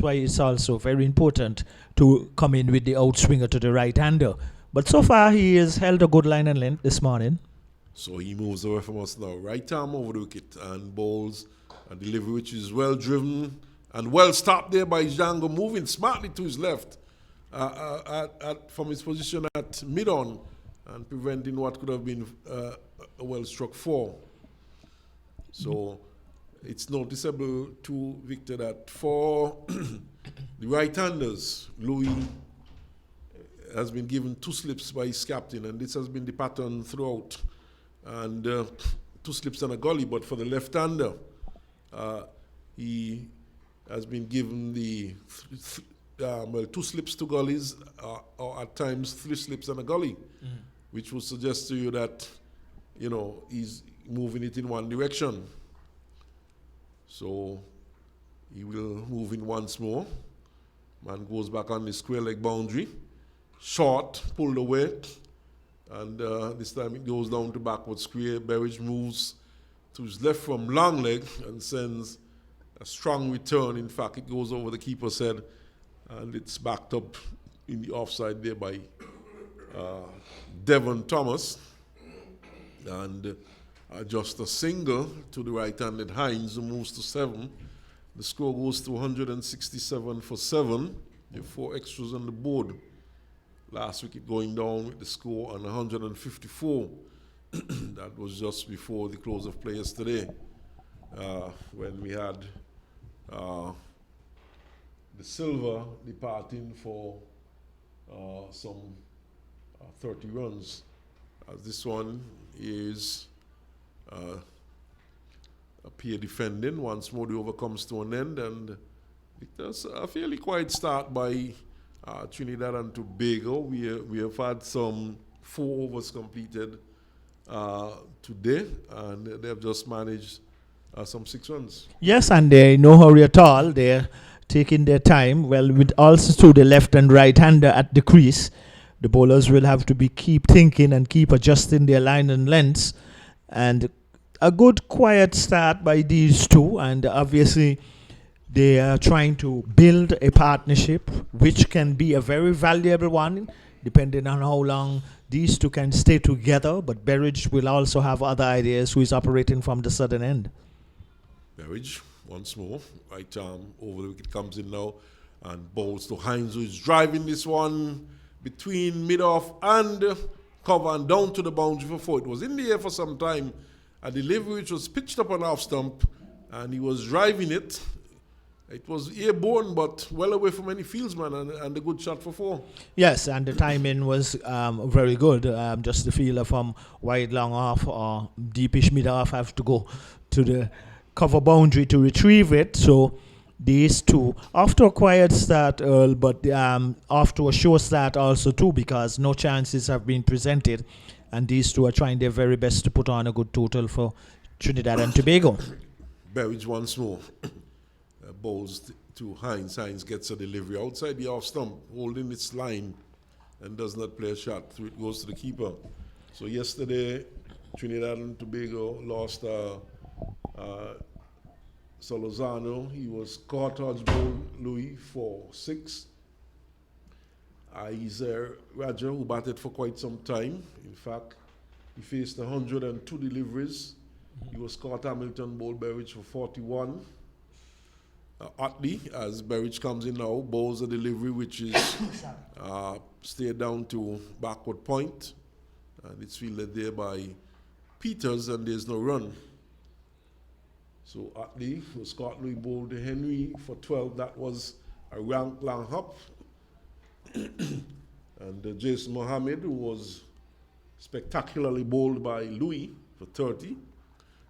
why it's also very important to come in with the outswinger to the right-hander. But so far, he has held a good line and length this morning. So he moves away from us now. Right arm over the wicket and bowls a delivery which is well driven and well stopped there by Django, moving smartly to his left from his position at mid-on and preventing what could have been a well-struck four. So it's noticeable to Victor that for the right-handers, Louis has been given 2 slips by his captain, and this has been the pattern throughout. And 2 slips and a gully, but for the left-hander, he has been given the 2 slips, 2 gullies, or at times 3 slips and a gully, which would suggest to you that, he's moving it in one direction. So he will move in once more. Man goes back on the square leg boundary. Short, pulled away. And this time it goes down to backward square. Berridge moves to his left from long leg and sends a strong return. In fact, it goes over the keeper's head and it's backed up in the offside there by Devon Thomas. And just a single to the right-handed Hines, who moves to 7. The score goes to 167 for 7. There are 4 extras on the board. Last wicket going down with the score on 154. That was just before the close of play yesterday, when we had the Silver departing for some 30 runs. This one is a peer defending. Once more the over comes to an end, and it was a fairly quiet start by Trinidad and Tobago. We have had some 4 overs completed today, and they have just managed some 6 runs. Yes, and they're in no hurry at all. They're taking their time. Well, with also the left and right-hander at the crease, the bowlers will have to keep thinking and keep adjusting their line and lengths. And a good quiet start by these two, and obviously they are trying to build a partnership which can be a very valuable one depending on how long these two can stay together. But Berridge will also have other ideas, who is operating from the southern end. Berridge once more, right arm over the wicket, comes in now and bowls to Hines, who is driving this one between mid-off and cover and down to the boundary for 4. It was in the air for some time. A delivery which was pitched up on off stump, and he was driving it. It was airborne, but well away from any fieldsman, and a good shot for 4. Yes, and the timing was very good. Just the fielder from wide long off or deepish mid off have to go to the cover boundary to retrieve it. So these two, after a quiet start, Earl, but after a sure start also too, because no chances have been presented, and these two are trying their very best to put on a good total for Trinidad and Tobago. Berridge once more bowls to Hines. Hines gets a delivery outside the off stump, holding its line, and does not play a shot. So it goes to the keeper. So yesterday, Trinidad and Tobago lost Solozano. He was caught on ball Louis for 6. Isaiah Raja, who batted for quite some time. In fact, he faced 102 deliveries. He was caught Hamilton, bowled Berridge for 41. Otley, as Berridge comes in now, bowls a delivery which is stayed down to backward point, and it's fielded there by Peters, and there's no run. So Otley was caught. Louis bowled Henry for 12. That was a rank long hop. And Jason Mohammed, who was spectacularly bowled by Louis for 30,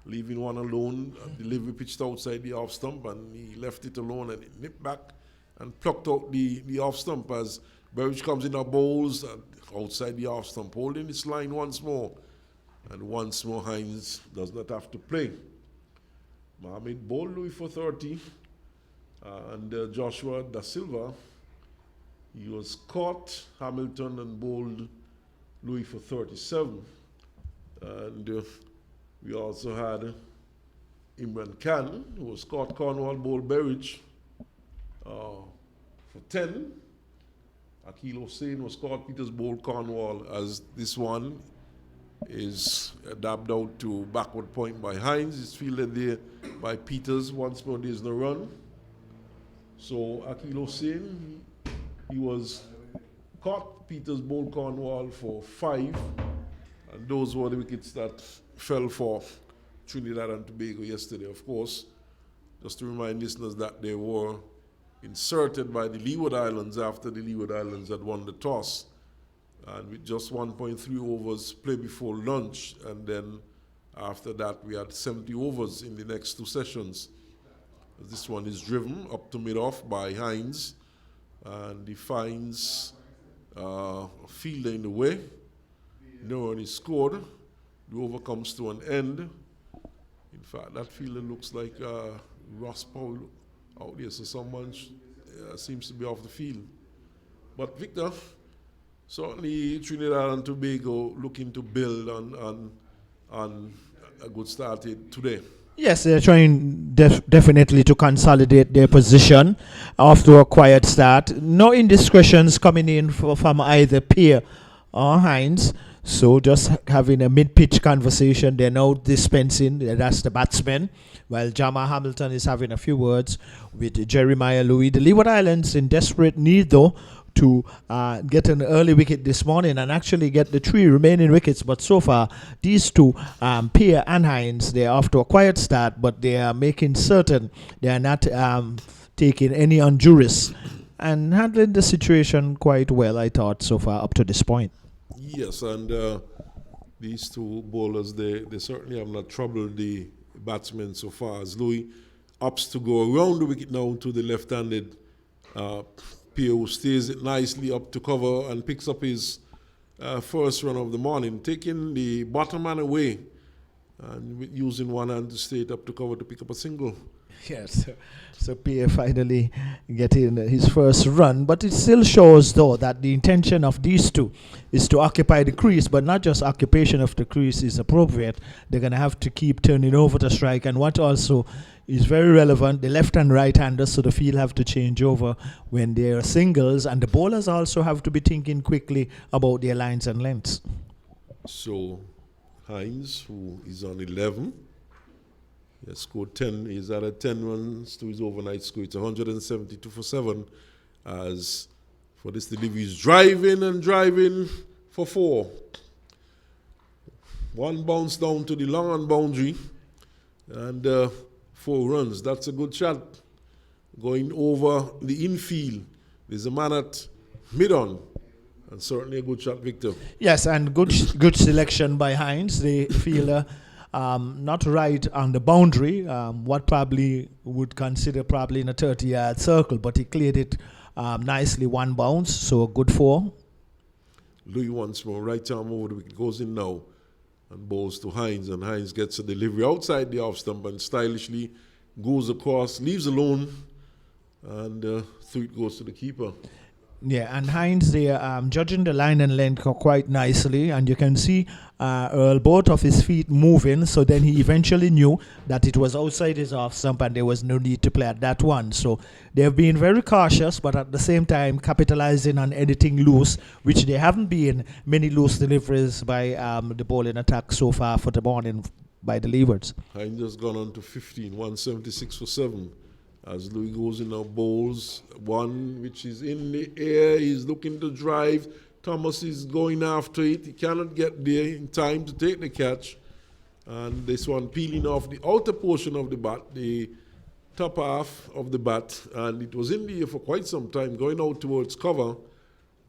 leaving one alone. Delivery pitched outside the off stump, and he left it alone, and it nipped back and plucked out the off stump as Berridge comes in our bowls outside the off stump, holding its line once more. And once more, Hines does not have to play. Mohammed bowled Louis for 30, and Joshua Da Silva, he was caught Hamilton and bowled Louis for 37. And we also had Imran Khan, who was caught Cornwall, bowled Berridge For 10, Akil Hussain was caught. Peters bowled Cornwall, as this one is dabbed out to backward point by Hines. It's fielded there by Peters. Once more, there's no run. So Akil Hussain, he was caught. Peters bowled Cornwall for 5. And those were the wickets that fell for Trinidad and Tobago yesterday. Of course, just to remind listeners that they were inserted by the Leeward Islands after the Leeward Islands had won the toss. And with just 1.3 overs play before lunch, and then after that we had 70 overs in the next 2 sessions. This one is driven up to mid-off by Hines, and he finds a fielder in the way. No run is scored. The over comes to an end. In fact, that fielder looks like Ross Powell out there, so someone seems to be off the field. But Victor, certainly Trinidad and Tobago looking to build on a good start today. Yes, they're trying definitely to consolidate their position after a quiet start. No indiscretions coming in from either Pierre or Hines. So just having a mid-pitch conversation. They're now dispensing. That's the batsman. While Jamal Hamilton is having a few words with Jeremiah Louis. The Leeward Islands in desperate need, though, to get an early wicket this morning and actually get the 3 remaining wickets. But so far, these two, Pierre and Hines, they're off to a quiet start, but they are making certain they are not taking any undue risks and handling the situation quite well, I thought, so far up to this point. Yes, and these two bowlers, they certainly have not troubled the batsmen so far, as Louis opts to go around the wicket now to the left-handed Pierre, who stays it nicely up to cover and picks up his first run of the morning, taking the bottom man away and using one hand to stay it up to cover to pick up a single. Yes, so Pierre finally getting his first run, but it still shows, though, that the intention of these two is to occupy the crease, but not just occupation of the crease is appropriate. They're going to have to keep turning over to strike, and what also is very relevant, the left and right handers, so the field have to change over when they are singles, and the bowlers also have to be thinking quickly about their lines and lengths. So Hines, who is on 11, he has scored 10. He's added 10 runs to his overnight score. It's 172 for 7. As for this delivery, he's driving for 4. One bounce down to the long on boundary, and 4 runs. That's a good shot. Going over the infield. There's a man at mid-on, and certainly a good shot, Victor. Yes, and good selection by Hines, the fielder. Not right on the boundary, what probably would consider probably in a 30-yard circle, but he cleared it nicely, 1 bounce, so a good 4. Louis once more, right arm over the wicket, goes in now and bowls to Hines, and Hines gets a delivery outside the off stump and stylishly goes across, leaves alone, and through it goes to the keeper. Yeah, and Hines, they are judging the line and length quite nicely, and you can see Earl, both of his feet moving, so then he eventually knew that it was outside his off stump and there was no need to play at that one. So they've been very cautious, but at the same time capitalizing on anything loose, which there haven't been many loose deliveries by the bowling attack so far for the morning by the Leewards. Hines has gone on to 15, 176 for 7. As Louis goes in now, bowls one which is in the air. He's looking to drive. Thomas is going after it. He cannot get there in time to take the catch. And this one peeling off the outer portion of the bat, the top half of the bat. And it was in the air for quite some time, going out towards cover.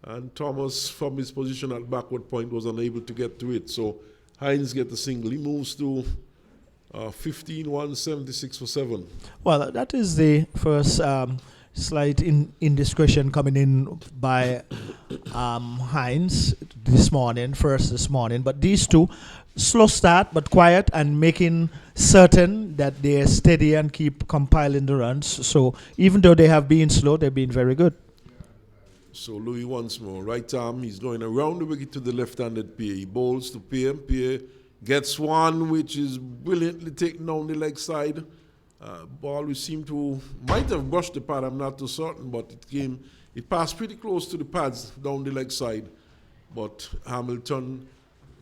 And Thomas, from his position at backward point, was unable to get to it. So Hines gets a single. He moves to 15, 176 for 7. Well, that is the first slight indiscretion coming in by Hines this morning. But these two, slow start but quiet and making certain that they're steady and keep compiling the runs. So even though they have been slow, they've been very good. So Louis once more, right arm, he's going around the wicket to the left-handed Pierre. He bowls to Pierre. Pierre gets one which is brilliantly taken down the leg side, Ball which seemed to, might have brushed the pad, I'm not too certain, but it passed pretty close to the pads down the leg side. But Hamilton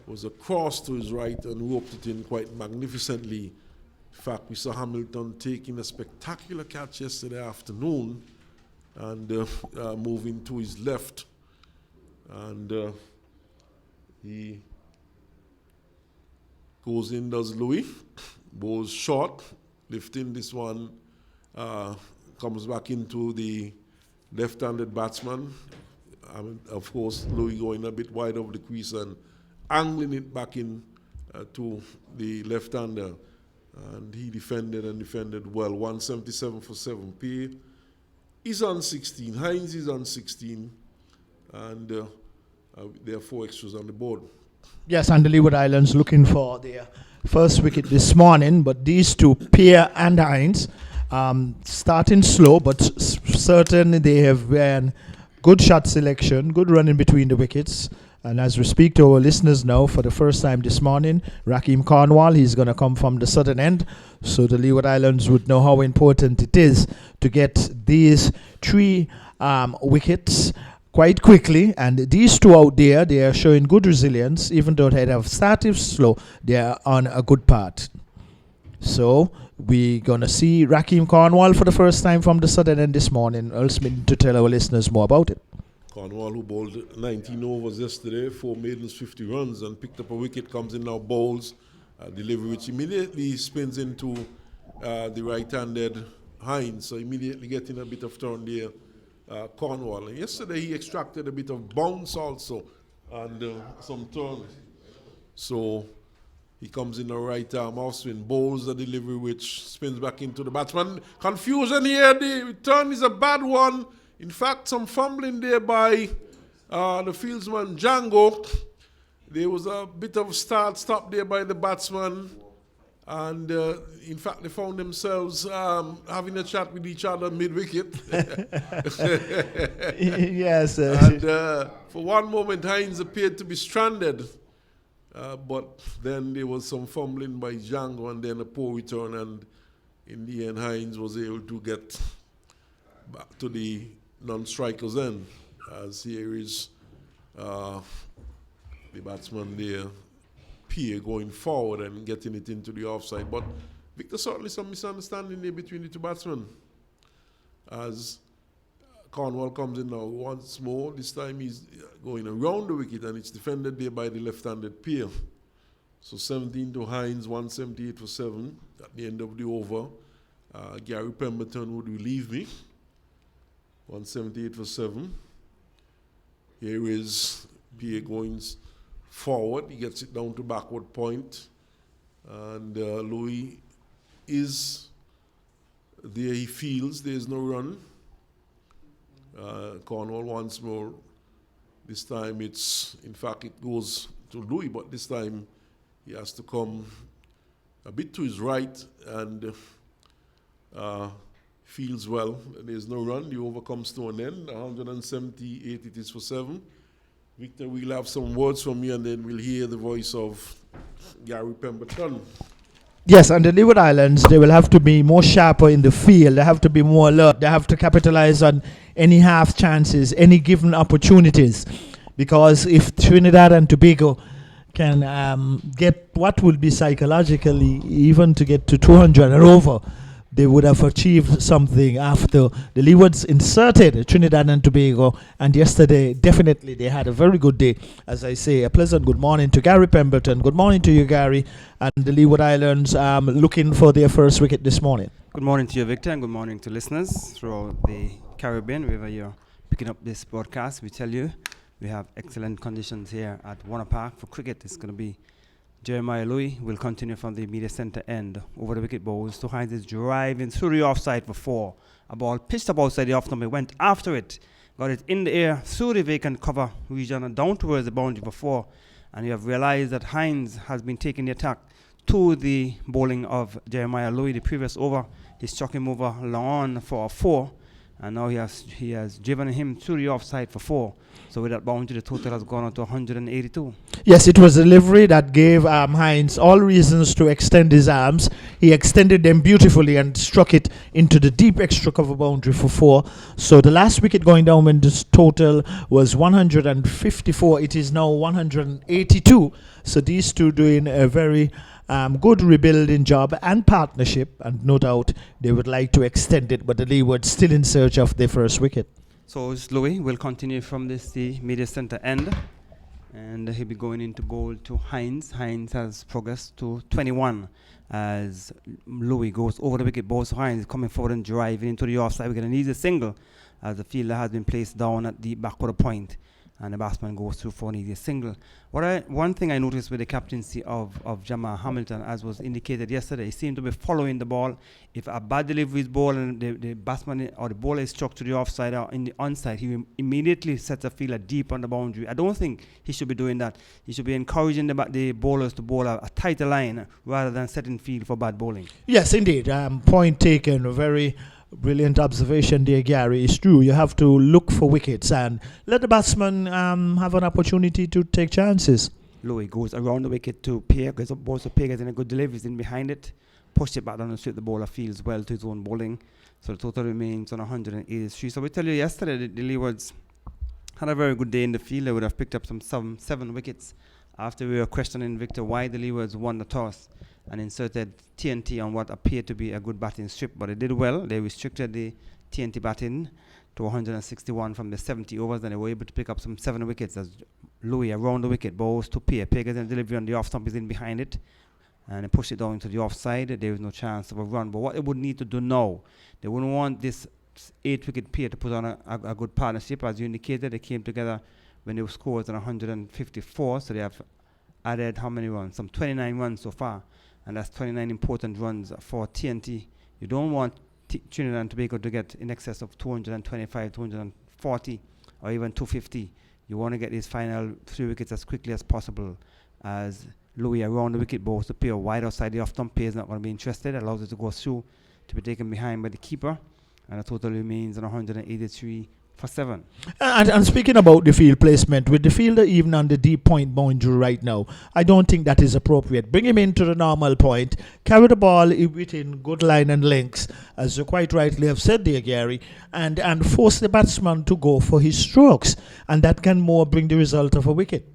was across to his right and roped it in quite magnificently. In fact, we saw Hamilton taking a spectacular catch yesterday afternoon and moving to his left. And he goes in, does Louis, bowls short, lifting this one, comes back into the left-handed batsman. Of course, Louis going a bit wide over the crease and angling it back in to the left-hander. And he defended and defended well. 177 for 7. P is on 16. Hines is on 16. And there are 4 extras on the board. Yes, and the Leeward Islands looking for their first wicket this morning. But these two, Pierre and Hines, starting slow, but certainly they have been good shot selection, good running between the wickets. And as we speak to our listeners now, for the first time this morning, Rakeem Cornwall, he's going to come from the southern end. So the Leeward Islands would know how important it is to get these 3 wickets quite quickly. And these 2 out there, they are showing good resilience. Even though they have started slow, they are on a good path. So we're going to see Rakeem Cornwall for the first time from the southern end this morning. Also to tell our listeners more about it. Cornwall, who bowled 19 overs yesterday, 4 maidens, 50 runs, and picked up a wicket, comes in now, bowls, delivery, which immediately spins into the right-handed Hines, so immediately getting a bit of turn there, Cornwall. And yesterday he extracted a bit of bounce also, and some turn. So he comes in the right arm off swing, bowls the delivery, which spins back into the batsman. Confusion here, the return is a bad one. In fact, some fumbling there by the fieldsman Django. There was a bit of start-stop there by the batsman. And in fact, they found themselves having a chat with each other mid-wicket. Yes. And for one moment, Hines appeared to be stranded. But then there was some fumbling by Django and then a poor return. And in the end, Hines was able to get back to the non-strikers end, as here is the batsman there, Pierre, going forward and getting it into the offside. But Victor, certainly some misunderstanding there between the 2 batsmen. As Cornwall comes in now once more, this time he's going around the wicket and it's defended there by the left-handed Pierre. So 17 to Hines, 178 for 7 at the end of the over. Gary Pemberton would relieve me. 178 for 7. Here is Pierre going forward. He gets it down to backward point. And Louis is there. He feels there's no run. Cornwall once more. This time it's, in fact, it goes to Louis, but this time he has to come a bit to his right and feels well. There's no run. The over comes to an end. 178 it is for 7. Victor, we'll have some words from you and then we'll hear the voice of Gary Pemberton. Yes, and the Leeward Islands, they will have to be more sharper in the field. They have to be more alert. They have to capitalize on any half chances, any given opportunities. Because if Trinidad and Tobago can get what will be psychologically, even to get to 200 and over, they would have achieved something after the Leewards inserted Trinidad and Tobago. And yesterday, definitely, they had a very good day. As I say, a pleasant good morning to Gary Pemberton. Good morning to you, Gary. And the Leeward Islands looking for their first wicket this morning. Good morning to you, Victor, and good morning to listeners throughout the Caribbean, wherever you're picking up this broadcast. We tell you we have excellent conditions here at Warner Park for cricket. It's going to be Jeremiah Louis will continue from the media center end over the wicket bowls to Hines is driving through the offside for 4. A ball pitched up outside the off stump. He went after it, got it in the air through the vacant cover region and down towards the boundary for 4. And you have realized that Hines has been taking the attack to the bowling of Jeremiah Louis the previous over. He struck him over long on for a 4. and now he has driven him to the offside for 4. So with that boundary, the total has gone up to 182. Yes, it was a delivery that gave Hines all reasons to extend his arms. He extended them beautifully and struck it into the deep extra cover boundary for 4. So the last wicket going down when this total was 154, it is now 182. So these two doing a very good rebuilding job and partnership, and no doubt they would like to extend it, but the Leeward still in search of their first wicket. So Louis will continue from the media center end, and he'll be going into bowl to Hines. Hines has progressed to 21 as Louis goes over the wicket. Bowls to Hines, coming forward and driving into the offside. We get an easy single as the fielder has been placed down at the backward point, and the batsman goes through for an easy single. One thing I noticed with the captaincy of Jamal Hamilton, as was indicated yesterday, he seemed to be following the ball. If a bad delivery is ball and the batsman or the bowler is struck to the offside or in the onside, he immediately sets a fielder deep on the boundary. I don't think he should be doing that. He should be encouraging the bowlers to bowl a tighter line rather than setting field for bad bowling. Yes, indeed. Point taken. A very brilliant observation there, Gary. It's true. You have to look for wickets and let the batsman have an opportunity to take chances. Louis goes around the wicket to Pierre, goes up balls to Pierre, getting a good delivery, in behind it, push it back down and sweep the bowler fields well to his own bowling. So the total remains on 183. So we tell you yesterday the Leewards had a very good day in the field. They would have picked up some 7 wickets after we were questioning Victor why the Leewards won the toss and inserted TNT on what appeared to be a good batting strip, but they did well. They restricted the TNT batting to 161 from the 70 overs, and they were able to pick up some 7 wickets as Louis around the wicket, bowls to Pierre. Pierre gets a delivery on the off stump, is in behind it, and they push it down into the offside. There is no chance of a run, but what they would need to do now, they wouldn't want this 8-wicket Pierre to put on a good partnership. As you indicated, they came together when they were scores on 154, so they have added how many runs? Some 29 runs so far, and that's 29 important runs for TNT. You don't want Trinidad and Tobago to get in excess of 225, 240, or even 250. You want to get these final 3 wickets as quickly as possible, as Louis around the wicket bowls to Pierre wide outside the off stump. Pierre is not going to be interested, allows it to go through to be taken behind by the keeper, and the total remains on 183 for 7. And speaking about the field placement, with the fielder even on the deep point boundary right now, I don't think that is appropriate. Bring him into the normal point, carry the ball within good line and lengths, as you quite rightly have said there, Gary, and force the batsman to go for his strokes, and that can more bring the result of a wicket.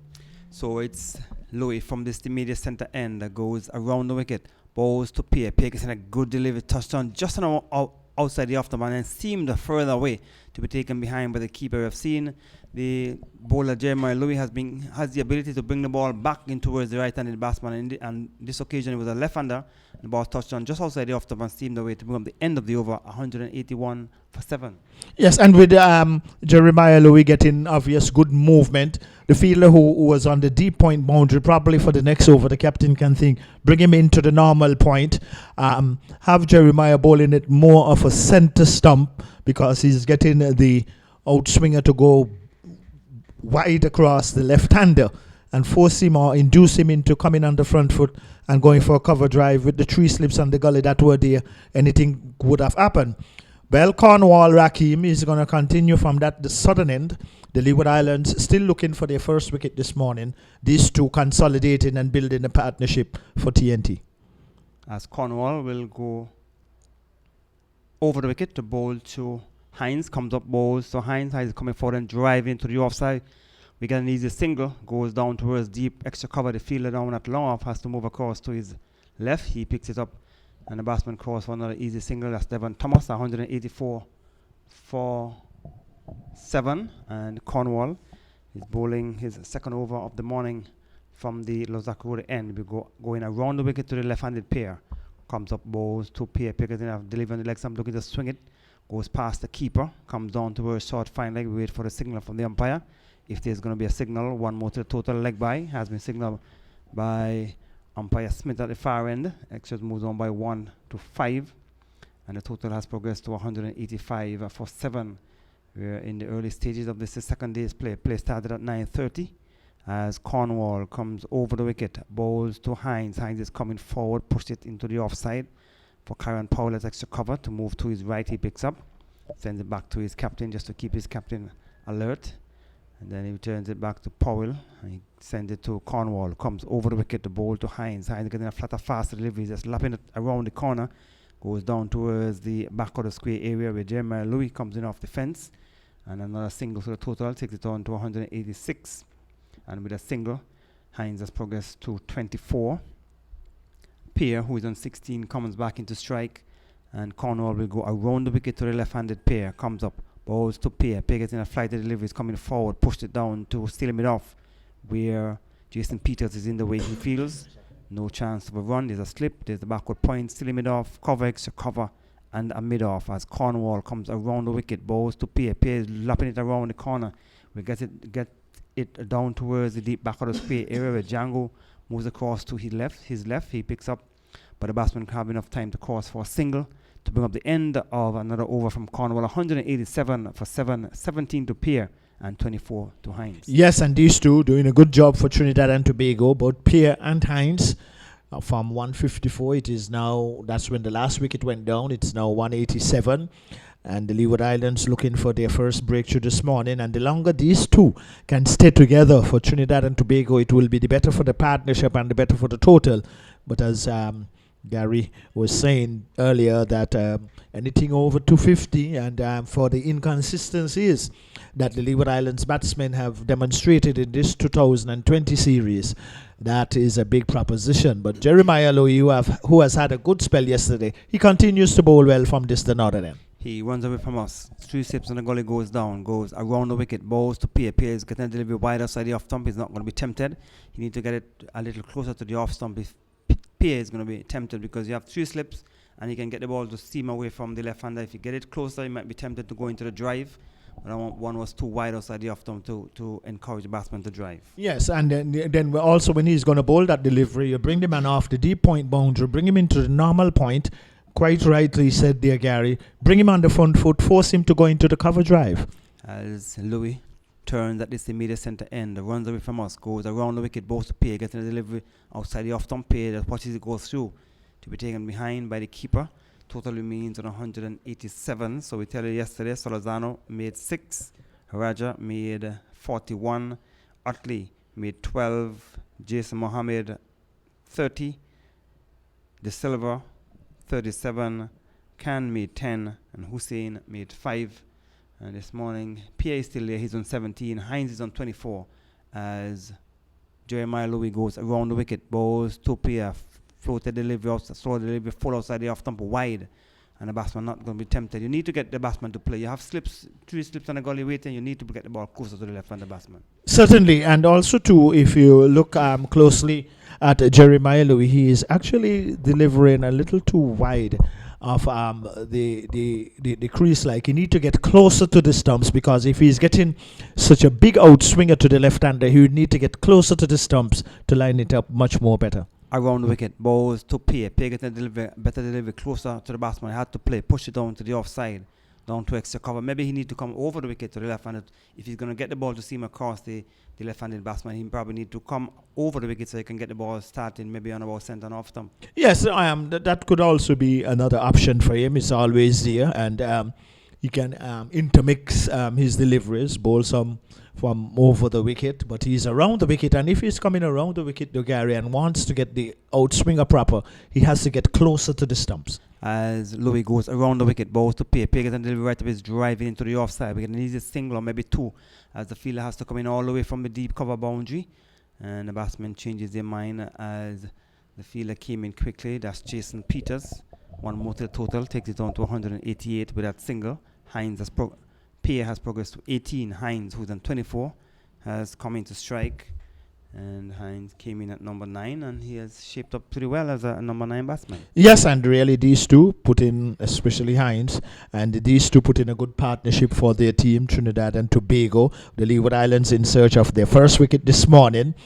So it's Louis from the media center end that goes around the wicket, bowls to Pierre. Pierre gets in a good delivery, touchdown just on outside the off the man and seemed further away to be taken behind by the keeper. We have seen the bowler Jeremiah Louis has the ability to bring the ball back in towards the right-handed batsman, and this occasion it was a left-hander. The ball touched on just outside the off the man, seemed away to bring up the end of the over, 181 for 7. Yes, and with Jeremiah Louis getting obvious good movement, the fielder who was on the deep point boundary, probably for the next over, the captain can think, bring him into the normal point, have Jeremiah bowling it more of a center stump, because he's getting the outswinger to go wide across the left-hander, and force him or induce him into coming on the front foot and going for a cover drive with the 3 slips on the gully that were there. Anything would have happened. Well, Cornwall Rakim is going to continue from the southern end. The Leeward Islands still looking for their first wicket this morning. These two consolidating and building a partnership for TNT. As Cornwall will go over the wicket to bowl to Hines, comes up, bowls to Hines. Hines is coming forward and driving to the offside. We get an easy single, goes down towards deep extra cover. The fielder down at long off has to move across to his left. He picks it up, and the batsman calls for another easy single. That's Devon Thomas, 184 for 7. And Cornwall is bowling his second over of the morning from the Lozak Road end. We going around the wicket to the left-handed pair. Comes up, bowls to Pierre. Pierre gets enough delivery on the leg stump, looking to swing it. Goes past the keeper, comes down to a short fine leg. We wait for the signal from the umpire. If there's going to be a signal, one more to the total leg by. Has been signaled by umpire Smith at the far end. Extras moves on by 1 to 5. And the total has progressed to 185 for 7. We're in the early stages of this second day's play. Play started at 9:30 as Cornwall comes over the wicket. Bowls to Hines. Hines is coming forward, pushed it into the offside for Karen Powell as extra cover to move to his right. He picks up. Sends it back to his captain just to keep his captain alert. And then he returns it back to Powell. And he sends it to Cornwall. Comes over the wicket, the ball to Hines. Hines getting a flatter, faster delivery. Just lapping it around the corner. Goes down towards the back of the square area where Jeremiah Louis comes in off the fence. And another single to the total. Takes it on to 186. And with a single, Hines has progressed to 24. Pear, who is on 16, comes back into strike. And Cornwall will go around the wicket to the left-handed Pear. Comes up, balls to Pear. Pear gets in a flight of deliveries, coming forward, pushed it down to steal him it off, where Jason Peters is in the way he feels. No chance of a run. There's a slip. There's the backward point. Steal him it off. Cover, extra cover, and a mid-off as Cornwall comes around the wicket. Balls to Pear. Pear is lapping it around the corner. We get it down towards the deep back of the square area where Django moves across to his left. He picks up, but the batsman can have enough time to cross for a single to bring up the end of another over from Cornwall. 187 for 7, 17 to Pear, and 24 to Hines. Yes, and these two doing a good job for Trinidad and Tobago, both Pear and Hines. From 154, it is now, that's when the last wicket went down. It's now 187. And the Leeward Islands looking for their first breakthrough this morning. And the longer these two can stay together for Trinidad and Tobago, it will be the better for the partnership and the better for the total. But as Gary was saying earlier, that anything over 250 and for the inconsistencies that the Leeward Islands batsmen have demonstrated in this 2020 series, that is a big proposition. But Jeremiah Louis, who has had a good spell yesterday, he continues to bowl well from this to northern end. He runs away from us. 3 steps and the gully goes down, goes around the wicket, balls to Pear. Pear is getting a delivery wider side the off stump. He's not going to be tempted. He needs to get it a little closer to the off stump. If Pear is going to be tempted because you have 3 slips and he can get the ball to steam away from the left hander. If you get it closer, he might be tempted to go into the drive. But one was too wide outside the off stump to encourage the batsman to drive. Yes, and then also when he's going to bowl that delivery, you bring the man off the deep point boundary, bring him into the normal point. Quite rightly said there, Gary. Bring him on the front foot, force him to go into the cover drive. As Louis turns at this immediate centre end, runs away from us, goes around the wicket, balls to Pear, getting a delivery outside the off-stump. Pear that watches it go through to be taken behind by the keeper. Total remains on 187. So we tell you yesterday, Solazano made 6, Raja made 41, Utley made 12, Jason Mohammed 30, De Silva 37, Khan made 10, and Hussein made 5. And this morning, Pierre is still there, he's on 17, Hines is on 24, as Jeremiah Louis goes around the wicket, balls to Pierre, floated delivery, slow delivery, full outside the off-stump, wide, and the batsman not going to be tempted. You need to get the batsman to play. You have 3 slips on the gully waiting, you need to get the ball closer to the left-handed batsman. Certainly, and also too, if you look closely at Jeremiah Louis, he is actually delivering a little too wide of the crease. Like, you need to get closer to the stumps, because if he's getting such a big outswinger to the left-hander, he would need to get closer to the stumps to line it up much more better. Around the wicket, balls to Pear. Pear getting a better delivery closer to the batsman. He had to play, push it down to the offside, down to extra cover. Maybe he need to come over the wicket to the left-handed. If he's going to get the ball to seam across the left-handed batsman, he probably need to come over the wicket so he can get the ball starting maybe on about centre and off stump. Yes, that could also be another option for him. It's always there, and he can intermix his deliveries, bowl some from over the wicket, but he's around the wicket, and if he's coming around the wicket, Gary, and wants to get the outswinger proper, he has to get closer to the stumps. As Louis goes around the wicket, balls to Pear. Pear gets a delivery right of his driving into the offside. We get an easy single or maybe 2, as the fielder has to come in all the way from the deep cover boundary, and the batsman changes their mind as the fielder came in quickly. That's Jason Peters. 1 more to the total, takes it on to 188 with that single. Pear has progressed to 18. Hines, who's on 24, has come into strike, and Hines came in at number 9, and he has shaped up pretty well as a number 9 batsman. Yes, and really these two put in, especially Hines, and these two put in a good partnership for their team, Trinidad and Tobago. The Leeward Islands in search of their first wicket this morning,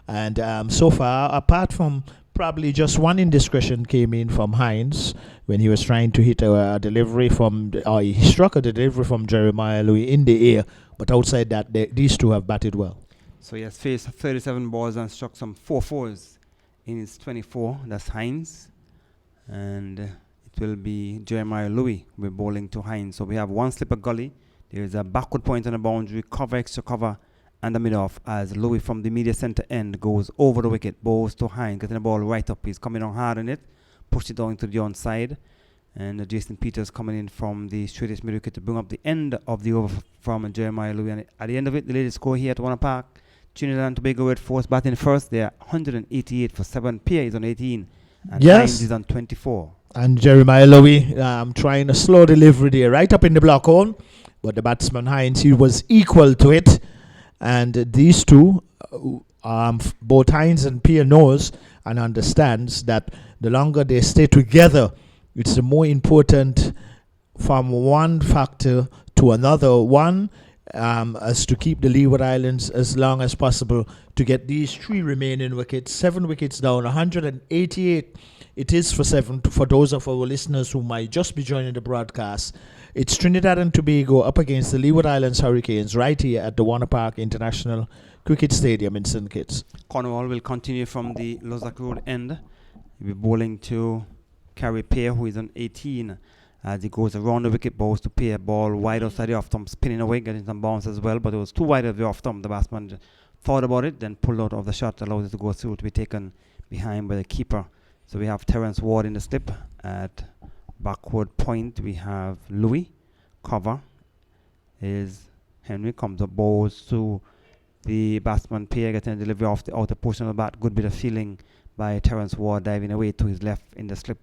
and so far, apart from probably just one indiscretion came in from Hines when he was trying to hit a delivery he struck a delivery from Jeremiah Louis in the air, but outside that, these two have batted well. So he has faced 37 balls and struck some 4 fours in his 24. That's Hines. And it will be Jeremiah Louis. We're bowling to Hines. So we have one slipper gully. There is a backward point on the boundary, cover, extra cover, and the mid-off as Louis from the media center end goes over the wicket, bowls to Hines, getting the ball right up. He's coming on hard on it, pushed it down to the onside. And Jason Peters coming in from the straightest mid wicket to bring up the end of the over from Jeremiah Louis. And at the end of it, the latest score here at Warner Park, Trinidad and Tobago Red Force batting first. They're 188 for 7. Pierre is on 18. And Hines is on 24. And Jeremiah Louis trying a slow delivery there, right up in the block hole. But the batsman Hines, he was equal to it. And these two, both Hines and Pierre knows and understands that the longer they stay together, it's the more important from one factor to another one, as to keep the Leeward Islands as long as possible to get these 3 remaining wickets. 7 wickets down, 188. It is for 7 for those of our listeners who might just be joining the broadcast. It's Trinidad and Tobago up against the Leeward Islands Hurricanes right here at the Warner Park International Cricket Stadium in St. Kitts. Cornwall will continue from the Lozak Road end. He'll be bowling to Carrie Pear, who is on 18, as he goes around the wicket, bowls to Pear, ball wide outside the off stump, spinning away, getting some bounce as well, but it was too wide of the off stump. The batsman thought about it, then pulled out of the shot, allowed it to go through to be taken behind by the keeper. So we have Terence Ward in the slip. At backward point, we have Louis. Cover is Henry, comes up, bowls to the batsman Pierre, getting a delivery off the outer portion of the bat. Good bit of feeling by Terence Ward, diving away to his left in the slip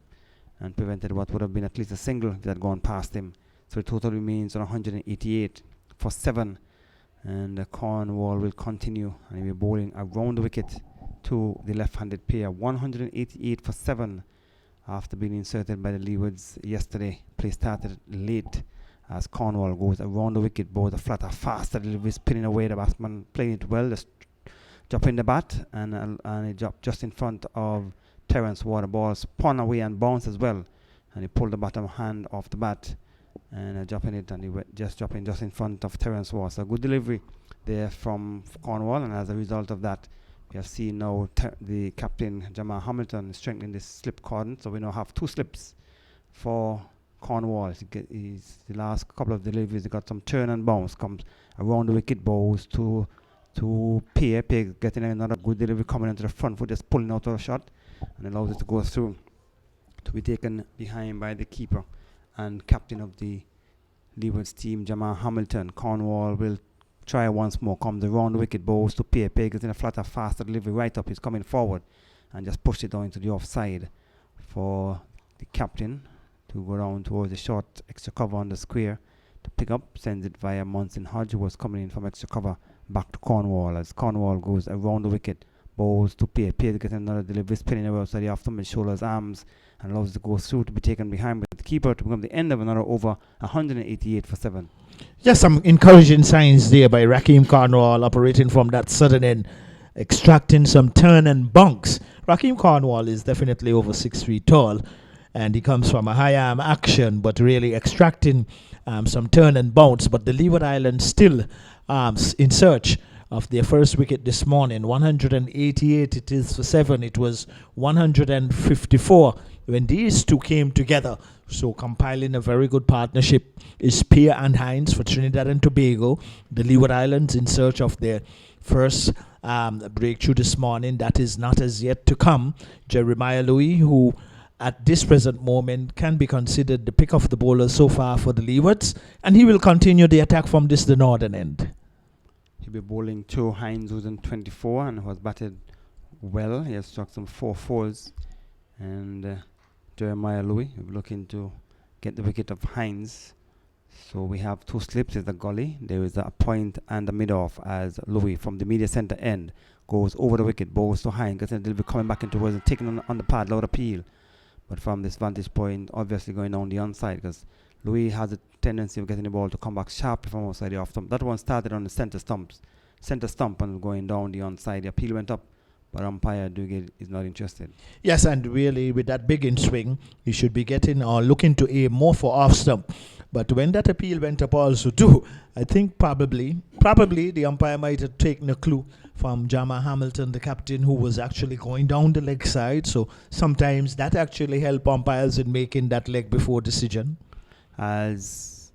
and prevented what would have been at least a single that had gone past him. So the total remains on 188 for 7. And Cornwall will continue and he'll be bowling around the wicket to the left-handed pair. 188 for 7 after being inserted by the Leewards yesterday. Play started late as Cornwall goes around the wicket, bowls a flatter, faster delivery, spinning away. The batsman playing it well, just dropping the bat, and he dropped just in front of Terence Ward. The ball spun away and bounced as well, and he pulled the bottom hand off the bat and dropping it, and he went dropping just in front of Terence Ward. So good delivery there from Cornwall, and as a result of that, we have seen now the captain Jamal Hamilton strengthening this slip cordon. So we now have 2 slips for Cornwall. He's the last couple of deliveries, he got some turn and bounce, comes around the wicket, bowls to Pierre getting another good delivery, coming into the front foot, just pulling out of a shot, and allows it to go through to be taken behind by the keeper and captain of the Leeward's team, Jamal Hamilton. Cornwall will try once more, comes around the wicket, bowls to Pierre, gets in a flatter, faster delivery right up, he's coming forward and just pushed it down into the offside for the captain to go down towards the short extra cover on the square to pick up, sends it via Munson Hodge, who was coming in from extra cover back to Cornwall, as Cornwall goes around the wicket, bowls to Pierre, getting another delivery, spinning away outside the off stump, shoulders, arms, and allows it to go through to be taken behind by the keeper to become the end of another over, 188 for 7. Yes, some encouraging signs there by Rakeem Cornwall operating from that southern end, extracting some turn and bunks. Rakeem Cornwall is definitely over 6 feet tall, and he comes from a high arm action, but really extracting some turn and bounce. But the Leeward Islands still in search of their first wicket this morning. 188 it is for 7. It was 154 when these two came together. So compiling a very good partnership is Pierre and Hines for Trinidad and Tobago. The Leeward Islands in search of their first breakthrough this morning. That is not as yet to come. Jeremiah Louis, who at this present moment can be considered the pick of the bowlers so far for the Leewards, and he will continue the attack from the northern end. He'll be bowling to Hines, who's in 24 and who has batted well. He has struck some 4-4s, and Jeremiah Louis will be looking to get the wicket of Hines. So we have 2 slips in the gully. There is a point and a mid-off as Louis from the media centre end goes over the wicket, bowls to Hines, gets a delivery coming back into towards and taking on the pad, loud appeal. But from this vantage point, obviously going down the onside, because Louis has a tendency of getting the ball to come back sharply from outside the off stump. That one started on the centre stump and going down the onside. The appeal went up, but umpire is not interested. Yes, and really with that big in swing, he should be getting or looking to aim more for off stump. But when that appeal went up also too, I think probably the umpire might have taken a clue from Jama Hamilton, the captain, who was actually going down the leg side. So sometimes that actually help umpires in making that leg before decision. As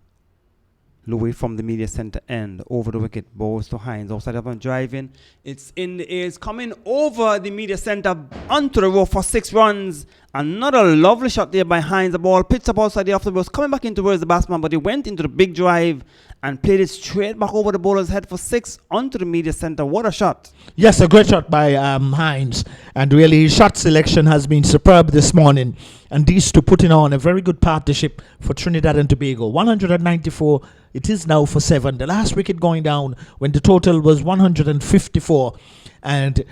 Louis from the media center end over the wicket, balls to Hines outside of him driving. It's in the air, it's coming over the media center onto the row for 6 runs. Another lovely shot there by Hines. The ball pitched up outside the off the was coming back in towards the batsman, but he went into the big drive and played it straight back over the bowler's head for 6 onto the media center. What a shot! Yes, a great shot by Hines, and really his shot selection has been superb this morning. And these two putting on a very good partnership for Trinidad and Tobago. 194. It is now for 7. The last wicket going down when the total was 154, and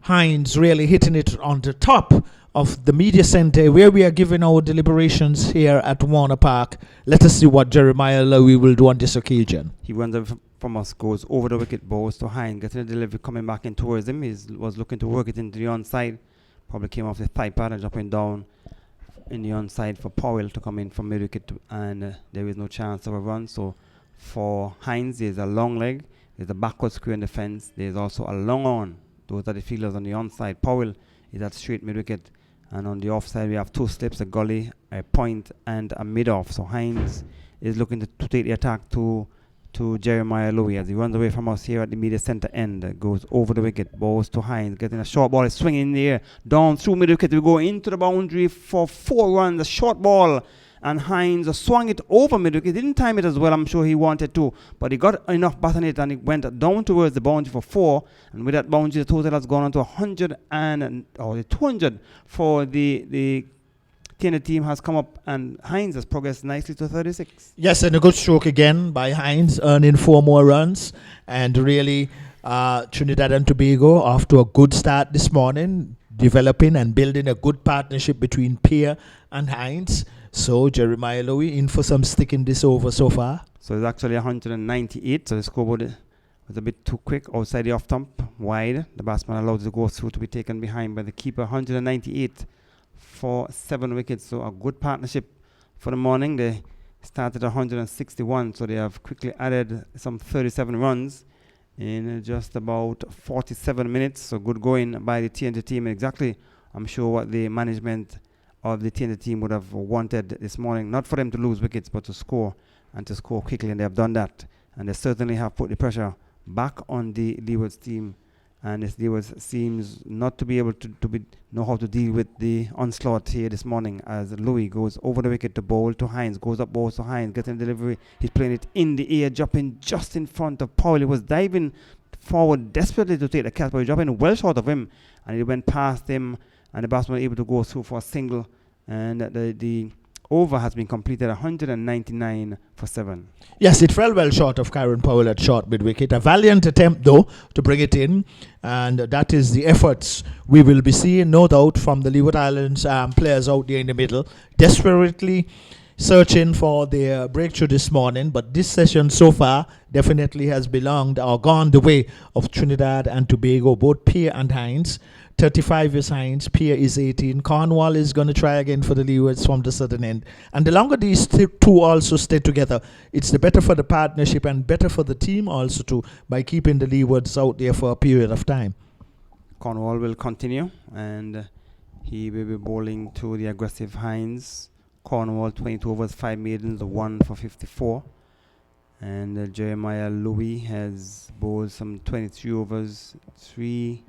Hines really hitting it on the top of the media center where we are giving our deliberations here at Warner Park. Let us see what Jeremiah Lowy will do on this occasion. He runs away from us, goes over the wicket, balls to Hines, getting a delivery coming back in towards him. He was looking to work it into the onside. Probably came off the thigh pad and dropping down in the onside for Powell to come in from mid wicket, and there is no chance of a run. So for Hines, there's a long leg, there's a backward square in the fence, there's also a long on. Those are the fielders on the onside. Powell is at straight mid wicket, and on the offside we have 2 slips, a gully, a point, and a mid off. So Hines is looking to take the attack to Jeremiah Lowy as he runs away from us here at the media center end. Goes over the wicket, balls to Hines, getting a short ball, is swinging in the air, down through mid wicket. We go into the boundary for 4 runs, a short ball, and Hines swung it over mid wicket. Didn't time it as well, I'm sure he wanted to, but he got enough bat on it and it went down towards the boundary for 4. And with that boundary, the total has gone on to 200 for the TNA team has come up, and Hines has progressed nicely to 36. Yes, and a good stroke again by Hines, earning 4 more runs. And really, Trinidad and Tobago off to a good start this morning, developing and building a good partnership between Pierre and Hines. So Jeremiah Lowy in for some stick in this over so far. So it's actually 198. So the scoreboard was a bit too quick outside the off stump, wide. The batsman allowed to go through to be taken behind by the keeper. 198 for 7 wickets. So a good partnership for the morning. They started 161, so they have quickly added some 37 runs in just about 47 minutes. So good going by the TNT team. Exactly, I'm sure what the management of the TNT team would have wanted this morning. Not for them to lose wickets, but to score, and to score quickly. And they have done that. And they certainly have put the pressure back on the Leeward's team. And this Leeward seems not to be able to know how to deal with the onslaught here this morning, as Louis goes over the wicket to bowl to Hines, goes up, balls to Hines, getting delivery. He's playing it in the air, dropping just in front of Powell. He was diving forward desperately to take the catch, but he's dropping well short of him, and he went past him, and the batsman was able to go through for a single, and the over has been completed 199 for 7. Yes, it fell well short of Kieran Powell at short mid wicket. A valiant attempt though to bring it in, and that is the efforts we will be seeing, no doubt, from the Leeward Islands players out there in the middle, desperately searching for their breakthrough this morning. But this session so far definitely has belonged or gone the way of Trinidad and Tobago, both Pierre and Hines. 35 is Hines, Pierre is 18. Cornwall is going to try again for the Leewards from the southern end. And the longer these two also stay together, it's the better for the partnership and better for the team also too, by keeping the Leewards out there for a period of time. Cornwall will continue, and he will be bowling to the aggressive Hines. Cornwall 22 overs, 5 maidens, 1 for 54. And Jeremiah Louis has bowled some 23 overs, 3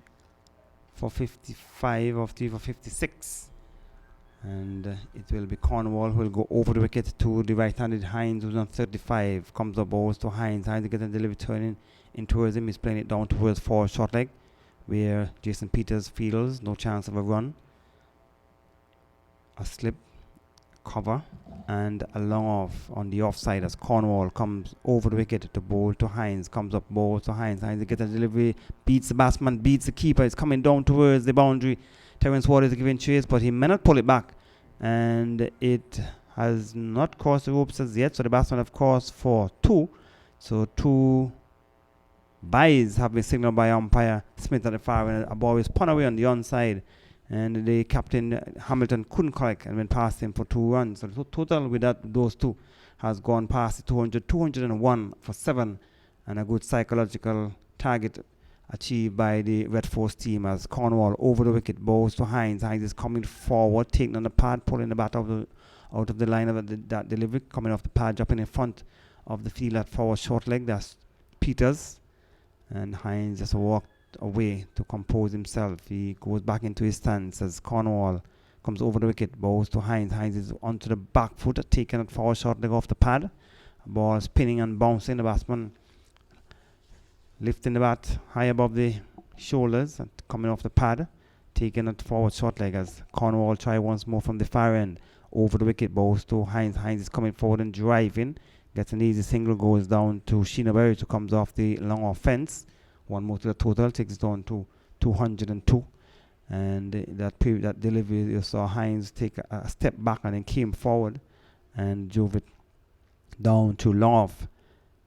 for 55 or 3 for 56. And it will be Cornwall who will go over the wicket to the right-handed Hines, who's on 35. Comes the balls to Hines. Hines gets a delivery turning in towards him. He's playing it down towards for short leg, where Jason Peters fields. No chance of a run. A slip, cover, and a long off on the offside as Cornwall comes over the wicket to bowl to Hines. Comes up, balls to Hines. Hines gets a delivery, beats the batsman, beats the keeper. It's coming down towards the boundary. Terence Waters is giving chase, but he may not pull it back, and it has not crossed the ropes as yet. So the batsman have crossed for 2. So 2 Byes have been signaled by umpire Smith at the far end. A ball is spun away on the onside, and the captain Hamilton couldn't collect and went past him for 2 runs. So the total with those two has gone past the 201 for 7, and a good psychological target achieved by the Red Force team as Cornwall over the wicket bowls to Hines. Hines is coming forward, taking on the pad, pulling the bat out of the line of that delivery, coming off the pad, dropping in front of the field at forward short leg. That's Peters, and Hines just walked away to compose himself. He goes back into his stance as Cornwall comes over the wicket, bowls to Hines. Hines is onto the back foot, taking it forward short leg off the pad. Ball spinning and bouncing. The batsman lifting the bat high above the shoulders and coming off the pad, taking it forward short leg as Cornwall try once more from the far end. Over the wicket, bowls to Hines. Hines is coming forward and driving. Gets an easy single, goes down to Sheena Berridge, who comes off the long offence. One more to the total, takes it down to 202. And that delivery, you saw Hines take a step back and then came forward and drove it down to long off.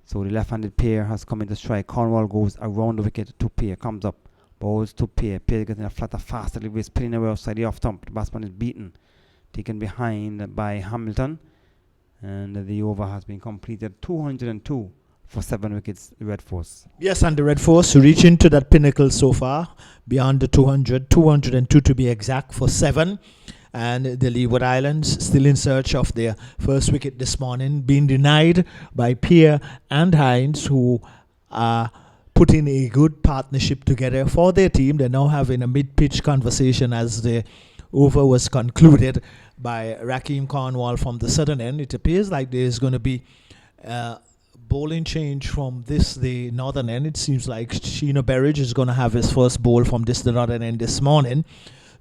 So the left-handed pair has come into strike. Cornwall goes around the wicket to pair, comes up, bowls to pair. Pair getting a flatter fast delivery, spinning away outside the off stump. The batsman is beaten, taken behind by Hamilton, and the over has been completed. 202 for 7 wickets, the Red Force. Yes, and the Red Force reaching to that pinnacle so far, beyond the 202 to be exact for 7. And the Leeward Islands still in search of their first wicket this morning, being denied by Pierre and Hines, who are putting a good partnership together for their team. They're now having a mid-pitch conversation as the over was concluded by Rakeem Cornwall from the southern end. It appears like there's going to be bowling change from the northern end. It seems like Sheena Berridge is going to have his first bowl from the northern end this morning.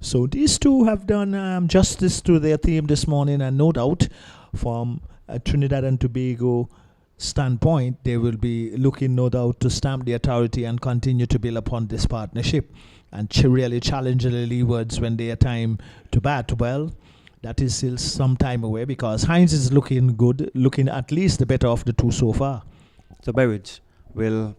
So these two have done justice to their team this morning, and no doubt from a Trinidad and Tobago standpoint, they will be looking no doubt to stamp the authority and continue to build upon this partnership and really challenge the Leewards when their time to bat. Well, that is still some time away because Hines is looking good, looking at least the better of the two so far. So Berridge will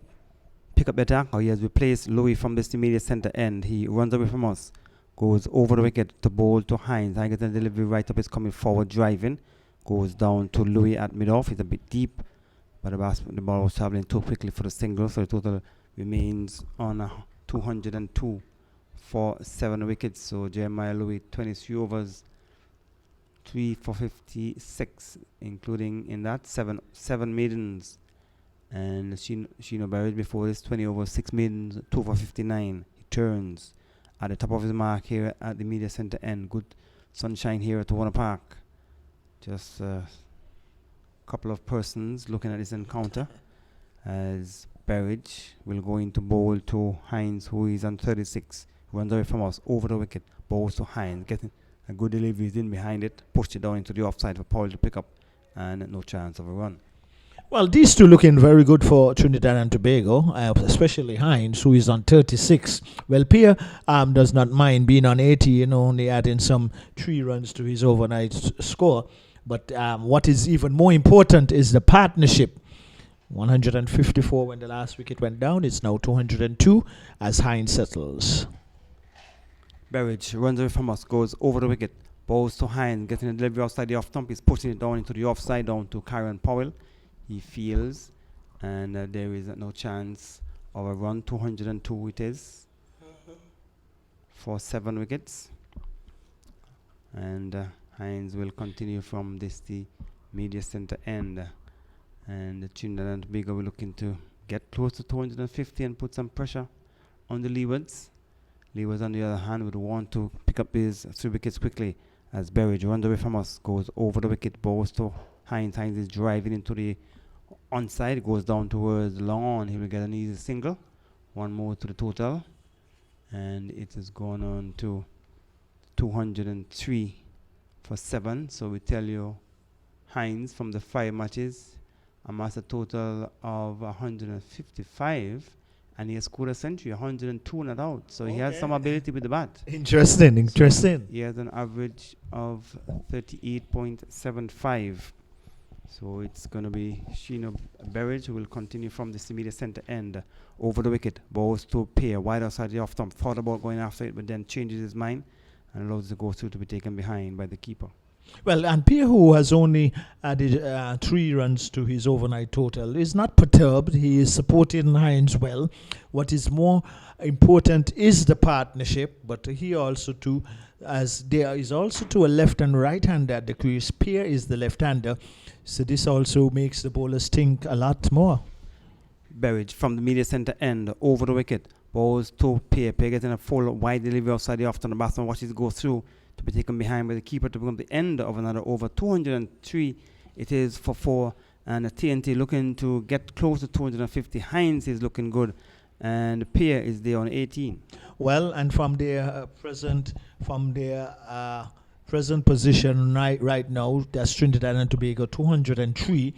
pick up the attack. He has replaced Louis from this immediate centre end. He runs away from us, goes over the wicket to bowl to Hines. Hines gets a delivery right up, is coming forward, driving. Goes down to Louis at mid-off. It's a bit deep, but the ball was travelling too quickly for the single, so the total remains on 202 for 7 wickets. So Jeremiah Louis, 23 overs, 3 for 56, including in that 7 maidens. And Sheena Berridge before this, 20 overs, 6 maidens, 2 for 59. He turns at the top of his mark here at the media centre end. Good sunshine here at Warner Park. Just a couple of persons looking at this encounter as Berridge will go into bowl to Hines, who is on 36. Runs away from us, over the wicket, bowls to Hines, getting a good delivery in behind it, pushed it down into the offside for Powell to pick up, and no chance of a run. Well, these two looking very good for Trinidad and Tobago, especially Hines, who is on 36. Well, Pierre does not mind being on 80, only adding some 3 runs to his overnight score. But what is even more important is the partnership. 154 when the last wicket went down. It's now 202 as Hines settles. Berridge runs away from us, goes over the wicket, bowls to Hines, getting a delivery outside the off stump. He's pushing it down into the offside, down to Karen Powell. He feels, and there is no chance of a run. 202 it is for 7 wickets. And Hines will continue from the media centre end. And the Trinidad and Tobago will looking to get close to 250 and put some pressure on the Leewards. Leewards, on the other hand, would want to pick up his 3 wickets quickly as Berridge runs away from us, goes over the wicket, bowls to Hines. Hines is driving into the onside, goes down towards the long on. He will get an easy single. 1 more to the total. And it has gone on to 203 for 7. So we tell you Hines from the 5 matches amassed a total of 155. And he has scored a century, 102 not out. So he has some ability with the bat. Interesting. He has an average of 38.75. So it's going to be Sheena Berridge who will continue from the immediate center end over the wicket. Balls to Pear, wide outside the off stump. Thought about going after it, but then changes his mind and allows the go through to be taken behind by the keeper. Well, and Pierre, who has only added 3 runs to his overnight total, is not perturbed. He is supporting Hines well. What is more important is the partnership, but he also too, as there is also to a left and right hander at the crease. Pierre is the left-hander, so this also makes the bowlers think a lot more. Berridge from the media center end over the wicket. Balls to Pear. Pear getting a full wide delivery outside the off on the batsman watches it go through to be taken behind by the keeper to become the end of another over. 203 it is for 4, and TNT looking to get close to 250. Hines is looking good, and Pear is there on 18. Well, and from their present position right now, that's Trinidad and Tobago 203,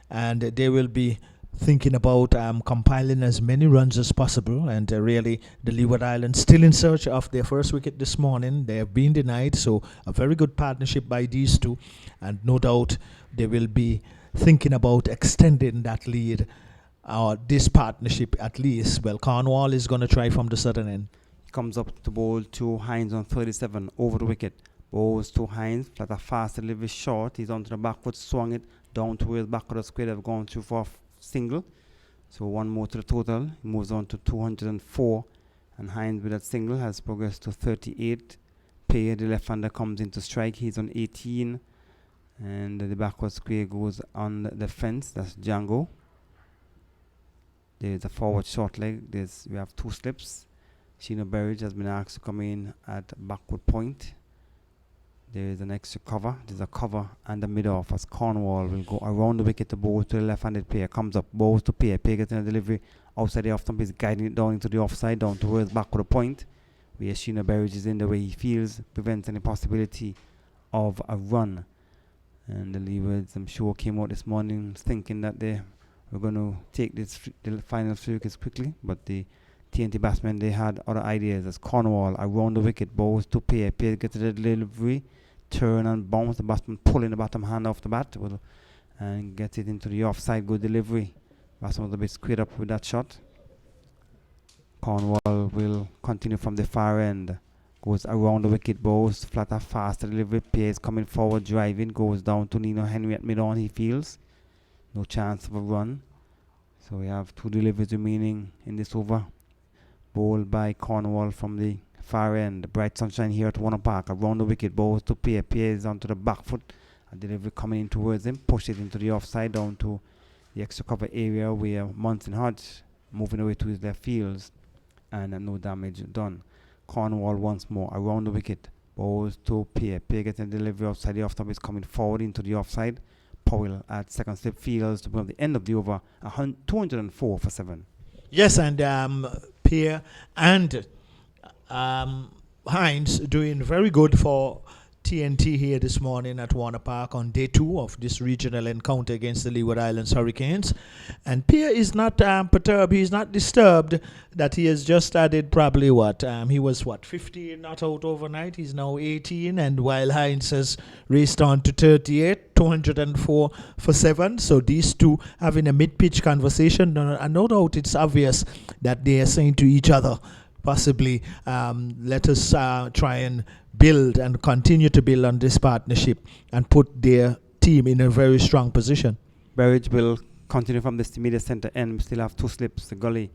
and they will be thinking about compiling as many runs as possible. And really, the Leeward Islands still in search of their first wicket this morning. They have been denied, so a very good partnership by these two, and no doubt they will be thinking about extending that lead, this partnership at least. Well, Cornwall is going to try from the southern end. Comes up to bowl to Hines on 37 over the wicket. Bowls to Hines, flat a fast delivery short. He's onto the back foot, swung it down towards back of the square. They've gone through for single, so 1 more to the total. He moves on to 204, and Hines with that single has progressed to 38. Pear, the left-hander, comes into strike. He's on 18, and the backward square goes on the fence. That's Django. There's a forward short leg. We have 2 slips. Sheena Berridge has been asked to come in at backward point. There is an extra cover. There's a cover and a mid-off as Cornwall will go around the wicket to bowl to the left-handed Pear. Comes up, bowls to Pear. Pear getting a delivery outside the off-stump. He's guiding it down into the offside, down towards back of the point, where Sheena Berridge is in the way he feels, prevents any possibility of a run. And the Leewards, I'm sure, came out this morning thinking that they were going to take the final 3 wickets quickly, but the TNT batsmen, they had other ideas as Cornwall around the wicket, bowls to Pear. Pear gets the delivery, turn and bounce, the batsman pulling the bottom hand off the bat and gets it into the offside. Good delivery. Batsman was a bit squared up with that shot. Cornwall will continue from the far end, goes around the wicket, bowls flatter, faster delivery. Pear is coming forward, driving, goes down to Nino Henry at mid-on. He feels no chance of a run, so we have 2 deliveries remaining in this over. Bowled by Cornwall from the far end. Bright sunshine here at Warner Park. Around the wicket, bowls to Pear. Pear is onto the back foot. A delivery coming in towards him. Push it into the offside down to the extra cover area where Munson Hodge moving away to his left fields. And no damage done. Cornwall once more around the wicket. Bowls to Pear. Pear getting a delivery outside the off stump. Is coming forward into the offside. Powell at second slip fields to bring the end of the over. 204 for 7. Yes, and Pear and Hines doing very good for TNT here this morning at Warner Park on day 2 of this regional encounter against the Leeward Islands Hurricanes. And Pear is not perturbed, he's not disturbed that he has just added probably he was 50 not out overnight, he's now 18, and while Hines has raced on to 38, 204 for 7. So these two having a mid-pitch conversation, and no doubt it's obvious that they are saying to each other, possibly let us try and build and continue to build on this partnership and put their team in a very strong position. Berridge will continue from the media center end. We still have 2 slips. The gully,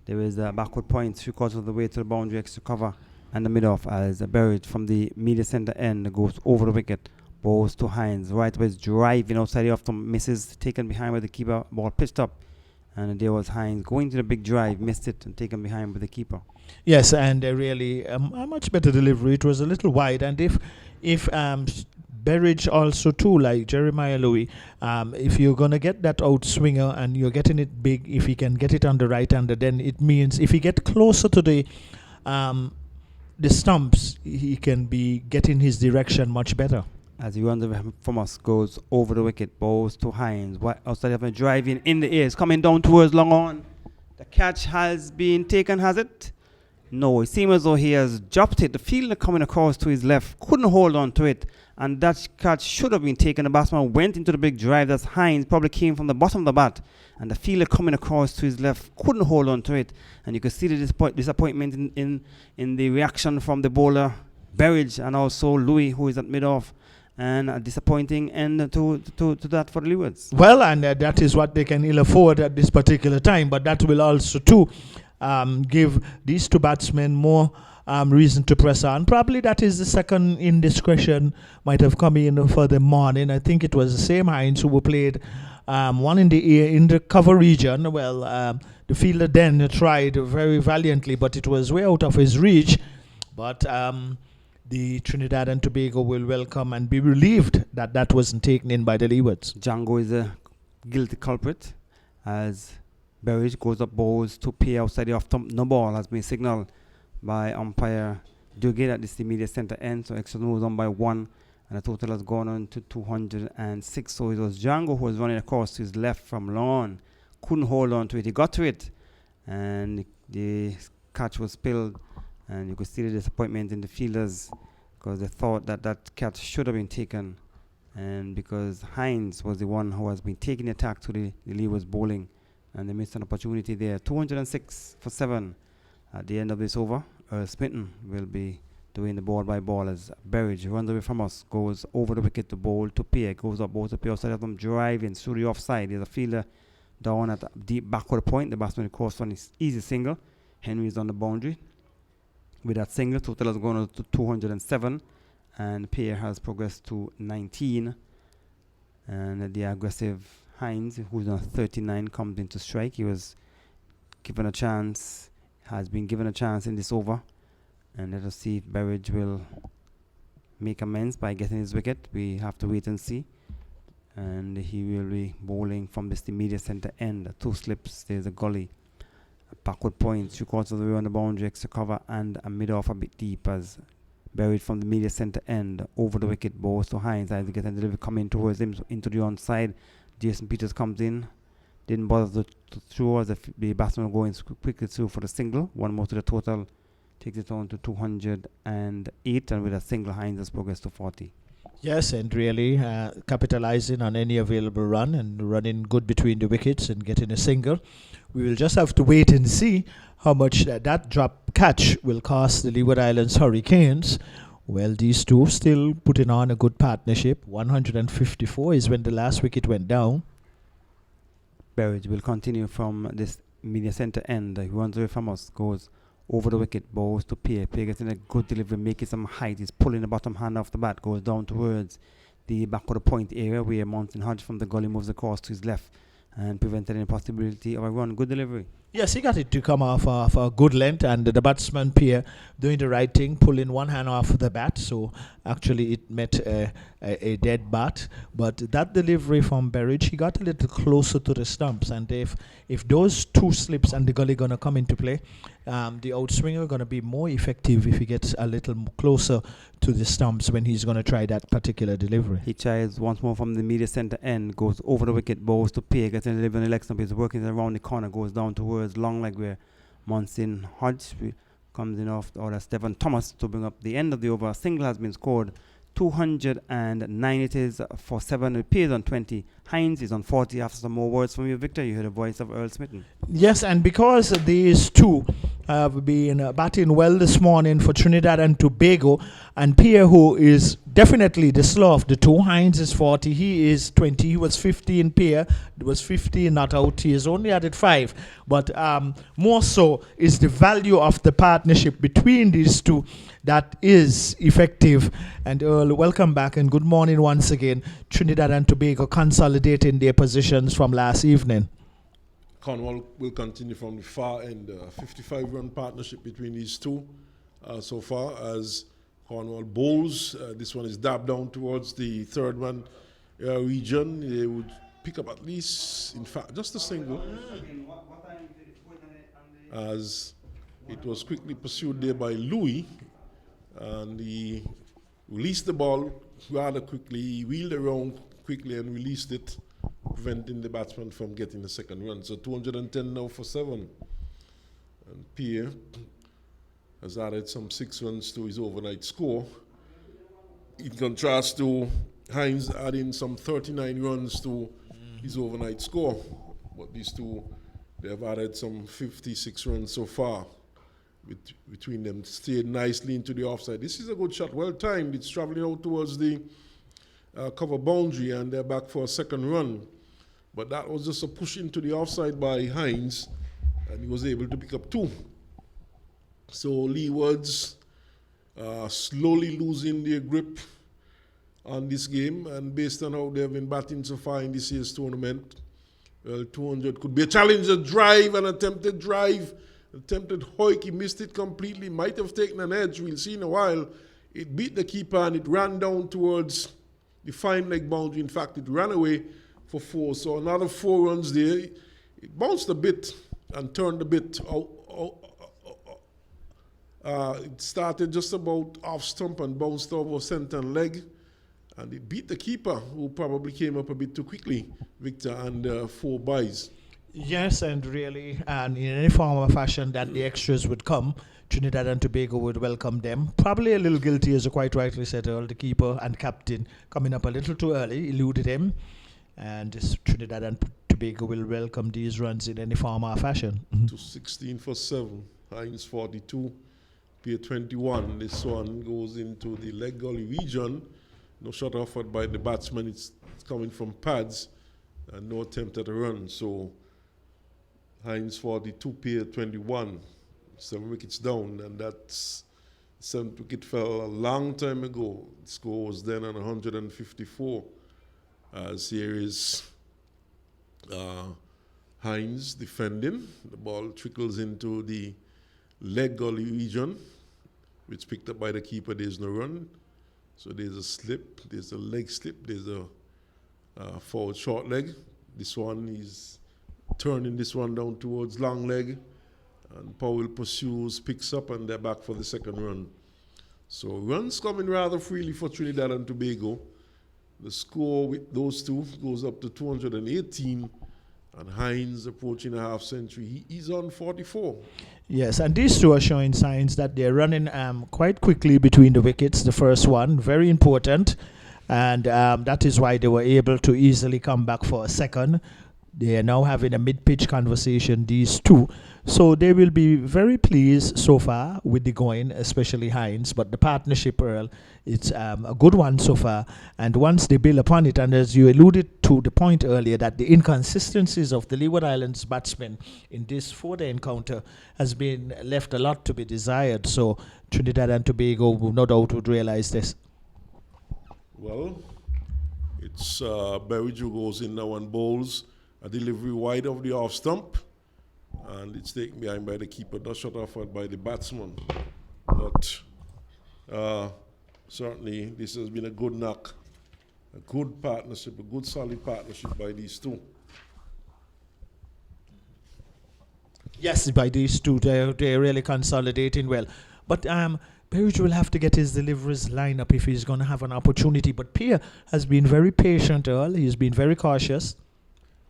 there is a backward point 3/4 of the way to the boundary, extra cover, and the mid-off as Berridge from the media center end goes over the wicket. Bowls to Hines. Right away is driving outside the off stump, misses, taken behind by the keeper. Ball pitched up, and there was Hines going to the big drive, missed it, and taken behind by the keeper. Yes, and really a much better delivery. It was a little wide, and if Berridge also too, like Jeremiah Louis, if you're gonna get that out swinger and you're getting it big, if he can get it on the right hander, then it means if he get closer to the stumps, he can be getting his direction much better. As he runs away from us, goes over the wicket, bowls to Hines. Outside of him, driving in the air, is coming down towards long on. The catch has been taken, has it? No, it seems as though he has dropped it. The fielder coming across to his left couldn't hold on to it, and that catch should have been taken. The batsman went into the big drive. That's Hines, probably came from the bottom of the bat, and the fielder coming across to his left couldn't hold on to it, and you could see the disappointment in the reaction from the bowler Berridge and also Louis, who is at mid-off, and a disappointing end to that for the Leewards. Well, and that is what they can ill afford at this particular time, but that will also too give these two batsmen more reason to press on. Probably that is the second indiscretion might have come in for the morning. I think it was the same Hines who played one in the cover region. Well, the fielder then tried very valiantly, but it was way out of his reach. But the Trinidad and Tobago will welcome and be relieved that that wasn't taken in by the Leewards. Django is a guilty culprit as Berridge goes up balls to pay outside the off stump. No ball has been signaled by umpire Duguay at the immediate centre end, so extra moves on by 1, and the total has gone on to 206. So it was Django who was running across to his left from long, couldn't hold on to it. He got to it, and the catch was spilled, and you could see the disappointment in the fielders because they thought that that catch should have been taken, and because Hines was the one who has been taking the attack to the Leewards bowling, and they missed an opportunity there. 206 for 7. At the end of this over, Earl Smitten will be doing the ball by ball as Berridge runs away from us, goes over the wicket to bowl to Pierre, goes up bowl to Pierre outside of them, driving through the offside. There's a fielder down at deep backward point. The batsman crossed on his easy single. Henry is on the boundary. With that single, total has gone to 207, and Pierre has progressed to 19. And the aggressive Hines, who's on 39, comes into strike. He was given a chance. Has been given a chance in this over, and let us see if Berridge will make amends by getting his wicket. We have to wait and see, and he will be bowling from this immediate centre end. 2 slips, there's a gully, a backward point, 3/4 of the way on the boundary, extra cover, and a mid-off a bit deep as Berridge from the immediate centre end over the wicket, bowls to Hines. As he gets a delivery coming towards him, so into the onside. Jason Peters comes in. Didn't bother to throw as the batsman going quickly through for the single. One more to the total, takes it on to 208, and with a single, Hines has progressed to 40. Yes, and really capitalizing on any available run and running good between the wickets and getting a single. We will just have to wait and see how much that drop catch will cost the Leeward Islands Hurricanes. Well, these two still putting on a good partnership. 154 is when the last wicket went down. Berridge will continue from this media centre end. He runs away from us, goes over the wicket, bowls to Pierre. Pierre gets in a good delivery, making some height. He's pulling the bottom hand off the bat, goes down towards the back of the point area where Mountain Hodge from the gully moves across to his left and prevented any possibility of a run. Good delivery. Yes, he got it to come off a good length, and the batsman Pierre doing the right thing, pulling one hand off the bat, so actually it met a dead bat. But that delivery from Berridge, he got a little closer to the stumps, and if those 2 slips and the gully gonna come into play, the outswinger gonna be more effective if he gets a little closer to the stumps when he's gonna try that particular delivery. He tries once more from the media centre end, goes over the wicket, bowls to Pierre, gets a delivery on the leg stump. He's working around the corner, goes down towards long leg where Monson Hodge comes in off the order. Stephen Thomas to bring up the end of the over. A single has been scored. 209 it is for 7. It appears on 20. Hines is on 40. After some more words from you, Victor, you heard the voice of Earl Smitten. Yes, and because these two have been batting well this morning for Trinidad and Tobago, and Pierre, who is definitely the slow of the two. Hines is 40, he is 20, he was 15. Pierre was 15 not out, he has only added 5, but more so is the value of the partnership between these two that is effective. And Earl, welcome back and good morning once again. Trinidad and Tobago consolidating their positions from last evening. Cornwall will continue from the far end. 55-run partnership between these two so far as Cornwall bowls. This one is dabbed down towards the third man region. They would pick up at least, in fact, just a single. As it was quickly pursued there by Louis. And he released the ball rather quickly. He wheeled around quickly and released it, preventing the batsman from getting the second run. So 210 now for 7. And Pierre has added some 6 runs to his overnight score. in contrast to Hines adding some 39 runs to his overnight score. But these two, they have added some 56 runs so far. Between them, stayed nicely into the offside. This is a good shot, well timed. It's traveling out towards the cover boundary, and they're back for a second run. But that was just a push into the offside by Hines, and he was able to pick up 2. So Leeward's slowly losing their grip on this game, and based on how they've been batting so far in this year's tournament, well, 200 could be a challenge. A drive, an attempted drive. Attempted hoik, he missed it completely, might have taken an edge, we'll see in a while. It beat the keeper and it ran down towards the fine leg boundary. In fact, it ran away for 4, so another 4 runs there. It bounced a bit and turned a bit. It started just about off stump and bounced over centre leg, and it beat the keeper, who probably came up a bit too quickly, Victor, and 4 byes. Yes, and really, and in any form or fashion that the extras would come, Trinidad and Tobago would welcome them. Probably a little guilty, as you quite rightly said, Earl, the keeper and captain coming up a little too early, eluded him, and Trinidad and Tobago will welcome these runs in any form or fashion. To 16 for 7, Hines 42, Pier 21. This one goes into the leg gully region. No shot offered by the batsman. It's coming from pads, and no attempt at a run. So Hines 42, Pier 21, 7 wickets down, and that's 7th wicket fell a long time ago. The score was then on 154. As here is Hines defending. The ball trickles into the leg gully region, which picked up by the keeper. There's no run. So there's a slip, there's a leg slip, there's a forward short leg. This one is turning this one down towards long leg, and Powell pursues, picks up, and they're back for the second run. So runs coming rather freely for Trinidad and Tobago. The score with those two goes up to 218, and Hines approaching a half century. He's on 44. Yes, and these two are showing signs that they're running quite quickly between the wickets. The first one, very important, and that is why they were able to easily come back for a second. They are now having a mid-pitch conversation, these two. So they will be very pleased so far with the going, especially Hines. But the partnership, Earl, it's a good one so far. And once they build upon it, and as you alluded to the point earlier, that the inconsistencies of the Leeward Islands batsmen in this 4-day encounter has been left a lot to be desired. So Trinidad and Tobago, no doubt, would realize this. Well, it's Berridge who goes in now and bowls. A delivery wide of the off stump, and it's taken behind by the keeper, not shot offered by the batsman. But certainly this has been a good knock, a good partnership, a good solid partnership by these two. Yes, by these two, they're really consolidating well. But Berridge will have to get his deliveries line up if he's going to have an opportunity. But Pierre has been very patient, Earl. He's been very cautious.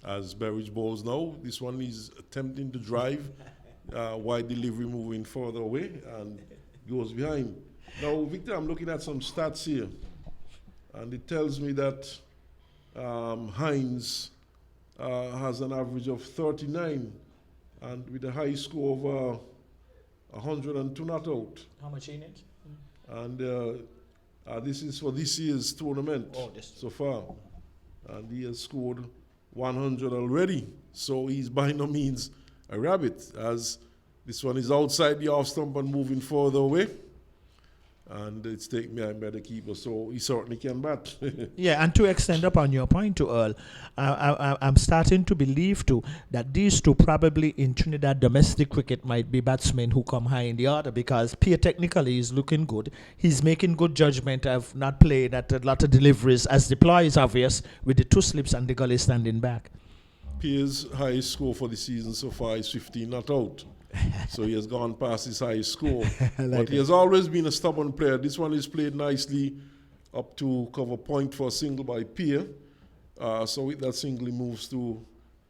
As Berridge bowls now, this one is attempting to drive, wide delivery moving further away, and goes behind. Now, Victor, I'm looking at some stats here, and it tells me that Hines has an average of 39, and with a high score of 102 not out. How much in it? And this is for this year's tournament so far, and he has scored 100 already, so he's by no means a rabbit, as this one is outside the off stump and moving further away, and it's taken behind by the keeper, so he certainly can bat. Yeah, and to extend upon your point to Earl, I'm starting to believe too that these two probably in Trinidad domestic cricket might be batsmen who come high in the order, because Pierre technically is looking good. He's making good judgment. I've not played at a lot of deliveries, as the ploy is obvious with the 2 slips and the gully standing back. Pierre's highest score for the season so far is 15 not out. So he has gone past his highest score. But he has always been a stubborn player. This one is played nicely up to cover point for a single by Pierre. So with that single, he moves to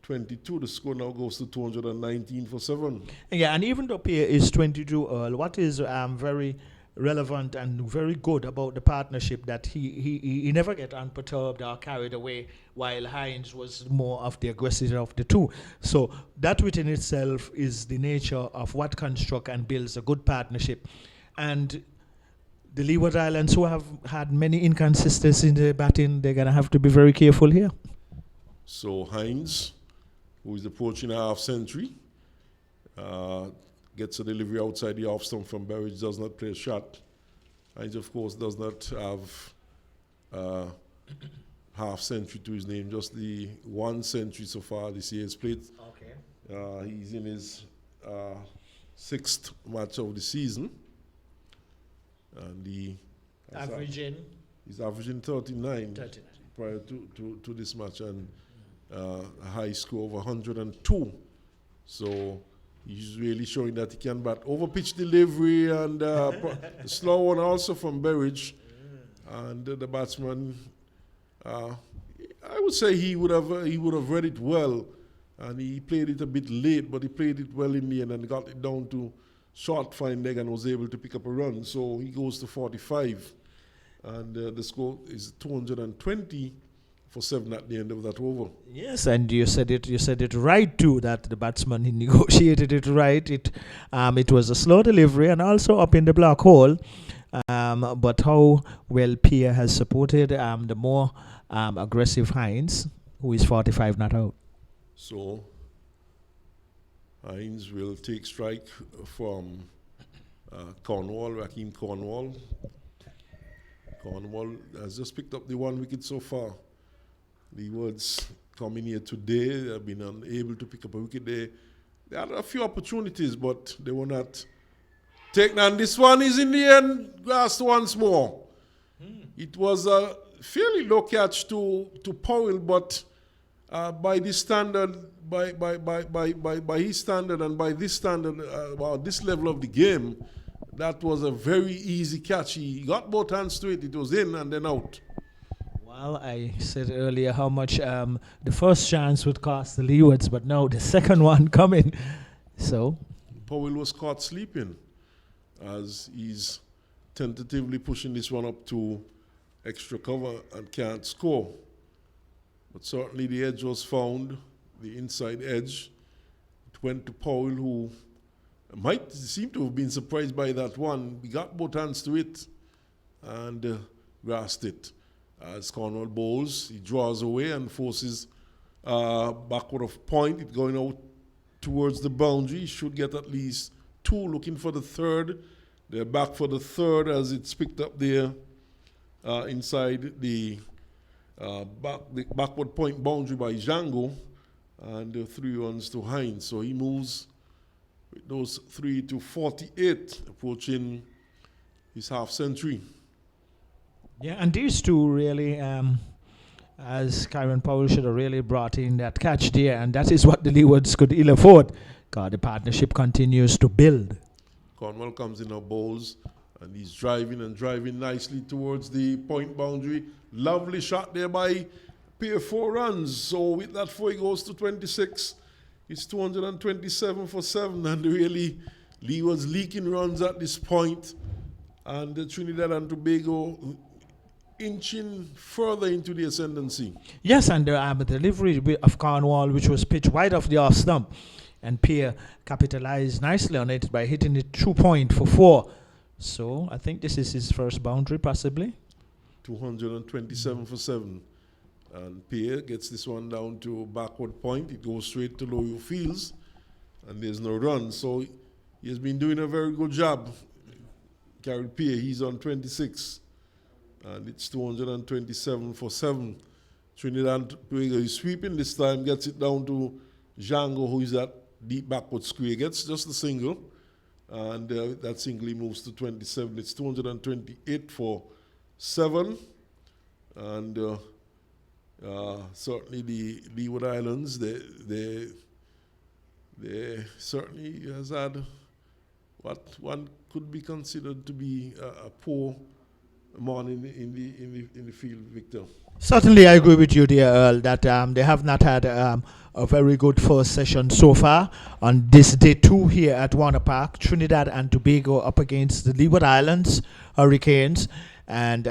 22. The score now goes to 219 for 7. Yeah, and even though Pierre is 22, Earl, what is very relevant and very good about the partnership that he never get unperturbed or carried away, while Hines was more of the aggressor of the two. So that within itself is the nature of what construct and builds a good partnership. And the Leeward Islands, who have had many inconsistencies in the batting, they're going to have to be very careful here. So Hines, who is approaching a half century, gets a delivery outside the off stump from Berridge, does not play a shot. Hines, of course, does not have half century to his name, just the 1 century so far this year. He's played. Okay. He's in his 6th match of the season. And he's averaging 39 prior to this match, and a high score of 102. So he's really showing that he can bat. Over-pitch delivery and the slow one also from Berridge. And the batsman, I would say he would have read it well, and he played it a bit late, but he played it well in the end and got it down to short fine leg and was able to pick up a run. So he goes to 45, and the score is 220 for 7 at the end of that over. Yes, and you said it right too, that the batsman, he negotiated it right. It was a slow delivery and also up in the black hole. But how well Pierre has supported the more aggressive Hines, who is 45 not out. So Hines will take strike from Raheem Cornwall. Cornwall has just picked up the 1 wicket so far. Leeward's coming here today. They have been unable to pick up a wicket. They had a few opportunities, but they were not taken. And this one is in the end grasped once more. It was a fairly low catch to Powell, but by this standard, by his standard and by this standard, about this level of the game, that was a very easy catch. He got both hands to it. It was in and then out. Well, I said earlier how much the first chance would cost the Leewards, but now the second one coming. So Powell was caught sleeping as he's tentatively pushing this one up to extra cover and can't score. But certainly the edge was found, the inside edge. It went to Powell, who might seem to have been surprised by that one. He got both hands to it and grasped it. As Cornwall bowls, he draws away and forces backward of point. It going out towards the boundary. He should get at least 2, looking for the third. They're back for the third as it's picked up there inside the backward point boundary by Django, and 3 runs to Hines. So he moves with those 3 to 48, approaching his half century. yeah, and these two really, as Kyron Powell should have really brought in that catch there, and that is what the Leewards could ill afford, because the partnership continues to build. Cornwall comes in our bowls, and he's driving nicely towards the point boundary. Lovely shot there by Pierre, 4 runs. So with that 4, he goes to 26. It's 227 for 7, and really Leewards leaking runs at this point, and Trinidad and Tobago inching further into the ascendancy. Yes, and the delivery of Cornwall, which was pitched wide off the off stump, and Pierre capitalized nicely on it by hitting it 2 point for 4. So I think this is his first boundary, possibly. 227 for 7. And Pierre gets this one down to backward point. It goes straight to Loyo Fields, and there's no run. So he has been doing a very good job. Gary Pierre, he's on 26. And it's 227 for 7. Trinidad Tobago is sweeping this time, gets it down to Django, who is at deep backward square, gets just a single. And that single he moves to 27. It's 228 for 7. And certainly the Leeward Islands, they certainly has had what one could be considered to be a poor morning in the field, Victor. Certainly, I agree with you there, Earl, that they have not had a very good first session so far on this day 2 here at Warner Park. Trinidad and Tobago up against the Leeward Islands Hurricanes, and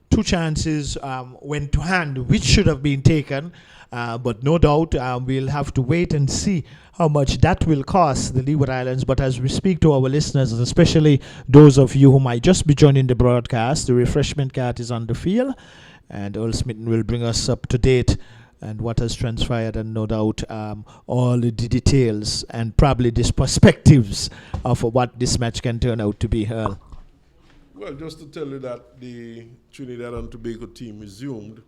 2 chances went to hand, which should have been taken, but no doubt we'll have to wait and see how much that will cost the Leeward Islands. But as we speak to our listeners, especially those of you who might just be joining the broadcast, the refreshment cart is on the field, and Earl Smitten will bring us up to date and what has transpired, and no doubt all the details and probably the perspectives of what this match can turn out to be, Earl. Well, just to tell you that the Trinidad and Tobago team resumed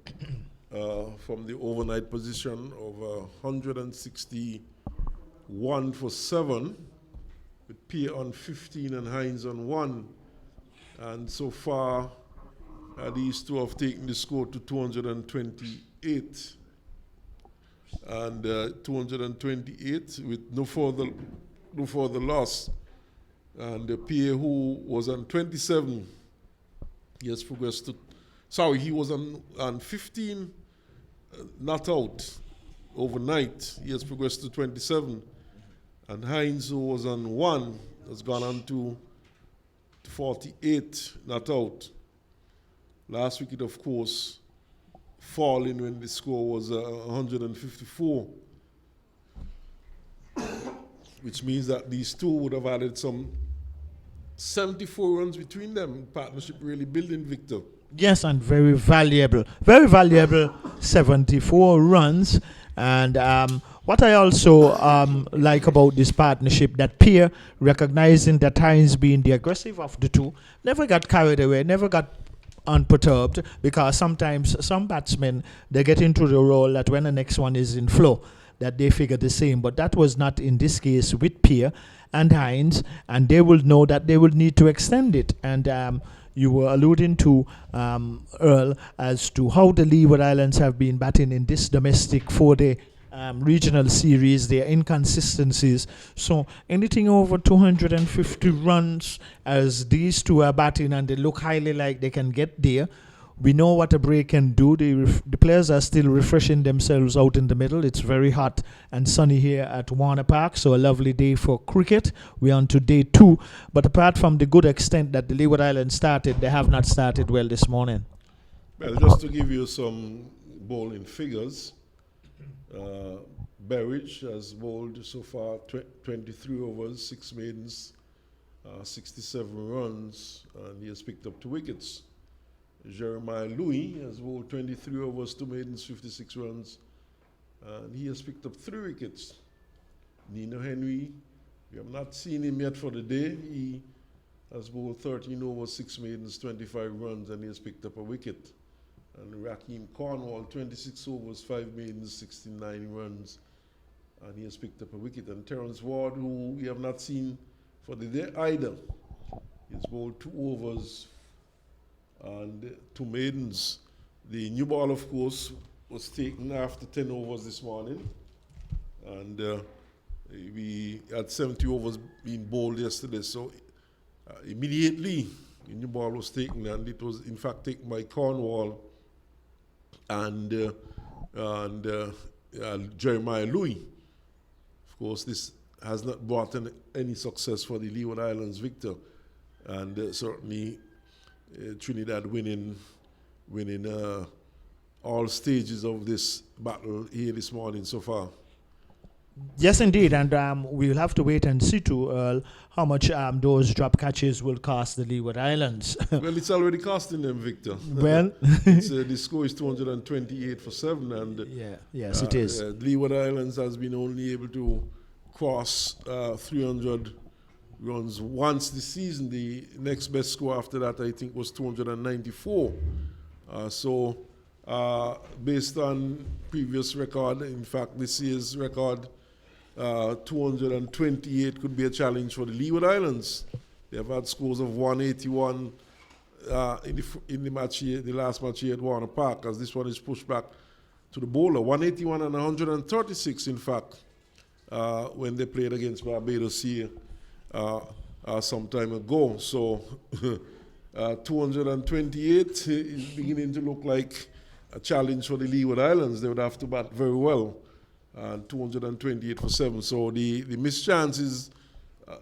from the overnight position of 161 for 7, with Pierre on 15 and Hines on 1. And so far, these two have taken the score to 228. And 228 with no further loss. And Pierre, who was on 27, he has progressed to, he was on 15, not out overnight. He has progressed to 27. And Hines, who was on 1, has gone on to 48, not out. Last wicket, of course, falling when the score was 154, which means that these two would have added some 74 runs between them. Partnership really building, Victor. Yes, and very valuable 74 runs. And what I also like about this partnership, that Pierre, recognizing that Hines being the aggressive of the two, never got carried away, never got unperturbed, because sometimes some batsmen, they get into the role that when the next one is in flow, that they figure the same. But that was not in this case with Pierre and Hines, and they will know that they will need to extend it. And you were alluding to, Earl, as to how the Leeward Islands have been batting in this domestic 4-day regional series, their inconsistencies. So anything over 250 runs as these two are batting, and they look highly like they can get there. We know what a break can do. The players are still refreshing themselves out in the middle. It's very hot and sunny here at Warner Park, so a lovely day for cricket. We're on to day 2. But apart from the good extent that the Leeward Islands started, they have not started well this morning. Well, just to give you some bowling figures, Berridge has bowled so far 23 overs, 6 maidens, 67 runs, and he has picked up 2 wickets. Jeremiah Louis has bowled 23 overs, 2 maidens, 56 runs, and he has picked up 3 wickets. Nino Henry, we have not seen him yet for the day. He has bowled 13 overs, 6 maidens, 25 runs, and he has picked up a wicket. And Raheem Cornwall, 26 overs, 5 maidens, 69 runs, and he has picked up a wicket. And Terence Ward, who we have not seen for the day either, he has bowled 2 overs and 2 maidens. The new ball, of course, was taken after 10 overs this morning, and we had 70 overs being bowled yesterday. So immediately, the new ball was taken, and it was in fact taken by Cornwall and Jeremiah Louis. Of course, this has not brought any success for the Leeward Islands, Victor, and certainly Trinidad winning all stages of this battle here this morning so far. Yes, indeed, and we'll have to wait and see too, Earl, how much those drop catches will cost the Leeward Islands. Well, it's already costing them, Victor. Well, the score is 228 for 7, and yes, it is. Leeward Islands has been only able to cross 300 runs once this season. The next best score after that, I think, was 294. So, based on previous record, in fact, this year's record, 228 could be a challenge for the Leeward Islands. They have had scores of 181 in the match here, the last match here at Warner Park, as this one is pushed back to the bowler. 181 and 136, in fact, when they played against Barbados here some time ago. So 228 is beginning to look like a challenge for the Leeward Islands. They would have to bat very well. And 228 for 7. So the missed chance is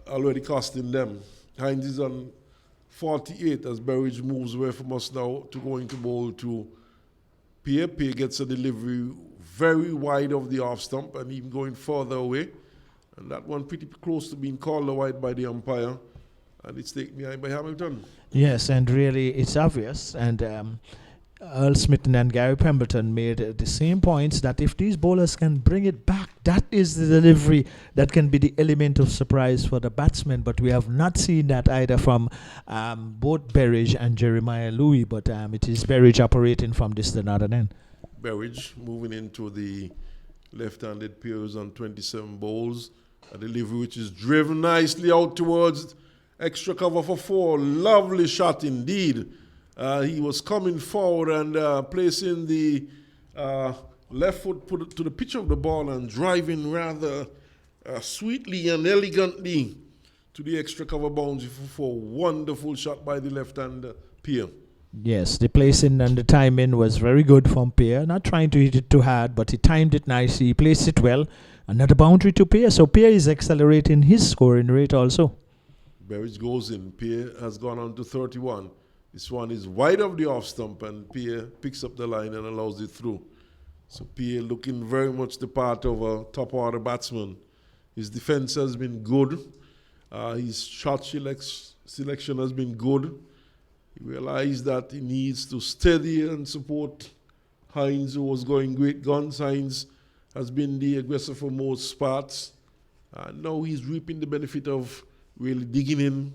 already costing them. Hines is on 48 as Berridge moves away from us now to going to bowl to Pierre. Pierre gets a delivery very wide of the off stump and even going further away. And that one pretty close to being called wide by the umpire. And it's taken behind by Hamilton. Yes, and really it's obvious. And Earl Smithson and Gary Pemberton made the same points that if these bowlers can bring it back, that is the delivery that can be the element of surprise for the batsmen. But we have not seen that either from both Berridge and Jeremiah Louis, but it is Berridge operating from this to another end. Berridge moving into the left-handed pairs on 27 bowls. A delivery which is driven nicely out towards extra cover for 4. Lovely shot indeed. He was coming forward and placing the left foot to the pitch of the ball and driving rather sweetly and elegantly to the extra cover boundary for 4. Wonderful shot by the left-hand Pierre. Yes, the placing and the timing was very good from Pierre. Not trying to hit it too hard, but he timed it nicely. He placed it well. Another boundary to Pierre. So Pierre is accelerating his scoring rate also. Berridge goes in. Pierre has gone on to 31. This one is wide of the off stump and Pierre picks up the line and allows it through. So Pierre looking very much the part of a top order batsman. His defense has been good. His shot selection has been good. He realized that he needs to steady and support Hines, who was going great guns. Hines has been the aggressor for most parts. And now he's reaping the benefit of really digging in.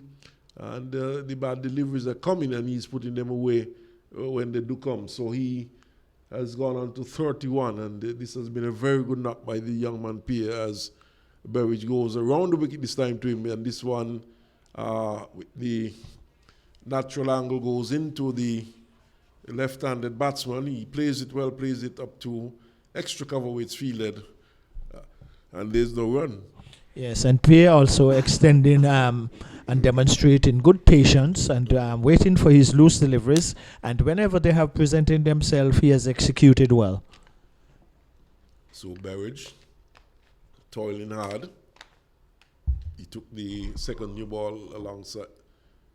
And the bad deliveries are coming and he's putting them away when they do come. So he has gone on to 31 and this has been a very good knock by the young man Pierre as Berridge goes around the wicket this time to him. And this one, with the natural angle goes into the left-handed batsman. He plays it well, plays it up to extra cover where it's fielded. And there's no run. Yes, and Pierre also extending and demonstrating good patience and waiting for his loose deliveries. And whenever they have presented themselves, he has executed well. So Berridge, toiling hard. He took the second new ball alongside.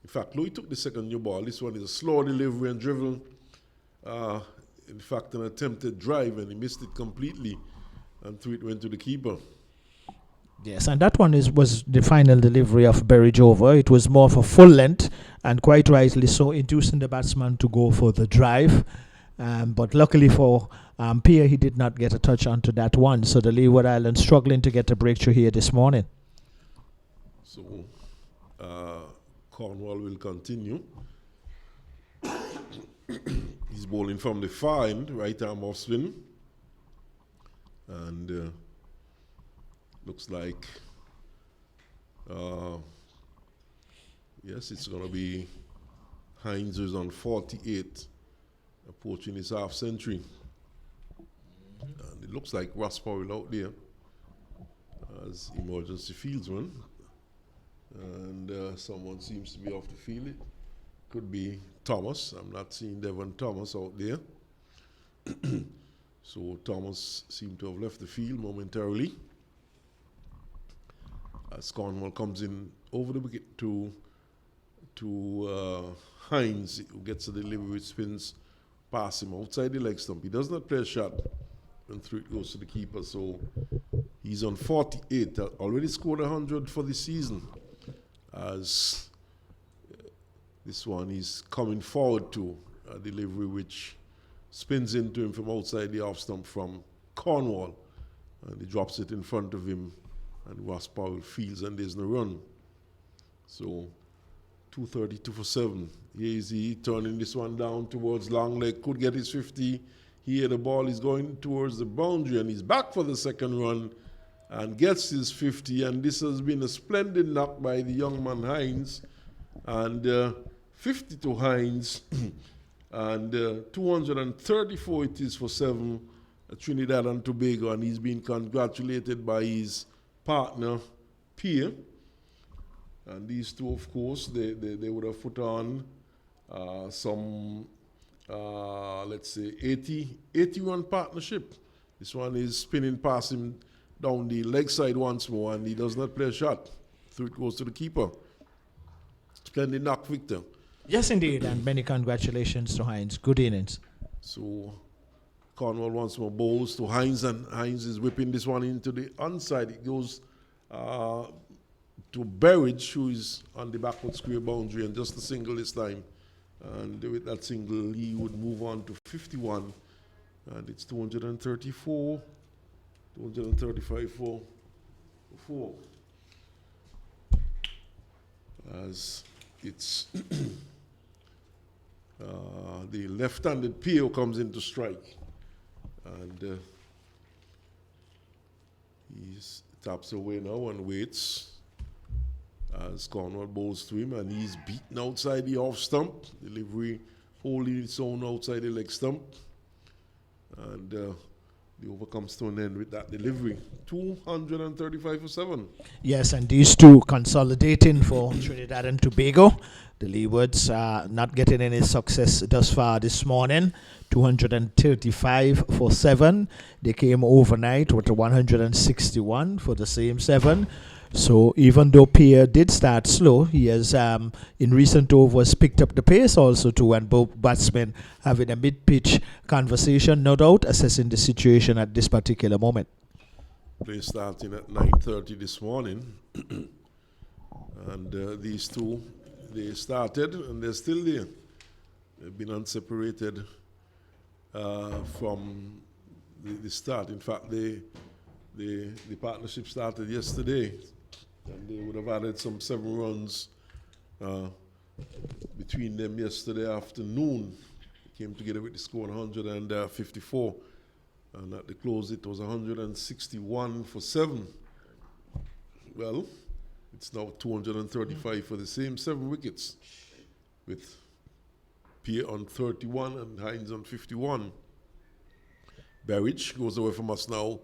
In fact, Louis took the second new ball. This one is a slow delivery and driven. In fact, an attempted drive, and he missed it completely. And through it went to the keeper. Yes, and that one was the final delivery of Berridge over. It was more for full length, and quite rightly so, inducing the batsman to go for the drive. But luckily for Pierre, he did not get a touch onto that one. So the Leeward Islands struggling to get a breakthrough here this morning. So Cornwall will continue. He's bowling from the far end, right arm off spin. And looks like, yes, it's going to be Hines, who's on 48, approaching his half century. And it looks like Ross Powell out there as emergency fieldsman. And someone seems to be off the field. It could be Thomas. I'm not seeing Devon Thomas out there. So Thomas seemed to have left the field momentarily. As Cornwall comes in over the wicket to Hines, who gets a delivery which spins past him outside the leg stump. He does not play a shot when through it goes to the keeper. So he's on 48, already scored 100 for the season. As this one is coming forward to a delivery which spins into him from outside the off stump from Cornwall, and he drops it in front of him, and Ross Powell fields, and there's no run. So 232 for 7. Here is he turning this one down towards long leg, could get his 50. Here the ball is going towards the boundary, and he's back for the second run and gets his 50. And this has been a splendid knock by the young man Hines, and 50 to Hines. And 234 it is for 7, Trinidad and Tobago, and he's been congratulated by his partner, Pierre. And these two, of course, they would have put on some, let's say, 80-run partnership. This one is spinning past him down the leg side once more, and he does not play a shot. So it goes to the keeper. Splendid knock, Victor. Yes, indeed, and many congratulations to Hines. Good innings. So Cornwall once more bowls to Hines, and Hines is whipping this one into the onside. It goes to Berridge, who is on the backward square boundary, and just a single this time. And with that single, he would move on to 51. And it's 234, 235 for 4. As it's the left-handed PO comes into strike. And he taps away now and waits as Cornwall bowls to him, and he's beaten outside the off stump. Delivery holding its own outside the leg stump. And the over comes to an end with that delivery. 235 for 7. Yes, and these two consolidating for Trinidad and Tobago. The Leewards not getting any success thus far this morning. 235 for 7. They came overnight with a 161 for the same 7. So even though Pierre did start slow, he has in recent overs picked up the pace also too, and both batsmen having a mid-pitch conversation, no doubt, assessing the situation at this particular moment. Play starting at 9:30 this morning, and these two, they started and they're still there. They've been unseparated from the start. In fact, the partnership started yesterday, and they would have added some 7 runs between them yesterday afternoon. They came together with the score 154, and at the close it was 161 for 7. Well, it's now 235 for the same 7 wickets, with Pierre on 31 and Hines on 51. Berridge goes away from us now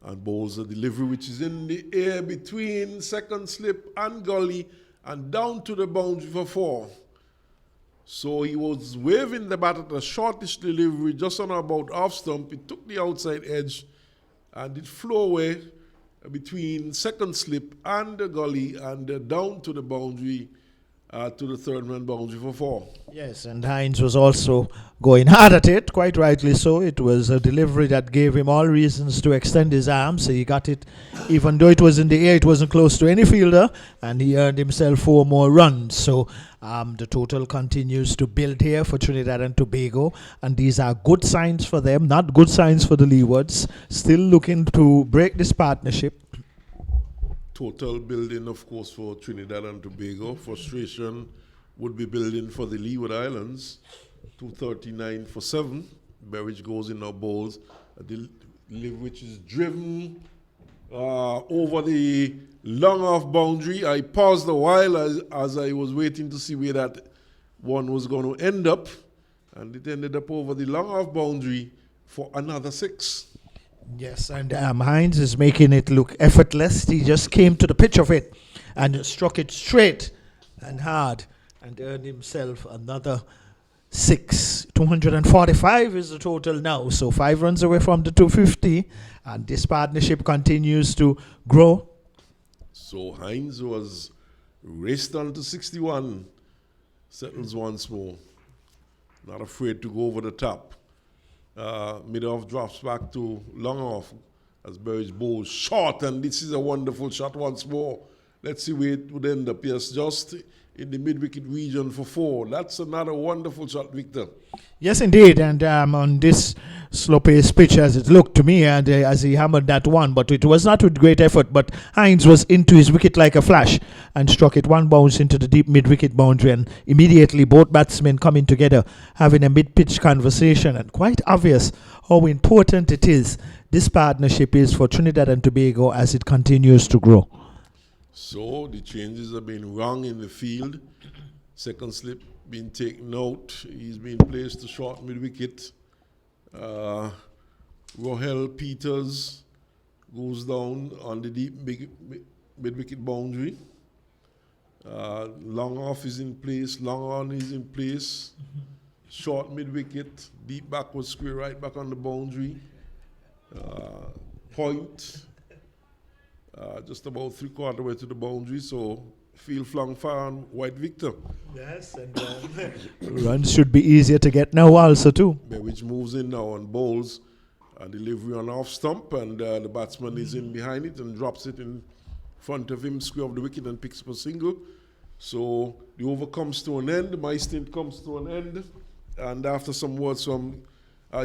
and bowls a delivery which is in the air between second slip and gully and down to the boundary for 4. So he was waving the bat at a shortish delivery just on about off stump. It took the outside edge and it flew away between second slip and the gully and down to the boundary, to the third man boundary for 4. Yes, and Hines was also going hard at it, quite rightly so. It was a delivery that gave him all reasons to extend his arms. So he got it, even though it was in the air, it wasn't close to any fielder, and he earned himself 4 more runs. So the total continues to build here for Trinidad and Tobago, and these are good signs for them, not good signs for the Leewards. Still looking to break this partnership. Total building, of course, for Trinidad and Tobago. Frustration would be building for the Leeward Islands. 239 for 7. Berridge goes in now, bowls a delivery which is driven over the long off boundary. I paused a while as I was waiting to see where that one was going to end up, and it ended up over the long off boundary for another 6. Yes, and Hines is making it look effortless. He just came to the pitch of it and struck it straight and hard and earned himself another 6. 245 is the total now, so 5 runs away from the 250, and this partnership continues to grow. So Hines was raced on to 61, settles once more, not afraid to go over the top. Mid-off drops back to long off as Berridge bowls short, and this is a wonderful shot once more. Let's see where it would end up. Yes, just in the mid-wicket region for 4. That's another wonderful shot, Victor. Yes, indeed, and on this slow-paced pitch, as it looked to me, and as he hammered that one, but it was not with great effort, but Hines was into his wicket like a flash and struck it 1 bounce into the deep mid-wicket boundary, and immediately both batsmen coming together, having a mid-pitch conversation, and quite obvious how important it is, this partnership is for Trinidad and Tobago as it continues to grow. So the changes have been wrong in the field. Second slip being taken out. He's been placed to short mid-wicket. Rohel Peters goes down on the deep mid-wicket boundary. Long off is in place, long on is in place, short mid wicket, deep backward square right back on the boundary, point, just about 3/4 way to the boundary, so field flung far on White Victor. Yes, and runs should be easier to get now also too. Which moves in now and bowls, delivery on off stump, and the batsman is in behind it and drops it in front of him, square of the wicket and picks up a single. So the over comes to an end, my stint comes to an end, and after some words from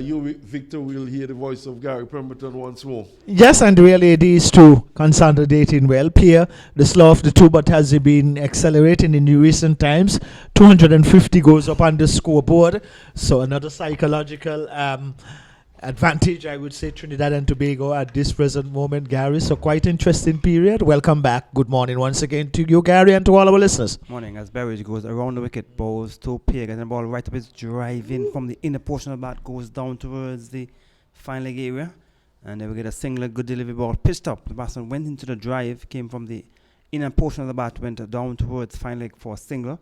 you, Victor, we'll hear the voice of Gary Pemberton once more. Yes, and really these two consolidating well. Pierre, the slow of the two, but has he been accelerating in the recent times? 250 goes up on the scoreboard, so another psychological advantage, I would say, Trinidad and Tobago at this present moment, Gary. So quite interesting period. Welcome back. Good morning once again to you, Gary, and to all our listeners. Morning. As Berridge goes around the wicket, bowls to Pierre, getting the ball right up his drive in from the inner portion of the bat, goes down towards the fine leg area, and then we get a single good delivery ball pitched up. The batsman went into the drive, came from the inner portion of the bat, went down towards fine leg for a single,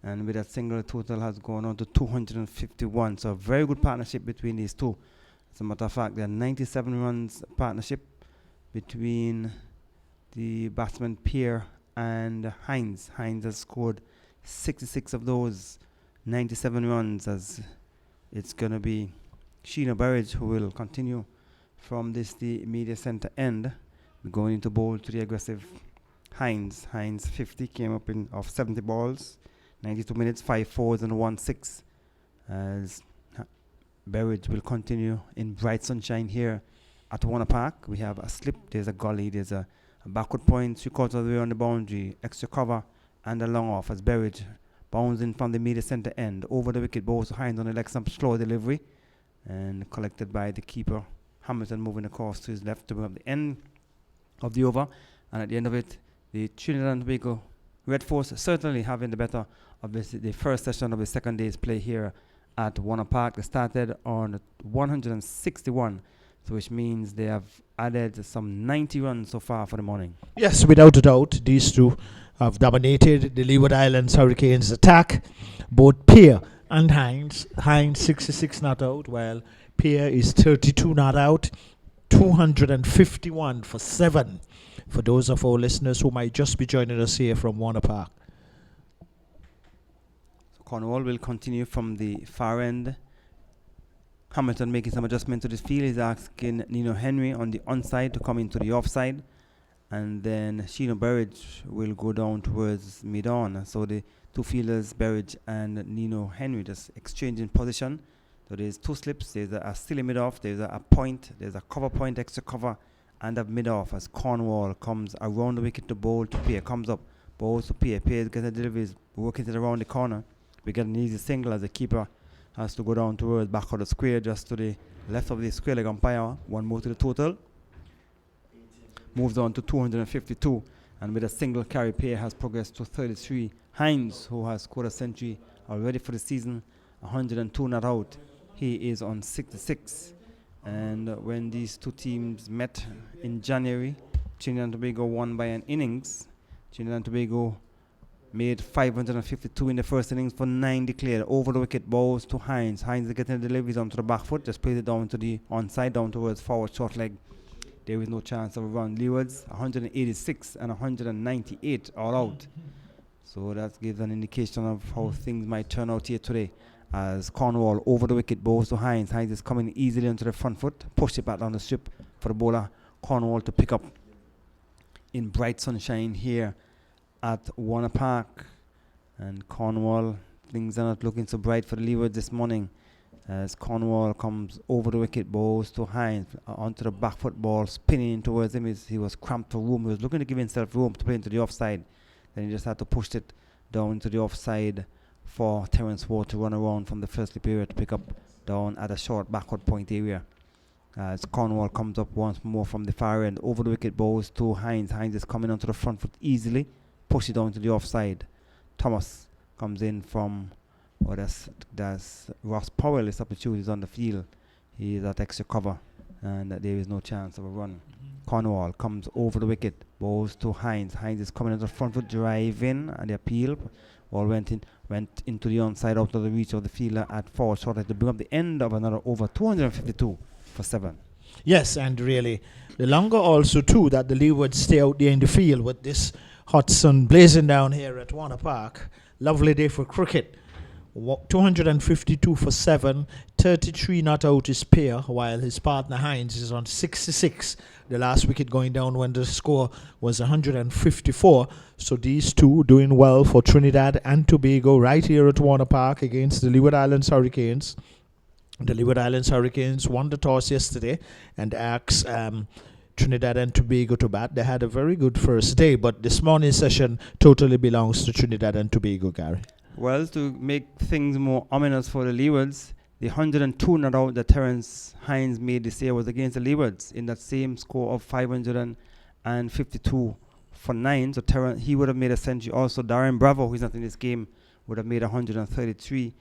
and with that single, the total has gone on to 251. So a very good partnership between these two. As a matter of fact, there are 97 runs partnership between the batsman Pierre and Hines. Hines has scored 66 of those 97 runs, as it's going to be Sheena Burridge who will continue from the media centre end. We're going into bowl to the aggressive Hines. Hines 50 came up in of 70 balls, 92 minutes, 5 fours and 1 6. As Berridge will continue in bright sunshine here at Warner Park. We have a slip, there's a gully, there's a backward point, 3/4 of the way on the boundary, extra cover, and a long off as Berridge bounds in from the media centre end. Over the wicket, bowls Hines on the leg stump, slow delivery, and collected by the keeper, Hamilton, moving across to his left to the end of the over. And at the end of it, the Trinidad and Tobago Red Force certainly having the better of the first session of the second day's play here at Warner Park. They started on 161, so which means they have added some 90 runs so far for the morning. Yes, without a doubt, these two have dominated the Leeward Islands Hurricanes attack. Both Pierre and Hines. Hines 66 not out, while Pierre is 32 not out. 251 for 7 for those of our listeners who might just be joining us here from Warner Park. Cornwall will continue from the far end. Hamilton making some adjustment to this field. He's asking Nino Henry on the onside to come into the offside. And then Sheena Burridge will go down towards mid-on. So the two fielders, Burridge and Nino Henry, just exchanging position. So there's two slips. There's a silly mid-off. There's a point. There's a cover point, extra cover, and a mid-off as Cornwall comes around the wicket to bowl to Pierre. Comes up, bowls to Pierre. Pierre gets the deliveries, working it around the corner. We get an easy single as the keeper has to go down towards back of the square, just to the left of the square leg umpire. One more to the total. Moves on to 252, and with a single carry, Pierre has progressed to 33. Hines, who has scored a century already for the season, 102 not out. He is on 66. And when these two teams met in January, Trinidad and Tobago won by an innings. Trinidad and Tobago made 552 in the first innings for 9 declared. Over the wicket, balls to Hines. Hines is getting the deliveries onto the back foot, just plays it down to the onside, down towards forward short leg. There is no chance of a run. Leeward's 186 and 198 all out. So that gives an indication of how things might turn out here today. As Cornwall over the wicket, balls to Hines. Hines is coming easily onto the front foot, push it back down the strip for the bowler Cornwall to pick up in bright sunshine here at Warner Park. And Cornwall, things are not looking so bright for the Leeward this morning, as Cornwall comes over the wicket, bowls to Hines onto the back foot, ball spinning towards him. He was cramped for room. He was looking to give himself room to play into the offside. Then he just had to push it down to the offside for Terence Ward to run around from the first slip area to pick up down at a short backward point area. As Cornwall comes up once more from the far end, over the wicket, bowls to Hines. Hines is coming onto the front foot easily, push it down to the offside. Thomas comes in from, that's Ross Powell. His substitute is on the field. He is at extra cover, and there is no chance of a run. Cornwall comes over the wicket, bowls to Hines. Hines is coming into the front foot, driving, and the appeal. Ball went into the onside, out of the reach of the fielder at forward short to bring up the end of another over. 252 for 7. Yes, and really, the longer also too that the Leeward stay out there in the field with this hot sun blazing down here at Warner Park. Lovely day for cricket. 252 for 7, 33 not out his pair, while his partner Hines is on 66. The last wicket going down when the score was 154. So these two doing well for Trinidad and Tobago right here at Warner Park against the Leeward Islands Hurricanes. The Leeward Islands Hurricanes won the toss yesterday and asked Trinidad and Tobago to bat. They had a very good first day, but this morning's session totally belongs to Trinidad and Tobago, Gary. Well, to make things more ominous for the Leewards, the 102 not out that Terence Hines made this year was against the Leewards in that same score of 552 for 9. So he would have made a century. Also, Darren Bravo, who's not in this game, would have made 133.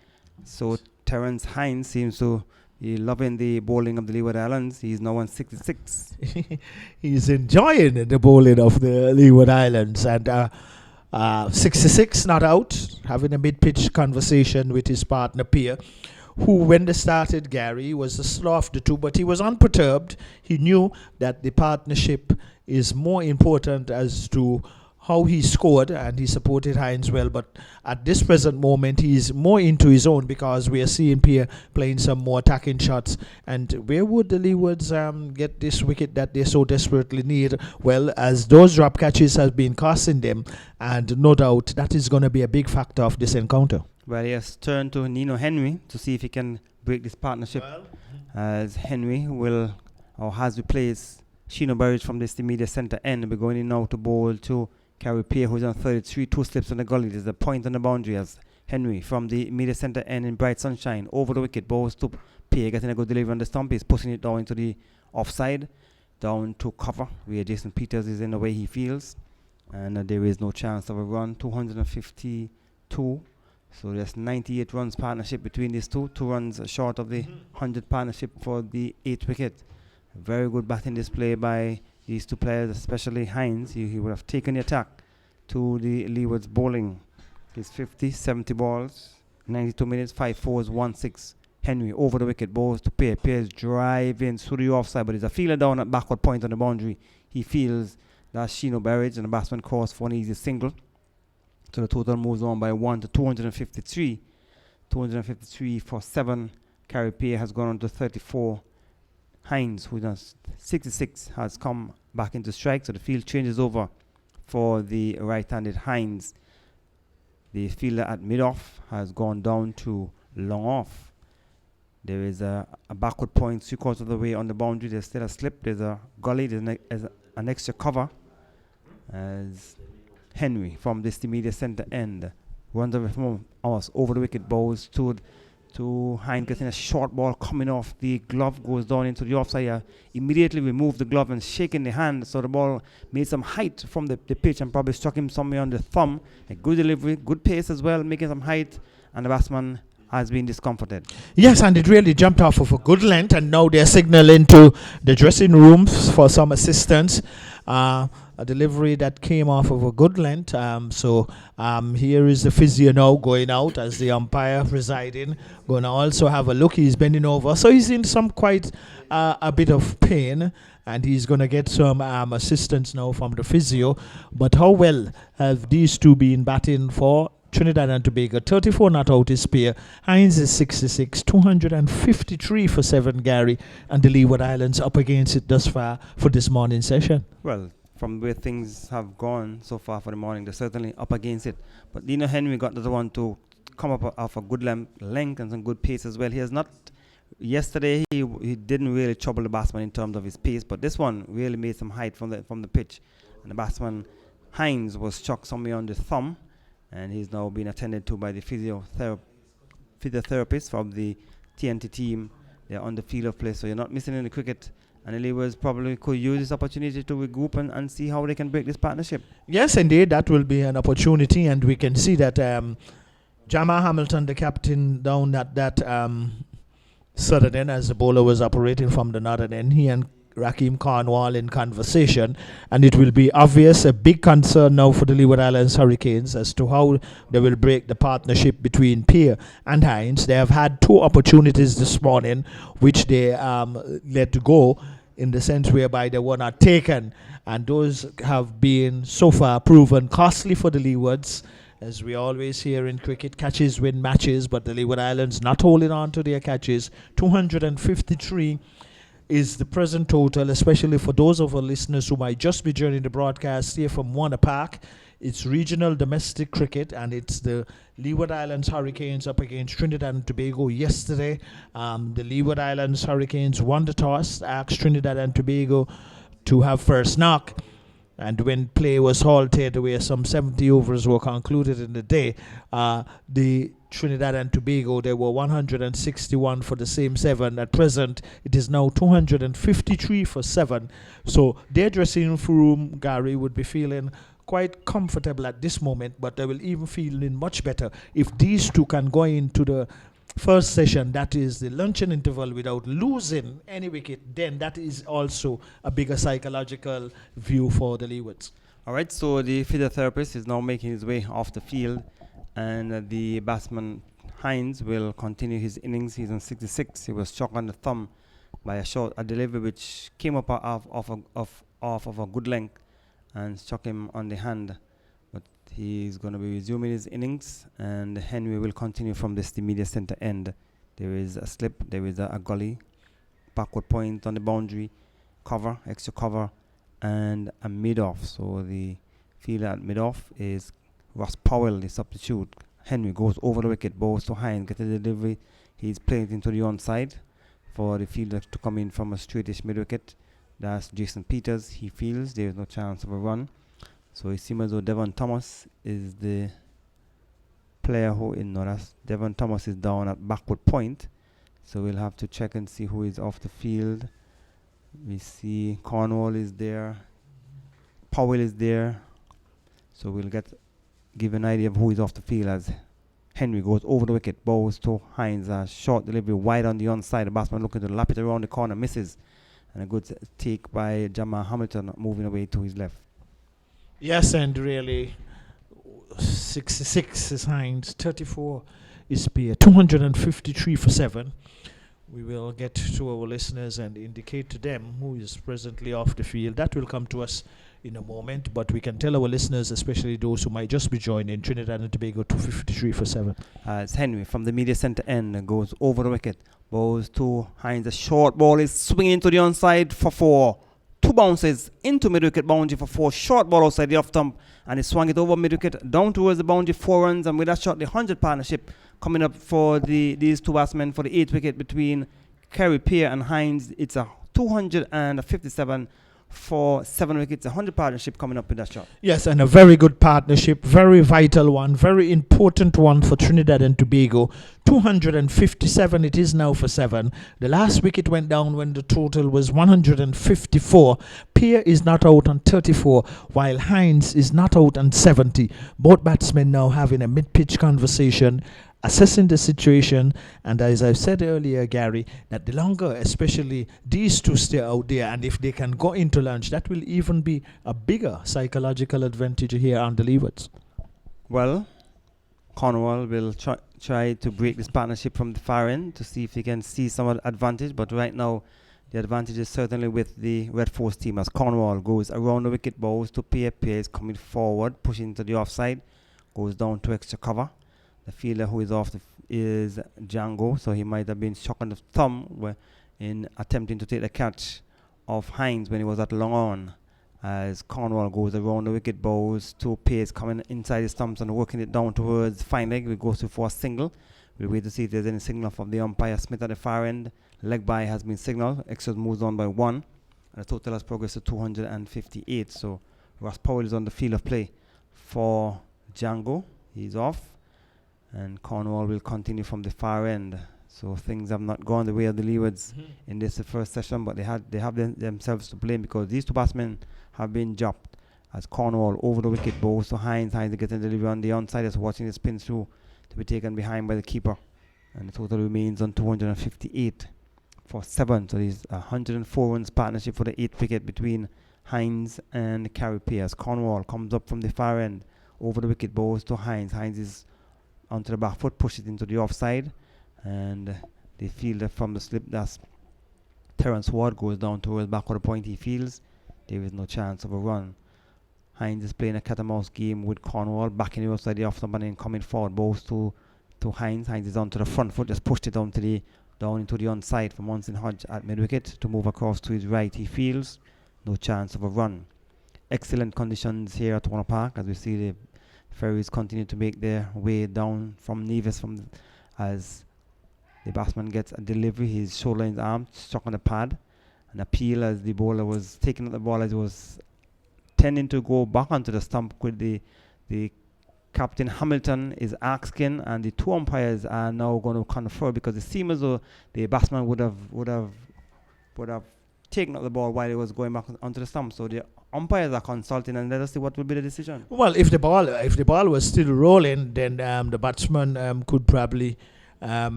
So Terence Hines seems to be loving the bowling of the Leeward Islands. He's now on 66. He's enjoying the bowling of the Leeward Islands. And 66 not out, having a mid-pitch conversation with his partner Pierre, who when they started, Gary, was the slow of the two, but he was unperturbed. He knew that the partnership is more important as to how he scored, and he supported Hines well, but at this present moment he's more into his own because we are seeing Pierre playing some more attacking shots. And where would the Leewards get this wicket that they so desperately need? Well, as those drop catches have been costing them, and no doubt that is going to be a big factor of this encounter. Well, he has turned to Nino Henry to see if he can break this partnership, as Henry will or has replaced Shino Burridge from this immediate centre end. We're going in now to bowl to Carey Pierre, who's on 33, 2 slips on the gully. There's a point on the boundary as Henry from the immediate centre end in bright sunshine over the wicket, bowls to Pierre, getting a good delivery on the stump. He's pushing it down into the offside, down to cover where Jason Peters is in the way he feels, and there is no chance of a run. 252. So there's 98 runs partnership between these two. 2 runs short of the 100 partnership for the 8th wicket. Very good batting display by these two players, especially Hines. He would have taken the attack to the Leeward's bowling. He's 50, 70 balls, 92 minutes, 5 fours, 1 6. Henry over the wicket, bowls to Pierre. Pierre's driving through the offside, but there's a fielder down at backward point on the boundary. He feels that Shino Burridge, and the batsman calls for an easy single. So the total moves on by 1 to 253. 253 for 7. Carey Pierre has gone on to 34. Hines, who does 66, has come back into strike. So the field changes over for the right-handed Hines. The fielder at mid-off has gone down to long off. There is a backward point 3/4 of the way on the boundary. There's still a slip. There's a gully. There's an extra cover as Henry from this immediate centre end runs away from us over the wicket, bowls to Hines, getting a short ball coming off the glove, goes down into the offside. Immediately remove the glove and shaking the hand, so the ball made some height from the pitch and probably struck him somewhere on the thumb. A good delivery, good pace as well, making some height, and the batsman has been discomforted. Yes, and it really jumped off of a good length, and now they're signaling to the dressing rooms for some assistance. A delivery that came off of a good length. So here is the physio now going out as the umpire presiding. Going to also have a look. He's bending over. So he's in some quite a bit of pain, and he's going to get some assistance now from the physio. But how well have these two been batting for Trinidad and Tobago? 34 not out is Spear. Hines is 66, 253 for 7, Gary, and the Leeward Islands up against it thus far for this morning session. Well, from where things have gone so far for the morning, they're certainly up against it. But Nino Henry got the one to come up off a good length and some good pace as well. He has not. Yesterday he didn't really trouble the batsman in terms of his pace, but this one really made some height from the pitch. And the batsman Hines was struck somewhere on the thumb, and he's now being attended to by the physiotherapist from the TNT team. They're on the field of play, so you're not missing any cricket. And the Leewards probably could use this opportunity to regroup and see how they can break this partnership. Yes, indeed, that will be an opportunity, and we can see that Jama Hamilton, the captain down at that southern end, as the bowler was operating from the northern end, he and Raheem Cornwall in conversation, and it will be obvious a big concern now for the Leeward Islands Hurricanes as to how they will break the partnership between Pierre and Hines. They have had 2 opportunities this morning which they let go, in the sense whereby they were not taken, and those have been so far proven costly for the Leewards. As we always hear in cricket, catches win matches, but the Leeward Islands not holding on to their catches. 253 is the present total, especially for those of our listeners who might just be joining the broadcast here from Warner Park. It's regional domestic cricket, and it's the Leeward Islands Hurricanes up against Trinidad and Tobago yesterday. The Leeward Islands Hurricanes won the toss, asked Trinidad and Tobago to have first knock, and when play was halted, where some 70 overs were concluded in the day, the Trinidad and Tobago, they were 161 for the same 7. At present, it is now 253 for 7. So their dressing room, Gary, would be feeling quite comfortable at this moment, but they will even feeling much better if these 2 can go into the first session, that is the luncheon interval, without losing any wicket. Then that is also a bigger psychological view for the Leewards. All right, so the physiotherapist is now making his way off the field, and the batsman Hines will continue his innings. He's on 66. He was struck on the thumb by a delivery which came up off of a good length and struck him on the hand. But he's going to be resuming his innings, and Henry will continue from the media center end. There is a slip, there is a gully, backward point on the boundary, cover, extra cover, and a mid-off. So the fielder at mid-off is Ross Powell, the substitute. Henry goes over the wicket, bowls to Hines, gets the delivery. He's playing it into the onside for the fielder to come in from a straightish mid-wicket. That's Jason Peters. He feels there is no chance of a run. So it seems as though Devon Thomas is the player who is Devon Thomas is down at backward point. So we'll have to check and see who is off the field. We see Cornwall is there. Powell is there. So we'll give an idea of who is off the field as Henry goes over the wicket, bows to Hines, a short delivery wide on the onside. The batsman looking to lap it around the corner, misses. And a good take by Jamal Hamilton moving away to his left. Yes, and really, 66 is Hines, 34 is Pierre, 253 for 7. We will get to our listeners and indicate to them who is presently off the field. That will come to us in a moment, but we can tell our listeners, especially those who might just be joining, Trinidad and Tobago 253 for 7. It's Henry from the media center end, goes over the wicket, bowls to Hines. A short ball is swinging to the onside for 4. 2 bounces into mid-wicket boundary for 4. Short ball outside the off stump, and he swung it over mid-wicket down towards the boundary, 4 runs, and with that shot, the 100 partnership coming up for these 2 batsmen for the 8th wicket between Kerry Pierre and Hines. It's a 257 for 7 wickets, a 100 partnership coming up with that shot. Yes, and a very good partnership, very vital one, very important one for Trinidad and Tobago. 257 it is now for 7. The last wicket went down when the total was 154. Pierre is not out on 34, while Hines is not out on 70. Both batsmen now having a mid-pitch conversation, assessing the situation, and as I said earlier, Gary, that the longer especially these 2 stay out there, and if they can go into lunch, that will even be a bigger psychological advantage here on the Leewards. Well, Cornwall will try to break this partnership from the far end to see if he can see some advantage, but right now the advantage is certainly with the Red Force team as Cornwall goes around the wicket, bowls to Pierre. Pierre is coming forward, pushing to the offside, goes down to extra cover. The fielder who is off is Django, so he might have been struck on the thumb in attempting to take the catch of Hines when he was at long on. As Cornwall goes around the wicket, bowls to Pace coming inside his stumps and working it down towards fine leg. We go to for a single. We'll wait to see if there's any signal from the umpire. Smith at the far end. Leg by has been signaled. Extras moves on by 1. And the total has progressed to 258. So Ross Powell is on the field of play for Django. He's off. And Cornwall will continue from the far end. So things have not gone the way of the Leewards in this first session, but they have themselves to blame because these 2 batsmen have been dropped as Cornwall over the wicket, bowls to Hines. Hines getting delivery on the onside, is watching the spin through to be taken behind by the keeper. And the total remains on 258 for 7. So there's 104 runs partnership for the 8th wicket between Hines and Carey Pierce. Cornwall comes up from the far end over the wicket, bowls to Hines. Hines is onto the back foot, pushes it into the offside, and the fielder from the slip, that's Terence Ward, goes down towards back of the point. He feels there is no chance of a run. Hines is playing a cat and mouse game with Cornwall, backing the outside the off stump and then coming forward, bowls to Hines. Hines is onto the front foot, just pushed it down into the onside for Munson Hodge at mid wicket to move across to his right. He feels no chance of a run. Excellent conditions here at Warner Park as we see the ferries continue to make their way down from Nevis as the batsman gets a delivery. His shoulder and his arm struck on the pad. An appeal as the bowler was taking up the ball as he was tending to go back onto the stump with the Captain Hamilton is asking, and the two umpires are now going to confer because it seems as though the batsman would have taken up the ball while he was going back onto the stump. So the umpires are consulting, and let us see what will be the decision. Well, if the ball was still rolling, then the batsman could probably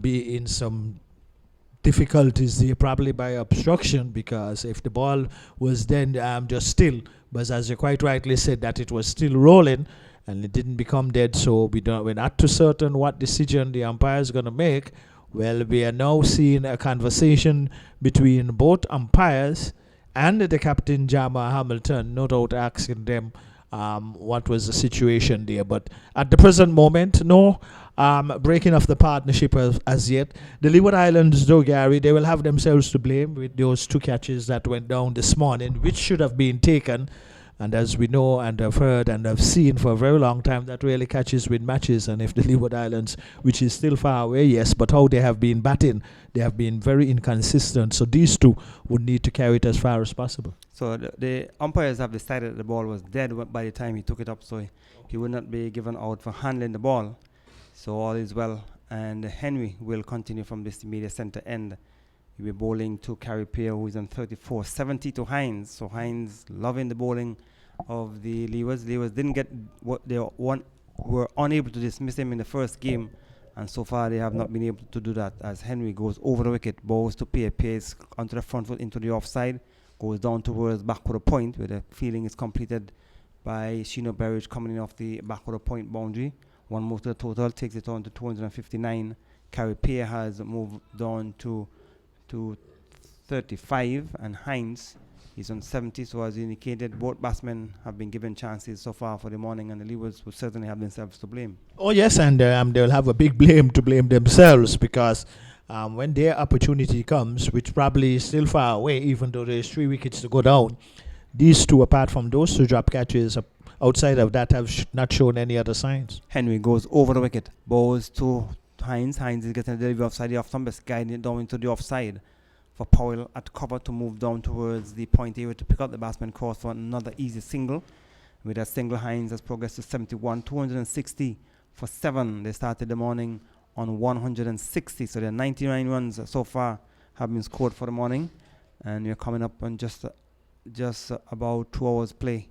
be in some difficulties there, probably by obstruction, because if the ball was then just still, but as you quite rightly said, that it was still rolling and it didn't become dead, so we're not too certain what decision the umpire is going to make. Well, we are now seeing a conversation between both umpires and the captain, Jama Hamilton, no doubt asking them what was the situation there. But at the present moment, no breaking of the partnership as yet. The Leeward Islands, though, Gary, they will have themselves to blame with those 2 catches that went down this morning, which should have been taken. And as we know and have heard and have seen for a very long time, that really catches win matches. And if the Leeward Islands, which is still far away, yes, but how they have been batting, they have been very inconsistent. So these 2 would need to carry it as far as possible. So the umpires have decided that the ball was dead by the time he took it up, so he would not be given out for handling the ball. So all is well. And Henry will continue from this media center end. He'll be bowling to Carey Pierce, who is on 34, 70 to Hines. So Hines loving the bowling of the Leewards. Leewards didn't get what they were unable to dismiss him in the first game, and so far they have not been able to do that as Henry goes over the wicket, bowls to Pierce onto the front foot into the offside, goes down towards backward point where the fielding is completed by Sheena Berridge coming in off the backward point boundary. One move to the total takes it on to 259. Carey Pierce has moved down to 35, and Hines is on 70. So as indicated, both batsmen have been given chances so far for the morning, and the Leewards will certainly have themselves to blame. Oh yes, and they'll have a big blame to blame themselves, because when their opportunity comes, which probably is still far away, even though there's 3 wickets to go down, these 2, apart from those 2 drop catches, outside of that, have not shown any other signs. Henry goes over the wicket, bowls to Hines. Hines is getting a delivery offside the off stump, guiding it down into the offside for Powell at cover to move down towards the point area to pick up the batsman cross for another easy single. With that single, Hines has progressed to 71, 260 for 7. They started the morning on 160, so there are 99 runs so far have been scored for the morning, and we're coming up on just about 2 hours play.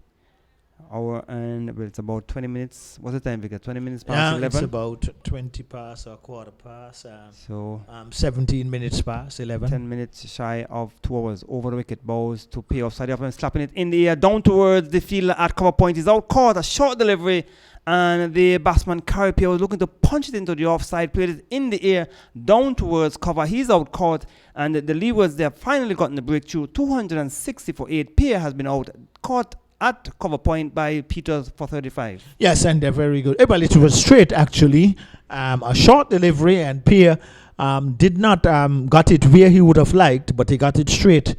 It's about 20 minutes. What's the time, Victor? 20 minutes past 11? It's about 20 past or quarter past. So 17 minutes past 11. 10 minutes shy of 2 hours. Over the wicket, bowls to pay offside off and slapping it in the air down towards the fielder at cover point. He's out caught, a short delivery, and the batsman Carey Pierce was looking to punch it into the offside, played it in the air down towards cover. He's out caught, and the Leewards, they have finally gotten the breakthrough. 260 for 8. Pierce has been out caught at cover point by Peters for 35. Yes, and they're very good. Well, it was straight, actually. A short delivery, and Pierre did not got it where he would have liked, but he got it straight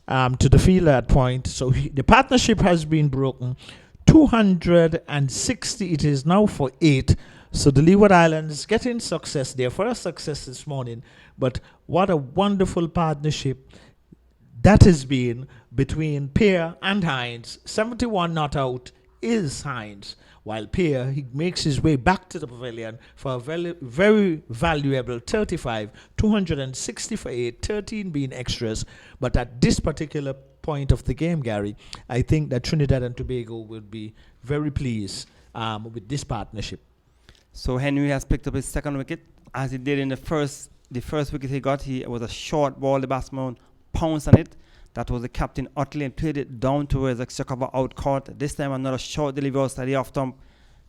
to the fielder at point. So the partnership has been broken. 260 it is now for 8. So the Leeward Islands getting success, their first success this morning. But what a wonderful partnership that has been between Pierre and Hines. 71 not out is Hines, while Pierre, he makes his way back to the pavilion for a very, very valuable 35, 260 for 8, 13 being extras. But at this particular point of the game, Gary, I think that Trinidad and Tobago would be very pleased with this partnership. So Henry has picked up his second wicket, as he did in the first the first wicket he got, it was a short ball. The batsman pounced on it. That was the captain Utley and played it down towards the cover out court. This time another short delivery outside the off stump.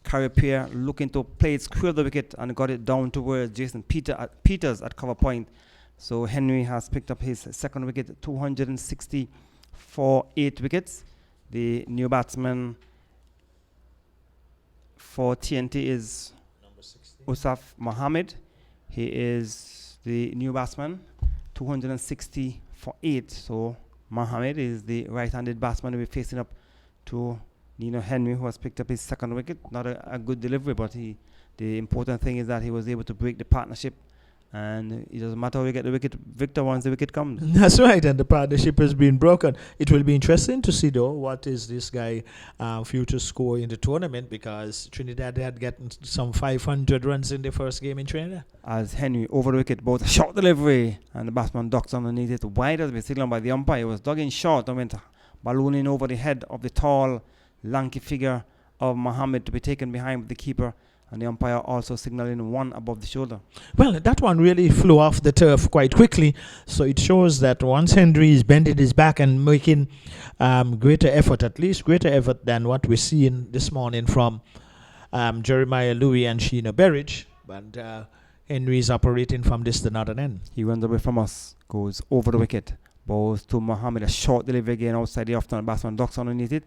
Carrier looking to play it square the wicket and got it down towards Jason Peters at cover point. So Henry has picked up his second wicket, 260 for 8 wickets. The new batsman for TNT is Usaf Mohammed. He is the new batsman, 260 for 8. So Mohammed is the right-handed batsman who will be facing up to Nino Henry, who has picked up his second wicket. Not a good delivery, but the important thing is that he was able to break the partnership. And it doesn't matter how you get the wicket, Victor, once the wicket comes. That's right, and the partnership has been broken. It will be interesting to see, though, what is this guy future score in the tournament, because Trinidad had gotten some 500 runs in the first game in Trinidad. As Henry over the wicket, both a short delivery, and the batsman ducks underneath it. Wide has been signaled by the umpire. It was dug in short and went ballooning over the head of the tall, lanky figure of Mohammed to be taken behind the keeper. And the umpire also signaling one above the shoulder. Well, that one really flew off the turf quite quickly. So it shows that once Henry is bending his back and making greater effort, at least greater effort than what we're seeing this morning from Jeremiah Louis and Sheena Berridge. But Henry is operating from this to northern end. He runs away from us, goes over the wicket, bowls to Mohammed, a short delivery again outside the off-turn. Batsman ducks underneath it,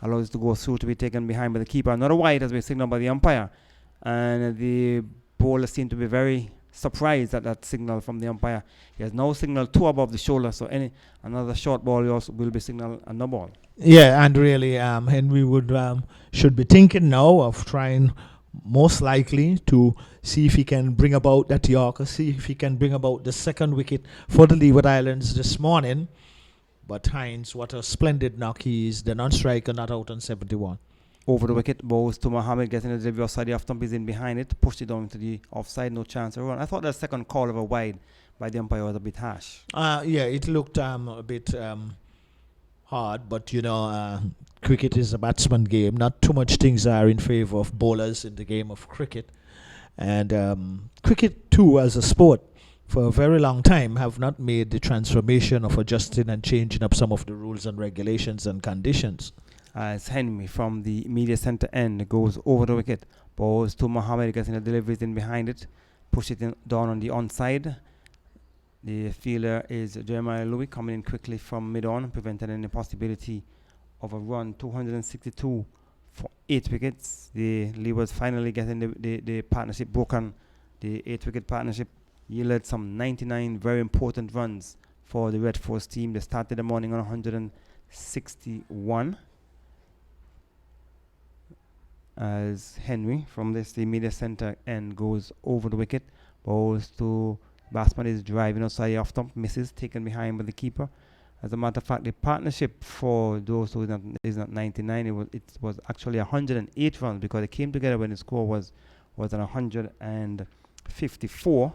allows it to go through to be taken behind by the keeper. Another wide has been signaled by the umpire. And the bowler seemed to be very surprised at that signal from the umpire. He has no signal 2 above the shoulder, so another short ball also will be signaled a no ball. Yeah, and really Henry should be thinking now of trying most likely to see if he can bring about that Yorker, see if he can bring about the second wicket for the Leeward Islands this morning. But Hines, what a splendid knock he is, the non-striker not out on 71. Over the wicket, bowls to Mohammed, getting the delivery offside. The off-stump is in behind it, pushed it down to the offside, no chance of run. I thought that second call of a wide by the umpire was a bit harsh. Yeah, it looked a bit hard, but cricket is a batsman game. Not too much things are in favor of bowlers in the game of cricket. And cricket too, as a sport, for a very long time have not made the transformation of adjusting and changing up some of the rules and regulations and conditions. As Henry from the media center end goes over the wicket, bowls to Mohammed, getting the deliveries in behind it, push it down on the onside. The fielder is Jeremiah Louis, coming in quickly from mid-on, preventing any possibility of a run. 262 for 8 wickets. The Leewards finally getting the partnership broken. The 8-wicket partnership yielded some 99 very important runs for the Red Force team. They started the morning on 161. As Henry from the media center end goes over the wicket, bowls to batsman is driving outside the off stump, misses, taken behind by the keeper. As a matter of fact, the partnership for those who is not 99, it was actually 108 runs, because it came together when the score was at 154,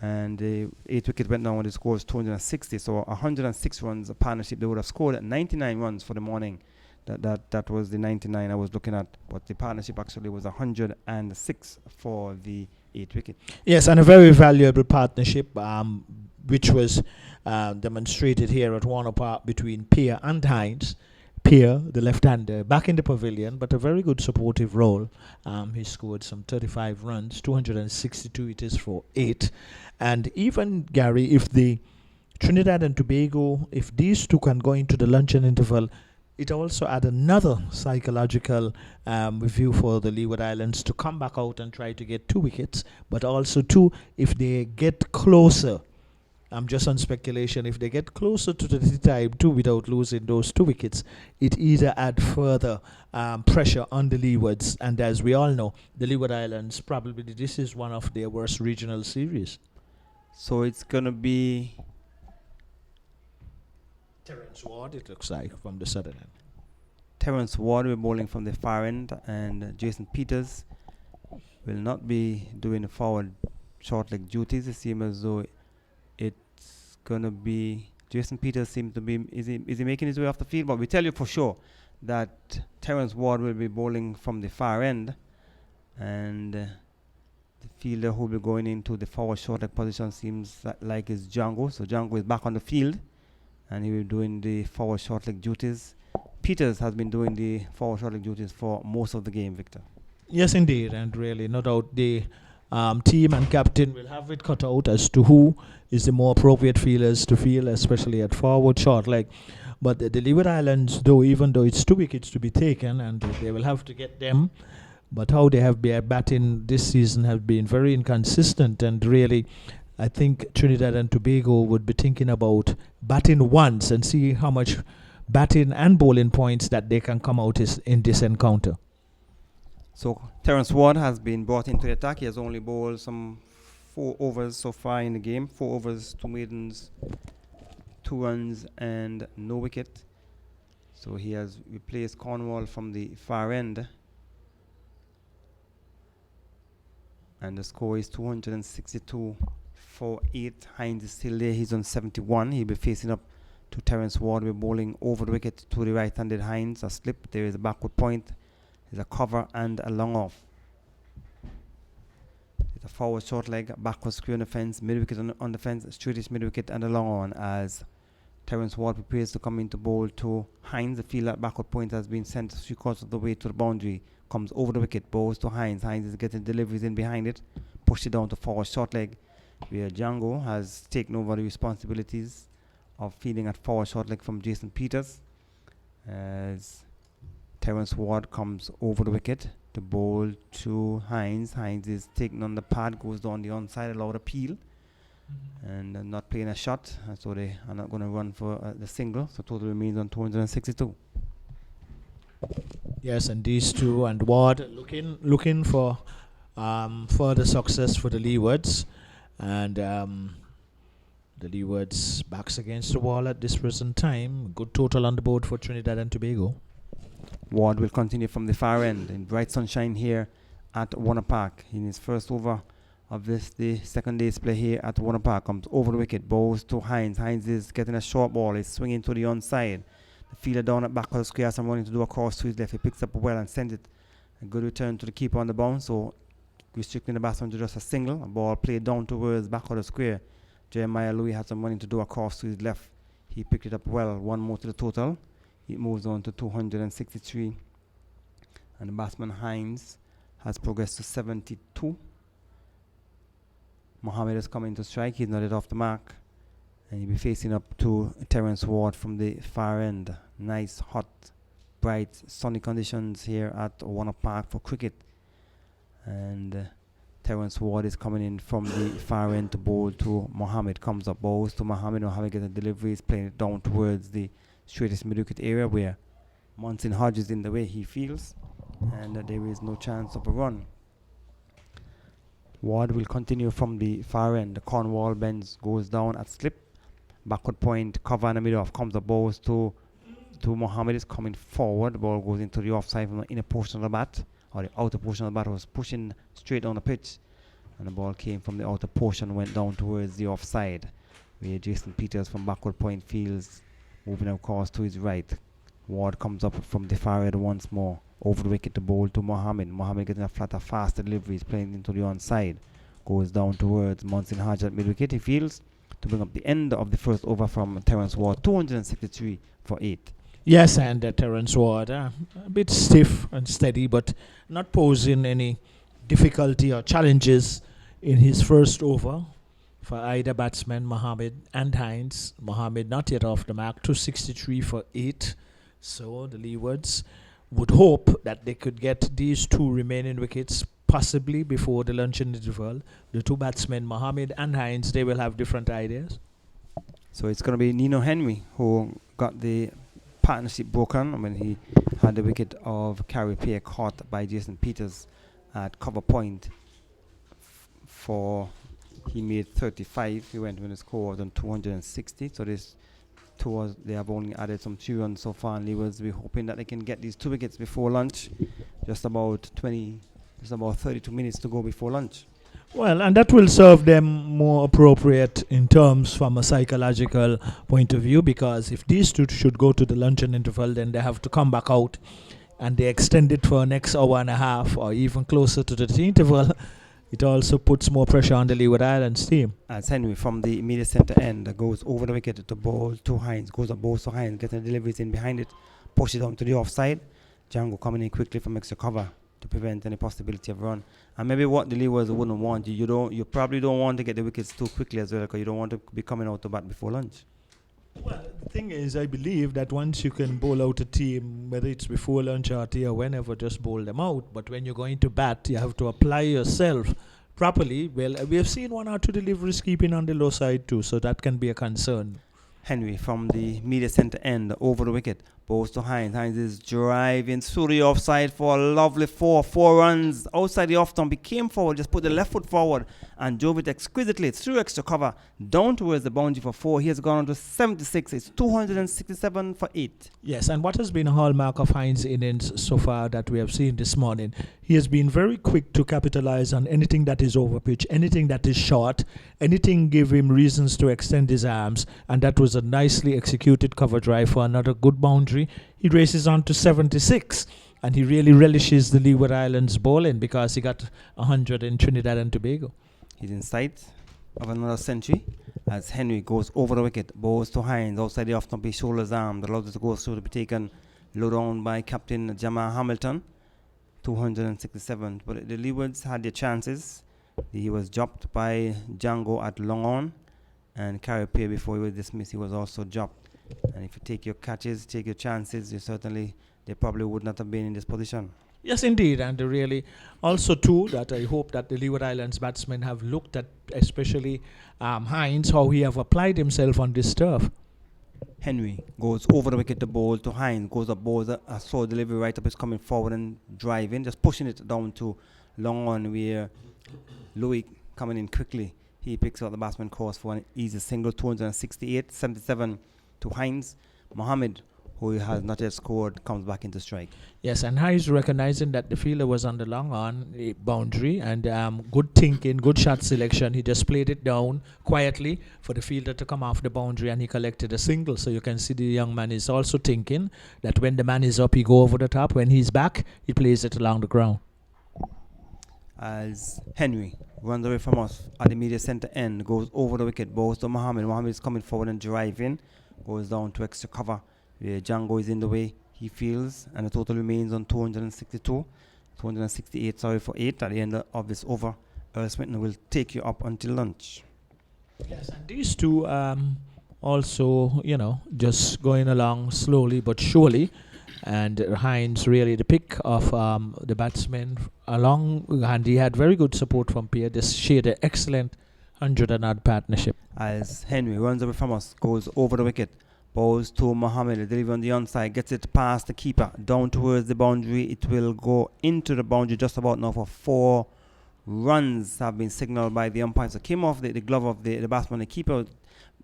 and the 8 wicket went down when the score was 260. So 106 runs a partnership. They would have scored at 99 runs for the morning. That was the 99 I was looking at, but the partnership actually was 106 for the 8 wicket. Yes, and a very valuable partnership, which was demonstrated here at Warner Park between Pierre and Hines. Pierre, the left-hander, back in the pavilion, but a very good supportive role. He scored some 35 runs, 262 it is for 8. And even, Gary, if the Trinidad and Tobago, if these two can go into the luncheon interval, it also add another psychological review for the Leeward Islands to come back out and try to get 2 wickets, but also too, if they get closer, I'm just on speculation, if they get closer to the tea time too without losing those 2 wickets, it either add further pressure on the Leewards. And as we all know, the Leeward Islands, probably this is one of their worst regional series. So it's going to be Terence Ward, it looks like, from the southern end. Terence Ward will be bowling from the far end, and Jason Peters will not be doing the forward short leg duties. It seems as though it's going to be Jason Peters seems to be, is he making his way off the field? But we tell you for sure that Terence Ward will be bowling from the far end, and The fielder who will be going into the forward short leg position seems like is Django. So Django is back on the field, and he will be doing the forward short leg duties. Peters has been doing the forward short leg duties for most of the game, Victor. Yes, indeed, and really, no doubt the team and captain will have it cut out as to who is the more appropriate fielders to field, especially at forward short leg. But the Leeward Islands, though, even though it's 2 wickets to be taken, and they will have to get them, but how they have been batting this season have been very inconsistent, and really, I think Trinidad and Tobago would be thinking about batting once and see how much batting and bowling points that they can come out in this encounter. So Terence Ward has been brought into the attack. He has only bowled some 4 overs so far in the game. 4 overs, 2 maidens, 2 runs and no wicket. So he has replaced Cornwall from the far end. And the score is 262 for 8. Hines is still there. He's on 71. He'll be facing up to Terence Ward. We're bowling over the wicket to the right-handed Hines. A slip. There is a backward point. There's a cover and a long off. There's a forward short leg, backward square on the fence, mid wicket on the fence, straightish mid wicket and a long on as Terence Ward prepares to come into bowl to Hines. The field at backward point has been sent 3/4 of the way to the boundary. Comes over the wicket, bowls to Hines. Hines is getting deliveries in behind it. Pushed it down to forward short leg, where Django has taken over the responsibilities of fielding at forward short leg from Jason Peters. As Terence Ward comes over the wicket to bowl to Hines. Hines is taken on the pad, goes down the onside, allowed a peel, and not playing a shot. So they are not going to run for the single. So total remains on 262. Yes, and these two and Ward looking for further success for the Leewards, and the Leewards backs against the wall at this present time. Good total on the board for Trinidad and Tobago. Ward will continue from the far end in bright sunshine here at Warner Park. In his first over of the second day's play here at Warner Park, comes over the wicket, bowls to Hines. Hines is getting a short ball, is swinging to the onside. The fielder down at back of the square has some running to do a cross to his left. He picks up well and sends it. A good return to the keeper on the bounce, so restricting the batsman to just a single. A ball played down towards back of the square. Jeremiah Louis had some running to do a cross to his left. He picked it up well. 1 more to the total. It moves on to 263. And the batsman Hines has progressed to 72. Mohammed is coming to strike. He's not off the mark. And he'll be facing up to Terence Ward from the far end. Nice, hot, bright, sunny conditions here at Warner Park for cricket. And Terence Ward is coming in from the far end to bowl to Mohammed. Comes up, bowls to Mohammed. Mohammed gets a delivery. He's playing it down towards the straightest mid-wicket area where Munson Hodge is in the way he feels, and there is no chance of a run. Ward will continue from the far end. The Cornwall bends, goes down at slip. Backward point, cover in the middle off. Comes the balls to Mohammed. Is coming forward. The ball goes into the offside from the inner portion of the bat, or the outer portion of the bat. Was pushing straight down the pitch, and the ball came from the outer portion, went down towards the offside, where Jason Peters from backward point fields. Moving across to his right. Ward comes up from the far end once more. Over the wicket to bowl to Mohammed. Mohammed getting a flatter, fast delivery. He's playing into the onside. Goes down towards Munson Hodge at mid-wicket. He fields to bring up the end of the first over from Terence Ward. 263 for 8. Yes, and Terence Ward, a bit stiff and steady, but not posing any difficulty or challenges in his first over for either batsman, Mohammed and Hines. Mohammed not yet off the mark, 263 for 8. So the Leewards would hope that they could get these 2 remaining wickets possibly before the luncheon interval. The 2 batsmen, Mohammed and Hines, they will have different ideas. So it's going to be Nino Henry who got the partnership broken when he had the wicket of Carey Pear caught by Jason Peters at cover point he made 35. He went when the score was on 260. So this tours they have only added some 2 runs so far, and Leewards we're hoping that they can get these 2 wickets before lunch. Just about 32 minutes to go before lunch. Well, and that will serve them more appropriate in terms from a psychological point of view, because if these 2 should go to the luncheon interval, then they have to come back out and they extend it for next hour and a half or even closer to the tea interval. it also puts more pressure on the Leeward Islands team. As Henry from the immediate center end goes over the wicket to ball to Hines, goes up balls to Hines, getting the deliveries in behind it, push it on to the offside. Django coming in quickly from extra cover to prevent any possibility of run. And maybe what the Leewards wouldn't want, you probably don't want to get the wickets too quickly as well, because you don't want to be coming out to bat before lunch. Well, the thing is, I believe that once you can bowl out a team, whether it's before lunch or tea or whenever, just bowl them out. But when you're going to bat, you have to apply yourself properly. Well, we have seen 1 or 2 deliveries keeping on the low side too, so that can be a concern. Henry from the media center end over the wicket, balls to Hines. Hines is driving through the offside for a lovely four runs outside the off stump. He came forward, just put the left foot forward and drove it exquisitely through extra cover down towards the boundary for 4. He has gone on to 76. It's 267 for 8. Yes, and what has been a hallmark of Hines' innings so far that we have seen this morning, he has been very quick to capitalize on anything that is over pitch, anything that is short, anything give him reasons to extend his arms, and that was a nicely executed cover drive for another good boundary. He races on to 76, and he really relishes the Leeward Islands bowling because he got 100 in Trinidad and Tobago. He's in sight of another century as Henry goes over the wicket, balls to Hines outside the off stump, his shoulders arm, that allows it to go through to be taken low down by Captain Jamal Hamilton. 267. But the Leewards had their chances. He was dropped by Django at long on, and Carrier before he was dismissed, he was also dropped. And if you take your catches, take your chances, they probably would not have been in this position. Yes, indeed, and really also too that I hope that the Leeward Islands batsmen have looked at, especially Hines, how he have applied himself on this turf. Henry goes over the wicket to bowl to Hines, goes up, bowls a slow delivery right up, is coming forward and driving, just pushing it down to long on where Louis coming in quickly. He picks up the batsman course for an easy single, 268, 77 to Hines. Mohammed, who has not yet scored, comes back into strike. Yes, and Hines recognizing that the fielder was on the long on boundary, and good thinking, good shot selection. He just played it down quietly for the fielder to come off the boundary, and he collected a single. So you can see the young man is also thinking that when the man is up, he go over the top. When he's back, he plays it along the ground. As Henry runs away from us at the media center end, goes over the wicket, balls to Mohammed. Mohammed is coming forward and driving, goes down to extra cover. Django is in the way, he feels, and the total remains on 268 for 8 at the end of this over. Earl Smithson will take you up until lunch. Yes, and these two also, just going along slowly but surely. And Hines really the pick of the batsmen along, and he had very good support from Pierre. This shared an excellent 100 and odd partnership. As Henry runs away from us, goes over the wicket, balls to Mohammed, the delivery on the onside, gets it past the keeper, down towards the boundary. It will go into the boundary just about now for 4 runs have been signalled by the umpire. So came off the glove of the batsman. The keeper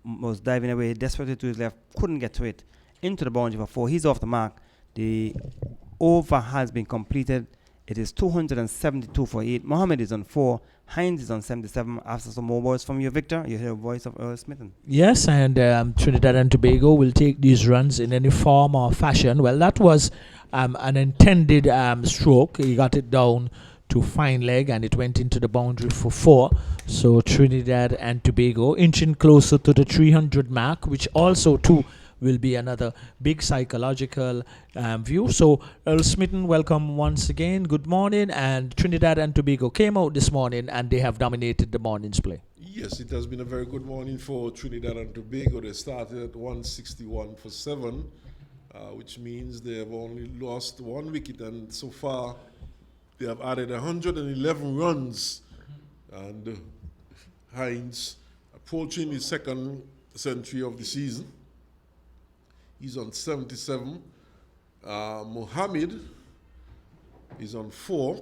was diving away, desperately to his left, couldn't get to it, into the boundary for 4. He's off the mark. The over has been completed. It is 272 for 8. Mohammed is on 4. Hines is on 77. After some more words from you, Victor, you hear a voice of Earl Smithson. Yes, and Trinidad and Tobago will take these runs in any form or fashion. Well, that was an intended stroke. He got it down to fine leg, and it went into the boundary for 4. So Trinidad and Tobago inching closer to the 300 mark, which also too will be another big psychological view. So Earl Smithson, welcome once again. Good morning. And Trinidad and Tobago came out this morning and they have dominated the morning's play. Yes, it has been a very good morning for Trinidad and Tobago. They started at 161 for 7, which means they have only lost 1 wicket, and so far they have added 111 runs. And Hines approaching his 2nd century of the season. He's on 77. Mohammed is on 4.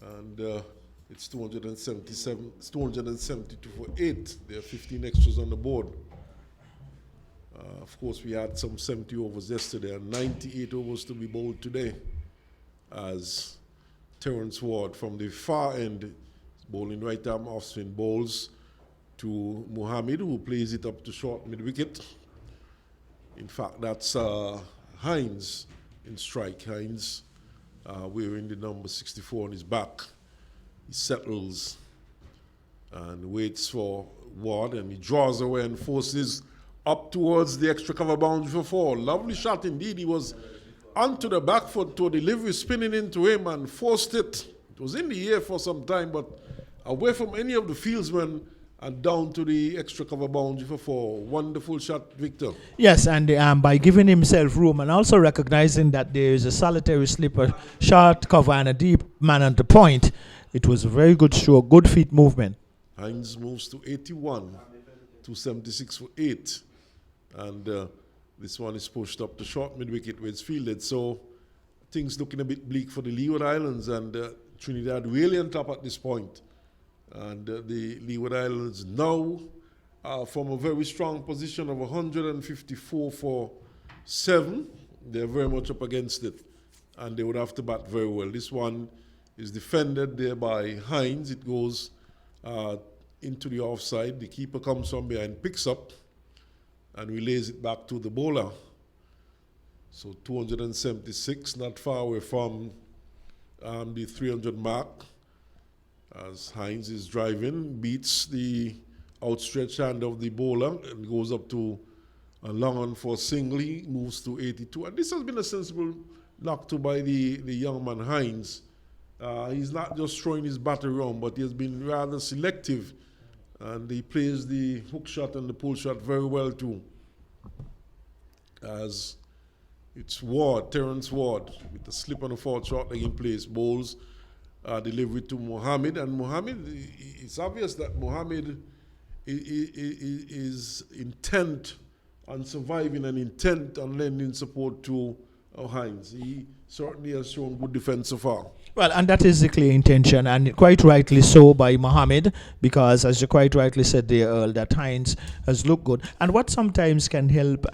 And it's 277. It's 272 for 8. There are 15 extras on the board. Of course, we had some 70 overs yesterday and 98 overs to be bowled today. As Terence Ward from the far end is bowling right arm off spin, bowls to Mohammed, who plays it up to short mid wicket. In fact, that's Hines in strike. Hines wearing the number 64 on his back. He settles and waits for Ward, and he draws away and forces up towards the extra cover boundary for 4. Lovely shot indeed. He was onto the back foot to a delivery, spinning into him and forced it. It was in the air for some time, but away from any of the fieldsmen and down to the extra cover boundary for 4. Wonderful shot, Victor. Yes, and by giving himself room and also recognizing that there is a solitary slipper, short cover, and a deep man at the point, it was a very good stroke, good feet movement. Hines moves to 81, to 76 for 8. And this one is pushed up to short mid-wicket where it's fielded. So things looking a bit bleak for the Leeward Islands, and Trinidad really on top at this point. And the Leeward Islands now from a very strong position of 154 for 7. They're very much up against it, and they would have to bat very well. This one is defended there by Hines. It goes into the offside. The keeper comes from behind, picks up, and relays it back to the bowler. So 276, not far away from the 300 mark. As Hines is driving, beats the outstretched hand of the bowler and goes up to a long on for a single. He moves to 82. And this has been a sensible knock to by the young man Hines. He's not just throwing his bat around, but he has been rather selective. And he plays the hook shot and the pull shot very well too. As it's Ward, Terence Ward, with a slip on the fourth short leg in place, bowls delivery to Mohammed. And Mohammed, it's obvious that Mohammed is intent on surviving and intent on lending support to Hines. He certainly has shown good defense so far. Well, and that is the clear intention, and quite rightly so by Mohammed, because as you quite rightly said there, Earl, that Hines has looked good. And what sometimes can help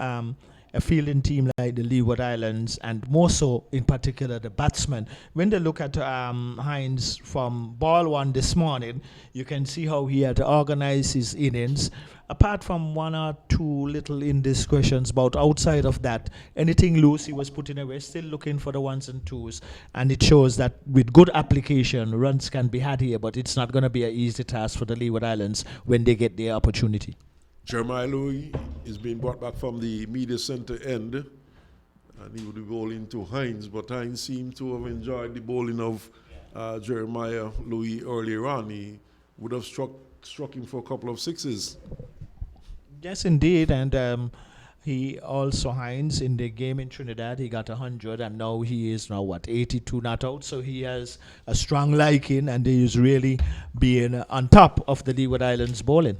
a fielding team like the Leeward Islands, and more so in particular the batsmen, when they look at Hines from ball 1 this morning, you can see how he had to organize his innings. Apart from 1 or 2 little indiscretions, but outside of that, anything loose he was putting away, still looking for the 1s and 2s. And it shows that with good application, runs can be had here, but it's not going to be an easy task for the Leeward Islands when they get their opportunity. Jeremiah Louis is being brought back from the media center end, and he would be bowling to Hines, but Hines seemed to have enjoyed the bowling of Jeremiah Louis earlier on. He would have struck him for a couple of 6s. Yes, indeed, and he also, Hines, in the game in Trinidad, he got 100, and now he is 82 not out, so he has a strong liking, and he is really being on top of the Leeward Islands bowling.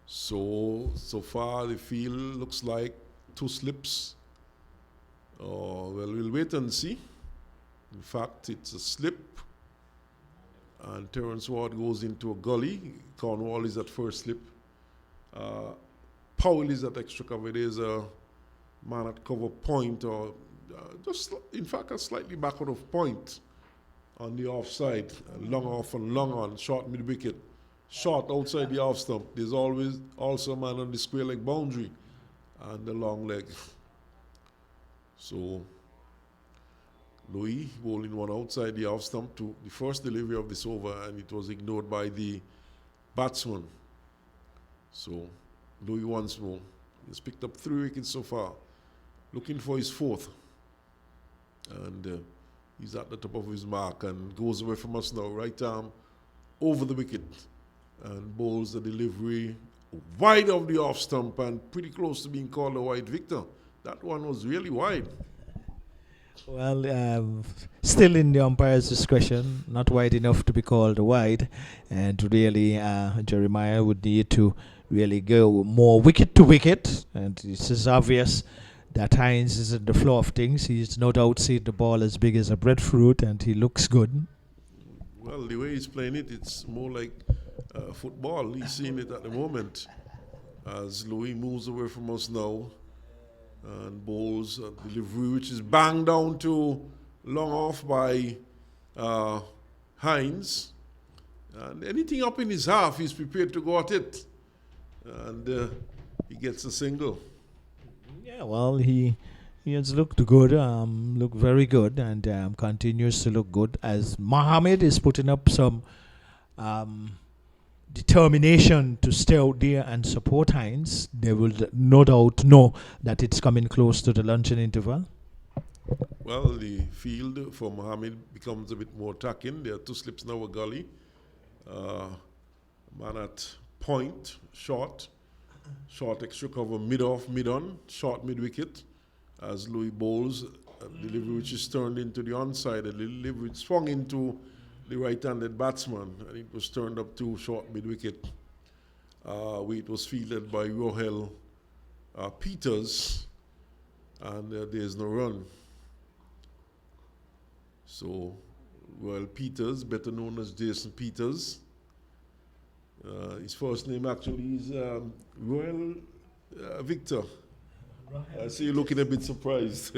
So far the field looks like 2 slips. Well, we'll wait and see. In fact, it's a slip, and Terence Ward goes into a gully. Cornwall is at first slip. Powell is at extra cover. There's a man at cover point, or just in fact a slightly backward of point on the offside. Long off and long on, short mid wicket, short outside the off stump. There's always also a man on the square leg boundary and the long leg. So Louis bowling one outside the off stump to the first delivery of this over, and it was ignored by the batsman. So Louis once more. He's picked up 3 wickets so far, looking for his 4th. And he's at the top of his mark and goes away from us now. Right arm over the wicket and bowls the delivery wide of the off stump and pretty close to being called a wide, Victor. That one was really wide. Well, still in the umpire's discretion, not wide enough to be called wide, and really Jeremiah would need to really go more wicket to wicket, and this is obvious that Hines is at the flow of things. He's no doubt seen the ball as big as a breadfruit, and he looks good. Well, the way he's playing it, it's more like football. He's seeing it at the moment as Louis moves away from us now and bowls a delivery which is banged down to long off by Hines. And anything up in his half, he's prepared to go at it. And he gets a single. Yeah, well, he He has looked good, looked very good, and continues to look good as Mohammed is putting up some um, determination to stay out there and support Hines. They will no doubt know that it's coming close to the luncheon interval. Well, the field for Mohammed becomes a bit more attacking. There are 2 slips now a gully. Man at point, short extra cover, mid-off, mid-on, short mid-wicket. As Louis bowls, a delivery which is turned into the onside, a delivery which swung into the right-handed batsman, and it was turned up to short mid-wicket. Where it was fielded by Rohel Peters, and there's no run. So, Royal Peters, better known as Jason Peters. His first name actually is Royal Victor. I see you looking a bit surprised.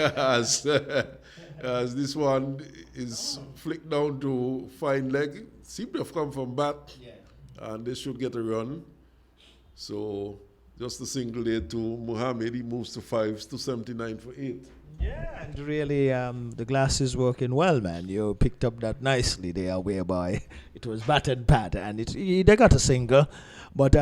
as this one is flicked down to fine leg. Seem to have come from bat. Yeah. And they should get a run. So just a single there to Mohammed. He moves to 5s to 79 for 8. Yeah, and really the glass is working well, man. You picked up that nicely there, whereby it was bat and pad, and they got a single. But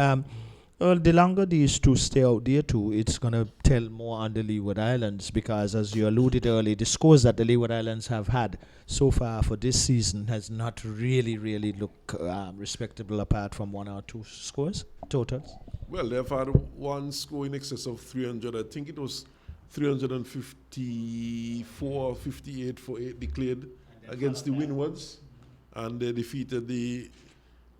well, the longer these two stay out there too, it's going to tell more on the Leeward Islands, because as you alluded earlier, the scores that the Leeward Islands have had so far for this season has not really looked respectable, apart from 1 or 2 scores, totals. Well, they've had one score in excess of 300. I think it was 354, 58 for 8 declared against the Windwards, and they defeated the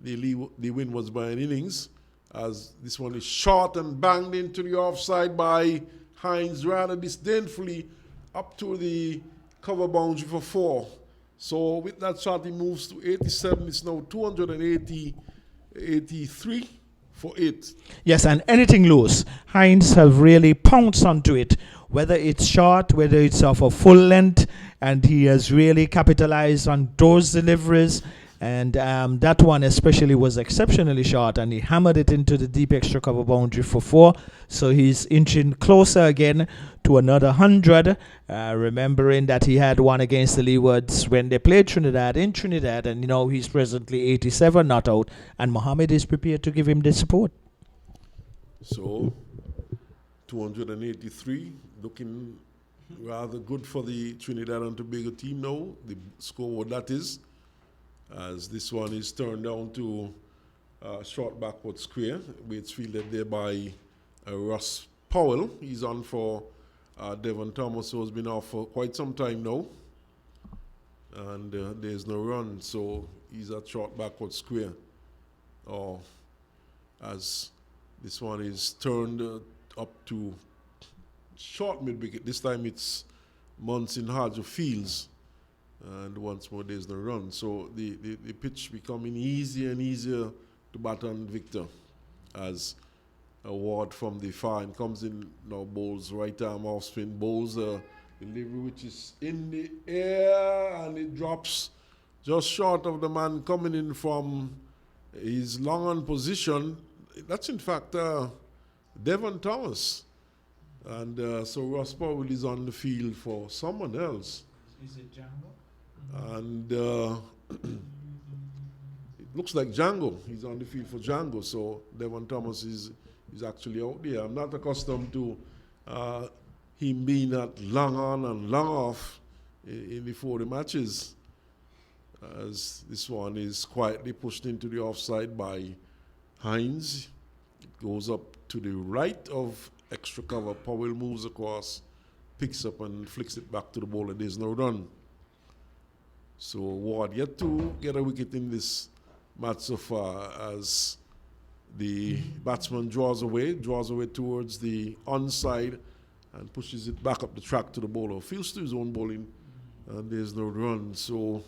Windwards by an innings. As this one is shot and banged into the offside by Hines rather disdainfully up to the cover boundary for 4. So with that shot, he moves to 87. It's now 283 for 8. Yes, and anything loose, Hines have really pounced onto it, whether it's short, whether it's of a full length, and he has really capitalized on those deliveries. And that one especially was exceptionally short, and he hammered it into the deep extra cover boundary for 4. So he's inching closer again to another 100, remembering that he had one against the Leewards when they played Trinidad in Trinidad, and he's presently 87 not out, and Mohammed is prepared to give him the support. So 283, looking rather good for the Trinidad and Tobago team now, the scoreboard that is. As this one is turned down to short backward square, where it's fielded there by Russ Powell. He's on for Devon Thomas, who has been off for quite some time now. And there's no run, so he's at short backward square. As this one is turned up to short mid-wicket. This time it's Munson Harjo Fields. And once more, there's no run. So the pitch becoming easier and easier to bat on Victor, as a ward from the far and comes in now, bowls right arm off spin, bowls a delivery which is in the air, and it drops just short of the man coming in from his long on position. That's in fact Devon Thomas. And so Ross Powell is on the field for someone else. Is it Django? And it looks like Django. He's on the field for Django. So Devon Thomas is actually out there. I'm not accustomed to him being that long on and long off in the 40 matches. As this one is quietly pushed into the offside by Hines. It goes up to the right of extra cover. Powell moves across, picks up and flicks it back to the bowler. There's no run. So Ward yet to get a wicket in this match so far, as the batsman draws away towards the onside and pushes it back up the track to the bowler. Fields to his own bowling, and there's no run. So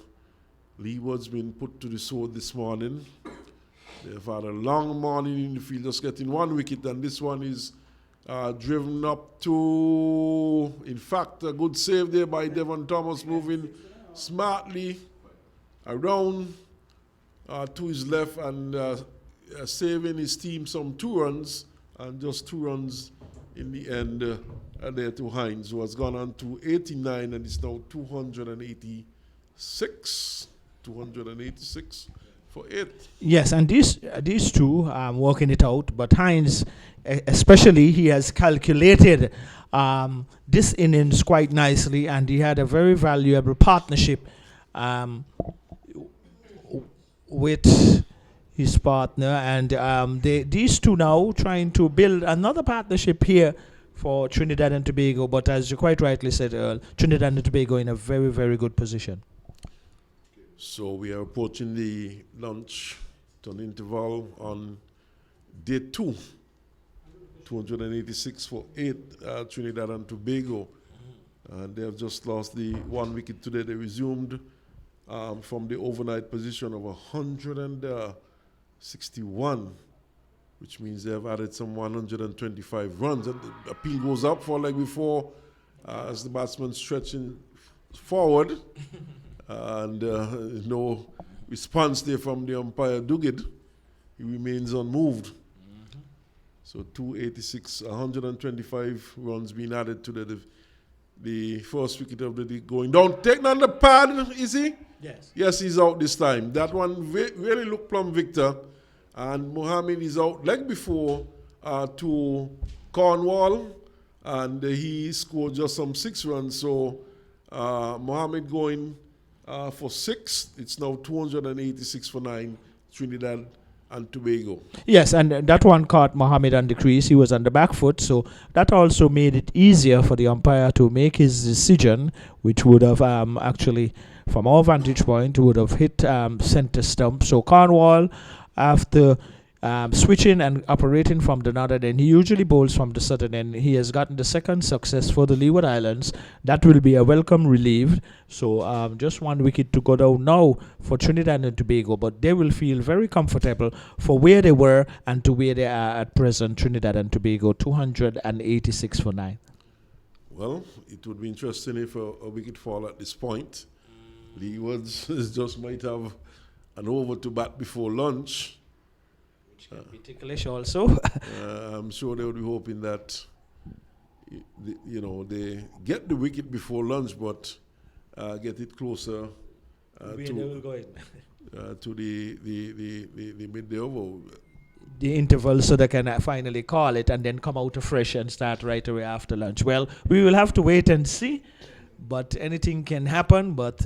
Leeward's been put to the sword this morning. They've had a long morning in the field, just getting 1 wicket, and this one is driven up to, in fact, a good save there by Devon Thomas, moving smartly around to his left and saving his team some 2 runs, and just 2 runs in the end there to Hines, who has gone on to 89 and is now 286. 286 for 8. Yes, and these two working it out, but Hines, especially, he has calculated this innings quite nicely, and he had a very valuable partnership with his partner, and these two now trying to build another partnership here for Trinidad and Tobago. But as you quite rightly said, Earl, Trinidad and Tobago in a very, very good position. So we are approaching the lunch turn interval on day 2. 286 for 8, Trinidad and Tobago. And they have just lost the 1 wicket today. They resumed from the overnight position of 161, which means they have added some 125 runs. And the appeal goes up for like before as the batsman stretching forward. And no response there from the umpire Duguid. He remains unmoved. So 286, 125 runs being added to the first wicket of the day going down. Taking on the pad, is he? Yes. Yes, he's out this time. That one really looked plumb Victor. And Mohammed is out leg before to Cornwall. And he scored just some 6 runs. So Mohammed going for 6. It's now 286 for 9, Trinidad and Tobago. Yes, and that one caught Mohammed on the crease. He was on the back foot, so that also made it easier for the umpire to make his decision, which would have actually, from our vantage point, would have hit center stump. So Cornwall, after switching and operating from the northern end, he usually bowls from the southern end. He has gotten the second success for the Leeward Islands. That will be a welcome relief. So just 1 wicket to go down now for Trinidad and Tobago, but they will feel very comfortable for where they were and to where they are at present. Trinidad and Tobago 286 for 9. Well, it would be interesting if a wicket fall at this point. Leewards just might have an over to bat before lunch. Can be ticklish also. I'm sure they would be hoping that they get the wicket before lunch, but get it closer to the midday over. The interval, so they can finally call it and then come out afresh and start right away after lunch. Well, we will have to wait and see, but anything can happen. But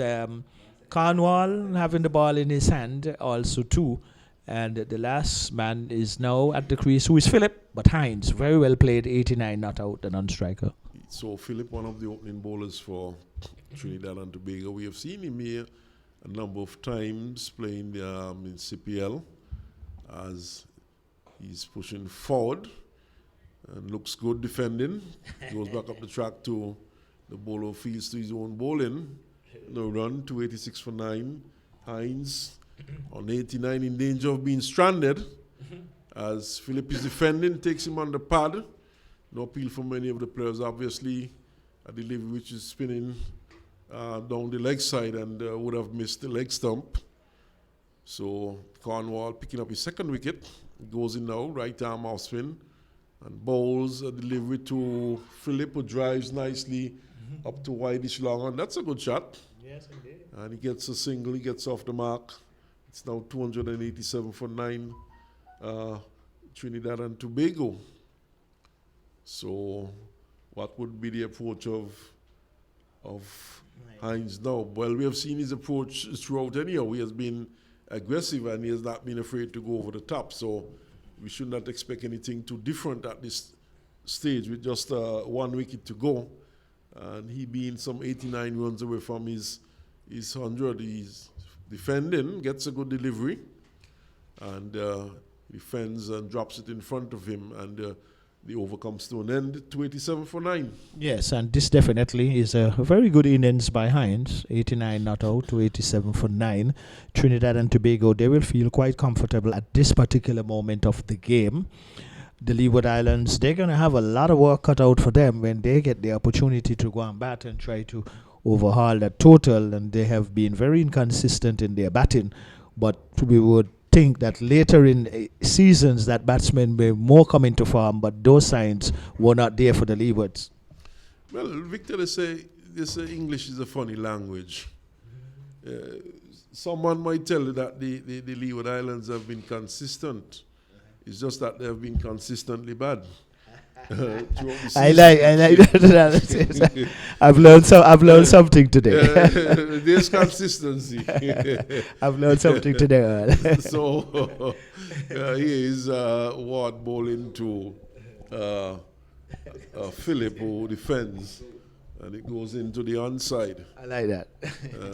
Cornwall having the ball in his hand also too. And the last man is now at the crease, who is Philip, but Hines, very well played, 89 not out, the non-striker. So Philip, one of the opening bowlers for Trinidad and Tobago. We have seen him here a number of times playing in CPL as he's pushing forward and looks good defending. Goes back up the track to the bowler, fields to his own bowling. No run, 286 for 9. Hines on 89 in danger of being stranded as Philip is defending, takes him on the pad. No appeal from any of the players, obviously. A delivery which is spinning down the leg side and would have missed the leg stump. So Cornwall picking up his second wicket. Goes in now, right arm off spin and bowls a delivery to Philip, who drives nicely up to wideish long on. That's a good shot. Yes, indeed. And he gets a single, he gets off the mark. It's now 287 for 9, Trinidad and Tobago. So what would be the approach of Hines now? Well, we have seen his approach throughout anyhow. He has been aggressive and he has not been afraid to go over the top. So we should not expect anything too different at this stage with just 1 wicket to go. And he being some 89 runs away from his 100. He's defending, gets a good delivery, and defends and drops it in front of him, and the over comes to an end, 287 for 9. Yes, and this definitely is a very good innings by Hines, 89 not out, 287 for 9. Trinidad and Tobago, they will feel quite comfortable at this particular moment of the game. The Leeward Islands, they're going to have a lot of work cut out for them when they get the opportunity to go and bat and try to overhaul that total, and they have been very inconsistent in their batting. But we would think that later in seasons that batsmen may more come into form, but those signs were not there for the Leewards. Well, Victor, they say English is a funny language. Someone might tell you that the Leeward Islands have been consistent. It's just that they have been consistently bad. I like that. I've learned something today. There's consistency. I've learned something today, Earl. So here is Ward bowling to Philip, who defends, and it goes into the onside. I like that.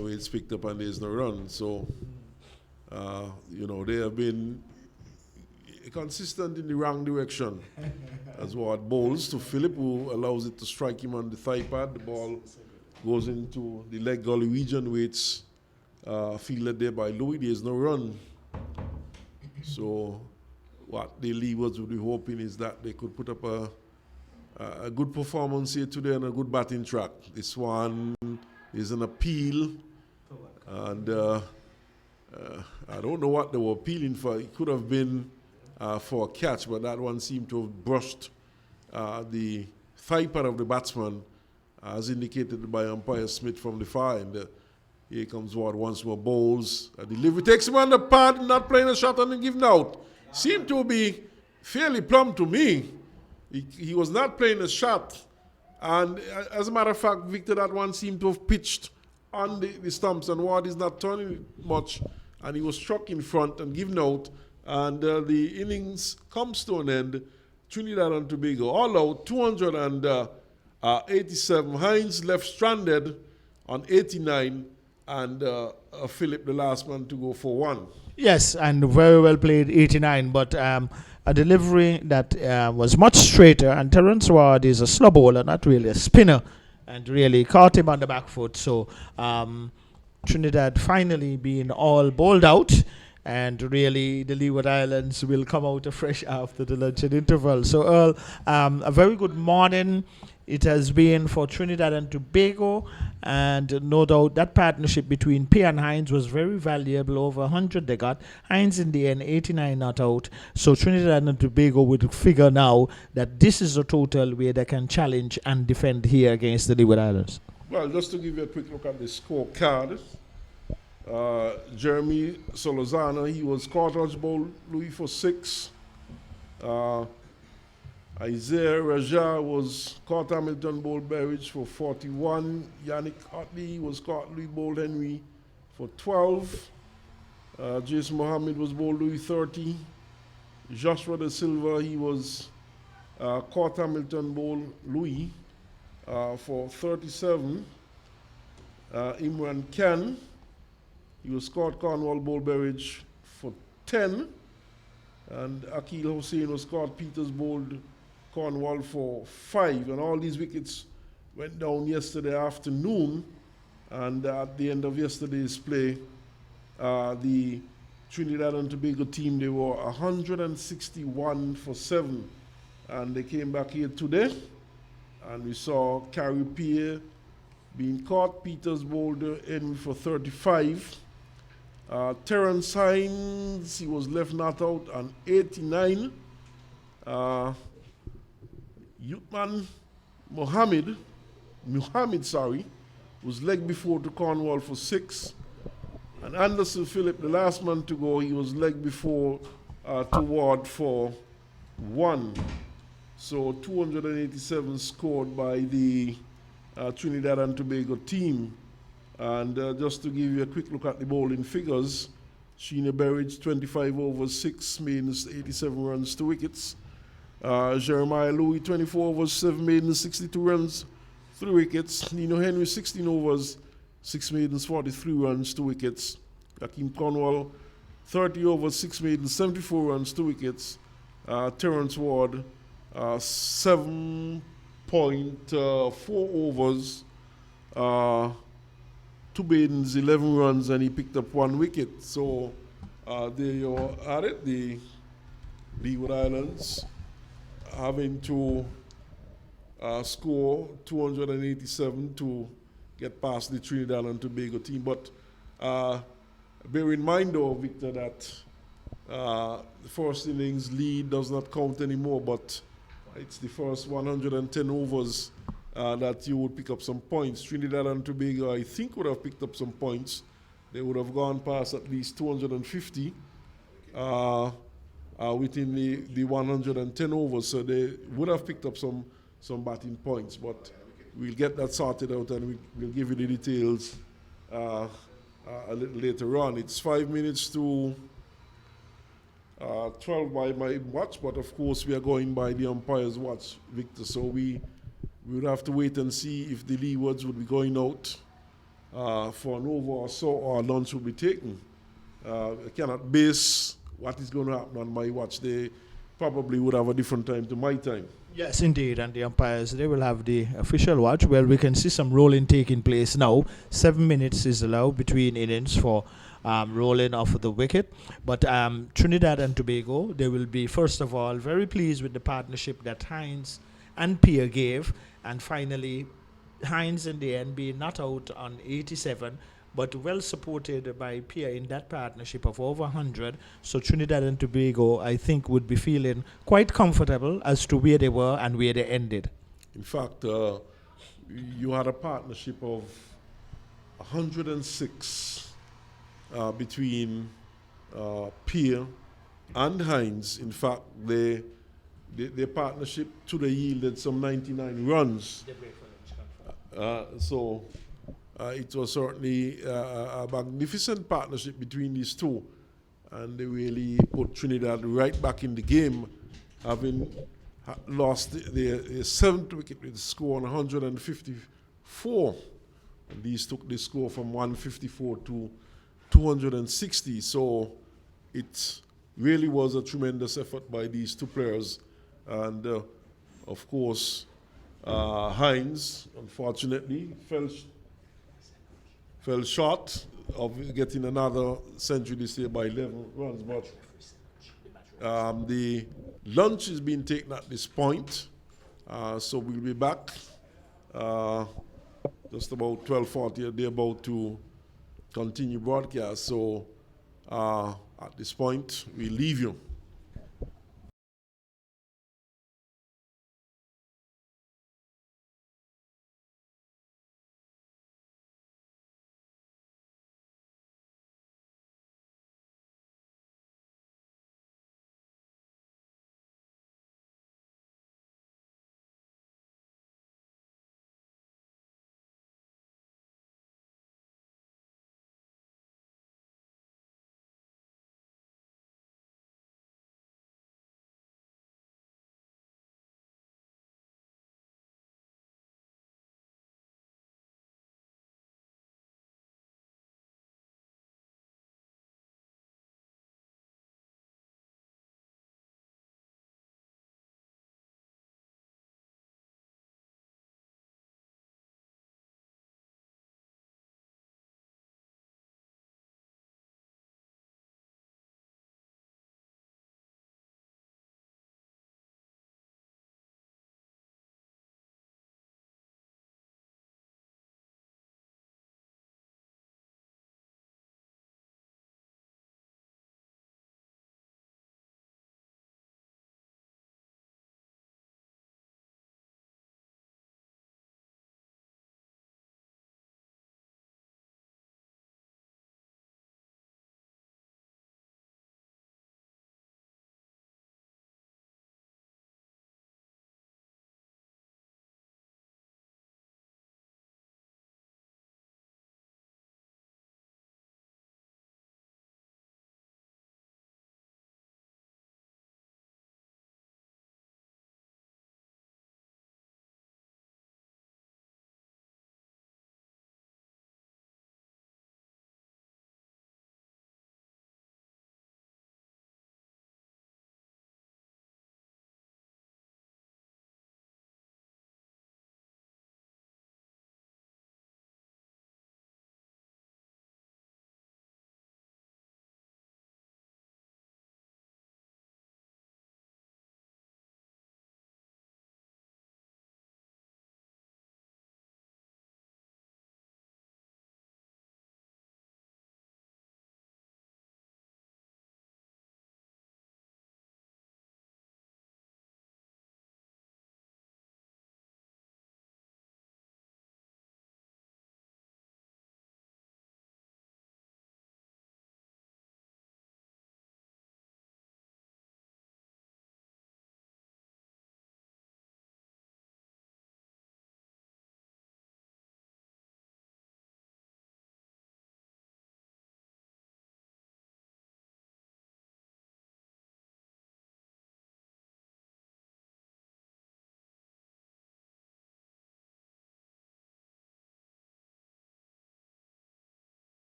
Where it's picked up and there's no run. So they have been consistent in the wrong direction. As Ward bowls to Philip, who allows it to strike him on the thigh pad. The ball goes into the leg gully region, where it's fielded there by Louis. There's no run. So what the Leewards would be hoping is that they could put up a good performance here today and a good batting track. This one is an appeal, and I don't know what they were appealing for. It could have been for a catch, but that one seemed to have brushed the thigh pad of the batsman, as indicated by umpire Smith from the far end. Here comes Ward once more, bowls. A delivery takes him on the pad, not playing a shot and then giving out. Seemed to be fairly plumb to me. He was not playing a shot. And as a matter of fact, Victor, that one seemed to have pitched on the stumps, and Ward is not turning it much. And he was struck in front and given out. And the innings comes to an end. Trinidad and Tobago all out, 287. Hines left stranded on 89, and Philip, the last man, to go for one. Yes, and very well played, 89, but a delivery that was much straighter, and Terence Ward is a slow bowler, not really a spinner, and really caught him on the back foot. So Trinidad finally being all bowled out, and really the Leeward Islands will come out afresh after the luncheon interval. So Earl, a very good morning it has been for Trinidad and Tobago, and no doubt that partnership between P and Hines was very valuable. Over 100 they got. Hines in the end, 89 not out. So Trinidad and Tobago would figure now that this is a total where they can challenge and defend here against the Leeward Islands. Well, just to give you a quick look at the scorecard, Jeremy Solozana, he was cartridge bowl Louis for 6. Isaiah Raja was caught Hamilton bowl Berridge for 41. Yannick Otley was caught Louis bowl Henry for 12. Jason Mohammed was bowl Louis 30. Joshua De Silva, he was caught Hamilton bowl Louis for 37. Imran Khan, he was caught Cornwall bowl Berridge for 10. And Akil Hussain was caught Peters bowled Cornwall for 5. And all these wickets went down yesterday afternoon. And at the end of yesterday's play, the Trinidad and Tobago team, they were 161 for 7. And they came back here today. And we saw Carrie Pierre being caught. Peters bowled in for 35. Terence Hines, he was left not out on 89. Yutman Muhammad, was leg before to Cornwall for 6. And Anderson Phillip, the last man to go, he was leg before to Ward for 1. So 287 scored by the Trinidad and Tobago team. And just to give you a quick look at the bowling figures, Sheena Berridge, 25 overs, 6 maidens, 87 runs, 2 wickets. Jeremiah Louis, 24 overs, 7 maidens, 62 runs, 3 wickets. Nino Henry, 16 overs, 6 maidens, 43 runs, 2 wickets. Hakeem Cornwall, 30 overs, 6 maidens, 74 runs, 2 wickets. Terence Ward, 7.4 overs, 2 maidens, 11 runs, and he picked up 1 wicket. So there you are it, the Leeward Islands having to score 287 to get past the Trinidad and Tobago team. But bear in mind, though, Victor, that the first innings lead does not count anymore, but it's the first 110 overs that you would pick up some points. Trinidad and Tobago, I think, would have picked up some points. They would have gone past at least 250 within the 110 overs, so they would have picked up some batting points. But we'll get that sorted out, and we'll give you the details a little later on. It's 5 minutes to 12 by my watch, but of course we are going by the umpire's watch, Victor. So we would have to wait and see if the Leewards would be going out for an over or so, or lunch will be taken. I cannot base what is going to happen on my watch. They probably would have a different time to my time. Yes, indeed. And the umpires, they will have the official watch. Well, we can see some rolling taking place now. 7 minutes is allowed between innings for rolling off of the wicket. But Trinidad and Tobago, they will be, first of all, very pleased with the partnership that Hines and Pierre gave. And finally, Hines in the end being not out on 87, but well supported by Pierre in that partnership of over 100. So Trinidad and Tobago, I think, would be feeling quite comfortable as to where they were and where they ended. In fact, you had a partnership of 106 between Pierre and Hines. In fact, their partnership today yielded some 99 runs. So it was certainly a magnificent partnership between these two, and they really put Trinidad right back in the game, having lost their seventh wicket with a score on 154. And these took the score from 154 to 260. So it really was a tremendous effort by these two players. And of course, Hines, unfortunately, fell short of getting another century this year by 11 runs. But the lunch is being taken at this point, so we'll be back just about 12:40. They're about to continue broadcast. So at this point, we leave you.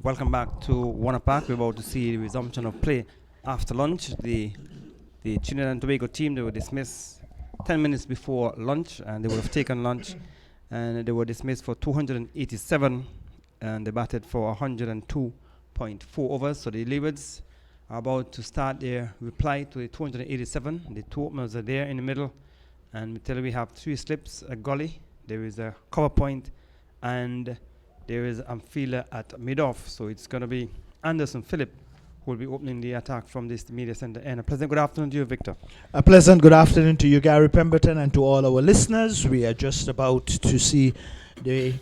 Welcome back to Warner Park. We're about to see the resumption of play after lunch. The Trinidad and Tobago team, they were dismissed 10 minutes before lunch, and they would have taken lunch, and they were dismissed for 287, and they batted for 102.4 overs. So the Leewards are about to start their reply to the 287. The two openers are there in the middle, and we tell you we have three slips, a gully, there is a cover point, and there is a fielder at mid-off. So it's going to be Anderson Phillip who will be opening the attack from this media center end. A pleasant good afternoon to you, Victor. A pleasant good afternoon to you, Gary Pemberton, and to all our listeners. We are just about to see the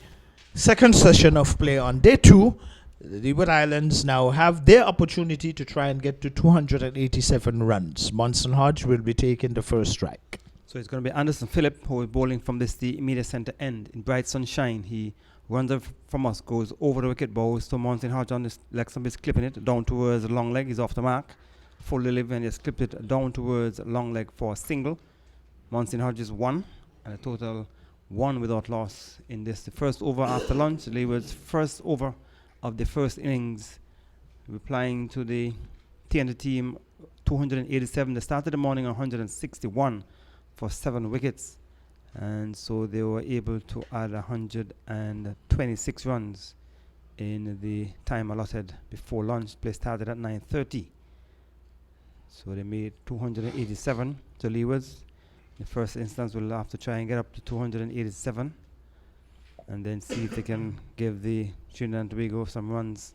second session of play on day 2. The Leeward Islands now have their opportunity to try and get to 287 runs. Monson Hodge will be taking the first strike. So it's going to be Anderson Phillip who is bowling from this the media center end in bright sunshine. He runs up from us, goes over the wicket, bowls to Monson Hodge on this leg stump, is clipping it down towards the long leg. He's off the mark. Full delivery, and he's clipped it down towards long leg for a single. Monson Hodge is 1, and a total 1 without loss in this. The first over after lunch, the Leeward's first over of the first innings, replying to the TNT team 287. They started the morning on 161 for 7 wickets, and so they were able to add 126 runs in the time allotted before lunch. Play started at 9:30, so they made 287 to Leewards. In the first instance, we'll have to try and get up to 287 and then see if they can give the Trinidad and Tobago some runs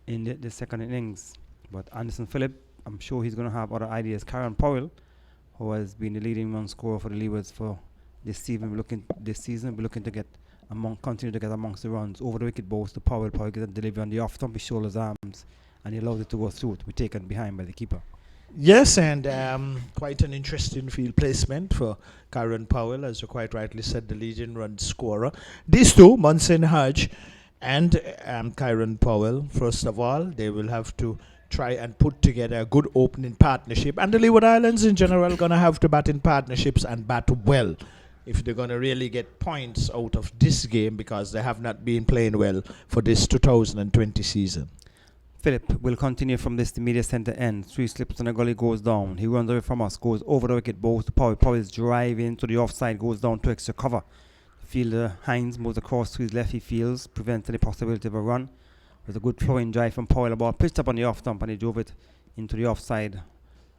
in the second innings. But Anderson Phillip, I'm sure he's going to have other ideas. Karen Powell, who has been the leading run scorer for the Leewards for this season, we're looking to get continue to get amongst the runs. Over the wicket balls to Powell. Powell gets a delivery on the off stump, his shoulders, arms, and he allows it to go through to be taken behind by the keeper. Yes, and quite an interesting field placement for Karen Powell, as you quite rightly said, the leading run scorer. These two, Monson Hodge and Karen Powell, first of all, they will have to try and put together a good opening partnership. And the Leeward Islands in general are going to have to bat in partnerships and bat well if they're going to really get points out of this game, because they have not been playing well for this 2020 season. Phillip will continue from this the media center end. 3 slips and a gully, goes down. He runs away from us, goes over the wicket, bowls to Powell. Powell is driving to the offside, goes down to extra cover. Fielder Hines moves across to his left. He fields, prevents any possibility of a run. There's a good flowing drive from Powell. The ball pitched up on the off stump, and he drove it into the offside.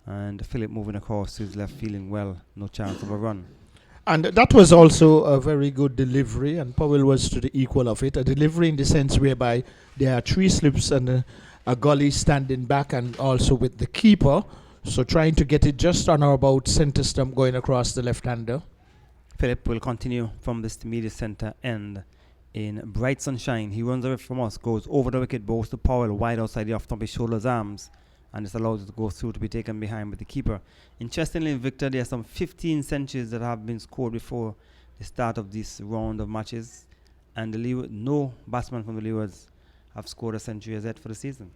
And Phillip moving across to his left, feeling well, no chance of a run. And that was also a very good delivery, and Powell was to the equal of it. A delivery in the sense whereby there are 3 slips and a gully standing back, and also with the keeper. So trying to get it just on or about center stump going across the left-hander. Phillip will continue from this media center end in bright sunshine. He runs away from us, goes over the wicket, bowls to Powell, wide outside the off stump, his shoulders, arms, and this allows it to go through to be taken behind with the keeper. Interestingly, Victor, there are some 15 centuries that have been scored before the start of this round of matches, and no batsman from the Leewards have scored a century as yet for the season.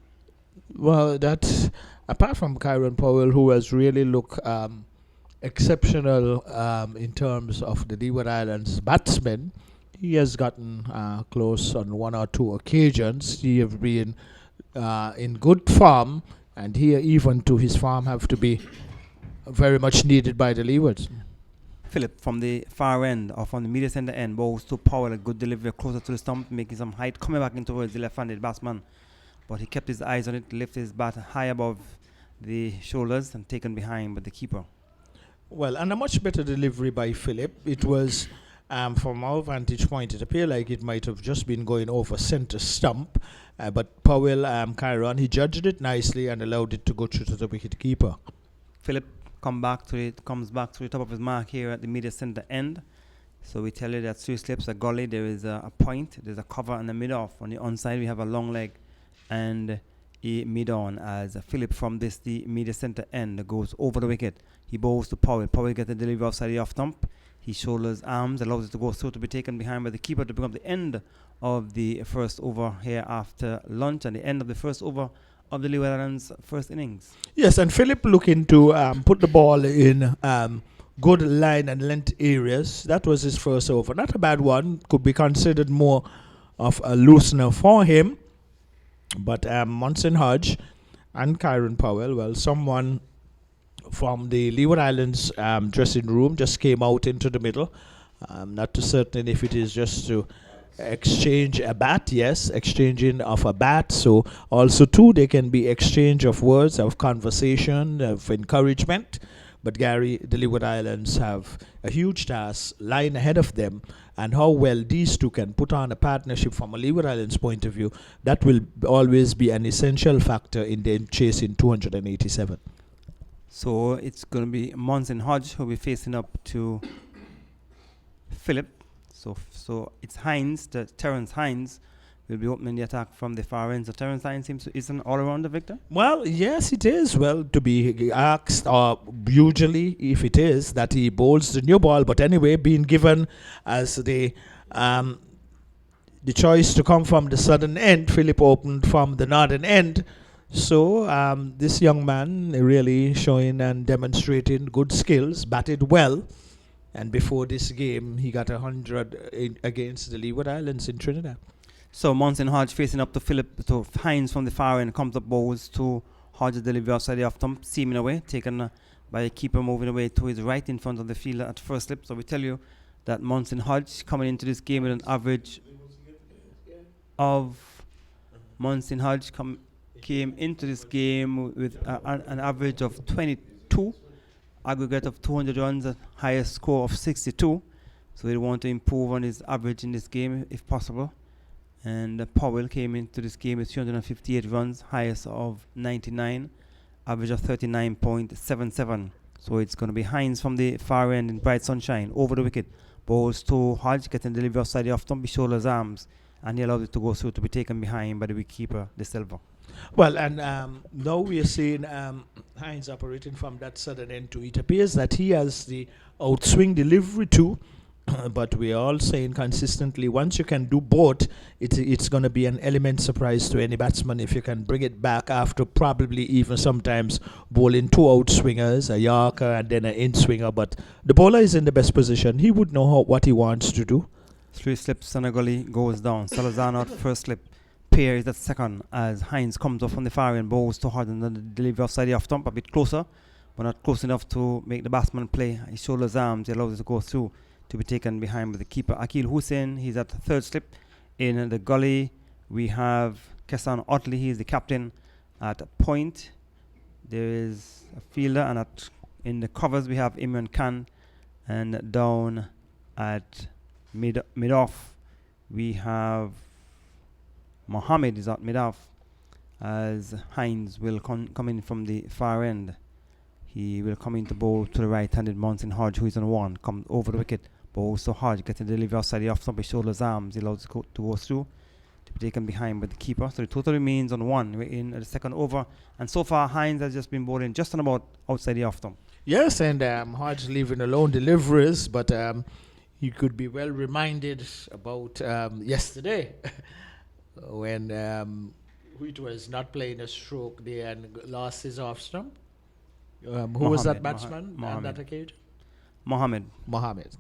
Well, that's apart from Kyron Powell, who has really looked exceptional in terms of the Leeward Islands batsmen. He has gotten close on 1 or 2 occasions. He have been in good form, and here even to his form have to be very much needed by the Leewards. Phillip from the far end, or from the media center end, bowls to Powell, a good delivery closer to the stump, making some height, coming back in towards the left-handed batsman. But he kept his eyes on it, lifted his bat high above the shoulders and taken behind by the keeper. Well, and a much better delivery by Phillip. It was, from our vantage point, it appeared like it might have just been going over center stump. But Powell, Kyron, he judged it nicely and allowed it to go through to the wicket keeper. Phillip comes back to the top of his mark here at the media center end. So we tell you that 3 slips, a gully, there is a point, there's a cover and a mid-off. On the onside we have a long leg and a mid-on, as Phillip from the media center end goes over the wicket. He bowls to Powell. Powell gets the delivery offside the off stump. He shoulders, arms, allows it to go through to be taken behind by the keeper to bring up the end of the first over here after lunch, and the end of the first over of the Leeward Islands first innings. Yes, and Phillip looking to put the ball in good line and length areas. That was his first over. Not a bad one. Could be considered more of a loosener for him. But Monson Hodge and Kyron Powell, well, someone from the Leeward Islands dressing room just came out into the middle. Not too certain if it is just to exchange a bat. Yes, exchanging of a bat. So also too, they can be exchange of words, of conversation, of encouragement. But Gary, the Leeward Islands have a huge task lying ahead of them, and how well these two can put on a partnership from a Leeward Islands point of view, that will always be an essential factor in them chasing 287. So it's going to be Monson Hodge who will be facing up to Philip. So it's Hines, Terrence Hines, will be opening the attack from the far end. So Terrence Hines is an all-rounder, Victor? Well, yes, it is. Well, to be asked, usually if it is, that he bowls the new ball. But anyway, being given as the choice to come from the southern end, Philip opened from the northern end. So this young man really showing and demonstrating good skills, batted well. And before this game, he got 100 against the Leeward Islands in Trinidad. So Monson Hodge facing up to Philip, to Hines from the far end, comes up bowls to Hodge's delivery outside the off stump, seaming away, taken by a keeper moving away to his right in front of the fielder at first slip. So we tell you that Monson Hodge coming into this game with an average of Monson Hodge came into this game with an average of 22, aggregate of 200 runs, a highest score of 62. So they want to improve on his average in this game if possible. And Powell came into this game with 358 runs, highest of 99, average of 39.77. So it's going to be Hines from the far end in bright sunshine, over the wicket. Bowls to Hodge, getting delivery outside the off stump, he shoulders arms, and he allowed it to go through to be taken behind by the wicketkeeper, De Silva. Well, and now we are seeing Hines operating from that southern end too. It appears that he has the outswing delivery too. But we are all saying consistently, once you can do both, it's going to be an element surprise to any batsman if you can bring it back after probably even sometimes bowling two outswingers, a Yorker and then an in-swinger. But the bowler is in the best position. He would know what he wants to do. 3 slips, Senegali goes down. Salazar not first slip. Pair is at second as Hines comes off from the far end, bowls to Hodge, and then the delivery outside the off stump, a bit closer, but not close enough to make the batsman play. He shoulders arms, he allows it to go through to be taken behind by the keeper. Akil Hussain, he's at third slip. In the gully, we have Kesan Otley, he's the captain at point. There is a fielder, and in the covers we have Imran Khan, and down at mid-off we have Mohammed is at mid-off as Hines will come in from the far end. He will come in to bowl to the right-handed Monson Hodge, who is on one, comes over the wicket, bowls to Hodge, gets a delivery outside the off-stump, his shoulders, arms, he allows it to go through, to be taken behind by the keeper. So the total remains on one. We're in the second over, and so far Hines has just been bowling just on about outside the off-stump. Yes, and Hodge leaving alone deliveries, but he could be well reminded about yesterday when Wheat was not playing a stroke there and lost his off-stump. Who was that batsman on that occasion? Mohammed,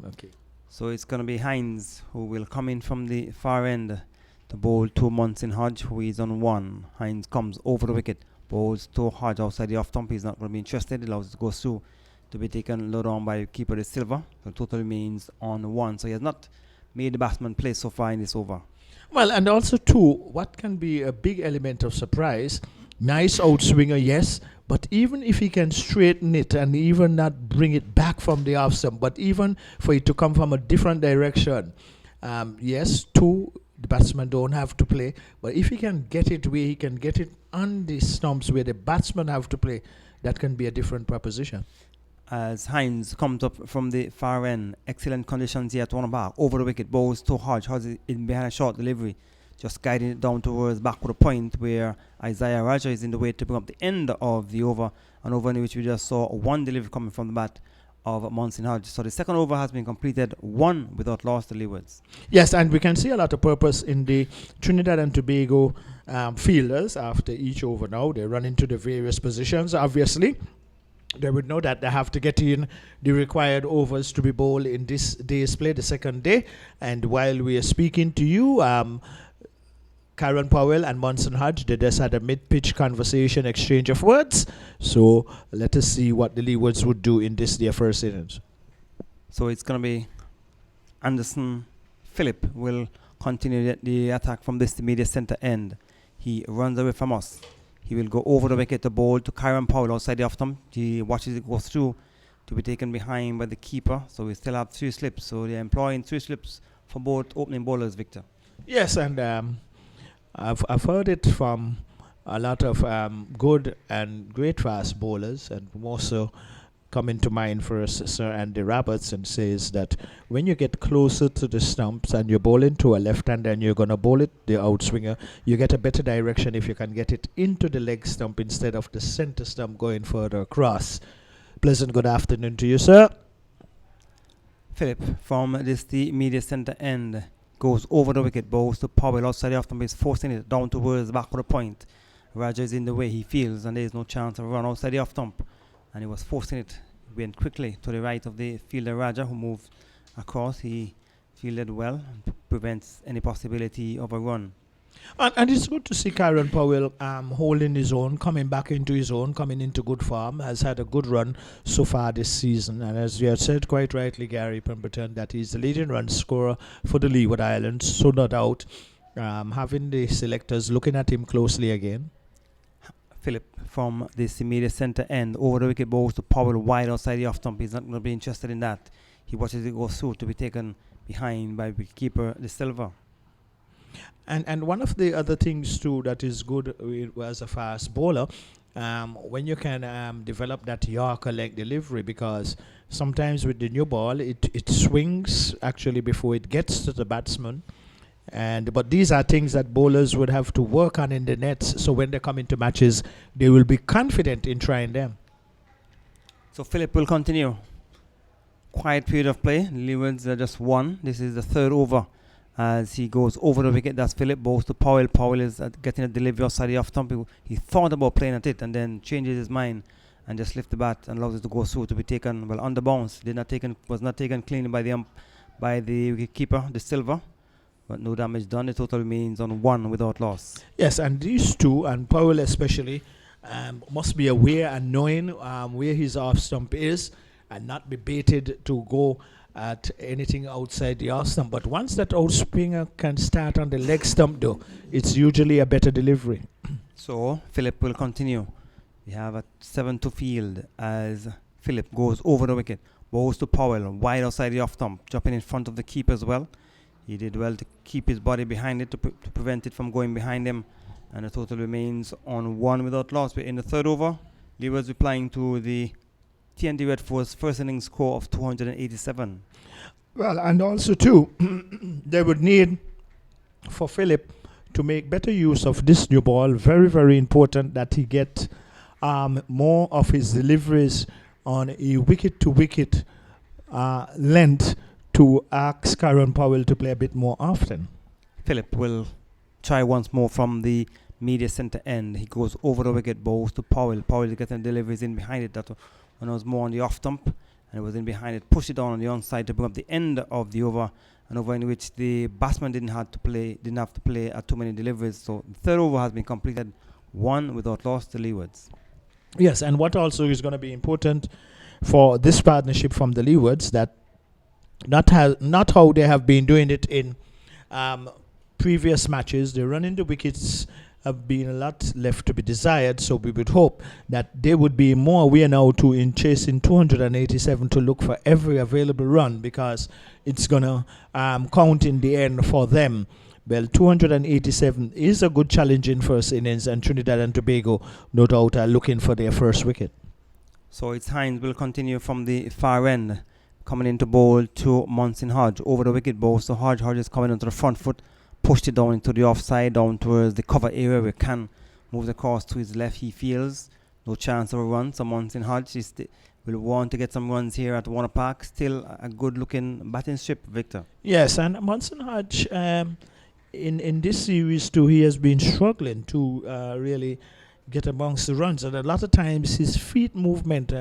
okay. So it's going to be Hines who will come in from the far end to bowl to Monson Hodge, who is on one. Hines comes over the wicket, bowls to Hodge outside the off-stump. He's not going to be interested. He allows it to go through to be taken low down by keeper De Silva. So total remains on one. So he has not made the batsman play so far in this over. Well, and also too, what can be a big element of surprise, nice outswinger, yes, but even if he can straighten it and even not bring it back from the off stump, but even for it to come from a different direction, yes, two, the batsman don't have to play, but if he can get it where he can get it on the stumps where the batsman have to play, that can be a different proposition. As Hines comes up from the far end, excellent conditions here at one back, over the wicket, bowls to Hodge. Hodge is in behind a short delivery, just guiding it down towards backward point where Isaiah Raja is in the way to bring up the end of the over, an over in which we just saw one delivery coming from the bat of Monson Hodge. So the second over has been completed, one without loss to Leewards. Yes, and we can see a lot of purpose in the Trinidad and Tobago fielders after each over now. They run into the various positions, obviously. They would know that they have to get in the required overs to be bowled in this day's play, the second day. And while we are speaking to you, Karen Powell and Munson Hodge, they just had a mid-pitch conversation, exchange of words. So let us see what the Leewards would do in this, their first innings. So it's going to be Anderson Phillip will continue the attack from this immediate center end. He runs away from us. He will go over the wicket, the ball to Karen Powell outside the off stump. He watches it go through to be taken behind by the keeper. So we still have 3 slips. So they're employing 3 slips for both opening bowlers, Victor. Yes, and I've heard it from a lot of good and great fast bowlers, and more so coming to mind for us, Sir Andy Robertson says that when you get closer to the stumps and you're bowling to a left-hander and you're going to bowl it, the outswinger, you get a better direction if you can get it into the leg stump instead of the center stump going further across. Pleasant good afternoon to you, sir. Phillip from the immediate center end goes over the wicket, bowls to Powell outside the off stump, is forcing it down towards the back of the point. Raja is in the way, he feels, and there is no chance of a run outside the off stump. And he was forcing it. He went quickly to the right of the fielder Raja, who moved across. He fielded well and prevents any possibility of a run. And it's good to see Karen Powell holding his own, coming back into his own, coming into good form, has had a good run so far this season. And as you have said quite rightly, Gary Pemberton, that he's the leading run scorer for the Leeward Islands. So no doubt, having the selectors looking at him closely again. Phillip from this immediate center end over the wicket, bowls to Powell wide outside the off stump. He's not going to be interested in that. He watches it go through to be taken behind by wicketkeeper De Silva. And one of the other things too that is good as a fast bowler, when you can develop that Yorker leg delivery, because sometimes with the new ball it swings actually before it gets to the batsman. But these are things that bowlers would have to work on in the nets, so when they come into matches, they will be confident in trying them. So Phillip will continue. Quiet period of play. Leewards are just 1. This is the 3rd over as he goes over the wicket. That's Phillip, bowls to Powell. Powell is getting a delivery outside the off stump. He thought about playing at it and then changes his mind and just lifts the bat and allows it to go through to be taken on the bounce. Was not taken cleanly by the wicketkeeper De Silva. But no damage done. The total remains on 1 without loss. Yes, and these two, and Powell especially, must be aware and knowing where his off stump is and not be baited to go at anything outside the off stump. But once that outswinger can start on the leg stump, though, it's usually a better delivery. So Phillip will continue. We have a 7 to field as Phillip goes over the wicket, bowls to Powell wide outside the off stump, dropping in front of the keeper as well. He did well to keep his body behind it to prevent it from going behind him. And the total remains on 1 without loss. We're in the 3rd over. Leewards replying to the TNT Red Force first innings score of 287. Well, and also too, they would need for Phillip to make better use of this new ball. Very, very important that he get more of his deliveries on a wicket-to-wicket length to ask Karen Powell to play a bit more often. Phillip will try once more from the media center end. He goes over the wicket, bowls to Powell. Powell is getting deliveries in behind it. That one was more on the off stump, and it was in behind it. Push it down on the onside to bring up the end of the over, an over in which the batsman didn't have to play too many deliveries. So the 3rd over has been completed, 1 without loss to Leewards. Yes, and what also is going to be important for this partnership from the Leewards, that not how they have been doing it in previous matches. The running the wickets have been a lot left to be desired, so we would hope that they would be more aware now to in chasing 287 to look for every available run, because it's going to count in the end for them. Well, 287 is a good challenge in first innings, and Trinidad and Tobago no doubt are looking for their first wicket. So it's Hines will continue from the far end, coming into bowl to Munson Hodge over the wicket bowl. So Hodge is coming onto the front foot, pushed it down into the offside, down towards the cover area where Can moves across to his left. He feels no chance of a run. So Munson Hodge will want to get some runs here at Warner Park. Still a good looking batting strip, Victor. Yes, and Munson Hodge in this series too, he has been struggling to really get amongst the runs, and a lot of times his feet movement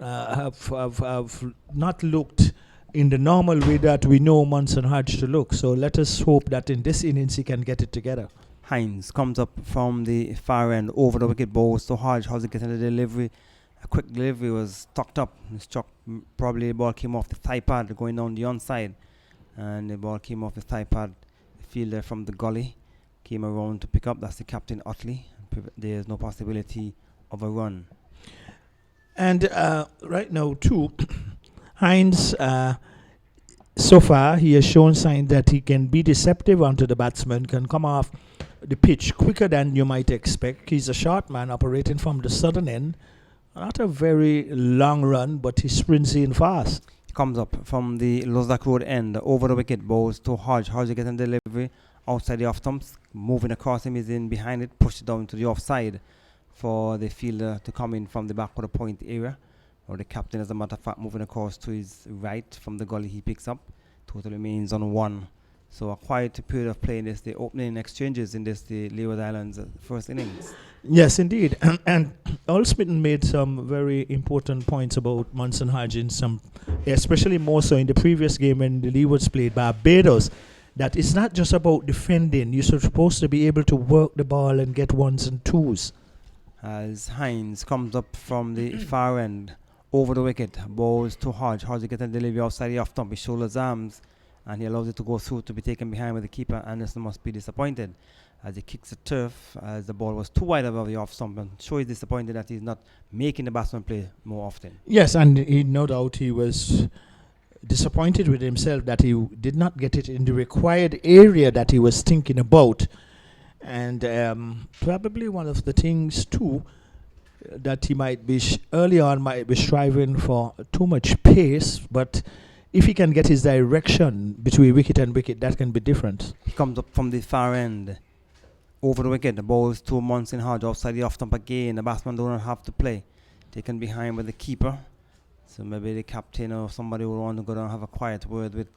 have not looked in the normal way that we know Munson Hodge to look. So let us hope that in this innings he can get it together. Hines comes up from the far end over the wicket, balls to Hodge. Hodge getting the delivery. A quick delivery was tucked up. Probably the ball came off the thigh pad going down the onside. And the ball came off the thigh pad. The fielder from the gully came around to pick up. That's the captain, Utley. There's no possibility of a run. And right now, too, Hines, so far, he has shown signs that he can be deceptive onto the batsman, can come off the pitch quicker than you might expect. He's a short man operating from the southern end. Not a very long run, but he sprints in fast. He comes up from the Lozak Road end, over the wicket, balls to Hodge. Hodge getting delivery outside the off stumps, moving across him, is in behind it, pushed it down to the offside for the fielder to come in from the backward point area. Or the captain, as a matter of fact, moving across to his right from the gully he picks up. Total remains on 1. So a quiet period of play in this, the opening exchanges in this, the Leeward Islands first innings. Yes, indeed. And Earl Smitten made some very important points about Munson Hodge in some, especially more so in the previous game when the Leewards played Barbados, that it's not just about defending. You're supposed to be able to work the ball and get ones and twos. As Hines comes up from the far end, over the wicket, balls to Hodge. Hodge gets a delivery outside the off stump. He shoulders arms and he allows it to go through to be taken behind with the keeper. Anderson must be disappointed as he kicks the turf as the ball was too wide above the off stump, and so he's disappointed that he's not making the batsman play more often. Yes, and no doubt he was disappointed with himself that he did not get it in the required area that he was thinking about. And probably one of the things too, that he might be early on might be striving for too much pace, but if he can get his direction between wicket and wicket, that can be different. He comes up from the far end, over the wicket, the balls to Munson Hodge outside the off stump again. The batsman don't have to play, taken behind with the keeper. So maybe the captain or somebody will want to go down and have a quiet word with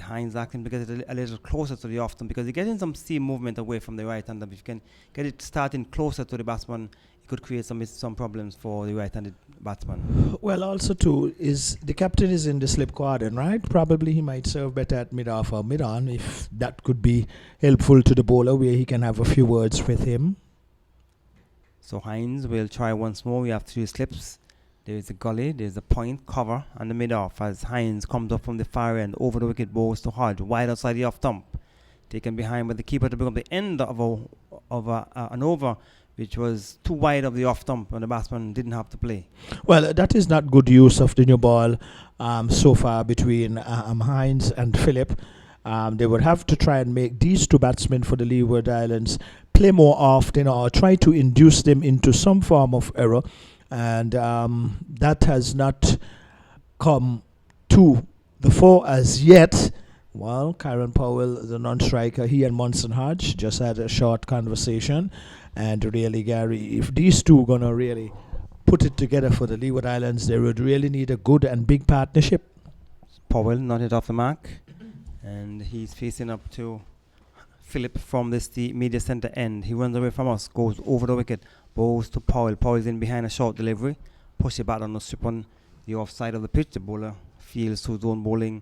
Hines acting because it's a little closer to the off stump, because you're getting some seam movement away from the right hander. If you can get it starting closer to the batsman, could create some problems for the right-handed batsman. Well, also too is the captain is in the slip quadrant, right? Probably he might serve better at mid-off or mid-on, if that could be helpful to the bowler, where he can have a few words with him. So Hines will try once more. We have 3 slips. There is a gully, there is a point, cover, and the mid-off as Hines comes up from the far end, over the wicket, balls to Hodge, wide outside the off stump, taken behind with the keeper to bring up the end of an over, which was too wide of the off stump, and the batsman didn't have to play. Well, that is not good use of the new ball so far between Hines and Phillip. They would have to try and make these 2 batsmen for the Leeward Islands play more often, or try to induce them into some form of error. And that has not come to the fore as yet. Well, Kieran Powell, the non-striker, he and Munson Hodge just had a short conversation. And really, Gary, if these 2 are going to really put it together for the Leeward Islands, they would really need a good and big partnership. Powell not hit off the mark. And he's facing up to Phillip from the media centre end. He runs away from us, goes over the wicket, bowls to Powell. Powell's in behind a short delivery. Push it back on the strip on the offside of the pitch. The bowler feels to zone bowling.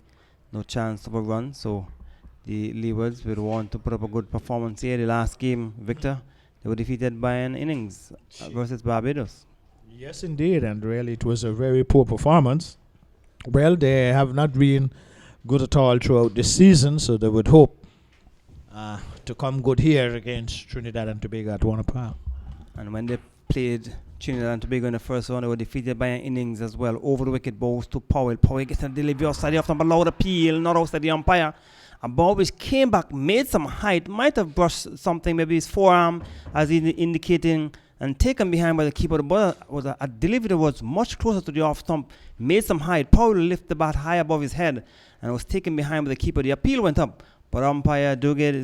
No chance of a run. So the Leewards will want to put up a good performance here. The last game, Victor, they were defeated by an innings versus Barbados. Yes, indeed. And really, it was a very poor performance. Well, they have not been good at all throughout this season, so they would hope to come good here against Trinidad and Tobago at Warner Park. And when they played Trinidad and Tobago in the first round, they were defeated by an innings as well. Over the wicket, balls to Powell. Powell gets a delivery outside the off stump, a loud appeal, not outside the umpire. A ball which came back, made some height, might have brushed something, maybe his forearm, as indicating, and taken behind by the keeper. The ball was a delivery that was much closer to the off stump, made some height. Powell lifted the bat high above his head and was taken behind by the keeper. The appeal went up, but umpire Duguid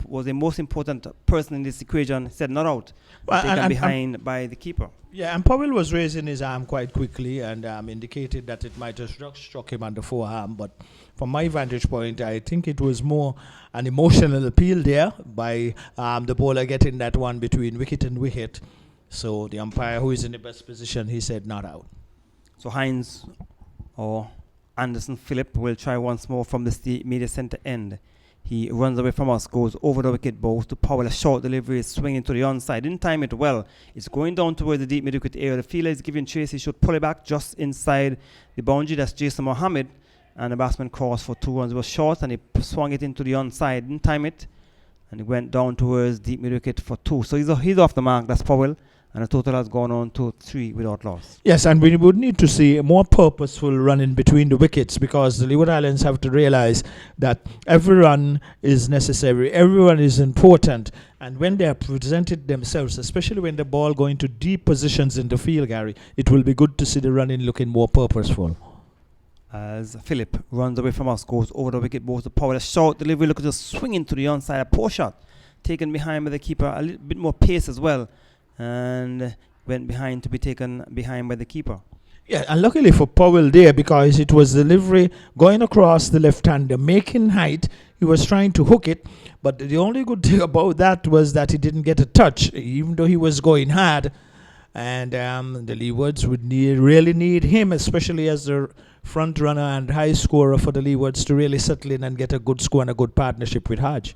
was the most important person in this equation. Said not out, taken behind by the keeper. Yeah, and Powell was raising his arm quite quickly and indicated that it might have struck him on the forearm. But from my vantage point, I think it was more an emotional appeal there by the bowler getting that one between wicket and wicket. So the umpire, who is in the best position, he said not out. So Hines or Anderson Phillip will try once more from the media centre end. He runs away from us, goes over the wicket, bowls to Powell. A short delivery is swinging to the onside. Didn't time it well. It's going down towards the deep mid-wicket area. The fielder is giving chase. He should pull it back just inside the boundary. That's Jason Mohammed. And the batsman crossed for 2 runs. It was short and he swung it into the onside. Didn't time it. And he went down towards deep mid-wicket for 2. So he's off the mark. That's Powell. And the total has gone on to 3 without loss. Yes, and we would need to see a more purposeful running between the wickets, because the Leeward Islands have to realize that every run is necessary, every run is important, and when they have presented themselves, especially when the ball going to deep positions in the field, Gary, it will be good to see the running looking more purposeful. As Phillip runs away from us, goes over the wicket, bowls to Powell. A short delivery, look at just swinging to the onside. A poor shot taken behind by the keeper, a little bit more pace as well, and went behind to be taken behind by the keeper. Yeah, and luckily for Powell there, because it was delivery going across the left-hander, making height. He was trying to hook it, but the only good thing about that was that he didn't get a touch, even though he was going hard. And the Leewards would really need him, especially as the front runner and high scorer for the Leewards, to really settle in and get a good score and a good partnership with Hodge.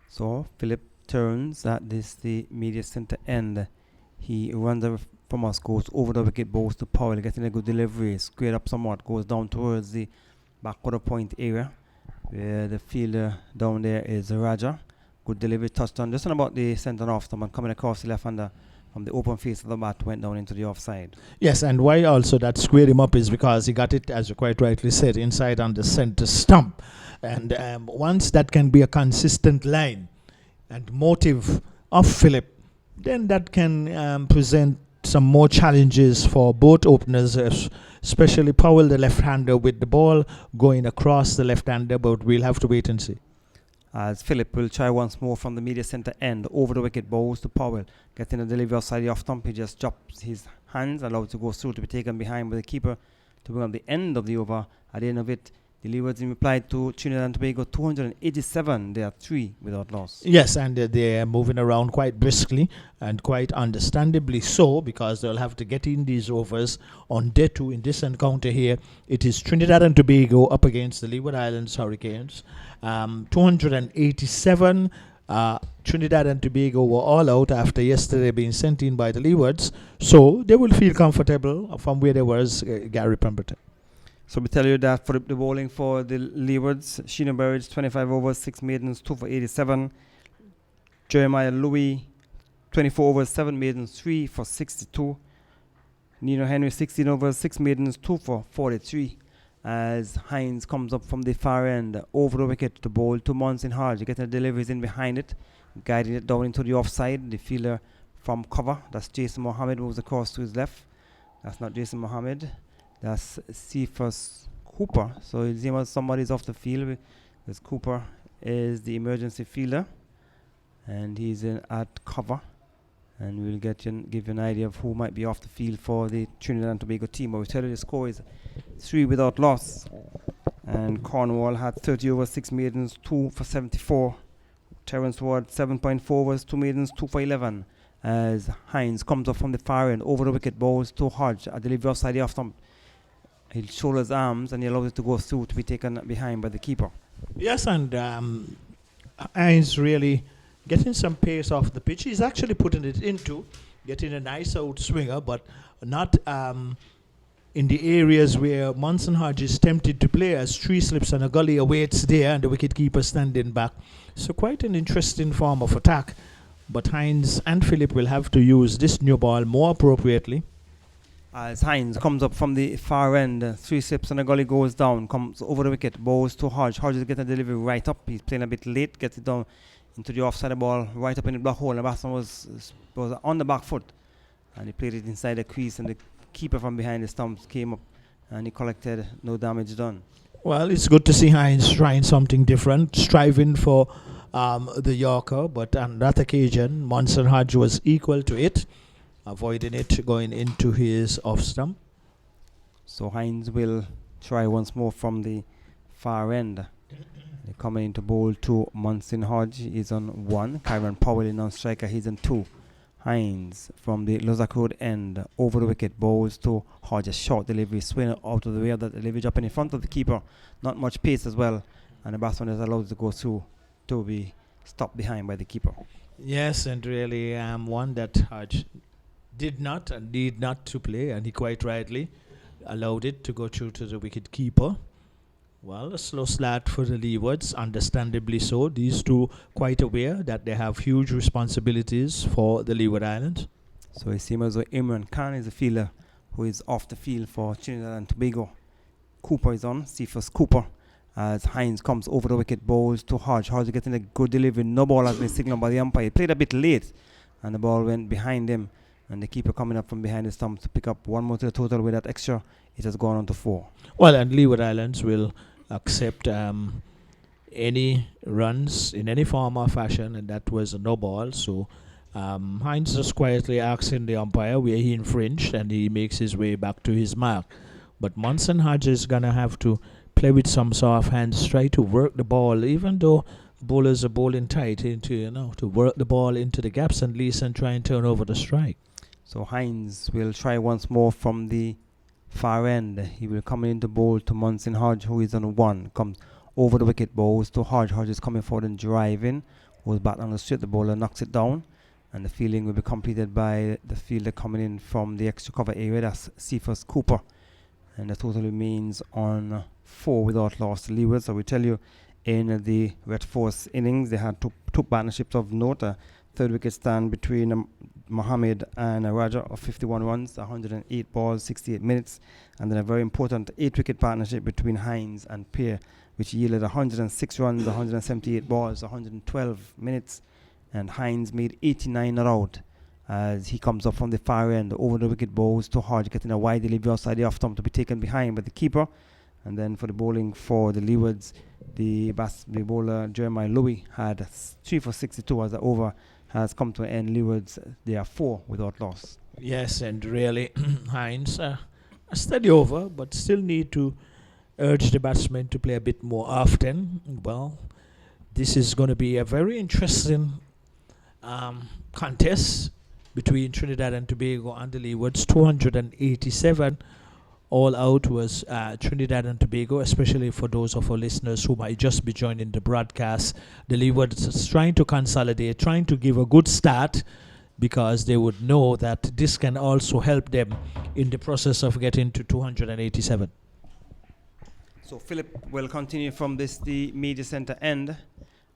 So Phillip turns at the media centre end. He runs away from us, goes over the wicket, bowls to Powell, getting a good delivery, squared up somewhat, goes down towards the back quarter point area, where the fielder down there is Raja. Good delivery, touchdown just on about the centre off stump, and coming across the left-hander from the open face of the bat, went down into the offside. Yes, and why also that squared him up is because he got it, as you quite rightly said, inside on the centre stump. And once that can be a consistent line and motive of Phillip, then that can present some more challenges for both openers, especially Powell, the left-hander, with the ball going across the left-hander, but we'll have to wait and see. As Phillip will try once more from the media centre end, over the wicket, bowls to Powell, getting a delivery outside the off-stump. He just drops his hands, allowed to go through to be taken behind by the keeper to bring up the end of the over. At the end of it, the Leewards in reply to Trinidad and Tobago 287. They are 3 without loss. Yes, and they are moving around quite briskly, and quite understandably so, because they'll have to get in these overs on day 2 in this encounter here. It is Trinidad and Tobago up against the Leeward Islands Hurricanes. 287. Trinidad and Tobago were all out after yesterday being sent in by the Leewards, so they will feel comfortable from where they were, Gary Pemberton. So we tell you that for the bowling for the Leewards, Sheena Burridge 25 overs, 6 maidens, 2 for 87. Jeremiah Louis 24 overs, 7 maidens, 3 for 62. Nino Henry 16 overs, 6 maidens, 2 for 43. As Hines comes up from the far end over the wicket to bowl to Monson Hodge, getting the deliveries in behind it, guiding it down into the offside. The fielder from cover, that's Jason Mohammed, moves across to his left. That's not Jason Mohammed. That's Cephas Cooper. So it seems somebody's off the field, because Cooper is the emergency fielder, and he's at cover. And we'll give you an idea of who might be off the field for the Trinidad and Tobago team. But we tell you the score is 3 without loss. And Cornwall had 30 overs, 6 maidens, 2 for 74. Terence Ward 7.4 overs, 2 maidens, 2 for 11. As Hines comes up from the far end over the wicket, bowls to Hodge. A delivery outside the off stump. He'll shoulder his arms and he allows it to go through to be taken behind by the keeper. Yes, and Hines really getting some pace off the pitch. He's actually putting it into, getting a nice out swinger, but not in the areas where Monson Hodge is tempted to play, as 3 slips and a gully awaits there and the wicket keeper standing back. So quite an interesting form of attack. But Hines and Phillip will have to use this new ball more appropriately. As Hines comes up from the far end, 3 slips and a gully goes down, comes over the wicket, bowls to Hodge. Hodge is getting a delivery right up. He's playing a bit late, gets it down into the offside ball, right up in the black hole. The batsman was on the back foot, and he played it inside the crease, and the keeper from behind the stumps came up, and he collected, no damage done. Well, it's good to see Hines trying something different, striving for the Yorker, but on that occasion, Monson Hodge was equal to it, avoiding it going into his off stump. So Hines will try once more from the far end. They're coming into bowl to Monson Hodge. He's on 1. Kyron Powell in on striker. He's on 2. Hines from the Lozak Road end over the wicket, bowls to Hodge, a short delivery, swing out of the way of that delivery, up in front of the keeper, not much pace as well, and the batsman is allowed to go through to be stopped behind by the keeper. Yes, and really one that Hodge did not and need not to play, and he quite rightly allowed it to go through to the wicket keeper. Well, a slow start for the Leewards, understandably so. These two quite aware that they have huge responsibilities for the Leeward Islands. So it seems as though Imran Khan is a fielder who is off the field for Trinidad and Tobago. Cooper is on, Cephas Cooper, as Hines comes over the wicket, bowls to Hodge. Hodge getting a good delivery. No ball has been signaled by the umpire. He played a bit late, and the ball went behind him. And the keeper coming up from behind the stump to pick up one more to the total. With that extra, it has gone on to 4. Well, and Leeward Islands will accept any runs in any form or fashion, and that was a no ball. So Hines just quietly asking the umpire where he infringed, and he makes his way back to his mark. But Munson Hodge is going to have to play with some soft hands, try to work the ball, even though bowlers are bowling tight, into to work the ball into the gaps at least and try and turn over the strike. So Hines will try once more from the far end. He will come in to bowl to Munson Hodge, who is on 1. Comes over the wicket, bowls to Hodge. Hodge is coming forward and driving. Goes back on the straight. The bowler knocks it down. And the fielding will be completed by the fielder coming in from the extra cover area. That's Cephas Cooper. And the total remains on 4 without loss to Leeward. So we tell you, in the Red Force innings, they had two partnerships of note. A third wicket stand between Mohammed and Raja of 51 runs, 108 balls, 68 minutes. And then a very important 8-wicket partnership between Hines and Peer, which yielded 106 runs, 178 balls, 112 minutes. And Hines made 89 not out as he comes up from the far end over the wicket, bowls to Hodge, getting a wide delivery outside the off stump to be taken behind by the keeper. And then for the bowling for the Leewards, the bowler Jeremiah Louis had 3 for 62 as the over has come to an end. Leewards, they are 4 without loss. Yes, and really Hines a steady over, but still need to urge the batsmen to play a bit more often. Well, this is going to be a very interesting contest between Trinidad and Tobago and the Leewards. 287 all out was Trinidad and Tobago, especially for those of our listeners who might just be joining the broadcast. The Leewards is trying to consolidate, trying to give a good start, because they would know that this can also help them in the process of getting to 287. So Philip will continue from the media center end.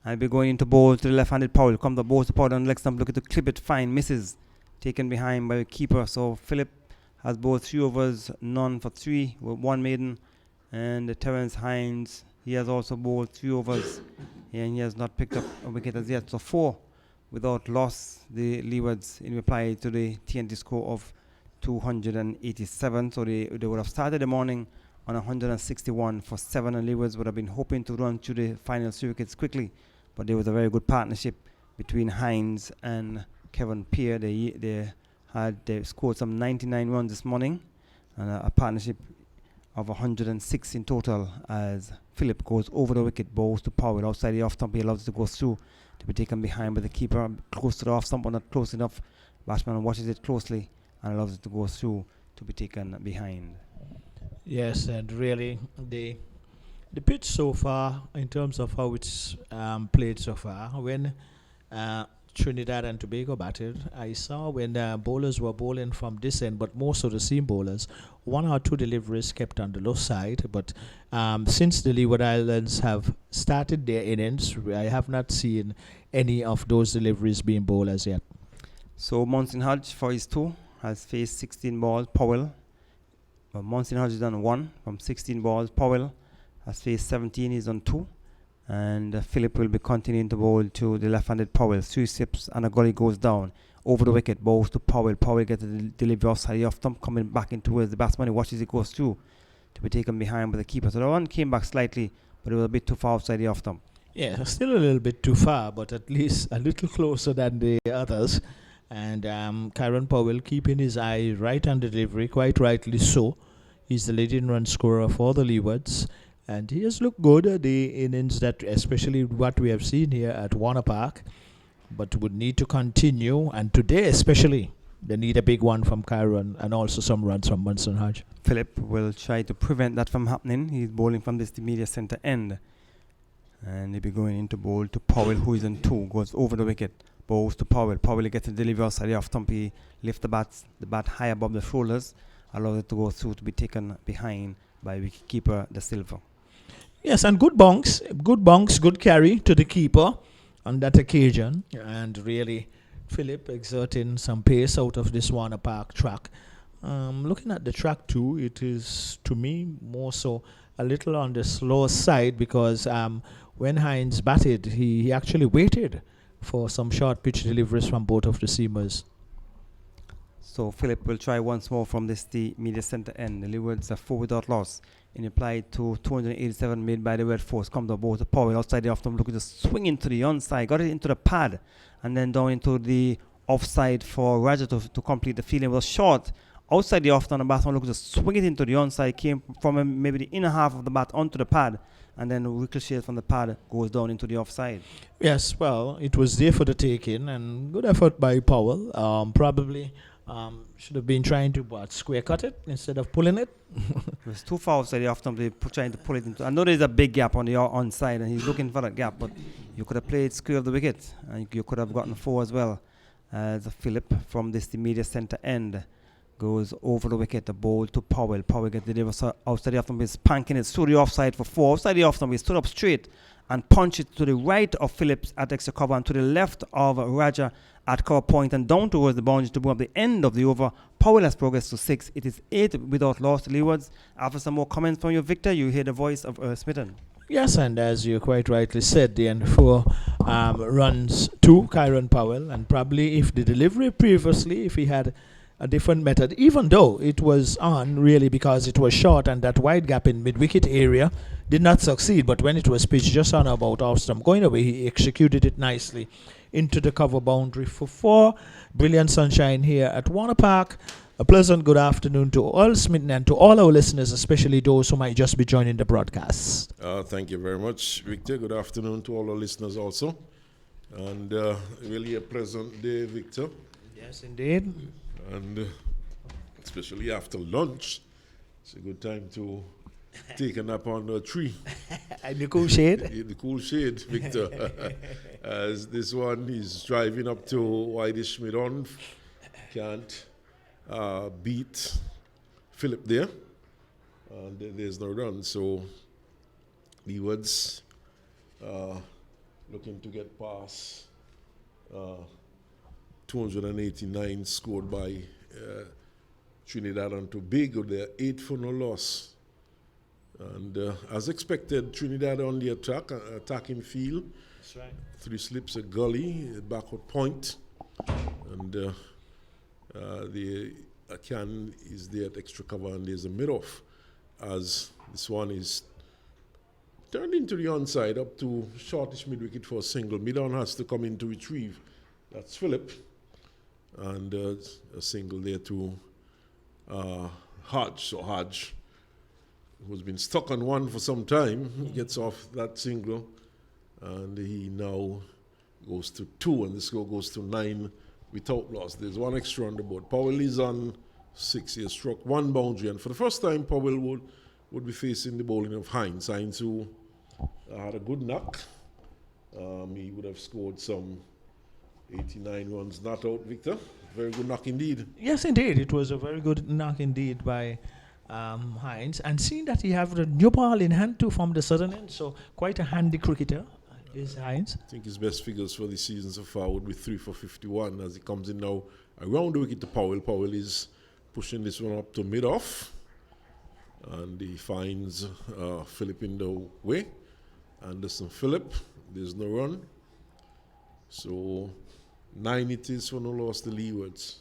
I'll be going into bowl to the left-handed Powell. Comes the bowl to Powell on the leg stump, looking to clip it fine, misses. Taken behind by the keeper. So Philip has bowled 3 overs, none for 3 with 1 maiden. And Terence Hines, he has also bowled 3 overs and he has not picked up a wicket as yet. So 4 without loss, the Leewards, in reply to the TNT score of 287. So they would have started the morning on 161 for 7, and Leewards would have been hoping to run through the final 3 wickets quickly. But there was a very good partnership between Hines and Kevin Peer. They scored some 99 runs this morning, and a partnership of 106 in total as Philip goes over the wicket, bowls to Powell outside the off stump. He allows it to go through to be taken behind by the keeper, close to the off stump, but not close enough. Batsman watches it closely and allows it to go through to be taken behind. Yes, and really the pitch so far, in terms of how it's played so far, when Trinidad and Tobago batted, I saw when bowlers were bowling from this end, but most of the seam bowlers, 1 or 2 deliveries kept on the low side. But since the Leeward Islands have started their innings, I have not seen any of those deliveries being bowled as yet. So Munson Hodge for his 2 has faced 16 balls. Powell, Munson Hodge has done 1 from 16 balls. Powell has faced 17. He's on 2. And Philip will be continuing to bowl to the left-handed Powell. 3 sips and a gully goes down over the wicket, bowls to Powell. Powell gets the delivery offside the off stump, coming back in towards the batsman. He watches it goes through to be taken behind by the keeper. So the one came back slightly, but it was a bit too far outside the off stump. Yeah, still a little bit too far, but at least a little closer than the others. And Kyron Powell keeping his eye right on the delivery, quite rightly so. He's the leading run scorer for the Leewards. And he has looked good at the innings, that especially what we have seen here at Warner Park. but would need to continue. And today, especially, they need a big one from Kyron and also some runs from Munson Hodge. Philip will try to prevent that from happening. He's bowling from this media center end. And he'll be going into bowl to Powell, who is in 2, goes over the wicket, bowls to Powell. Powell gets a delivery outside the off stump. He lifts the bat high above the shoulders, allows it to go through to be taken behind by wicketkeeper De Silva. Yes, and good bunks, good carry to the keeper on that occasion. And really, Philip exerting some pace out of this Warner Park track. Looking at the track too, it is, to me, more so a little on the slow side because when Hines batted, he actually waited for some short pitch deliveries from both of the seamers. So Philip will try once more from the media center end. The Leewards are 4 without loss. In reply to 287 made by the Red Force, comes the ball to Powell outside the off-stump, looking to swing into the onside, got it into the pad, and then down into the offside for Raja to complete the fielding. Was short outside the off-stump, the batsman looking to swing it into the onside, came from maybe the inner half of the bat onto the pad, and then ricocheted from the pad, goes down into the offside. Yes, well, it was there for the taking, and good effort by Powell. Probably should have been trying to square cut it instead of pulling it. It was too far outside the off-stump, trying to pull it into. I know there's a big gap on the onside, and he's looking for that gap, but you could have played square of the wicket, and you could have gotten 4 as well. As Philip from the media center end goes over the wicket, the ball to Powell. Powell gets the delivery outside the off-stump, he's panking it through the offside for 4. Outside the off-stump, he stood up straight and punched it to the right of Phillips at extra cover and to the left of Raja at cover point and down towards the boundary to bring up the end of the over. Powell has progressed to 6. It is 8 without loss to Leewards. After some more comments from you, Victor, you hear the voice of Smitten. Yes, and as you quite rightly said, the end 4 runs to Kyron Powell, and probably if the delivery previously, if he had a different method, even though it was on really because it was short and that wide gap in mid-wicket area did not succeed, but when it was pitched just on about off-stump going away, he executed it nicely into the cover boundary for 4. Brilliant sunshine here at Warner Park. A pleasant good afternoon to all Smitten and to all our listeners, especially those who might just be joining the broadcast. Thank you very much, Victor. Good afternoon to all our listeners also. And really a pleasant day, Victor. Yes, indeed. And especially after lunch, it's a good time to take a nap on a tree. In the cool shade? In the cool shade, Victor. As this one is driving up to Whitey Schmidt can't beat Philip there. And there's no run. So Leewards looking to get past 289 scored by Trinidad and Tobago. They're 8 for no loss. And as expected, Trinidad on the attacking field. That's right. 3 slips, a gully, a backward point. And the can is there at extra cover, and there's a mid-off. As this one is turned into the onside up to shortish mid-wicket for a single. Mid-on has to come in to retrieve. That's Philip. And a single there to Hodge. So Hodge, who's been stuck on one for some time, gets off that single, and he now goes to 2, and the score goes to 9 without loss. There's 1 extra on the board. Powell is on 6. He has struck 1 boundary, and for the first time, Powell would be facing the bowling of Hines. Hines, who had a good knock. He would have scored some 89 runs not out, Victor. Very good knock indeed. Yes, indeed. It was a very good knock indeed by Hines. And seeing that he have the new ball in hand too from the southern end, so quite a handy cricketer is Hines. I think his best figures for the season so far would be 3 for 51 as he comes in now around the wicket to Powell. Powell is pushing this one up to mid-off. And he finds Philip in the way. Anderson Philip. There's no run. So 9 it is for no loss to Leewards.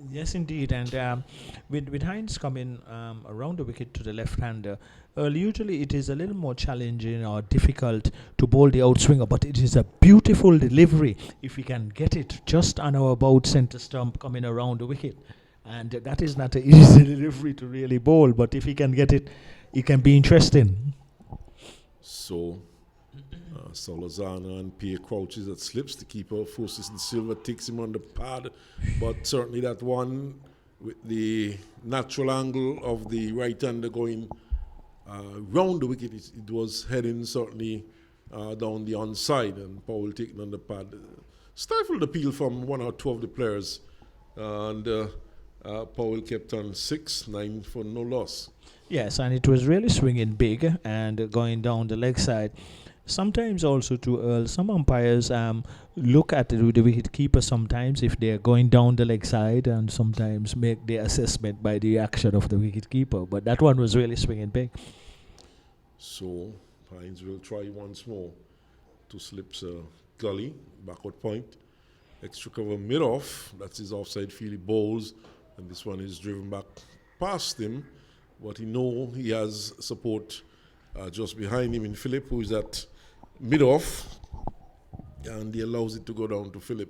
Yes, indeed. And with Hines coming around the wicket to the left-hander, usually it is a little more challenging or difficult to bowl the outswinger, but it is a beautiful delivery if he can get it just on or about centre stump coming around the wicket. And that is not an easy delivery to really bowl, but if he can get it, it can be interesting. So Solozano and Pierre crouches at slips. The keeper forces the silver, takes him on the pad, but certainly that one with the natural angle of the right-hander going round the wicket, it was heading certainly down the onside, and Powell taking on the pad. Stifled appeal from one or two of the players, and Powell kept on 6-9 for no loss. Yes, and it was really swinging big and going down the leg side. Sometimes also to Earl, some umpires look at the wicket keeper sometimes if they're going down the leg side, and sometimes make the assessment by the action of the wicket keeper. But that one was really swinging big. So Hines will try once more. Two slips gully, backward point. Extra cover mid-off, that's his offside field, he bowls, and this one is driven back past him, but he has support just behind him in Philip, who is at mid-off, and he allows it to go down to Philip,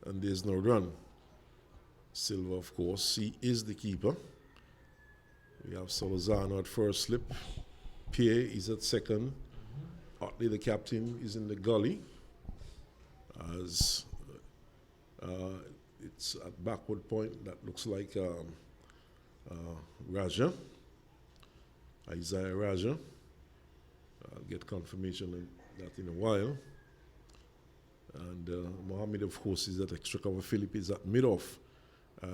and there's no run. Silva, of course, he is the keeper. We have Solozano at first slip. Pierre is at second. Otley, the captain, is in the gully, as it's at backward point. That looks like Raja, Isaiah Raja. I'll get confirmation on that in a while. And Mohammed, of course, is at extra cover. Philip is at mid-off,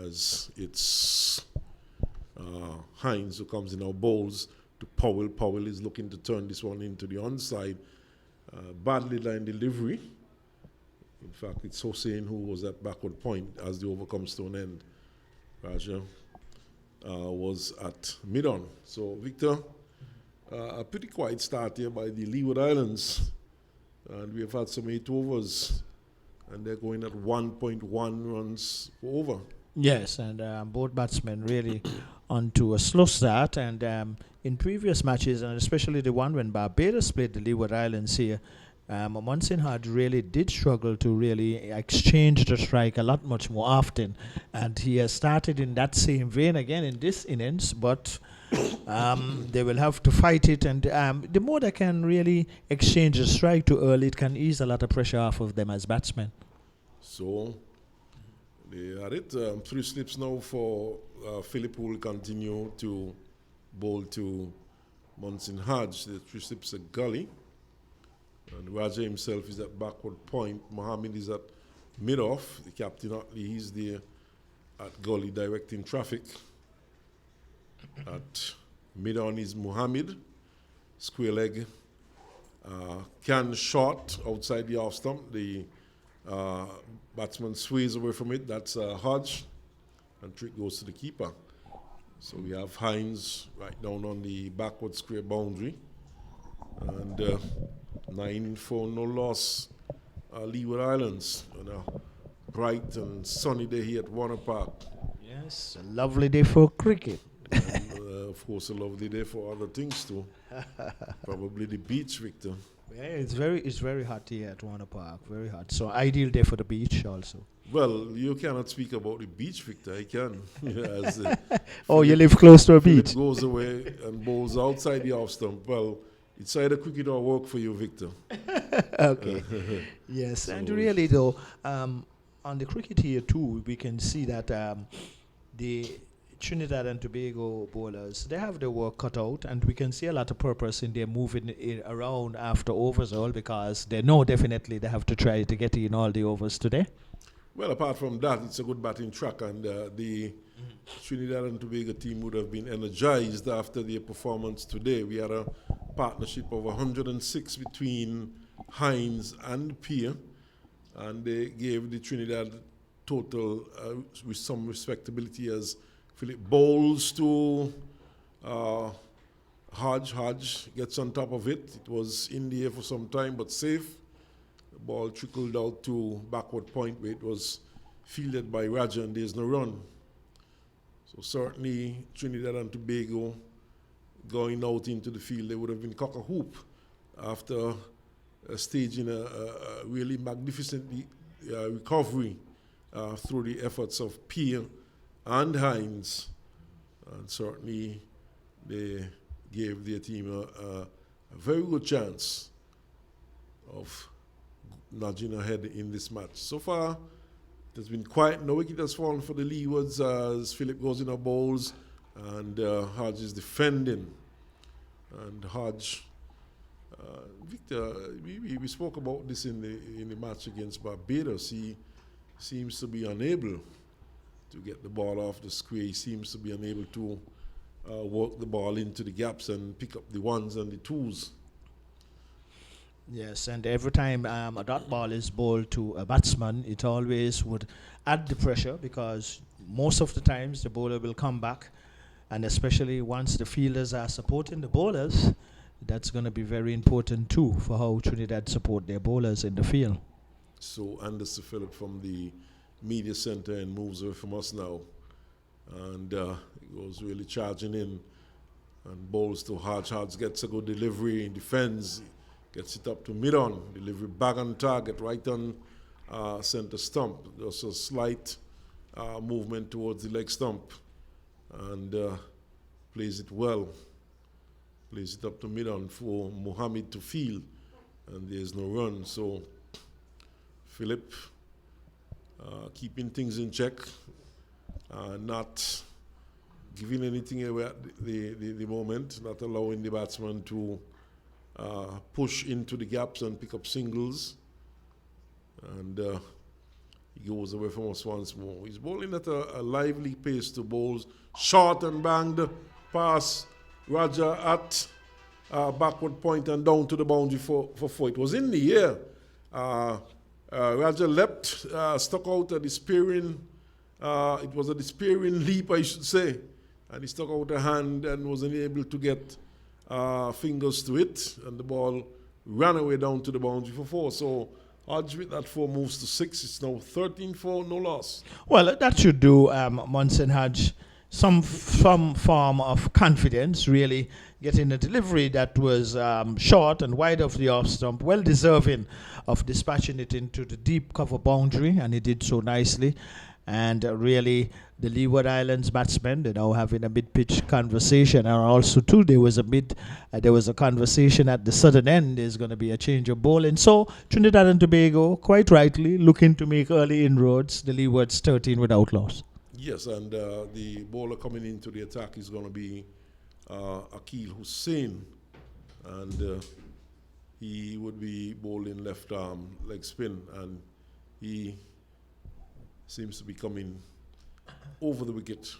as it's Hines who comes in our bowls to Powell. Powell is looking to turn this one into the onside. Badly line delivery. In fact, it's Hossein who was at backward point as the over comes to an end. Raja was at mid-on. So, Victor, a pretty quiet start here by the Leeward Islands. And we have had some 8 overs, and they're going at 1.1 runs per over. Yes, and both batsmen really onto a slow start. And in previous matches, and especially the one when Barbados played the Leeward Islands here, Munson had really did struggle to really exchange the strike a lot much more often. And he has started in that same vein again in this innings, but they will have to fight it. And the more they can really exchange the strike too early, it can ease a lot of pressure off of them as batsmen. So they had it. 3 slips now for Philip, who will continue to bowl to Munson Hodge. The 3 slips are gully. And Raja himself is at backward point. Mohammed is at mid-off. The captain, Otley, he's there at gully directing traffic. At mid-on is Mohammed. Square leg. Can short outside the off stump. The batsman sways away from it. That's Hodge. And trick goes to the keeper. So we have Hines right down on the backward square boundary. And 9 for no loss, Leeward Islands. On a bright and sunny day here at Warner Park. Yes, a lovely day for cricket. And, of course, a lovely day for other things too. Probably the beach, Victor. Yeah, it's very hot here at Warner Park. Very hot. So ideal day for the beach also. Well, you cannot speak about the beach, Victor. I can. As, oh, you live close to a Philip beach. goes away and bowls outside the off stump. Well, it's either cricket or work for you, Victor. Okay. Yes, and really though, on the cricket here too, we can see that the Trinidad and Tobago bowlers, they have their work cut out, and we can see a lot of purpose in their moving around after overs all, because they know definitely they have to try to get in all the overs today. Well, apart from that, it's a good batting track, and the Trinidad and Tobago team would have been energized after their performance today. We had a partnership of 106 between Hines and Pierre, and they gave the Trinidad total with some respectability as Philip bowls to Hodge. Hodge gets on top of it. It was in the air for some time, but safe. The ball trickled out to backward point where it was fielded by Raja, and there's no run. So certainly Trinidad and Tobago going out into the field, they would have been cock a hoop after staging a really magnificent recovery through the efforts of Pierre and Hines. And certainly they gave their team a very good chance of nudging ahead in this match. So far, it has been quiet. No wicket has fallen for the Leewards as Philip goes in our bowls and Hodge is defending. And Hodge, Victor, we spoke about this in the match against Barbados. He seems to be unable to get the ball off the square. He seems to be unable to work the ball into the gaps and pick up the ones and the twos. Yes, and every time a dot ball is bowled to a batsman, it always would add the pressure, because most of the times the bowler will come back, and especially once the fielders are supporting the bowlers, that's going to be very important too for how Trinidad support their bowlers in the field. So Anderson Phillip from the media center and moves away from us now, and he goes really charging in and bowls to Hodge. Hodge gets a good delivery, defends, gets it up to mid-on, delivery back on target, right on center stump. There's a slight movement towards the leg stump, and plays it well. Plays it up to mid-on for Mohammed to field, and there's no run. So Philip keeping things in check, not giving anything away at the moment, not allowing the batsman to push into the gaps and pick up singles. And he goes away from us once more. He's bowling at a lively pace to bowls. Short and banged pass. Raja at backward point and down to the boundary for four. It was in the air. Raja leapt, stuck out a despairing, it was a despairing leap, I should say. And he stuck out a hand and wasn't able to get fingers to it, and the ball ran away down to the boundary for four. So Hodge with that 4 moves to 6. It's now 13-4, no loss. Well, that should do Munson Hodge some form of confidence, really getting a delivery that was short and wide of the off stump, well deserving of dispatching it into the deep cover boundary, and he did so nicely. And really, the Leeward Islands batsmen, they're now having a mid-pitch conversation. And also, too, there was a conversation at the southern end. There's going to be a change of bowling. So, Trinidad and Tobago, quite rightly, looking to make early inroads. The Leewards 13 without loss. Yes, and the bowler coming into the attack is going to be Akil Hussain. And he would be bowling left arm leg spin. And he seems to be coming over the wicket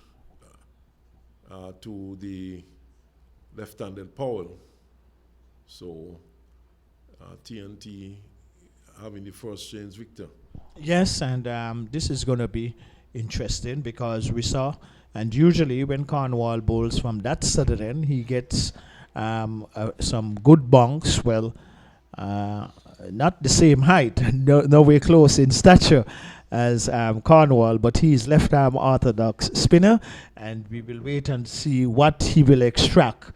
to the left-handed Powell. So TNT having the first change, Victor. Yes, and this is going to be interesting, because we saw, and usually when Cornwall bowls from that southern end, he gets some good bunks. Well, not the same height, nowhere close in stature as Cornwall, but he's left-arm orthodox spinner, and we will wait and see what he will extract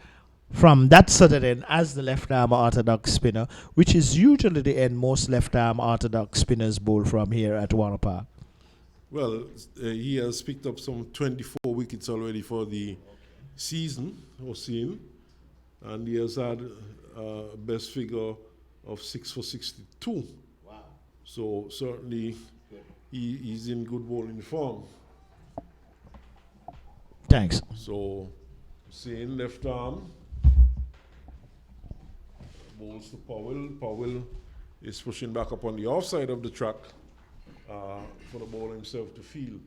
from that southern end as the left-arm orthodox spinner, which is usually the end most left-arm orthodox spinners bowl from here at Warner Park. Well, he has picked up some 24 wickets already for the season, Hossein, and he has had a best figure of 6 for 62. Wow. So certainly he's in good bowling form. Thanks. So Hussain left arm, bowls to Powell. Powell is pushing back up on the offside of the track for the bowler himself to field.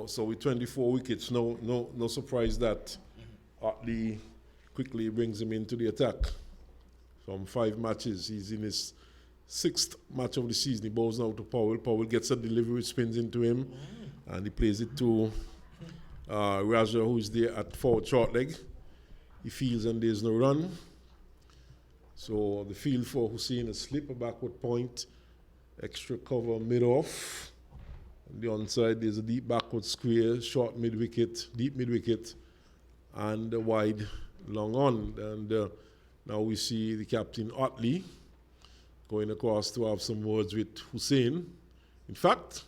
So with 24 wickets, no surprise that Otley quickly brings him into the attack. From 5 matches, he's in his 6th match of the season. He bowls now to Powell. Powell gets a delivery, spins into him, and he plays it to Raja, who is there at forward short leg. He fields and there's no run. So the field for Hussain, a slip, a backward point, extra cover mid-off. On the onside, there's a deep backward square, short mid-wicket, deep mid-wicket, and a wide long on. And now we see the captain, Otley, going across to have some words with Hussain. In fact,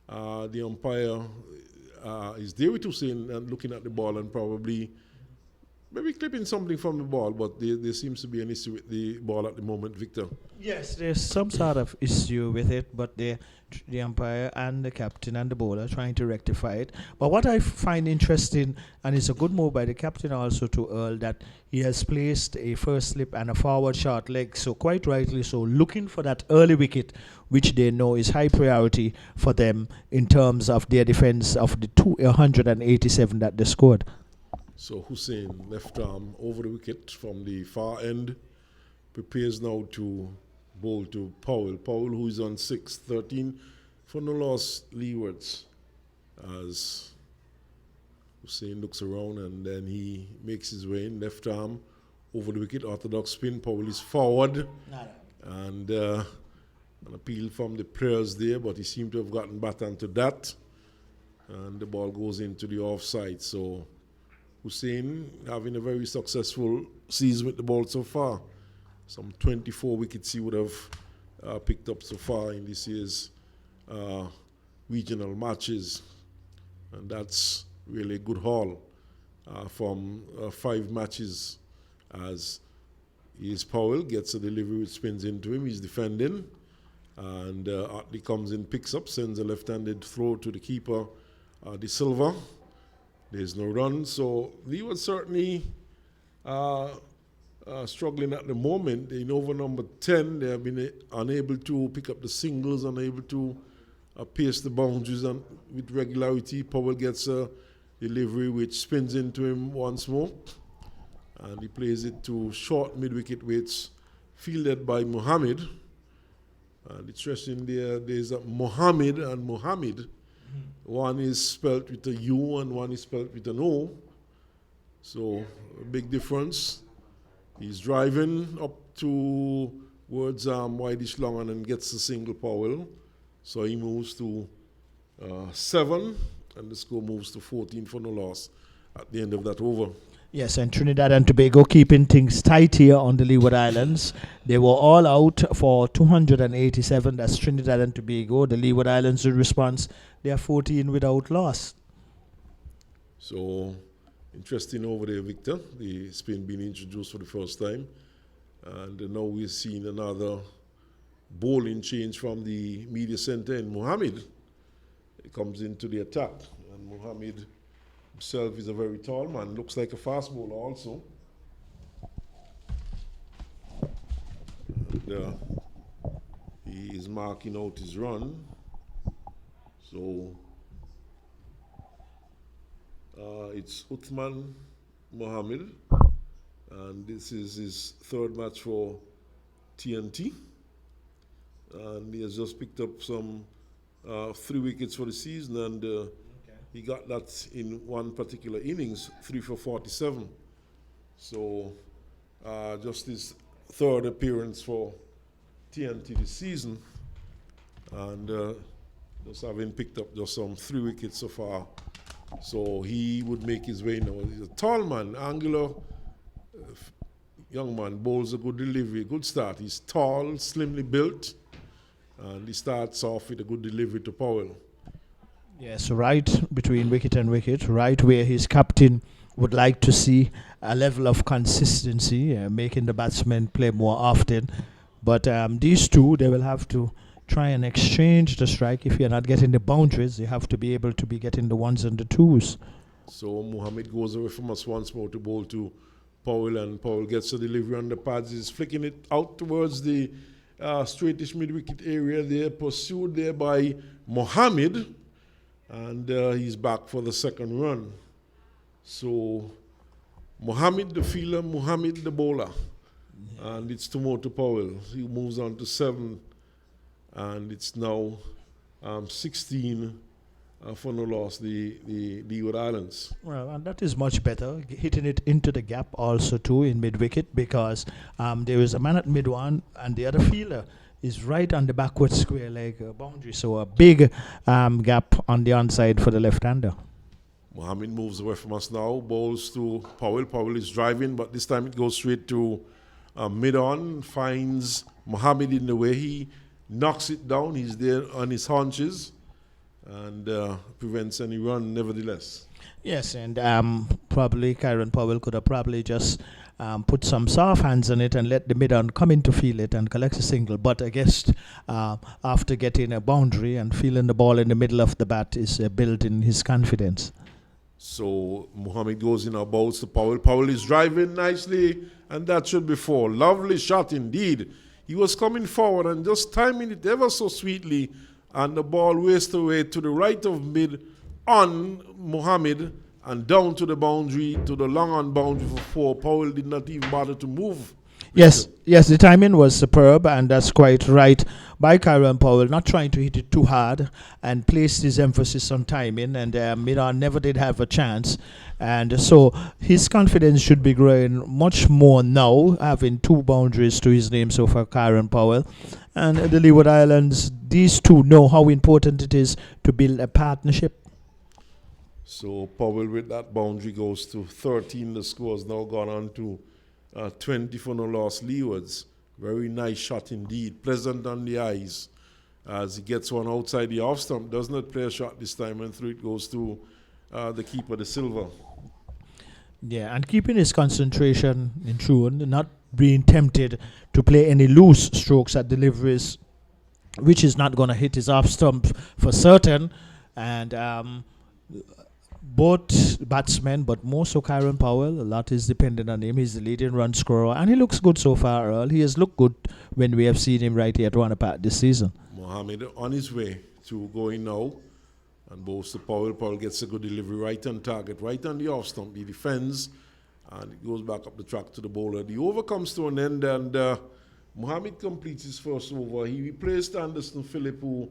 the umpire is there with Hussain and looking at the ball and probably maybe clipping something from the ball, but there seems to be an issue with the ball at the moment, Victor. Yes, there's some sort of issue with it, but the umpire and the captain and the bowler are trying to rectify it. But what I find interesting, and it's a good move by the captain also to Earl, that he has placed a first slip and a forward short leg, so quite rightly so, looking for that early wicket, which they know is high priority for them in terms of their defense of the 287 that they scored. So Hussein, left arm over the wicket from the far end, prepares now to bowl to Powell. Powell, who is on 6-13 for no loss leewards, as Hussein looks around and then he makes his way in, left arm over the wicket, orthodox spin. Powell is forward, and an appeal from the players there, but he seemed to have gotten back onto that, and the ball goes into the offside. So Hussein having a very successful season with the ball so far. Some 24 wickets he would have picked up so far in this year's regional matches. And that's really a good haul from 5 matches, as Powell gets a delivery which spins into him. He's defending, and Otley comes in, picks up, sends a left-handed throw to the keeper, De Silva. There's no run, so Leeward certainly struggling at the moment. In over number 10, they have been unable to pick up the singles, unable to pierce the boundaries with regularity. Powell gets a delivery which spins into him once more, and he plays it to short mid-wicket where it's fielded by Mohammed. And it's interesting there's a Mohammed and Mohammed. One is spelled with a U and one is spelled with an O. So a big difference. He's driving up towards Whitish Long and gets the single Powell. So he moves to 7, and the score moves to 14 for no loss at the end of that over. Yes, and Trinidad and Tobago keeping things tight here on the Leeward Islands. They were all out for 287. That's Trinidad and Tobago. The Leeward Islands in response, they are 14 without loss. So interesting over there, Victor. The spin being introduced for the first time. And now we're seeing another bowling change from the media center, and Mohammed comes into the attack. And Mohammed himself is a very tall man, looks like a fast bowler also. And he is marking out his run. So it's Uthman Mohammed, and this is his 3rd match for TNT. And he has just picked up some 3 wickets for the season, and he got that in one particular innings, 3 for 47. So just his 3rd appearance for TNT this season, and just having picked up just some 3 wickets so far. So he would make his way now. He's a tall man, angular young man, bowls a good delivery, good start. He's tall, slimly built, and he starts off with a good delivery to Powell. Yes, right between wicket and wicket, right where his captain would like to see a level of consistency, making the batsmen play more often. But these two, they will have to try and exchange the strike. If you're not getting the boundaries, you have to be able to be getting the 1s and the 2s. So Mohammed goes away from us once more to bowl to Powell, and Powell gets a delivery on the pads. He's flicking it out towards the straightish mid-wicket area there, pursued there by Mohammed, and he's back for the 2nd run. So Mohammed the fielder, Mohammed the bowler, and it's to more to Powell. He moves on to 7, and it's now 16 for no loss, the Leeward Islands. Well, and that is much better, hitting it into the gap also too in mid-wicket, because there is a man at mid-1 and the other fielder is right on the backward square leg boundary, so a big gap on the onside for the left-hander. Mohammed moves away from us now, bowls to Powell. Powell is driving, but this time it goes straight to mid-on, finds Mohammed in the way. He knocks it down. He's there on his haunches and prevents any run nevertheless. Yes, and probably Kyron Powell could have probably just put some soft hands on it and let the mid-on come in to feel it and collect a single. But I guess after getting a boundary and feeling the ball in the middle of the bat is building his confidence. So Mohammed goes in about to Powell. Powell is driving nicely, and that should be four. Lovely shot indeed. He was coming forward and just timing it ever so sweetly, and the ball raced away to the right of mid on Mohammed and down to the boundary, to the long on boundary for four. Powell did not even bother to move. Yes, the timing was superb, and that's quite right by Kyron Powell, not trying to hit it too hard and placed his emphasis on timing, and Milan never did have a chance. And so his confidence should be growing much more now, having two boundaries to his name so far, Kyron Powell. And the Leeward Islands, these two know how important it is to build a partnership. So Powell with that boundary goes to 13. The score has now gone on to 20 for no loss. Leewards, very nice shot indeed, pleasant on the eyes as he gets one outside the off stump. Does not play a shot this time, and through it goes to the keeper, the Silver. Yeah, and keeping his concentration in tune, not being tempted to play any loose strokes at deliveries, which is not going to hit his off stump for certain. And both batsmen, but more so Kyron Powell, a lot is dependent on him. He's the leading run scorer, and he looks good so far, Earl. He has looked good when we have seen him right here at Wanapart this season. Mohammed on his way to going now, and both to Powell. Powell gets a good delivery right on target, right on the off stump. He defends, and it goes back up the track to the bowler. The over comes to an end, and Mohammed completes his first over. He replaced Anderson Phillip, who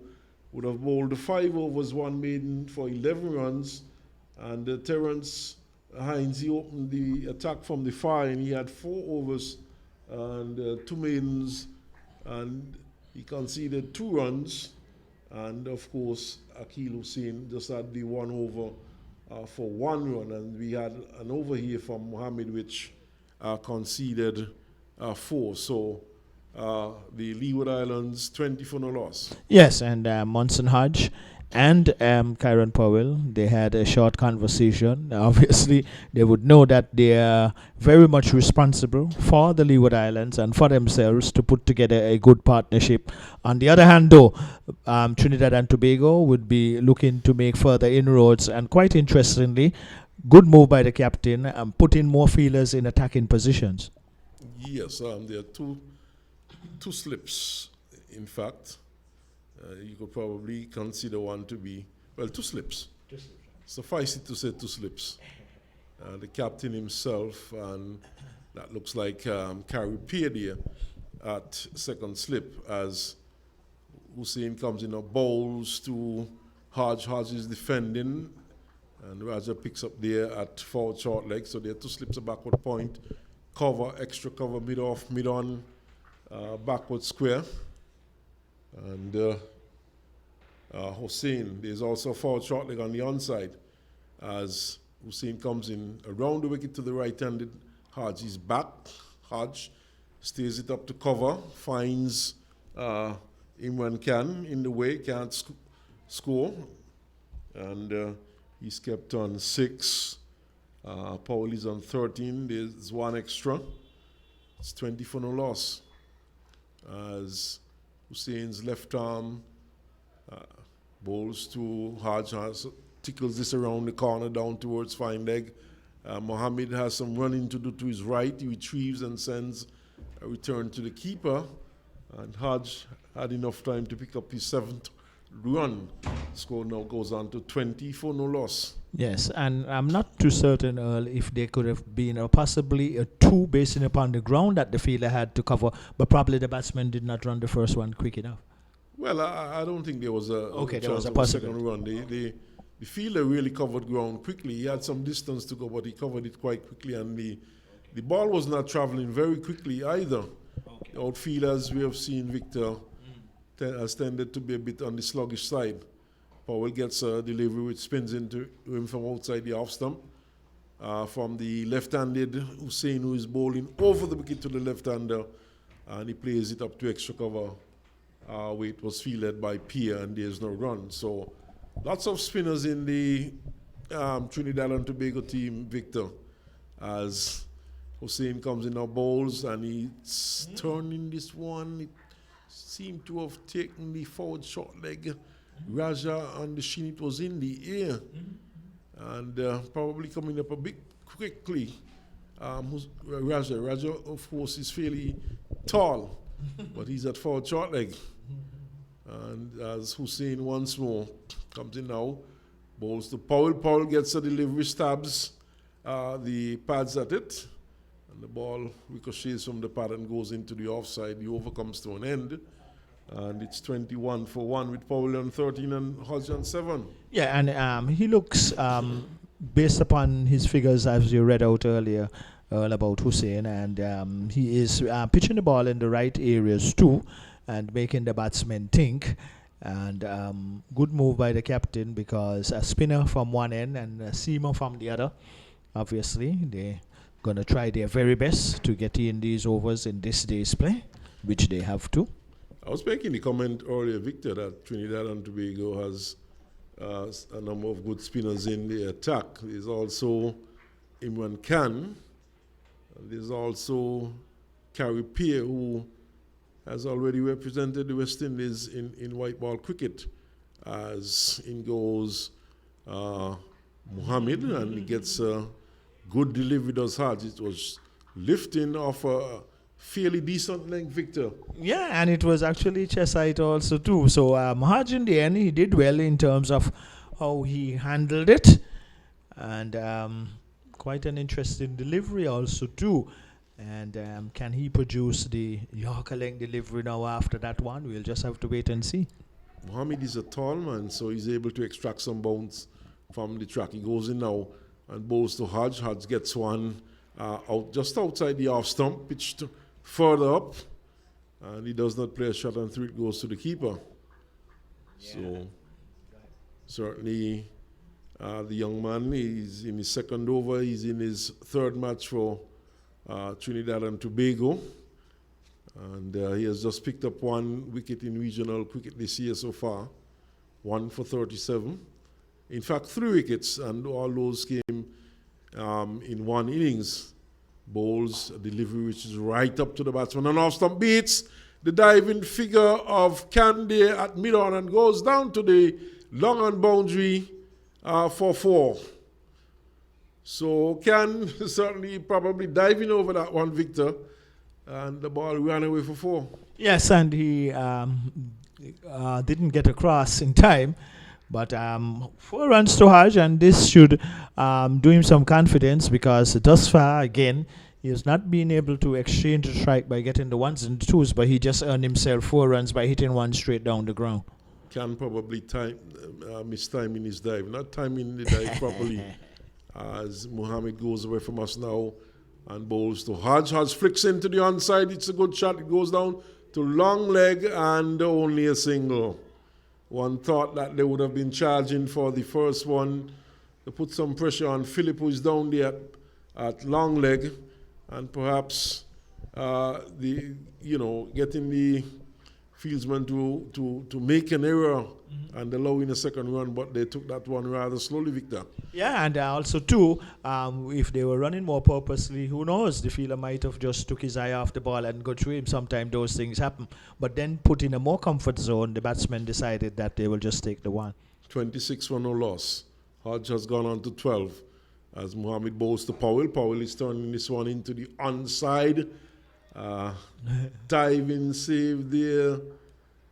would have bowled 5 overs, 1 maiden for 11 runs. And Terence Hines, he opened the attack from the far, and he had 4 overs and 2 maidens, and he conceded 2 runs. And of course, Akil Hussain just had the 1 over for 1 run, and we had an over here from Mohammed, which conceded 4. So the Leeward Islands 20 for no loss. Yes, and Monson Hodge and Kyron Powell, they had a short conversation. Obviously, they would know that they are very much responsible for the Leeward Islands and for themselves to put together a good partnership. On the other hand, though, Trinidad and Tobago would be looking to make further inroads, and quite interestingly, good move by the captain and putting more feelers in attacking positions. Yes, there are two slips, in fact. You could probably consider one to be, 2 slips. Suffice it to say 2 slips. The captain himself, and that looks like Carrie Pierre at second slip as Hussain comes in, bowls to Hodge. Hodge is defending, and Raja picks up there at forward short leg. So there are 2 slips, a backward point, cover, extra cover, mid off, mid on, backward square. And Hussain, there's also a forward short leg on the onside as Hussain comes in around the wicket to the right-handed Hodge. He's back. Hodge stays it up to cover, finds Imran Khan in the way, can't score. And he's kept on 6. Powell is on 13. There's 1 extra. It's 20 for no loss. As Hussain's left arm bowls to Hodge, tickles this around the corner down towards fine leg. Mohammed has some running to do to his right. He retrieves and sends a return to the keeper. And Hodge had enough time to pick up his 7th run. Score now goes on to 20 for no loss. Yes, and I'm not too certain, Earl, if there could have been possibly a 2 basing upon the ground that the fielder had to cover, but probably the batsman did not run the first one quick enough. Well, I don't think there was a there was a second run. The fielder really covered ground quickly. He had some distance to go, but he covered it quite quickly, and the ball was not traveling very quickly either. The outfielders we have seen, Victor, has tended to be a bit on the sluggish side. Powell gets a delivery which spins into him from outside the off stump. From the left-handed Hussain, who is bowling over the wicket to the left-hander, and he plays it up to extra cover. Where it was fielded by Pierre, and there's no run. So lots of spinners in the Trinidad and Tobago team, Victor, as Hussein comes in our bowls and he's turning this one. It seemed to have taken the forward short leg. Raja and the shin, it was in the air. And probably coming up a bit quickly. Raja, of course, is fairly tall, but he's at forward short leg. And as Hussein once more comes in now, bowls to Powell. Powell gets a delivery, stabs the pads at it, and the ball ricochets from the pad and goes into the offside. The over comes to an end, and it's 21 for 1 with Powell on 13 and Hodge on 7. Yeah, and he looks, based upon his figures as you read out earlier about Hussein, and he is pitching the ball in the right areas too, and making the batsmen think. And good move by the captain, because a spinner from one end and a seamer from the other, obviously they're going to try their very best to get in these overs in this day's play, which they have to. I was making the comment earlier, Victor, that Trinidad and Tobago has a number of good spinners in the attack. There's also Imran Khan. There's also Carrie Peer, who has already represented the West Indies in white ball cricket. As in goes Mohammed, and he gets a good delivery, does Hodge. It was lifting off a fairly decent length, Victor. Yeah, and it was actually chest height also too. So Hodge in the end, he did well in terms of how he handled it. And quite an interesting delivery also too. And can he produce the Yorker length delivery now after that one? We'll just have to wait and see. Mohammed is a tall man, so he's able to extract some bounce from the track. He goes in now and bowls to Hodge. Hodge gets one out just outside the off stump, pitched further up, and he does not play a shot, and through it goes to the keeper. Yeah. So certainly the young man is in his second over. He's in his third match for Trinidad and Tobago, and he has just picked up 1 wicket in regional cricket this year so far, 1 for 37. In fact, 3 wickets, and all those came in 1 innings. Bowls a delivery which is right up to the batsman, and off stump beats the diving figure of Candy at mid-on and goes down to the long on boundary for 4. So Can certainly probably diving over that one, Victor, and the ball ran away for 4. Yes, and he didn't get across in time, but 4 runs to Hodge, and this should do him some confidence, because thus far, again, he has not been able to exchange a strike by getting the 1s and 2s, but he just earned himself 4 runs by hitting one straight down the ground. Can probably mistiming his dive, not timing the dive properly. As Mohammed goes away from us now and bowls to Hodge. Hodge flicks into the onside. It's a good shot. It goes down to long leg and only a single. One thought that they would have been charging for the first one to put some pressure on Philip, who is down there at long leg, and perhaps getting the fieldsman to make an error and allowing a second run, but they took that one rather slowly, Victor. Yeah, and also too, if they were running more purposely, who knows, the fielder might have just took his eye off the ball and got through him. Sometimes those things happen. But then put in a more comfort zone, the batsmen decided that they will just take the 1. 26 for no loss. Hodge has gone on to 12 as Mohammed bowls to Powell. Powell is turning this one into the onside. Diving save there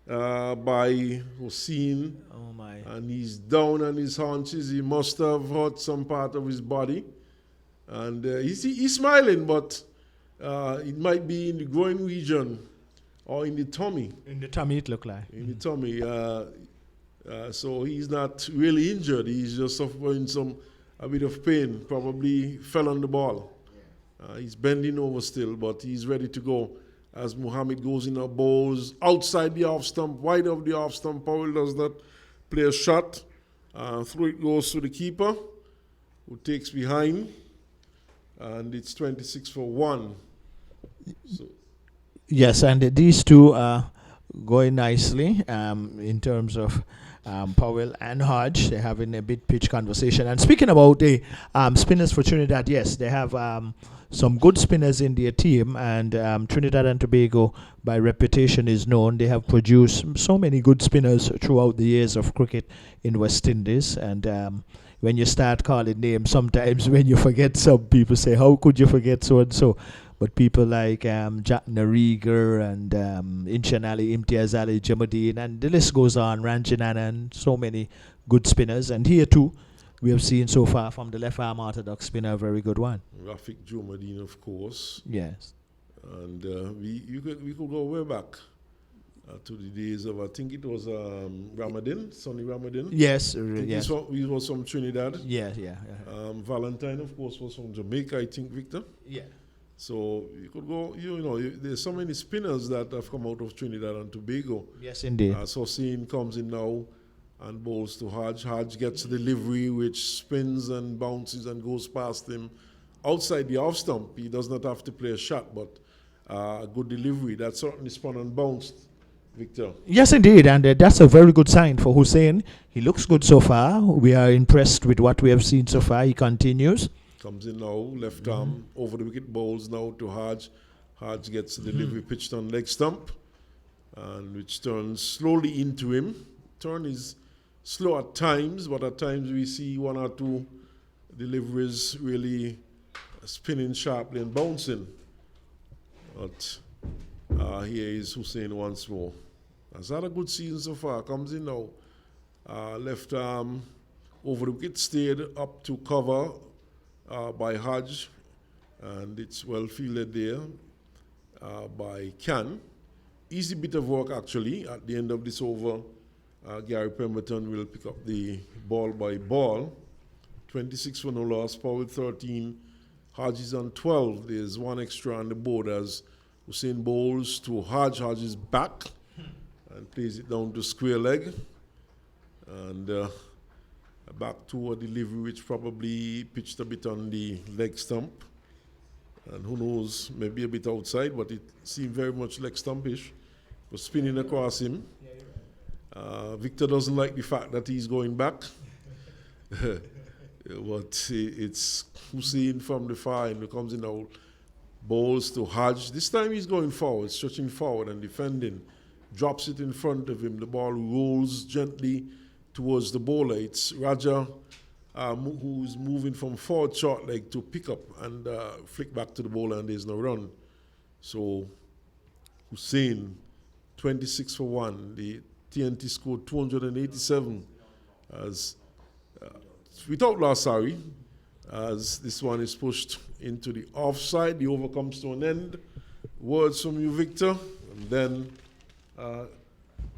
by Hossein. Oh my. And he's down on his haunches. He must have hurt some part of his body. And he's smiling, but it might be in the groin region or in the tummy. In the tummy, it looked like. In the tummy. So he's not really injured. He's just suffering a bit of pain. Probably fell on the ball. He's bending over still, but he's ready to go as Mohammed goes in a bowls outside the off stump, wide of the off stump. Powell does not play a shot. Through it goes to the keeper, who takes behind, and it's 26 for 1. So. Yes, and these two are going nicely in terms of Powell and Hodge. They're having a bit pitch conversation. And speaking about the spinners for Trinidad, yes, they have some good spinners in their team, and Trinidad and Tobago, by reputation, is known. They have produced so many good spinners throughout the years of cricket in West Indies. And when you start calling names, sometimes when you forget, some people say, how could you forget so and so? But people like Jack Nariger and Inshan Ali, Imtiaz Ali, Jamuddin, and the list goes on, Ranjan and so many good spinners. And here too, we have seen so far from the left arm orthodox spinner a very good one. Rafiq Jamuddin, of course. Yes. And we could go way back to the days of, I think it was Ramadan, Sonny Ramadan. Yes. Yes. He was from Trinidad. Yeah. Valentine, of course, was from Jamaica, I think, Victor. Yeah. So you could go, there's so many spinners that have come out of Trinidad and Tobago. Yes, indeed. So Hussein comes in now and bowls to Hodge. Hodge gets delivery which spins and bounces and goes past him outside the off stump. He does not have to play a shot, but a good delivery. That certainly spun and bounced, Victor. Yes, indeed, and that's a very good sign for Hussein. He looks good so far. We are impressed with what we have seen so far. He continues. Comes in now, left arm, over the wicket, bowls now to Hodge. Hodge gets the delivery pitched on leg stump, and which turns slowly into him. Turn is slow at times, but at times we see one or two deliveries really spinning sharply and bouncing. But here is Hussein once more. Has had a good season so far. Comes in now, left arm, over the wicket, stayed up to cover by Hodge, and it's well fielded there by Can. Easy bit of work actually. At the end of this over, Gary Pemberton will pick up the ball by ball. 26 for no loss, Powell 13, Hodge is on 12. There's one extra on the board as Hussein bowls to Hodge. Hodge is back and plays it down to square leg. And back to a delivery which probably pitched a bit on the leg stump. And who knows, maybe a bit outside, but it seemed very much leg stumpish. Was spinning across him. Victor doesn't like the fact that he's going back. But it's Hussein from the far end who comes in now, bowls to Hodge. This time he's going forward, stretching forward and defending. Drops it in front of him. The ball rolls gently towards the bowler. It's Raja who's moving from forward short leg to pick up and flick back to the bowler, and there's no run. So Hussein, 26 for 1. The TNT scored 287 as without loss, sorry, as this one is pushed into the offside. The over comes to an end. Words from you, Victor, and then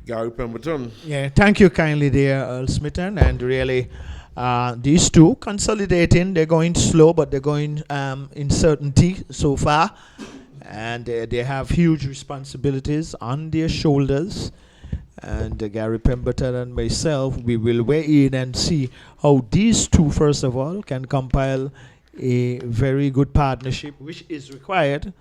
Gary Pemberton. Yeah, thank you kindly there, Earl Smithon. And really, these two consolidating, they're going slow, but they're going in certainty so far. And they have huge responsibilities on their shoulders. And Gary Pemberton and myself, we will weigh in and see how these two, first of all, can compile a very good partnership, which is required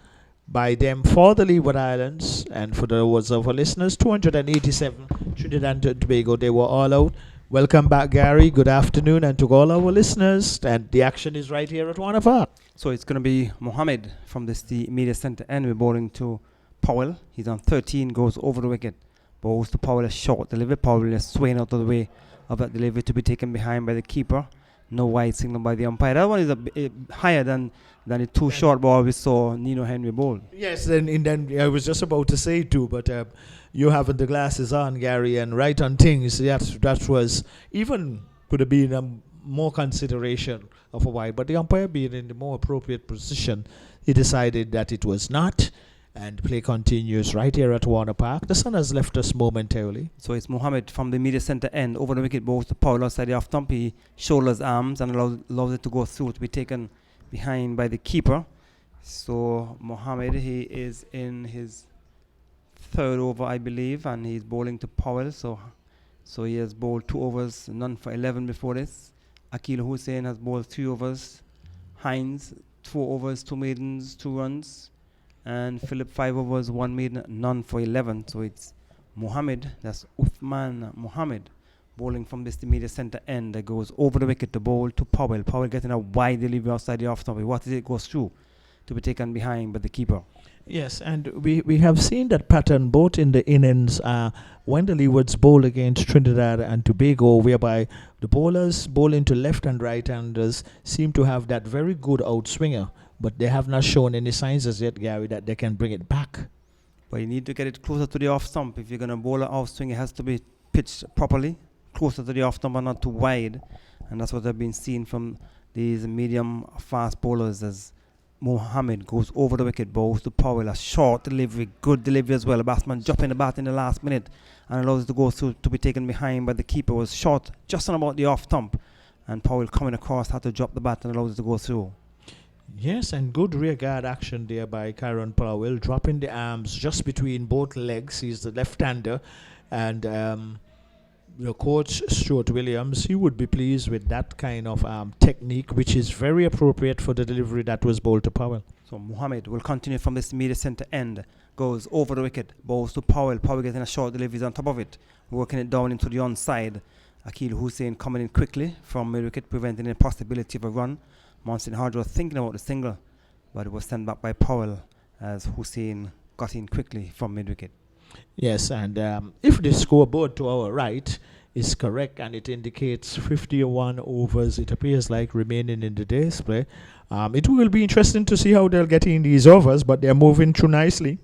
by them for the Leeward Islands. And for those of our listeners, 287 Trinidad and Tobago, they were all out. Welcome back, Gary. Good afternoon, and to all our listeners. And the action is right here at Warner Park. So it's going to be Mohammed from the media center end. We're bowling to Powell. He's on 13, goes over the wicket. Bowls to Powell, a short delivery. Powell is swaying out of the way of that delivery to be taken behind by the keeper. No wide signal by the umpire. That one is a bit higher than the two short ball we saw Nino Henry bowl. Yes, and then I was just about to say too, but you having the glasses on, Gary, and right on things, that was even could have been a more consideration of a wide, but the umpire being in the more appropriate position, he decided that it was not. And play continues right here at Warner Park. The sun has left us momentarily. So it's Mohammed from the media center end. Over the wicket, bowls to Powell outside the off stump. He shoulders arms and allows it to go through to be taken behind by the keeper. So Mohammed, he is in his third over, I believe, and he's bowling to Powell. So he has bowled 2 overs, none for 11 before this. Akil Hussein has bowled 3 overs. Hines, 4 overs, 2 maidens, 2 runs. And Philip 5 overs, 1 maiden, none for 11. So it's Mohammed, that's Uthman Mohammed, bowling from this immediate centre end that goes over the wicket to bowl to Powell. Powell getting a wide delivery outside the off stump. What is it goes through to be taken behind by the keeper. Yes, and we have seen that pattern both in the innings when the Leewards bowl against Trinidad and Tobago, whereby the bowlers bowling to left and right-handers seem to have that very good outswinger, but they have not shown any signs as yet, Gary, that they can bring it back. But you need to get it closer to the off stump. If you're going to bowl an outswing, it has to be pitched properly, closer to the off stump and not too wide. And that's what I've been seeing from these medium fast bowlers as Mohammed goes over the wicket, bowls to Powell, a short delivery, good delivery as well. The batsman dropping the bat in the last minute and allows it to go through to be taken behind, but the keeper was short just on about the off stump, and Powell coming across had to drop the bat and allows it to go through. Yes, and good rear guard action there by Kyron Powell, dropping the arms just between both legs. He's the left-hander, and the coach, Stuart Williams, he would be pleased with that kind of technique, which is very appropriate for the delivery that was bowled to Powell. So Mohammed will continue from this immediate centre end, goes over the wicket, bowls to Powell. Powell getting a short delivery on top of it, working it down into the onside. Akil Hussain coming in quickly from mid-wicket, preventing any possibility of a run. Monson Hard was thinking about the single, but it was sent back by Powell as Hussain got in quickly from mid-wicket. Yes, and if the scoreboard to our right is correct and it indicates 51 overs, it appears like remaining in the day's play. It will be interesting to see how they'll get in these overs, but they're moving through nicely.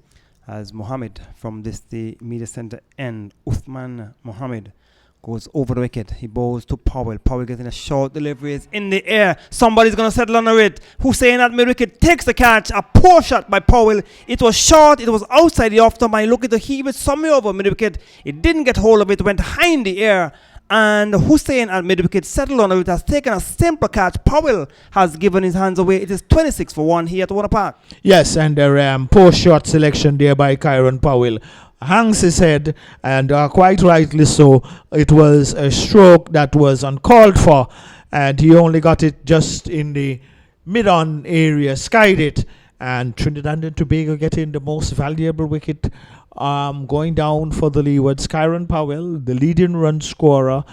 As Mohammed from the media centre end, Uthman Mohammed goes over the wicket. He bowls to Powell. Powell getting a short delivery. It's in the air. Somebody's going to settle under it. Hussain at mid-wicket takes the catch. A poor shot by Powell. It was short. It was outside the off-stump. I look at the heave it somewhere over mid-wicket. It didn't get hold of it. Went high in the air. And Hussain at mid-wicket settled under it. Has taken a simple catch. Powell has given his hands away. It is 26 for 1 here at Warner Park. Yes, and the poor shot selection there by Kyron Powell. Hangs his head, and quite rightly so. It was a stroke that was uncalled for, and he only got it just in the mid-on area, skied it, and Trinidad and Tobago getting the most valuable wicket going down for the Leewards. Kyron Powell, the leading run scorer.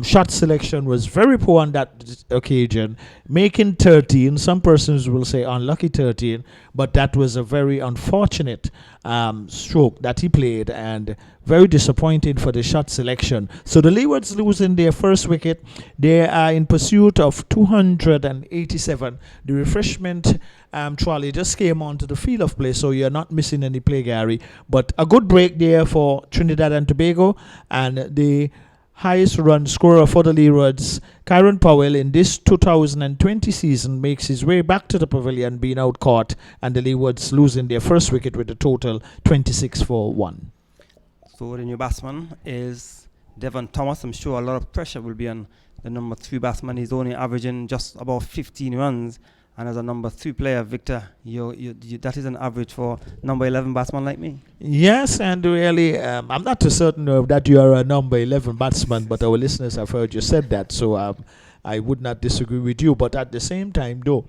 Shot selection was very poor on that occasion, making 13. Some persons will say unlucky 13, but that was a very unfortunate stroke that he played, and very disappointing for the shot selection. So the Leewards losing their first wicket. They are in pursuit of 287. The refreshment trolley just came onto the field of play, so you're not missing any play, Gary. But a good break there for Trinidad and Tobago, and the highest run scorer for the Leewards, Kyron Powell, in this 2020 season makes his way back to the pavilion, being out caught, and the Leewards losing their first wicket with a total 26 for 1. So the new batsman is Devon Thomas. I'm sure a lot of pressure will be on the number 3 batsman. He's only averaging just about 15 runs. And as a number 3 player, Victor, that is an average for number 11 batsman like me. Yes, and really, I'm not too certain that you are a number 11 batsman, but our listeners have heard you said that, so I would not disagree with you. But at the same time, though,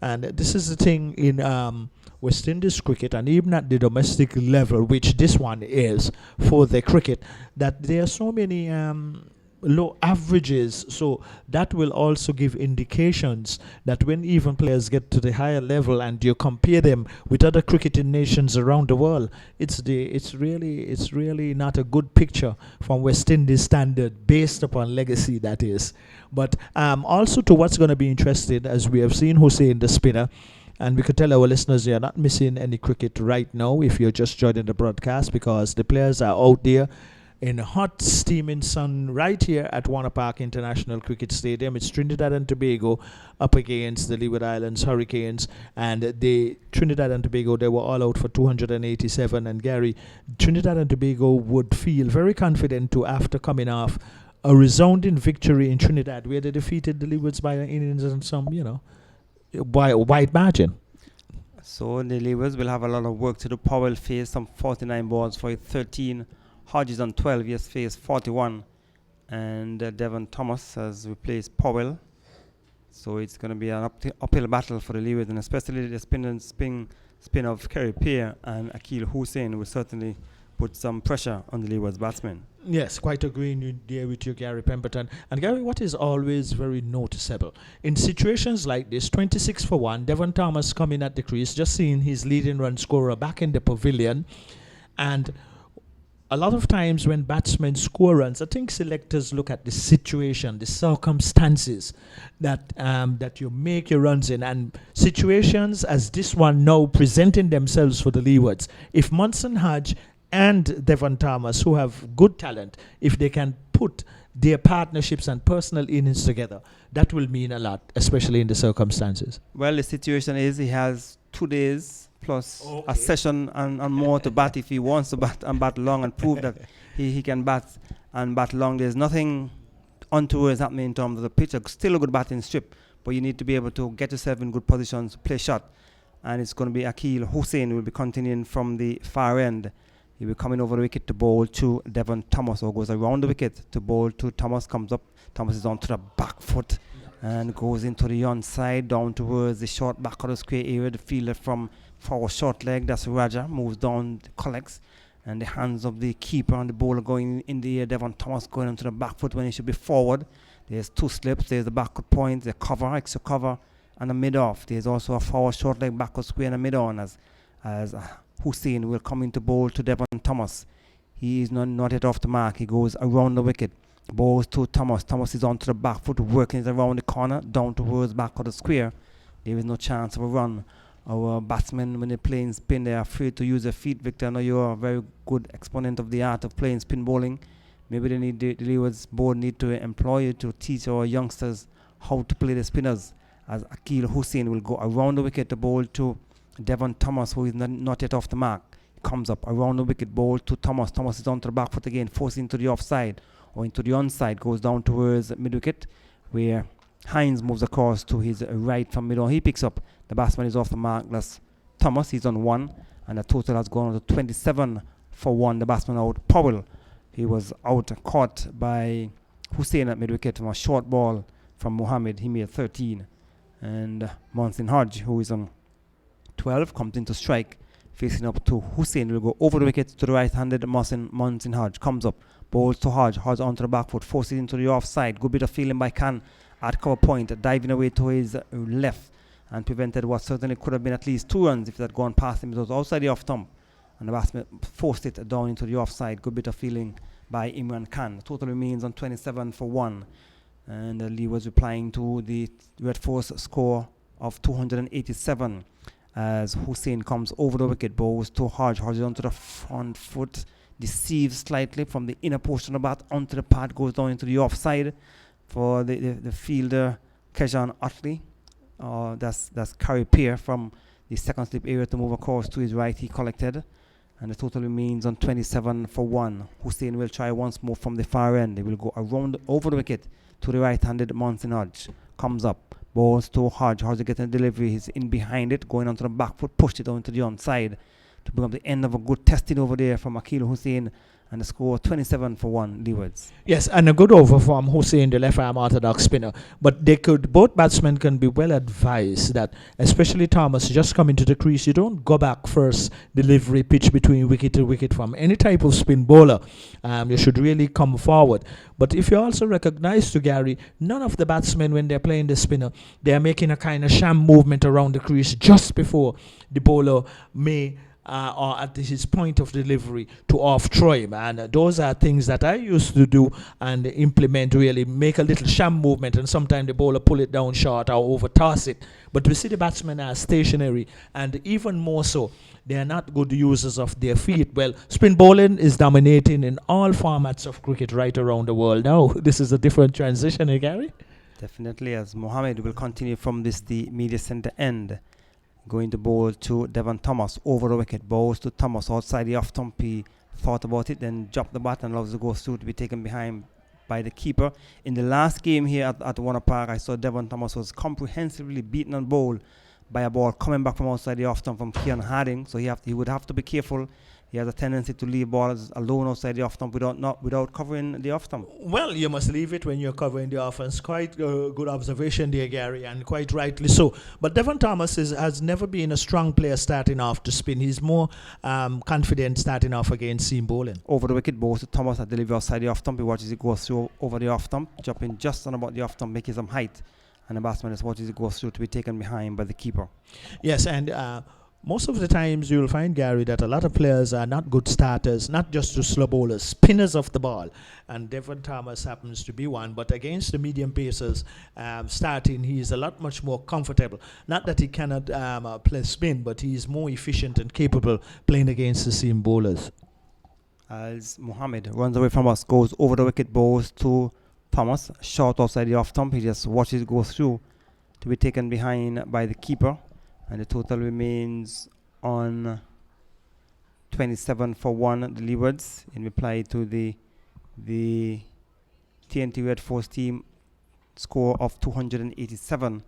and this is the thing in West Indies cricket, and even at the domestic level, which this one is for the cricket, that there are so many low averages, so that will also give indications that when even players get to the higher level and you compare them with other cricketing nations around the world, it's really not a good picture from West Indies standard, based upon legacy, that is. But also to what's going to be interesting, as we have seen Hussain the spinner, and we could tell our listeners you're not missing any cricket right now if you're just joining the broadcast, because the players are out there in hot steaming sun right here at Warner Park International Cricket Stadium. It's Trinidad and Tobago up against the Leeward Islands Hurricanes, and the Trinidad and Tobago, they were all out for 287. And Gary, Trinidad and Tobago would feel very confident to, after coming off a resounding victory in Trinidad, where they defeated the Leewards by an innings and some, by a wide margin. So the Leewards will have a lot of work to do. Powell faced some 49 balls for 13. Hodges on 12, he has faced 41, and Devon Thomas has replaced Powell. So it's going to be an uphill battle for the Leewards, and especially the spin of Kerry Peer and Akil Hussain will certainly put some pressure on the Leewards batsmen. Yes, quite agreeing there with you, Gary Pemberton. And Gary, what is always very noticeable in situations like this, 26 for 1, Devon Thomas coming at the crease, just seeing his leading run scorer back in the pavilion. And a lot of times when batsmen score runs, I think selectors look at the situation, the circumstances that you make your runs in, and situations as this one now presenting themselves for the Leewards. If Munson Hodge and Devon Thomas, who have good talent, if they can put their partnerships and personal innings together, that will mean a lot, especially in the circumstances. Well, the situation is he has 2 days plus a session and more to bat if he wants to bat and bat long and prove that he can bat and bat long. There's nothing untoward happening in terms of the pitch. Still a good batting strip, but you need to be able to get yourself in good positions to play shot. And it's going to be Akil Hussain who will be continuing from the far end. He'll be coming over the wicket to bowl to Devon Thomas, or goes around the wicket to bowl to Thomas. Comes up, Thomas is onto the back foot and goes into the onside down towards the short back of the square area. The fielder from forward short leg, that's Raja, moves down, collects, and the hands of the keeper and the bowler going in the air. Devon Thomas going onto the back foot when he should be forward. There's 2 slips, there's the backward point, the cover, extra cover, and a mid-off. There's also a forward short leg, backward square, and a mid-on as Hussain will come into bowl to Devon Thomas. He is not yet off the mark. He goes around the wicket, bowls to Thomas. Thomas is onto the back foot, working around the corner, down towards back of the square. There is no chance of a run. Our batsmen, when they play in spin, they are afraid to use their feet. Victor, I know you're a very good exponent of the art of playing spin bowling. Maybe they need the Leeward's board need to employ you to teach our youngsters how to play the spinners. As Akil Hussain will go around the wicket to bowl to Devon Thomas, who is not yet off the mark. He comes up around the wicket, bowl to Thomas. Thomas is onto the back foot again, forced into the offside or into the onside, goes down towards mid-wicket, where Hines moves across to his right from mid-on. He picks up. The batsman is off the mark. That's Thomas. He's on 1, and the total has gone to 27 for 1. The batsman out. Powell, he was out, caught by Hussain at mid-wicket from a short ball from Mohammed. He made 13. And Munson Hodge, who is on 12, comes into strike, facing up to Hussain. Will go over the wicket to the right-handed Munson Hodge. Comes up, bowls to Hodge. Hodge onto the back foot, forces into the offside. Good bit of feeling by Khan at cover point, diving away to his left, and prevented what certainly could have been at least 2 runs if it had gone past him. It was outside the off stump, and the batsman forced it down into the offside. Good bit of feeling by Imran Khan. The total remains on 27 for 1. And Lee was replying to the Red Force score of 287 as Hussain comes over the wicket, bowls to Hodge. Hodge onto the front foot, deceives slightly from the inner portion of the bat onto the pad, goes down into the offside for the fielder Kejan Utley. That's Curry Peer from the second slip area to move across to his right. He collected, and the total remains on 27 for 1. Hussain will try once more from the far end. They will go around over the wicket to the right-handed Munson Hodge. Comes up, bowls to Hodge. Hodge getting a delivery. He's in behind it, going onto the back foot, pushed it down to the onside to bring up the end of a good testing over there from Akil Hussain. And the score 27 for 1, Leewards. Yes, and a good over from Hussain, the left-arm orthodox spinner. But both batsmen can be well advised that, especially Thomas, just coming to the crease, you don't go back first delivery pitch between wicket to wicket from any type of spin bowler. You should really come forward. But if you also recognize, to Gary, none of the batsmen, when they're playing the spinner, they're making a kind of sham movement around the crease just before the bowler may or at his point of delivery to off-throw him. And those are things that I used to do and implement, really make a little sham movement, and sometimes the bowler pull it down short or over-toss it. But we see the batsmen are stationary, and even more so, they are not good users of their feet. Well, spin bowling is dominating in all formats of cricket right around the world now. This is a different transition, Gary? Definitely, as Mohammed will continue from the media centre end. Going to bowl to Devon Thomas over the wicket, bowls to Thomas outside the off stump. He thought about it, then dropped the bat and allows the go through to be taken behind by the keeper. In the last game here at Warner Park, I saw Devon Thomas was comprehensively beaten on bowl by a ball coming back from outside the off stump from Kean Harding. So he would have to be careful he has a tendency to leave balls alone outside the off stump without covering the off stump. Well, you must leave it when you're covering the offense. Quite good observation there, Gary, and quite rightly so. But Devon Thomas has never been a strong player starting off to spin. He's more confident starting off against seam bowling. Over the wicket, balls to Thomas at delivery outside the off stump. He watches it go through over the off stump, jumping just on about the off stump, making some height. And the batsman just watches it go through to be taken behind by the keeper. Yes, and most of the times you'll find, Gary, that a lot of players are not good starters, not just to slow bowlers, spinners of the ball. And Devon Thomas happens to be one. But against the medium pacers starting, he is a lot much more comfortable. Not that he cannot play spin, but he is more efficient and capable playing against the seam bowlers. As Mohammed runs away from us, goes over the wicket, balls to Thomas, short outside the off stump. He just watches it go through to be taken behind by the keeper. And the total remains on 27 for 1, the Leewards, in reply to the TNT Red Force team score of 287.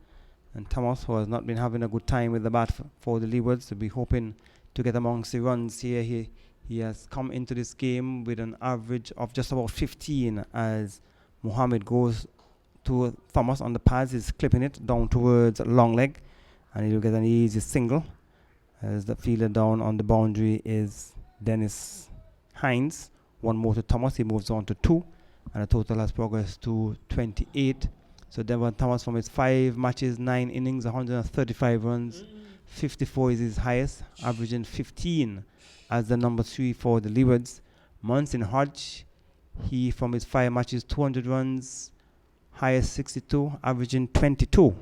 And Thomas, who has not been having a good time with the bat for the Leewards, will be hoping to get amongst the runs here. He has come into this game with an average of just about 15 as Mohammed goes to Thomas on the pads. He's clipping it down towards long leg. And he'll get an easy single as the fielder down on the boundary is Dennis Hines. One more to Thomas. He moves on to 2. And the total has progressed to 28. So Devon Thomas from his 5 matches, 9 innings, 135 runs. 54 is his highest, averaging 15 as the number 3 for the Leewards. Munson Hodge, he from his 5 matches, 200 runs, highest 62, averaging 22.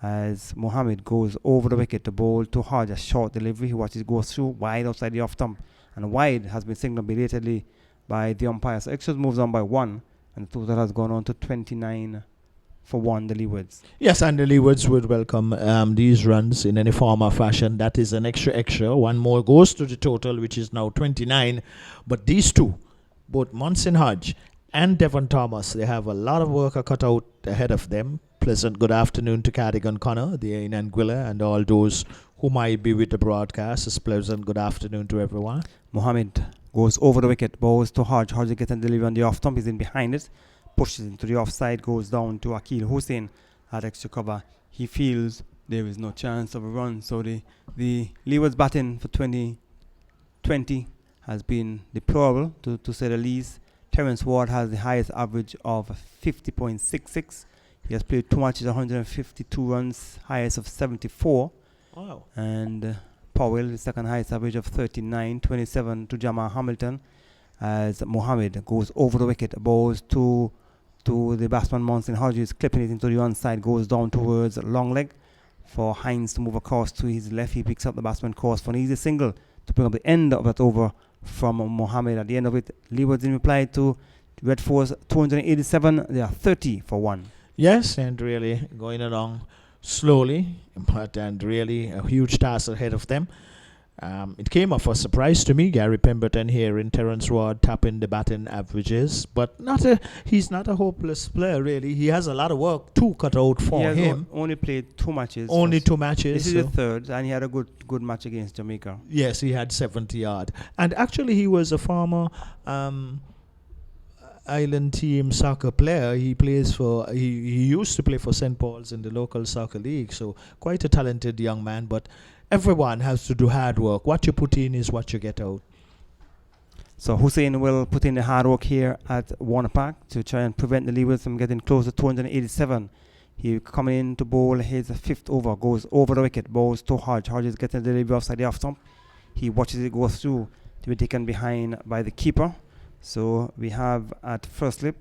As Mohammed goes over the wicket to bowl to Hodge, a short delivery. He watches it go through wide outside the off stump, and wide has been signaled belatedly by the umpire. So extras moves on by 1, and the total has gone on to 29 for 1, the Leewards. Yes, and the Leewards would welcome these runs in any form or fashion. That is an extra. One more goes to the total, which is now 29. But these two, both Munson Hodge and Devon Thomas, they have a lot of work cut out ahead of them. Pleasant good afternoon to Cardigan Connor, there in Anguilla, and all those who might be with the broadcast. It's pleasant good afternoon to everyone. Mohammed goes over the wicket, balls to Hodge. Hodge gets a delivery on the off stump. He's in behind it, pushes into the offside, goes down to Akil Hussain at extra cover. He feels there is no chance of a run. So the Leeward's batting for 2020 has been deplorable, to say the least. Terence Ward has the highest average of 50.66. He has played 2 matches, 152 runs, highest of 74. Wow. And Powell, the second highest average of 39.27 to Jamal Hamilton. As Mohammed goes over the wicket, balls to the batsman Munson Hodges, clipping it into the onside, goes down towards long leg for Hines to move across to his left. He picks up the batsman course for an easy single to bring up the end of that over from Mohammed. At the end of it, Leewards in reply to Red Force 287. They are 30 for 1. Yes, and really going along slowly, but and really a huge task ahead of them. It came off a surprise to me, Gary Pemberton here in Terence Ward tapping the batting averages, but he's not a hopeless player really. He has a lot of work to cut out for him. Only played 2 matches. Only 2 matches. This is the third, and he had a good match against Jamaica. Yes, he had 70 odd, and actually he was a former island team soccer player. He used to play for St. Paul's in the local soccer league, so quite a talented young man. But everyone has to do hard work. What you put in is what you get out. So Hussain will put in the hard work here at Warner Park to try and prevent the Leewards from getting close to 287. He coming in to bowl his 5th over, goes over the wicket, bowls to Hodge. Hodge is getting the delivery offside the off stump. He watches it go through to be taken behind by the keeper. So we have at first slip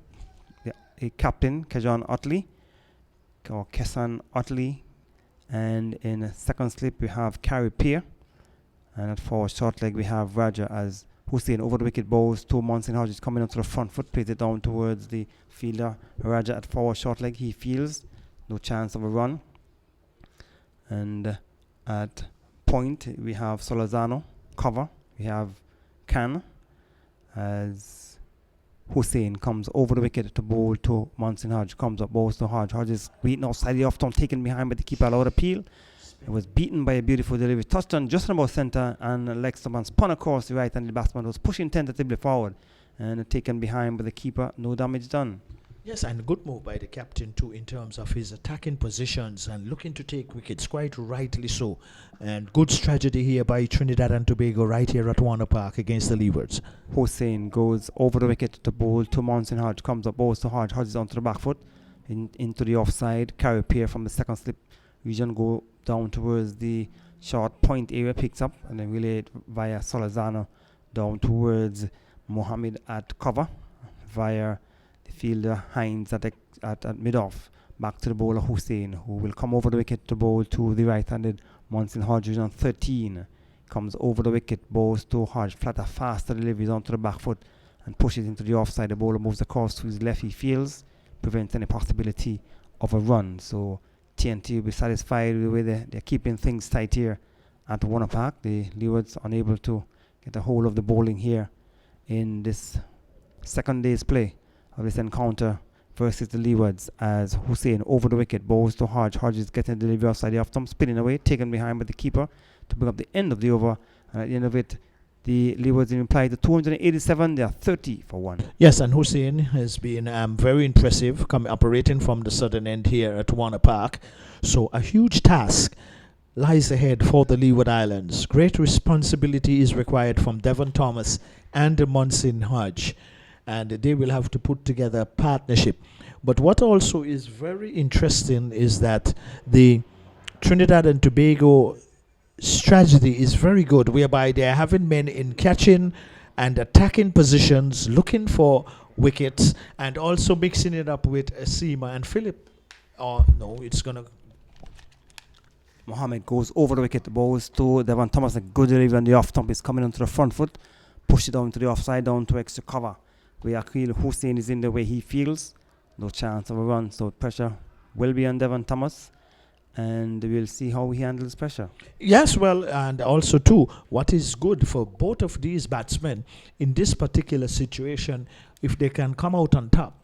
a captain, Kesan Otley, and in a second slip we have Carrie Peer, and at forward short leg we have Raja as Hussain over the wicket bowls to Munson Hodges, coming onto the front foot, plays it down towards the fielder. Raja at forward short leg, he feels no chance of a run, and at point we have Solazano cover. We have Khan as Hussain comes over the wicket to bowl to Munson Hodge, comes up, bowls to Hodge. Hodge is beaten outside the off stump, taken behind by the keeper, allowed appeal, It was beaten by a beautiful delivery. Touched on just about centre, and leg stump and spun across the right, and the batsman was pushing tentatively forward and taken behind by the keeper. No damage done. Yes, and a good move by the captain too in terms of his attacking positions and looking to take wickets, quite rightly so. And good strategy here by Trinidad and Tobago right here at Warner Park against the Leewards. Hussein goes over the wicket to bowl to Monson Hodge, comes up, bowls to Hodge, Hodge is onto the back foot, into the offside. Carry pair from the second slip region, go down towards the short point area, picks up, and then relay it via Solazano down towards Mohammed at cover, via the fielder Hines at mid-off, back to the bowler Hussein, who will come over the wicket to bowl to the right-handed Monson Hodge, who's on 13. Comes over the wicket, bowls to Hodge, flatter, faster deliveries onto the back foot, and pushes into the offside. The bowler moves across to his left, he feels, prevents any possibility of a run. So TNT will be satisfied with the way they're keeping things tight here at Warner Park. The Leewards unable to get a hold of the bowling here in this second day's play of this encounter versus the Leewards, as Hussein over the wicket, bowls to Hodge. Hodge is getting the delivery offside the off stump, spinning away, taken behind by the keeper to bring up the end of the over. And at the end of it, the Leewards reply to 287. They are 30 for 1. Yes, and Hussein has been very impressive, operating from the southern end here at Warner Park. So a huge task lies ahead for the Leeward Islands. Great responsibility is required from Devon Thomas and Monson Hodge, and they will have to put together a partnership. But what also is very interesting is that the Trinidad and Tobago strategy is very good, whereby they are having men in catching and attacking positions, looking for wickets, and also mixing it up with Seema and Philip. Mohammed goes over the wicket, bowls to Devon Thomas. A good delivery on the off stump, is coming onto the front foot, push it down to the offside, down to extra cover, where Akil Hussein is in the way he feels. No chance of a run, so pressure will be on Devon Thomas, and we'll see how he handles pressure. Yes, well, and also too, what is good for both of these batsmen in this particular situation, if they can come out on top,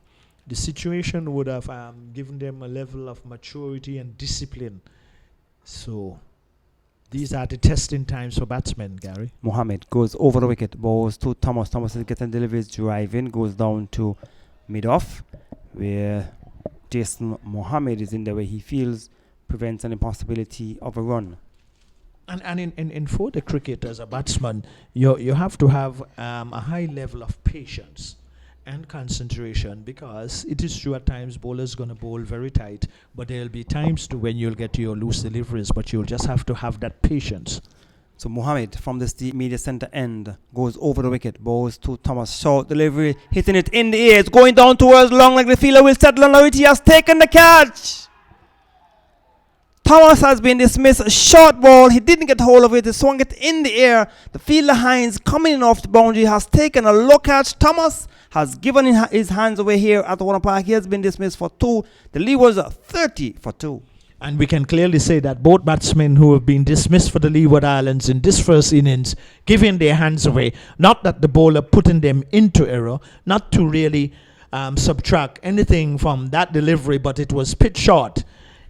the situation would have given them a level of maturity and discipline. So these are the testing times for batsmen, Gary. Mohammed goes over the wicket, bowls to Thomas. Thomas is getting deliveries, driving, goes down to mid-off, where Jason Mohammed is in the way he feels, prevents any possibility of a run. And in for the cricket as a batsman, you have to have a high level of patience and concentration, because it is true at times bowlers going to bowl very tight, but there'll be times to when you'll get your loose deliveries, but you'll just have to have that patience. So Mohammed from the deep media centre end goes over the wicket, bowls to Thomas, short delivery, hitting it in the air, it's going down towards long, like the fielder will settle on it. He has taken the catch. Thomas has been dismissed. A short ball, he didn't get hold of it, he swung it in the air. The fielder Hines, coming in off the boundary, has taken a low catch. Thomas has given his hands away here at the Warner Park. He has been dismissed for 2. The Leewards are 30 for 2. And we can clearly say that both batsmen who have been dismissed for the Leeward Islands in this first innings, giving their hands away, not that the bowler putting them into error, not to really subtract anything from that delivery, but it was pitch short.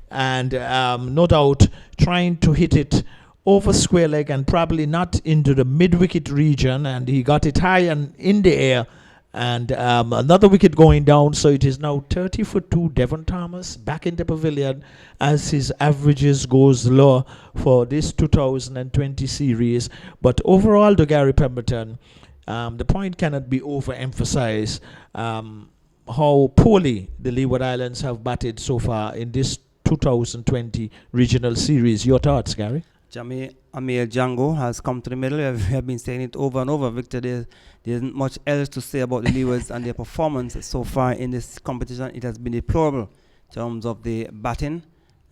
And no doubt trying to hit it over square leg and probably not into the mid-wicket region, and he got it high and in the air, and another wicket going down. So it is now 30 for 2. Devon Thomas back in the pavilion as his averages goes low for this 2020 series. But overall, to Gary Pemberton, the point cannot be overemphasized how poorly the Leeward Islands have batted so far in this 2020 regional series. Your thoughts, Gary? Jamie Amir Django has come to the middle. We have been saying it over and over, Victor. There isn't much else to say about the Leewards and their performance so far in this competition. It has been deplorable in terms of the batting,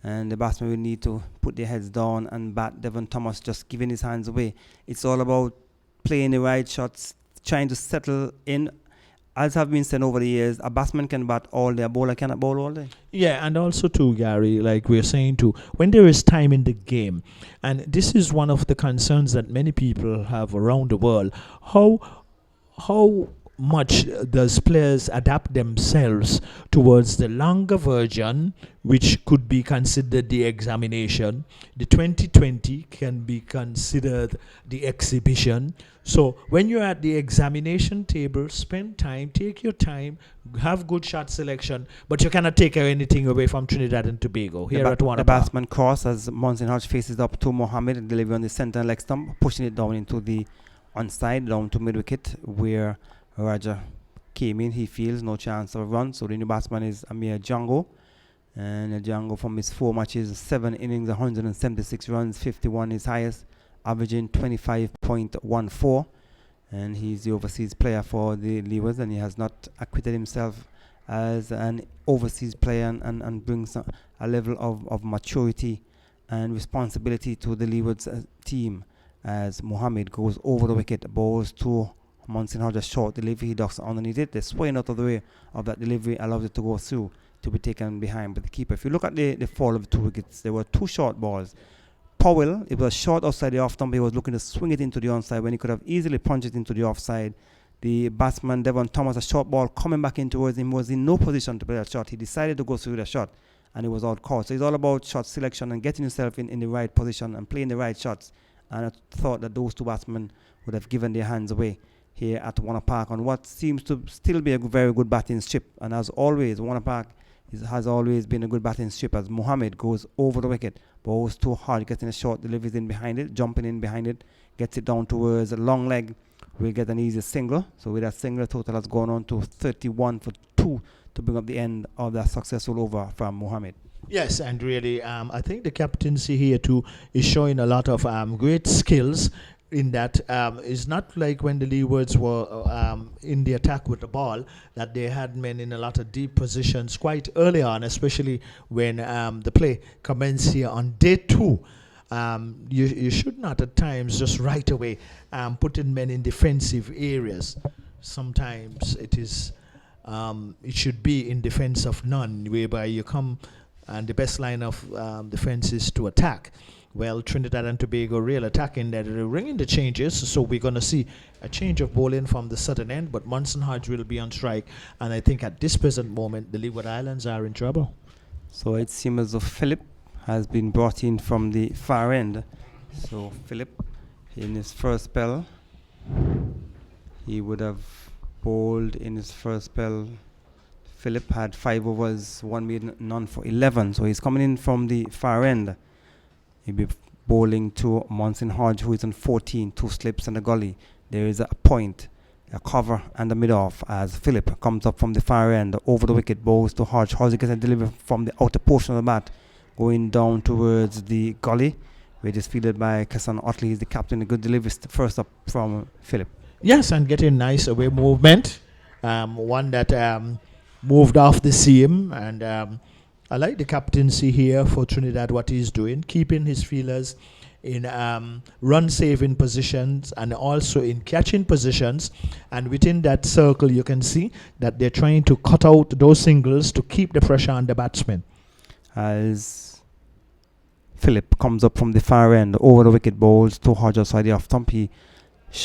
and the batsmen will need to put their heads down and bat. Devon Thomas just giving his hands away. It's all about playing the right shots, trying to settle in. As have been said over the years, a batsman can bat all day, a bowler cannot bowl all day. Yeah, and also too, Gary, like we're saying too, when there is time in the game, and this is one of the concerns that many people have around the world, how much does players adapt themselves towards the longer version, which could be considered the examination. The 2020 can be considered the exhibition. So when you're at the examination table, spend time, take your time, have good shot selection, but you cannot take anything away from Trinidad and Tobago here at one. The batsman cross as Monson Hodge faces up to Mohammed and delivery on the centre leg stump, pushing it down into the onside, down to mid wicket, where Raja came in. He feels no chance of a run, so the new batsman is Amir Django. And Django from his 4 matches, 7 innings, 176 runs, 51 is highest, averaging 25.14. And he's the overseas player for the Leewards, and he has not acquitted himself as an overseas player and brings a level of maturity and responsibility to the Leewards team, as Mohammed goes over the wicket, bowls to Monson Hodge, a short delivery, he ducks underneath it. The swaying out of the way of that delivery allows it to go through, to be taken behind by the keeper. If you look at the fall of the 2 wickets, there were 2 short balls. Powell, it was short outside the off stump. He was looking to swing it into the onside when he could have easily punched it into the offside. The batsman, Devon Thomas, a short ball coming back in towards him, was in no position to play that shot. He decided to go through the shot, and it was out caught. So it's all about shot selection and getting yourself in the right position and playing the right shots. And I thought that those 2 batsmen would have given their hands away here at Warner Park on what seems to still be a very good batting strip. And as always, Warner Park has always been a good batting strip, as Mohammed goes over the wicket, bowls too hard, getting a short deliveries in behind it, jumping in behind it, gets it down towards a long leg, will get an easy single. So with that single, total has gone on to 31 for 2 to bring up the end of that successful over from Mohammed. Yes, and really, I think the captaincy here too is showing a lot of great skills. In that it's not like when the Leewards were in the attack with the ball, that they had men in a lot of deep positions quite early on, especially when the play commenced here on day 2. You should not at times just right away put in men in defensive areas. Sometimes it should be in defense of none, whereby you come and the best line of defense is to attack. Well, Trinidad and Tobago real attacking, they're ringing the changes, so we're going to see a change of bowling from the southern end, but Monson Hodge will be on strike, and I think at this present moment, the Leeward Islands are in trouble. So it seems as though Philip has been brought in from the far end. So Philip, in his first spell, he would have bowled in his first spell. Philip had 5 overs, 1 made, none for 11, so he's coming in from the far end. He'll be bowling to Monson Hodge, who is on 14, 2 slips and a gully. There is a point, a cover and a mid-off as Philip comes up from the far end over the wicket, bowls to Hodge. Hodge gets a delivery from the outer portion of the bat, going down towards the gully, where it is fielded by Kassan Otley. He's the captain. A good delivery first up from Philip. Yes, and getting nice away movement. One that moved off the seam, and I like the captaincy here for Trinidad, what he's doing, keeping his feelers in run-saving positions and also in catching positions. And within that circle, you can see that they're trying to cut out those singles to keep the pressure on the batsman. As Philip comes up from the far end, over the wicket, bowls to Hodge outside the off stump. He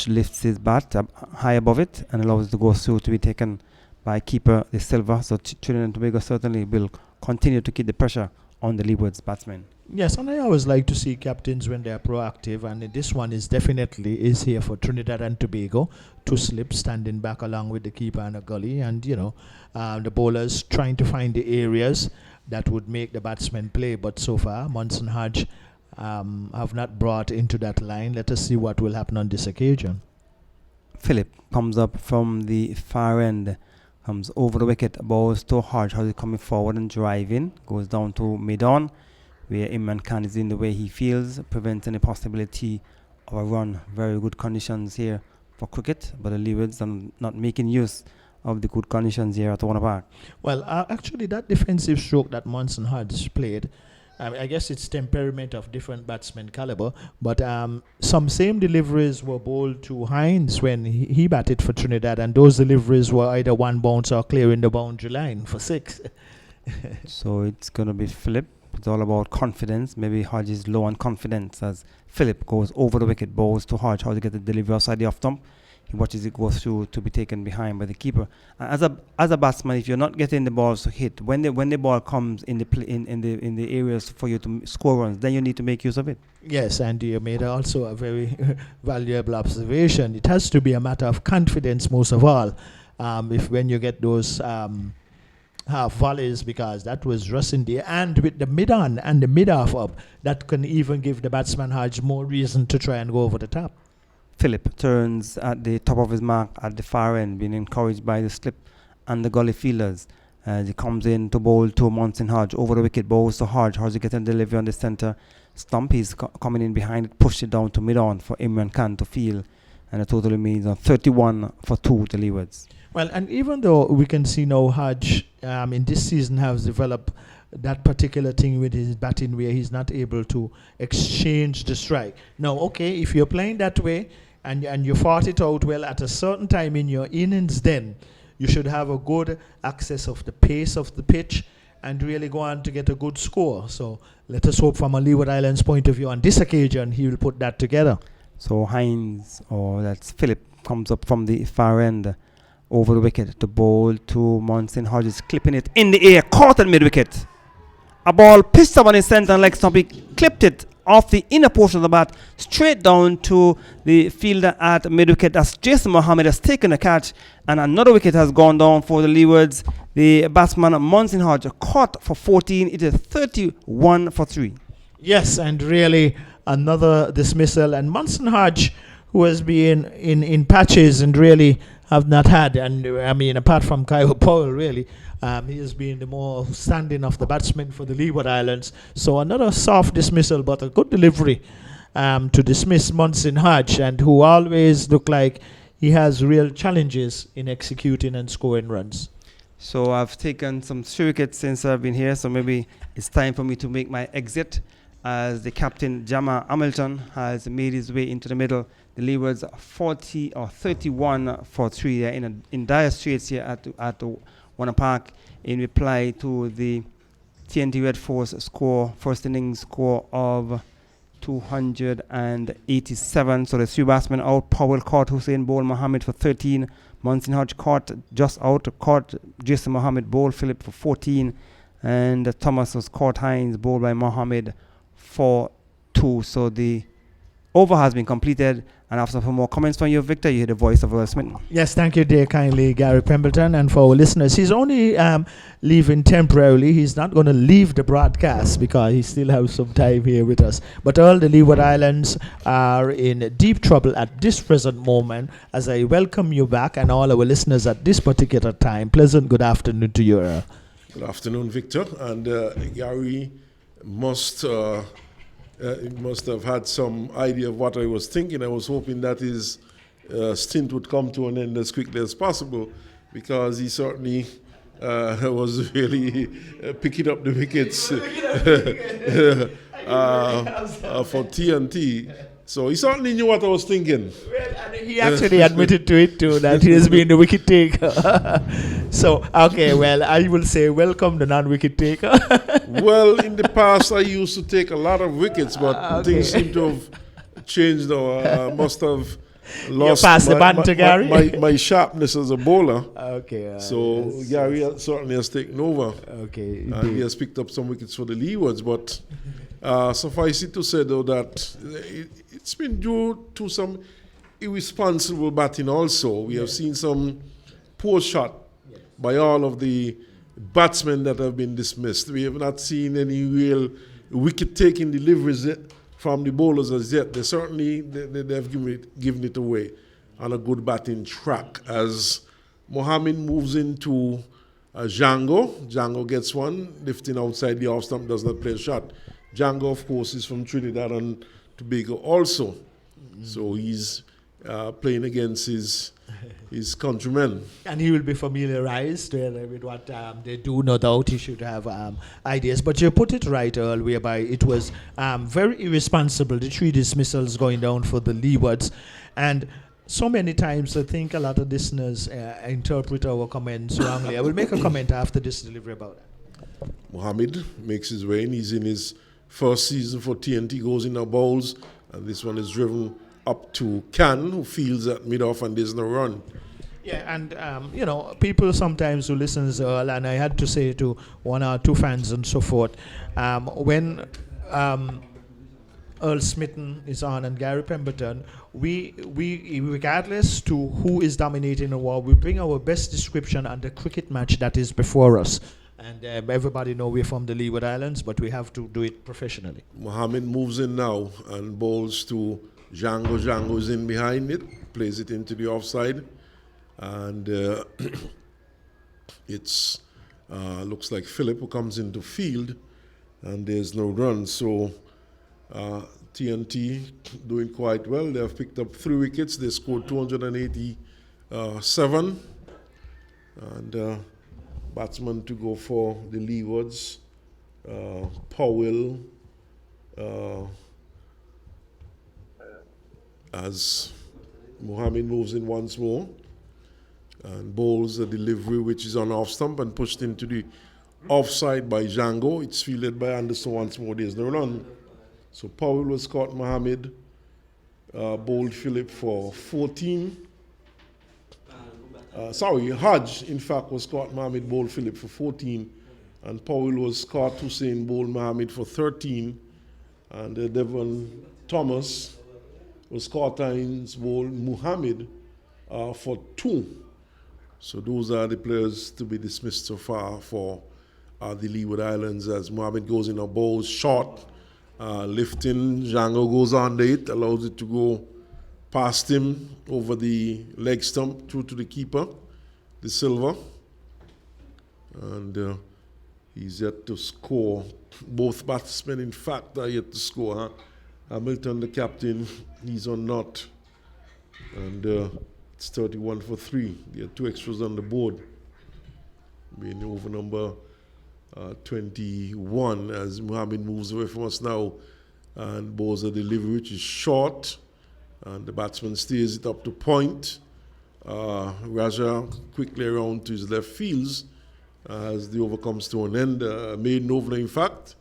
lifts his bat up high above it and allows it to go through to be taken by keeper De Silva. So Trinidad and Tobago certainly will continue to keep the pressure on the Leeward's batsmen. Yes, and I always like to see captains when they are proactive, and this one is here for Trinidad and Tobago. 2 slips, standing back along with the keeper and a gully, and the bowlers trying to find the areas that would make the batsmen play. But so far, Monson Hodge have not brought into that line. Let us see what will happen on this occasion. Philip comes up from the far end, comes over the wicket, bowls to Hodge. Hodge is coming forward and driving, goes down to mid-on, where Imran Khan is in the way he feels, prevents any possibility of a run. Very good conditions here for cricket, but the Leewards are not making use of the good conditions here at Warner Park. Well, actually, that defensive stroke that Monson Hodge played, I guess it's temperament of different batsmen caliber, but some same deliveries were bowled to Hines when he batted for Trinidad, and those deliveries were either one bounce or clearing the boundary line for 6. So it's going to be Philip. It's all about confidence. Maybe Hodge is low on confidence as Philip goes over the wicket, bowls to Hodge. Hodge gets the delivery outside the off stump. he watches it go through to be taken behind by the keeper. As a batsman, if you're not getting the balls to hit, when the ball comes in the areas for you to score runs, then you need to make use of it. Yes, and you made also a very valuable observation. It has to be a matter of confidence most of all. If when you get those half volleys, because that was Russ in there, and with the mid-on and the mid-off up, that can even give the batsman Hodge more reason to try and go over the top. Philip turns at the top of his mark at the far end, being encouraged by the slip and the gully fielders. As he comes in to bowl to Munson Hodge over the wicket, bowls to Hodge. Hodge getting delivery on the centre stump. He's coming in behind it, pushed it down to mid-on for Imran Khan to field, and the total remains on 31 for 2 to Leewards. Well, and even though we can see now Hodge in this season has developed that particular thing with his batting where he's not able to exchange the strike. Now, okay, if you're playing that way and you fought it out well at a certain time in your innings, then you should have a good access of the pace of the pitch and really go on to get a good score. So let us hope from a Leeward Islands point of view on this occasion he will put that together. So Hines, or that's Philip, comes up from the far end over the wicket to bowl to Munson Hodges, clipping it in the air, caught at mid-wicket. A ball pitched up on his centre and leg stump. He clipped it off the inner portion of the bat straight down to the fielder at mid-wicket. That's Jason Mohammed has taken a catch, and another wicket has gone down for the Leewards. The batsman Munson Hodge caught for 14. It is 31 for 3. Yes, and really another dismissal. And Munson Hodge, who has been in patches and really have not had, and I mean, apart from Kyle Powell, really, he has been the more standing of the batsmen for the Leeward Islands. So another soft dismissal, but a good delivery to dismiss Munson Hodge, and who always look like he has real challenges in executing and scoring runs. So I've taken some 3 wickets since I've been here, so maybe it's time for me to make my exit, as the captain Jama Hamilton has made his way into the middle. The Leewards 31 for 3. They're in dire straits here at Warner Park in reply to the TNT Red Force score, first innings score of 287. So the 3 batsmen out. Powell caught Hussein Bowl Mohammed for 13. Munson Hodge caught just out, caught Jason Mohammed, Bowl Philip for 14. And Thomas was caught Hines, bowled by Mohammed for 2. So the over has been completed. And after some more comments from you, Victor, you hear the voice of Will Smith. Yes, thank you, dear kindly, Gary Pemberton. And for our listeners, he's only leaving temporarily. He's not going to leave the broadcast because he still has some time here with us. But all the Leeward Islands are in deep trouble at this present moment. As I welcome you back and all our listeners at this particular time, pleasant good afternoon to you. Good afternoon, Victor. And Gary must have had some idea of what I was thinking. I was hoping that his stint would come to an end as quickly as possible, because he certainly was really picking up the wickets for TNT. So he certainly knew what I was thinking. Well, and he actually admitted to it too, that he has been the wicket taker. So, okay, well, I will say welcome the non-wicket taker. Well, in the past, I used to take a lot of wickets, but things seem to have changed now. I must have lost the baton to Gary? my sharpness as a bowler. Okay. So Gary certainly has taken over. Okay. And he has picked up some wickets for the Leewards. But suffice it to say, though, that it's been due to some irresponsible batting also. We have seen some poor shot by all of the batsmen that have been dismissed. We have not seen any real wicket-taking deliveries from the bowlers as yet. They certainly they've given it away on a good batting track. As Mohammed moves into Django. Django gets one, lifting outside the off stump, does not play a shot. Django, of course, is from Trinidad and Tobago also. So he's playing against his countrymen. And he will be familiarized with what they do. No doubt he should have ideas. But you put it right, Earl, whereby it was very irresponsible, the 3 dismissals going down for the Leewards. And so many times I think a lot of listeners interpret our comments wrongly. I will make a comment after this delivery about that. Mohammed makes his way in. He's in his first season for TNT, goes in our bowls, and this one is driven up to Can, who fields at mid-off and there's no run. Yeah, and people sometimes who listens, and I had to say to one or two fans and so forth, when Earl Smitten is on and Gary Pemberton, we regardless to who is dominating the war, we bring our best description on the cricket match that is before us. And everybody know we're from the Leeward Islands, but we have to do it professionally. Mohammed moves in now and bowls to Django. Django is in behind it, plays it into the offside. And it's looks like Philip who comes into field, and there's no run. So TNT doing quite well. They have picked up 3 wickets. They scored 287. And batsman to go for the Leewards, Powell, as Mohammed moves in once more and bowls a delivery which is on off stump and pushed into the offside by Django. It's fielded by Anderson once more. There's no run. So Powell was caught. Mohammed bowled Philip for 14. Hodge, in fact, was caught. Mohammed bowled Philip for 14. And Powell was caught. Hussein bowled Mohammed for 13. And Devon Thomas was caught and bowled Mohammed for 2. So those are the players to be dismissed so far for the Leeward Islands, as Mohammed goes in a bowls short, lifting. Django goes under it, allows it to go past him over the leg stump through to the keeper, the Silver. And he's yet to score. Both batsmen, in fact, are yet to score. Huh? Hamilton, the captain, he's on not. And it's 31 for 3. There are 2 extras on the board. Being over number 21 as Mohammed moves away from us now and bowls a delivery which is short. And the batsman steers it up to point. Raja quickly around to his left fields as the over comes to an end. Maiden over, in fact.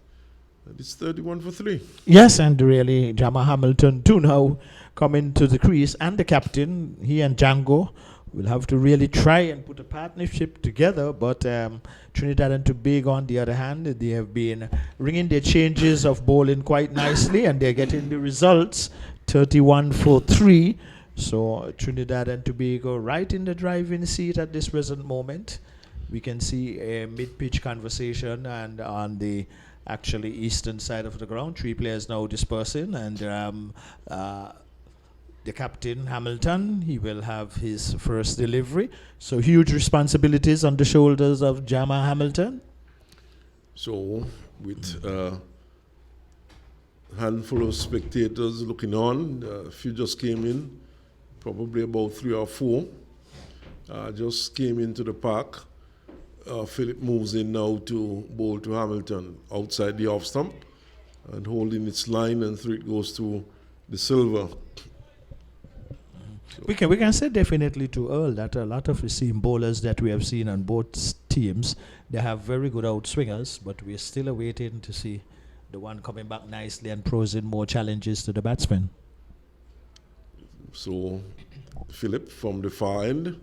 And it's 31 for 3. Yes, and really, Jama Hamilton too now coming to the crease, and the captain, he and Django will have to really try and put a partnership together. But Trinidad and Tobago, on the other hand, they have been ringing their changes of bowling quite nicely, and they're getting the results, 31 for 3. So Trinidad and Tobago right in the driving seat at this present moment. We can see a mid-pitch conversation, and on the actually eastern side of the ground, 3 players now dispersing, and the captain, Hamilton, he will have his first delivery. So huge responsibilities on the shoulders of Jama Hamilton. So with a handful of spectators looking on, a few just came in, probably about 3 or 4, just came into the park. Philip moves in now to bowl to Hamilton outside the off stump and holding its line, and through it goes to the Silver. So We can say definitely to Earl that a lot of the seam bowlers that we have seen on both teams, they have very good outswingers, but we're still awaiting to see the one coming back nicely and posing more challenges to the batsmen. So Philip from the far end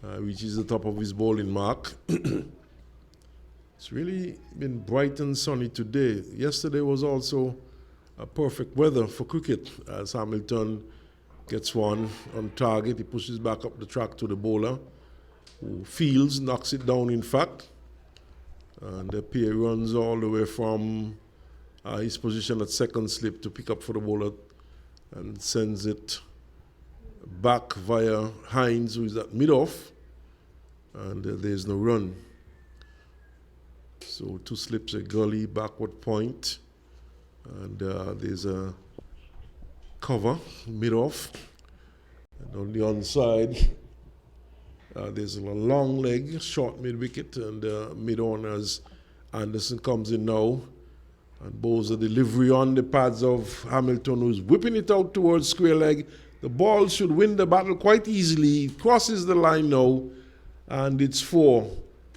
reaches the top of his bowling mark. It's really been bright and sunny today. Yesterday was also a perfect weather for cricket, as Hamilton gets one on target. He pushes back up the track to the bowler, who fields, knocks it down in fact, and the pair runs all the way from his position at second slip to pick up for the bowler and sends it back via Hines, who is at mid-off, and there's no run. So 2 slips, a gully, backward point, and there's a cover, mid-off, and on the onside, there's a long leg, short mid-wicket, and mid-on as Anderson comes in now, and bowls a delivery on the pads of Hamilton, who's whipping it out towards square leg. The ball should win the battle quite easily. It crosses the line now, and it's 4.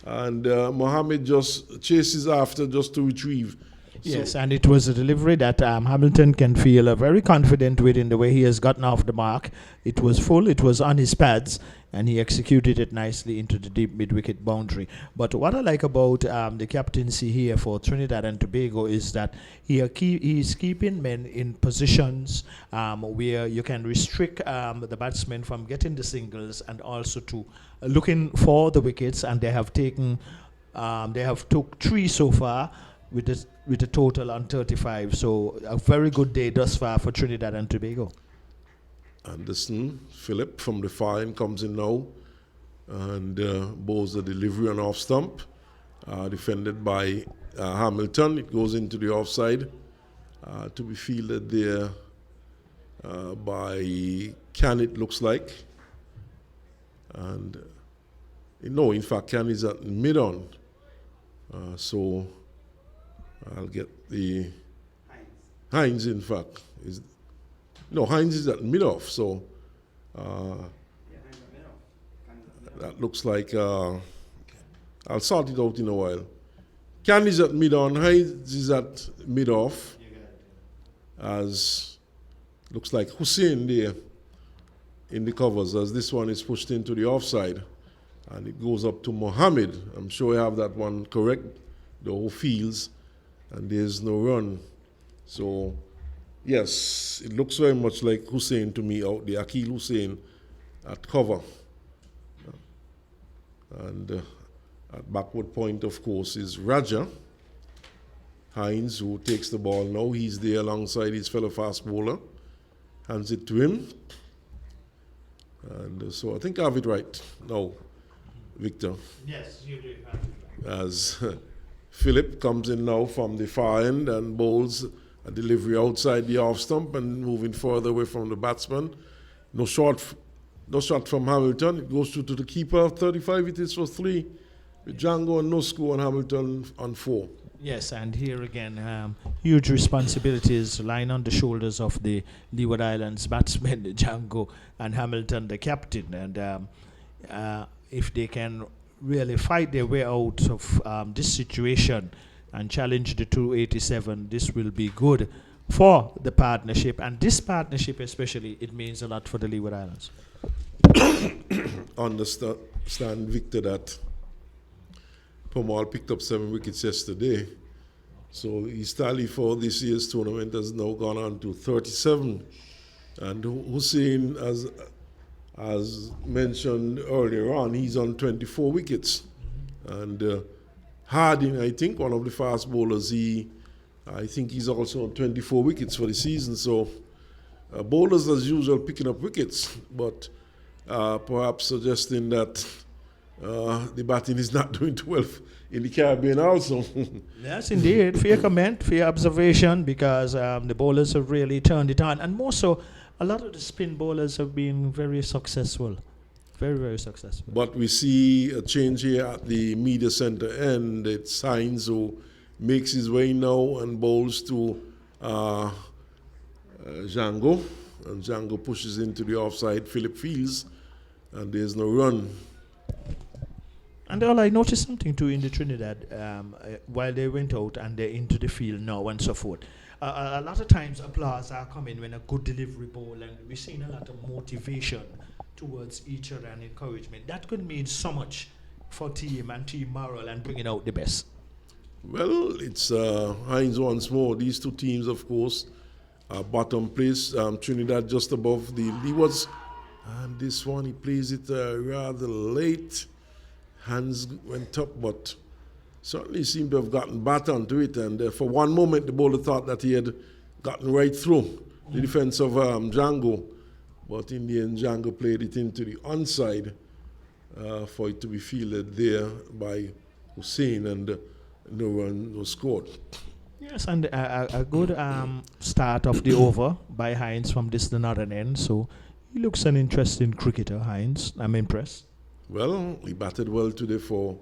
And Mohammed just chases after just to retrieve. Yes, and it was a delivery that Hamilton can feel very confident with in the way he has gotten off the mark. It was full, it was on his pads, and he executed it nicely into the deep mid-wicket boundary. But what I like about the captaincy here for Trinidad and Tobago is that he's keeping men in positions where you can restrict the batsmen from getting the singles and also to looking for the wickets, and they have took 3 so far with a total on 35. So a very good day thus far for Trinidad and Tobago. Anderson, Philip from the far end comes in now and bowls the delivery on off stump, defended by Hamilton. It goes into the offside to be fielded there by Can, it looks like. And no, in fact, Can is at mid-on. So I'll get the Hines, in fact. Hines is at mid-off, so that looks like I'll sort it out in a while. Can is at mid-on, Hines is at mid-off, as looks like Hussein there in the covers, as this one is pushed into the offside, and it goes up to Mohammed. I'm sure you have that one correct, the whole fields, and there's no run. So yes, it looks very much like Hussein to me out there, Akil Hussein at cover. And at backward point, of course, is Raja Hines, who takes the ball now. He's there alongside his fellow fast bowler. Hands it to him. And so I think I have it right now, Victor. Yes, you do have it right. As Philip comes in now from the far end and bowls a delivery outside the off stump and moving further away from the batsman. No shot from Hamilton. It goes through to the keeper. 35 it is for 3. With Django and no score on Hamilton on 4. Yes, and here again, huge responsibilities lying on the shoulders of the Leeward Islands batsmen, Django and Hamilton, the captain. And if they can really fight their way out of this situation and challenge the 287, this will be good for the partnership. And this partnership especially, it means a lot for the Leeward Islands. Understand, Victor, that Pomal picked up 7 wickets yesterday. So his tally for this year's tournament has now gone on to 37. And Hussein, as mentioned earlier on, he's on 24 wickets. And Harding, I think, one of the fast bowlers, I think he's also on 24 wickets for the season. So bowlers, as usual, picking up wickets, but perhaps suggesting that the batting is not doing too well in the Caribbean also. Yes, indeed. Fair comment, fair observation, because the bowlers have really turned it on. And more so, a lot of the spin bowlers have been very successful. Very, very successful. But we see a change here at the media center end. It's Hines who makes his way now and bowls to Django. And Django pushes into the offside. Philip fields, and there's no run. And I noticed something too in the Trinidad while they went out and they're into the field now and so forth. A lot of times applause are coming when a good delivery ball, and we're seeing a lot of motivation towards each other and encouragement. That could mean so much for team and team morale and bringing out the best. Well, it's Hines once more. These two teams, of course, are bottom place. Trinidad just above the Leewards. And this one, he plays it rather late. Hands went up, but certainly seemed to have gotten back onto it. And for one moment, the bowler thought that he had gotten right through the defense of Django. But in the end, Django played it into the onside for it to be fielded there by Hussein, and no run was scored. Yes, and a good start of the over by Hines from this the northern end. So he looks an interesting cricketer, Hines. I'm impressed. Well, he batted well today for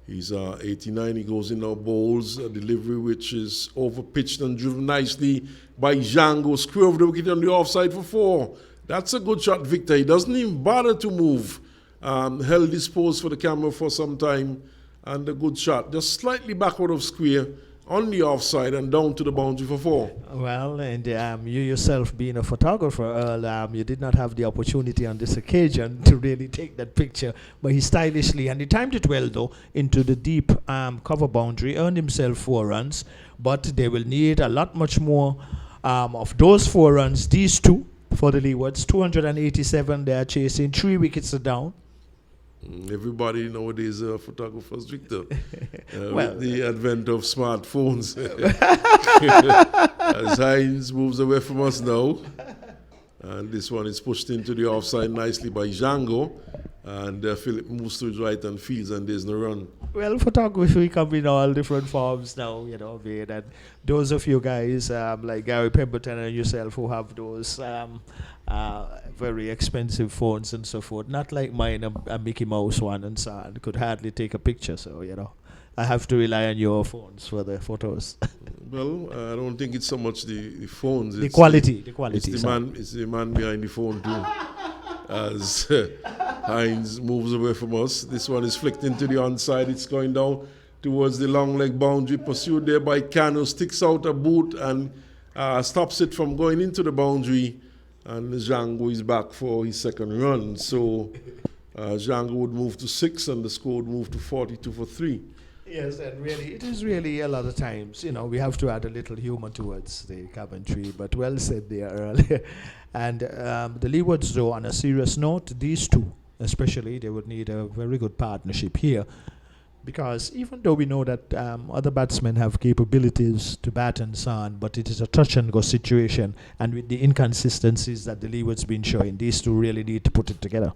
his 89. He goes in now, bowls a delivery which is over-pitched and driven nicely by Django. Square of the wicket on the offside for 4. That's a good shot, Victor. He doesn't even bother to move. Held his pose for the camera for some time, and a good shot. Just slightly backward of square on the offside and down to the boundary for 4. Well, and you yourself being a photographer, Earl, you did not have the opportunity on this occasion to really take that picture, but he stylishly, and he timed it well though, into the deep cover boundary, earned himself 4 runs, but they will need a lot much more of those 4 runs, these 2 for the Leewards, 287, they are chasing, 3 wickets are down. Everybody nowadays are photographers, Victor. Well, with the advent of smartphones. As Hines moves away from us now, and this one is pushed into the offside nicely by Django, and Philip moves to his right and fields, and there's no run. well, photography come in all different forms now, you know, and those of you guys like Gary Pemberton and yourself who have those very expensive phones and so forth, not like mine, a Mickey Mouse one and so on, could hardly take a picture, so, you know, I have to rely on your phones for the photos. Well, I don't think it's so much the phones. The quality. It's the man behind the phone too. As Hines moves away from us, this one is flicked into the onside. It's going down towards the long leg boundary, pursued there by Cano, sticks out a boot and stops it from going into the boundary. And Django is back for his second run. So Django would move to 6 and the score would move to 42 for 3. Yes, and really, it is really a lot of times, you know, we have to add a little humor towards the Coventry, but well said there earlier. And the Leewards, though, on a serious note, these 2, especially, they would need a very good partnership here. Because even though we know that other batsmen have capabilities to bat and so on, but it is a touch and go situation, and with the inconsistencies that the Leewards been showing, these 2 really need to put it together.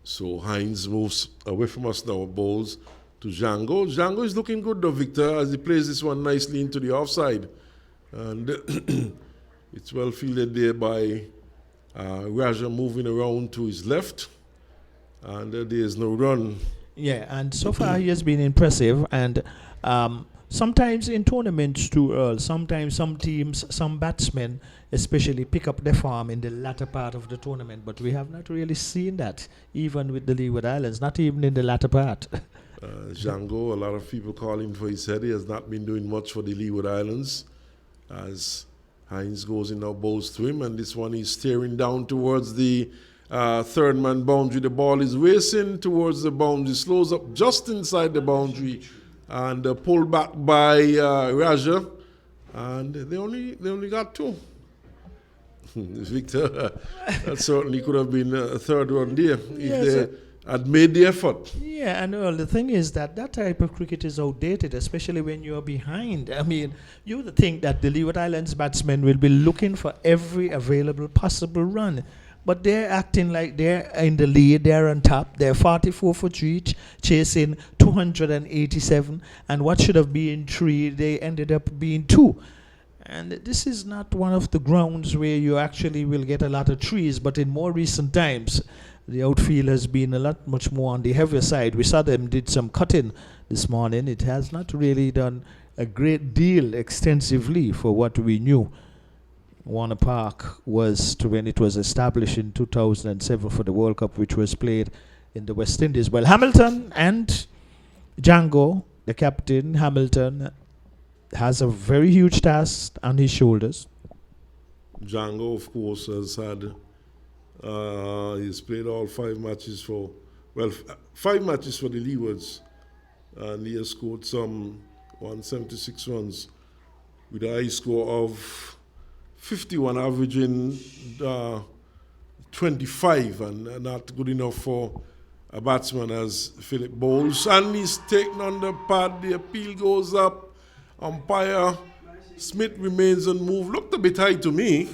So Hines moves away from us now, bowls to Django. Django is looking good though, Victor, as he plays this one nicely into the offside. And it's well fielded there by Raja moving around to his left. And there's no run. Yeah, and so far he has been impressive. And sometimes in tournaments too, Earl, sometimes some teams, some batsmen especially pick up their form in the latter part of the tournament. But we have not really seen that, even with the Leeward Islands, not even in the latter part. Django, a lot of people call him for his head. He has not been doing much for the Leeward Islands. As Hines goes in now, bowls to him, and this one is steering down towards the third man boundary. The ball is racing towards the boundary, slows up just inside the boundary, and pulled back by Raja. And they only got 2. Victor, that certainly could have been a third run there if they had made the effort. Yeah, and the thing is that type of cricket is outdated, especially when you're behind. I mean, you would think that the Leeward Islands batsmen will be looking for every available possible run. But they're acting like they're in the lead, they're on top, they're 44 for 3, chasing 287, and what should have been 3, they ended up being 2. And this is not one of the grounds where you actually will get a lot of trees, but in more recent times, the outfield has been a lot much more on the heavier side. We saw them did some cutting this morning. It has not really done a great deal extensively for what we knew. Warner Park was to when it was established in 2007 for the World Cup, which was played in the West Indies. Well, Hamilton and Django, the captain, Hamilton, has a very huge task on his shoulders. Django, of course, has had he's played all 5 matches for 5 matches for the Leewards, and he has scored some 176 runs with a high score of 51, averaging 25, and not good enough for a batsman as Philip bowls. And he's taken on the pad, the appeal goes up, umpire Smith remains unmoved. Looked a bit high to me.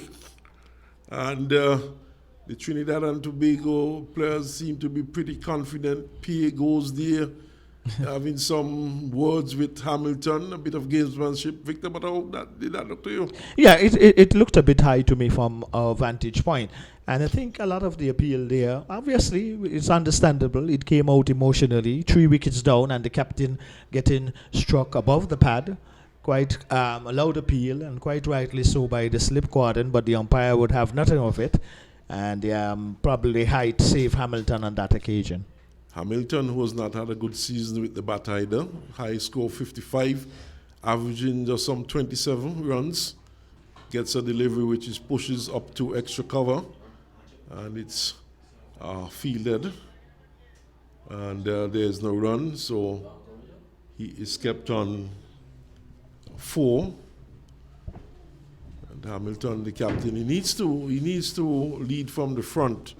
And the Trinidad and Tobago players seem to be pretty confident. PA goes there, having some words with Hamilton, a bit of gamesmanship. Victor, but how did that look to you? Yeah, it looked a bit high to me from a vantage point. And I think a lot of the appeal there, obviously, it's understandable. It came out emotionally, 3 wickets down, and the captain getting struck above the pad. Quite a loud appeal, and quite rightly so by the slip cordon, but the umpire would have nothing of it. And probably height saved Hamilton on that occasion. Hamilton, who has not had a good season with the bat either, high score 55, averaging just some 27 runs. Gets a delivery which is pushes up to extra cover, and it's fielded, and there's no run, so he is kept on 4. And Hamilton, the captain, he needs to lead from the front.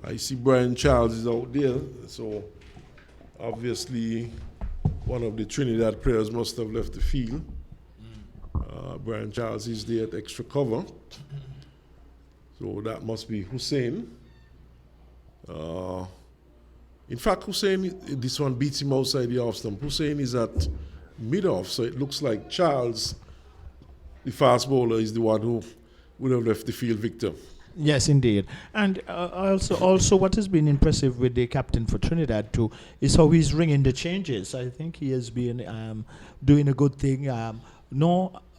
I see Brian Charles is out there, so obviously one of the Trinidad players must have left the field. Brian Charles is there at extra cover, so that must be Hussein. In fact, Hussein, this one beats him outside the off stump. Hussein is at mid-off, so it looks like Charles, the fast bowler, is the one who would have left the field victor. Yes, indeed. And also what has been impressive with the captain for Trinidad too is how he's ringing the changes. I think he has been doing a good thing.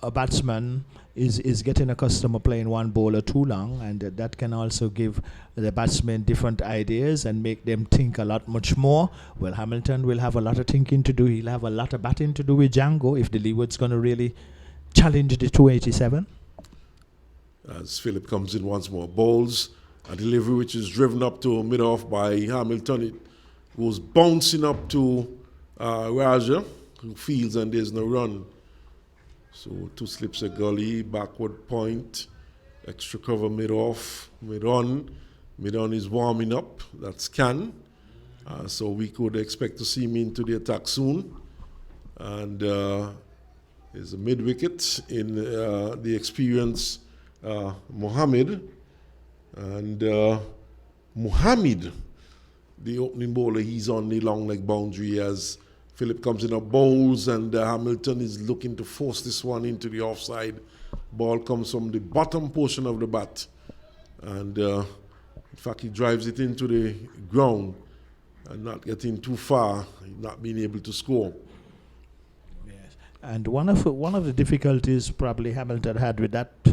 A batsman is getting accustomed to playing one bowler too long, and that can also give the batsmen different ideas and make them think a lot much more. Well, Hamilton will have a lot of thinking to do. He'll have a lot of batting to do with Django if the Leeward's going to really challenge the 287. As Philip comes in once more, bowls a delivery which is driven up to mid-off by Hamilton. It goes bouncing up to Raja, who fields, and there's no run. So 2 slips a gully, backward point, extra cover mid-off, mid-on. Mid-on is warming up, that's Can. So we could expect to see him into the attack soon. And there's a mid-wicket in the experienced Mohammed. And Mohammed, the opening bowler, he's on the long leg boundary as Philip comes in up bowls, and Hamilton is looking to force this one into the offside. Ball comes from the bottom portion of the bat, and in fact he drives it into the ground and not getting too far, not being able to score. Yes, and one of the difficulties probably Hamilton had with that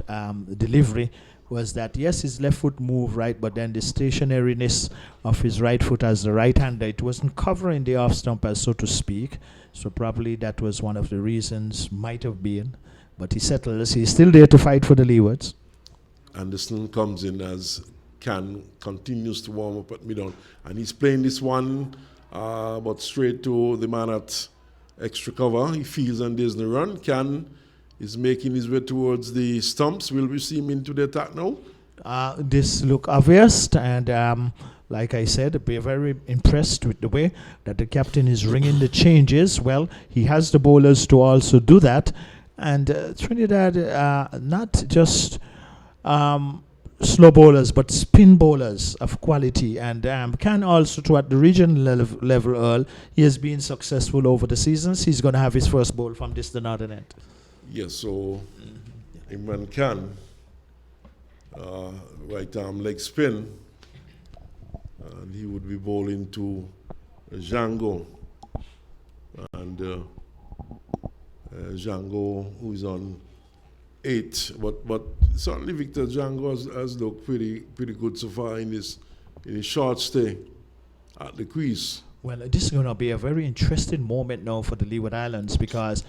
delivery was that, yes, his left foot moved right, but then the stationariness of his right foot as the right-hander, it wasn't covering the off-stump, as so to speak. So probably that was one of the reasons, might have been. But he settles. He's still there to fight for the Leewards. Anderson comes in as Can continues to warm up at mid-on. And he's playing this one, but straight to the man at extra cover. He feels and there's no run. Can is making his way towards the stumps. Will we see him into the attack now? This look obvious, and like I said, we're very impressed with the way that the captain is ringing the changes. Well, he has the bowlers to also do that, and Trinidad not just slow bowlers but spin bowlers of quality, and can also to at the regional level, Earl, he has been successful over the seasons. He's going to have his first bowl from this the northern end. Yes, so Imran Khan, right arm leg spin, and he would be bowling to Django, and Django, who is on 8, but certainly Victor Django has looked pretty good so far in his short stay at the crease. Well, this is going to be a very interesting moment now for the Leeward Islands, because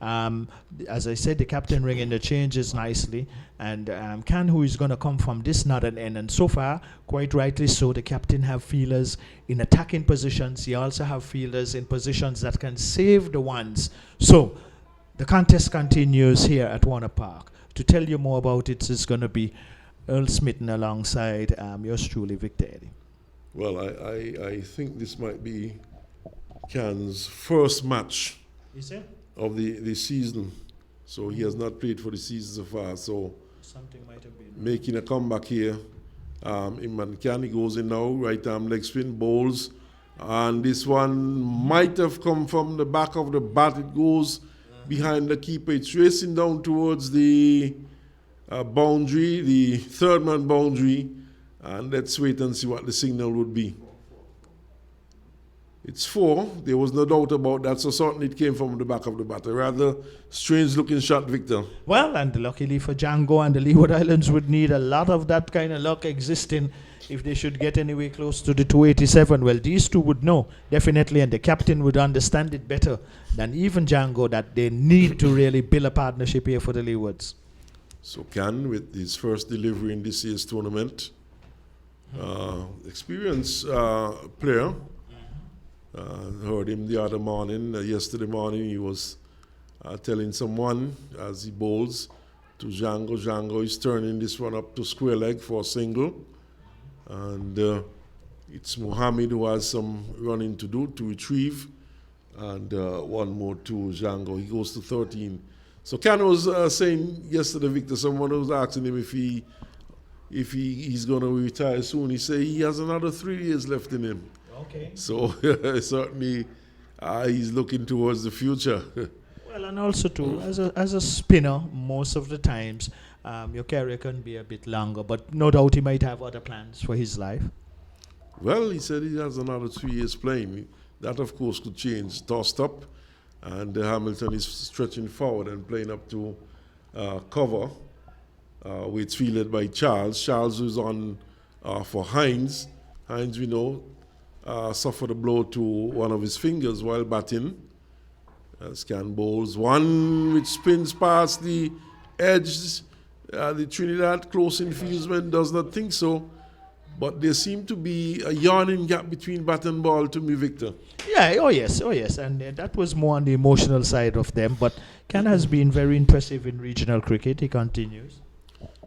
as I said, the captain ringing the changes nicely, and Can, who is going to come from this northern end, and so far, quite rightly so, the captain have fielders in attacking positions. He also have fielders in positions that can save the ones. So the contest continues here at Warner Park. To tell you more about it is going to be Earl Smitten alongside yours truly, Victor Eddy. Well, I think this might be Can's first match. Is it? Of the season, so he has not played for the season so far. So something might have been making a comeback here. Imran Khan, he goes in now, right arm leg spin, bowls, and this one might have come from the back of the bat. It goes behind the keeper. It's racing down towards the boundary, the third man boundary, and let's wait and see what the signal would be. It's 4. There was no doubt about that. So certainly it came from the back of the bat. A rather strange-looking shot, Victor. Well, and luckily for Django and the Leeward Islands would need a lot of that kind of luck existing if they should get anywhere close to the 287. Well, these two would know, definitely, and the captain would understand it better than even Django, that they need to really build a partnership here for the Leewards. So Can, with his first delivery in this year's tournament, experienced player. Heard him the other morning, yesterday morning, he was telling someone as he bowls to Django. Django is turning this one up to square leg for a single. And it's Mohammed who has some running to do to retrieve. And one more to Django. He goes to 13. So Can was saying yesterday, Victor, someone was asking him if he's going to retire soon. He said he has another 3 years left in him. Okay. So certainly he's looking towards the future. Well, and also too, as a spinner, most of the times your career can be a bit longer, but no doubt he might have other plans for his life. Well, he said he has another 3 years playing. That, of course, could change. Tossed up, and Hamilton is stretching forward and playing up to cover, where it's fielded by Charles. Charles is on for Hines. Hines, we know, suffered a blow to one of his fingers while batting. Can bowls one which spins past the edge. The Trinidad close infieldsman does not think so. But there seemed to be a yawning gap between bat and ball to me, Victor. Yeah, oh yes. And that was more on the emotional side of them. But Can has been very impressive in regional cricket. He continues.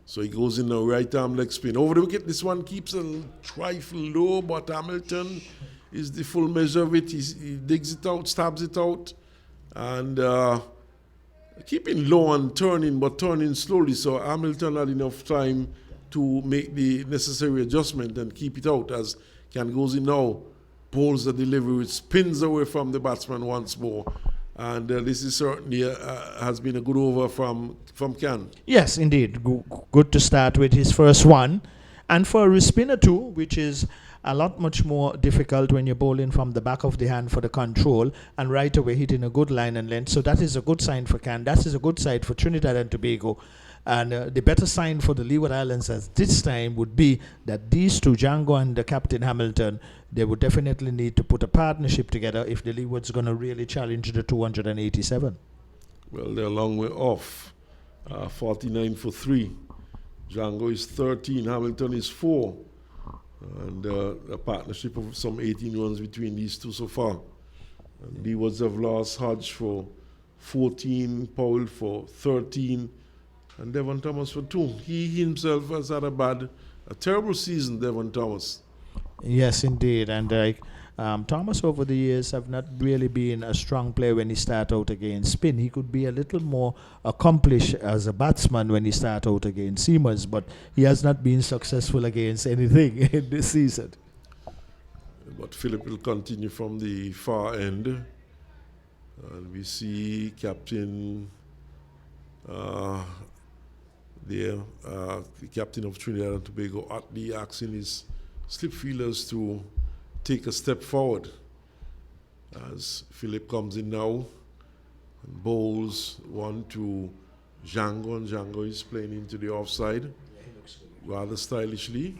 So he goes in the right arm leg spin. Over the wicket, this one keeps a trifle low, but Hamilton is the full measure of it. He digs it out, stabs it out, and keeping low and turning, but turning slowly. So Hamilton had enough time to make the necessary adjustment and keep it out as Can goes in now, pulls the delivery, which spins away from the batsman once more. And this is certainly has been a good over from Can. Yes, indeed. Good to start with his first one. And for a spinner too, which is a lot much more difficult when you're bowling from the back of the hand for the control and right away hitting a good line and length. So that is a good sign for Can. That is a good sign for Trinidad and Tobago. And the better sign for the Leeward Islands at this time would be that these two, Django and the Captain Hamilton, they would definitely need to put a partnership together if the Leeward's going to really challenge the 287. Well, they're a long way off. 49 for 3. Django is 13, Hamilton is 4. And a partnership of some 18 runs between these two so far. And Leewards have lost Hodge for 14, Powell for 13, and Devon Thomas for 2. He himself has had a terrible season, Devon Thomas. Yes, indeed. And Thomas over the years have not really been a strong player when he start out against spin. He could be a little more accomplished as a batsman when he start out against seamers, but he has not been successful against anything in this season. But Philip will continue from the far end. And we see Captain the captain of Trinidad and Tobago, Utley, asking his slip fielders to take a step forward as Philip comes in now and bowls one to Django, and Django is playing into the offside rather stylishly.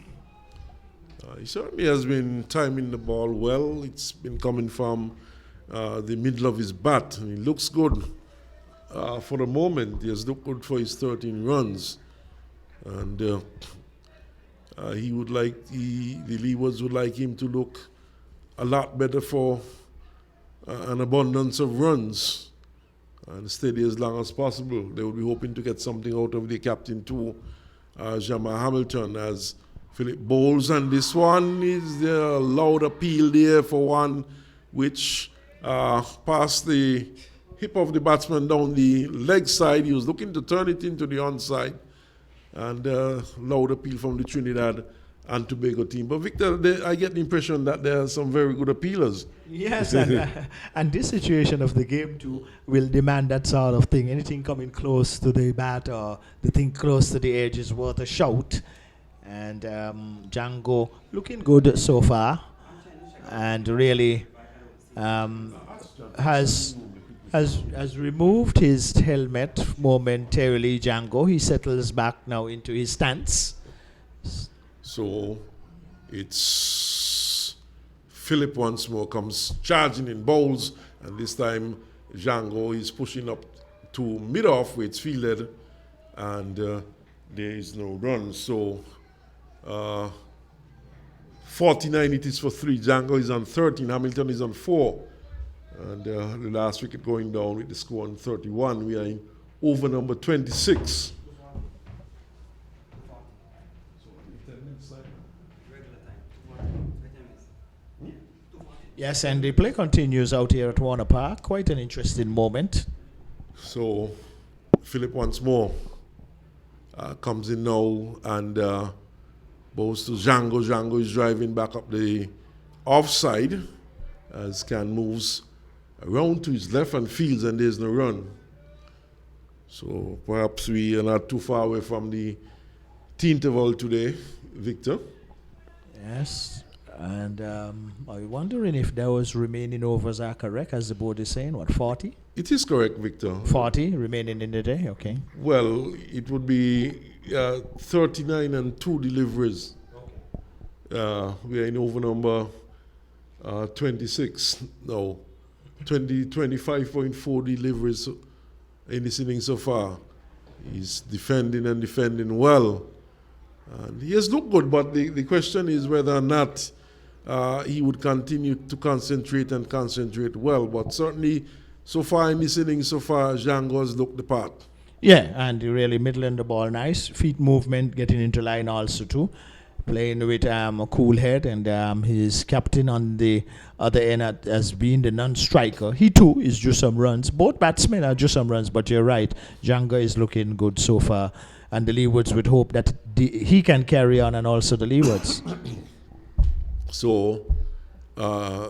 He certainly has been timing the ball well. It's been coming from the middle of his bat, and he looks good. For the moment, he has looked good for his 13 runs, and he would like the Leewards would like him to look a lot better for an abundance of runs and steady as long as possible. They will be hoping to get something out of the captain too, Jamal Hamilton, as Philip bowls, and this one is the loud appeal there for one which passed the hip of the batsman down the leg side. He was looking to turn it into the onside, and loud appeal from the Trinidad and Tobago team. But Victor, I get the impression that there are some very good appealers. Yes, and this situation of the game too will demand that sort of thing. Anything coming close to the bat or the thing close to the edge is worth a shout. And Django looking good so far, and really has removed his helmet momentarily. Django. He settles back now into his stance. So it's Philip once more comes charging in bowls, and this time Django is pushing up to mid-off where it's fielded, and there is no run. So 49 it is for 3. Django is on 13. Hamilton is on 4. And the last wicket going down with the score on 31. We are in over number 26. Yes, and the play continues out here at Warner Park. Quite an interesting moment. So Philip once more comes in now and bows to Django. Django is driving back up the offside as Can moves around to his left and fields, and there's no run. So perhaps we are not too far away from the tea interval today, Victor. Yes, and I'm wondering if those remaining overs are correct, as the board is saying. What, 40? It is correct, Victor. 40 remaining in the day, okay. Well, it would be 39 and 2 deliveries. We are in over number 26 now. 25.4 deliveries in this inning so far. He's defending and defending well. And he has looked good, but the question is whether or not he would continue to concentrate well. But certainly, so far in this inning, Django has looked the part. Yeah, and really middling the ball nice. Feet movement, getting into line also too. Playing with a cool head, and his captain on the other end as being the non-striker. He too is just some runs. Both batsmen are just some runs, but you're right. Django is looking good so far, and the Leewards would hope that he can carry on, and also the Leewards. So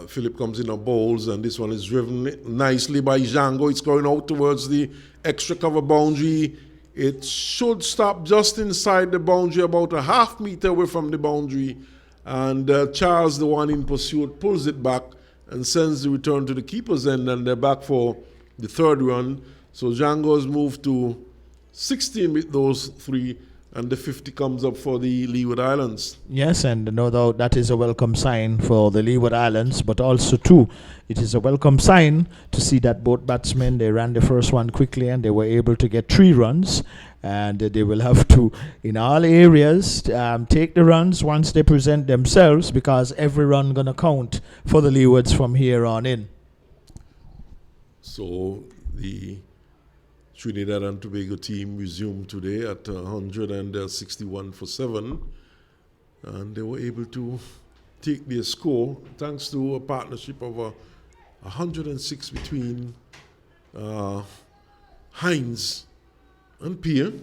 Philip comes in on bowls, and this one is driven nicely by Django. It's going out towards the extra cover boundary. It should stop just inside the boundary, about a half meter away from the boundary. And Charles, the one in pursuit, pulls it back and sends the return to the keeper's end, and they're back for the third run. So Django has moved to 16 with those 3, and the 50 comes up for the Leeward Islands. Yes, and no doubt that is a welcome sign for the Leeward Islands, but also too, it is a welcome sign to see that both batsmen, they ran the first one quickly and they were able to get 3 runs, and they will have to, in all areas, take the runs once they present themselves, because every run gonna count for the Leewards from here on in. So the Trinidad and Tobago team resumed today at 161 for 7, and they were able to take their score thanks to a partnership of 106 between Hines and Pierre.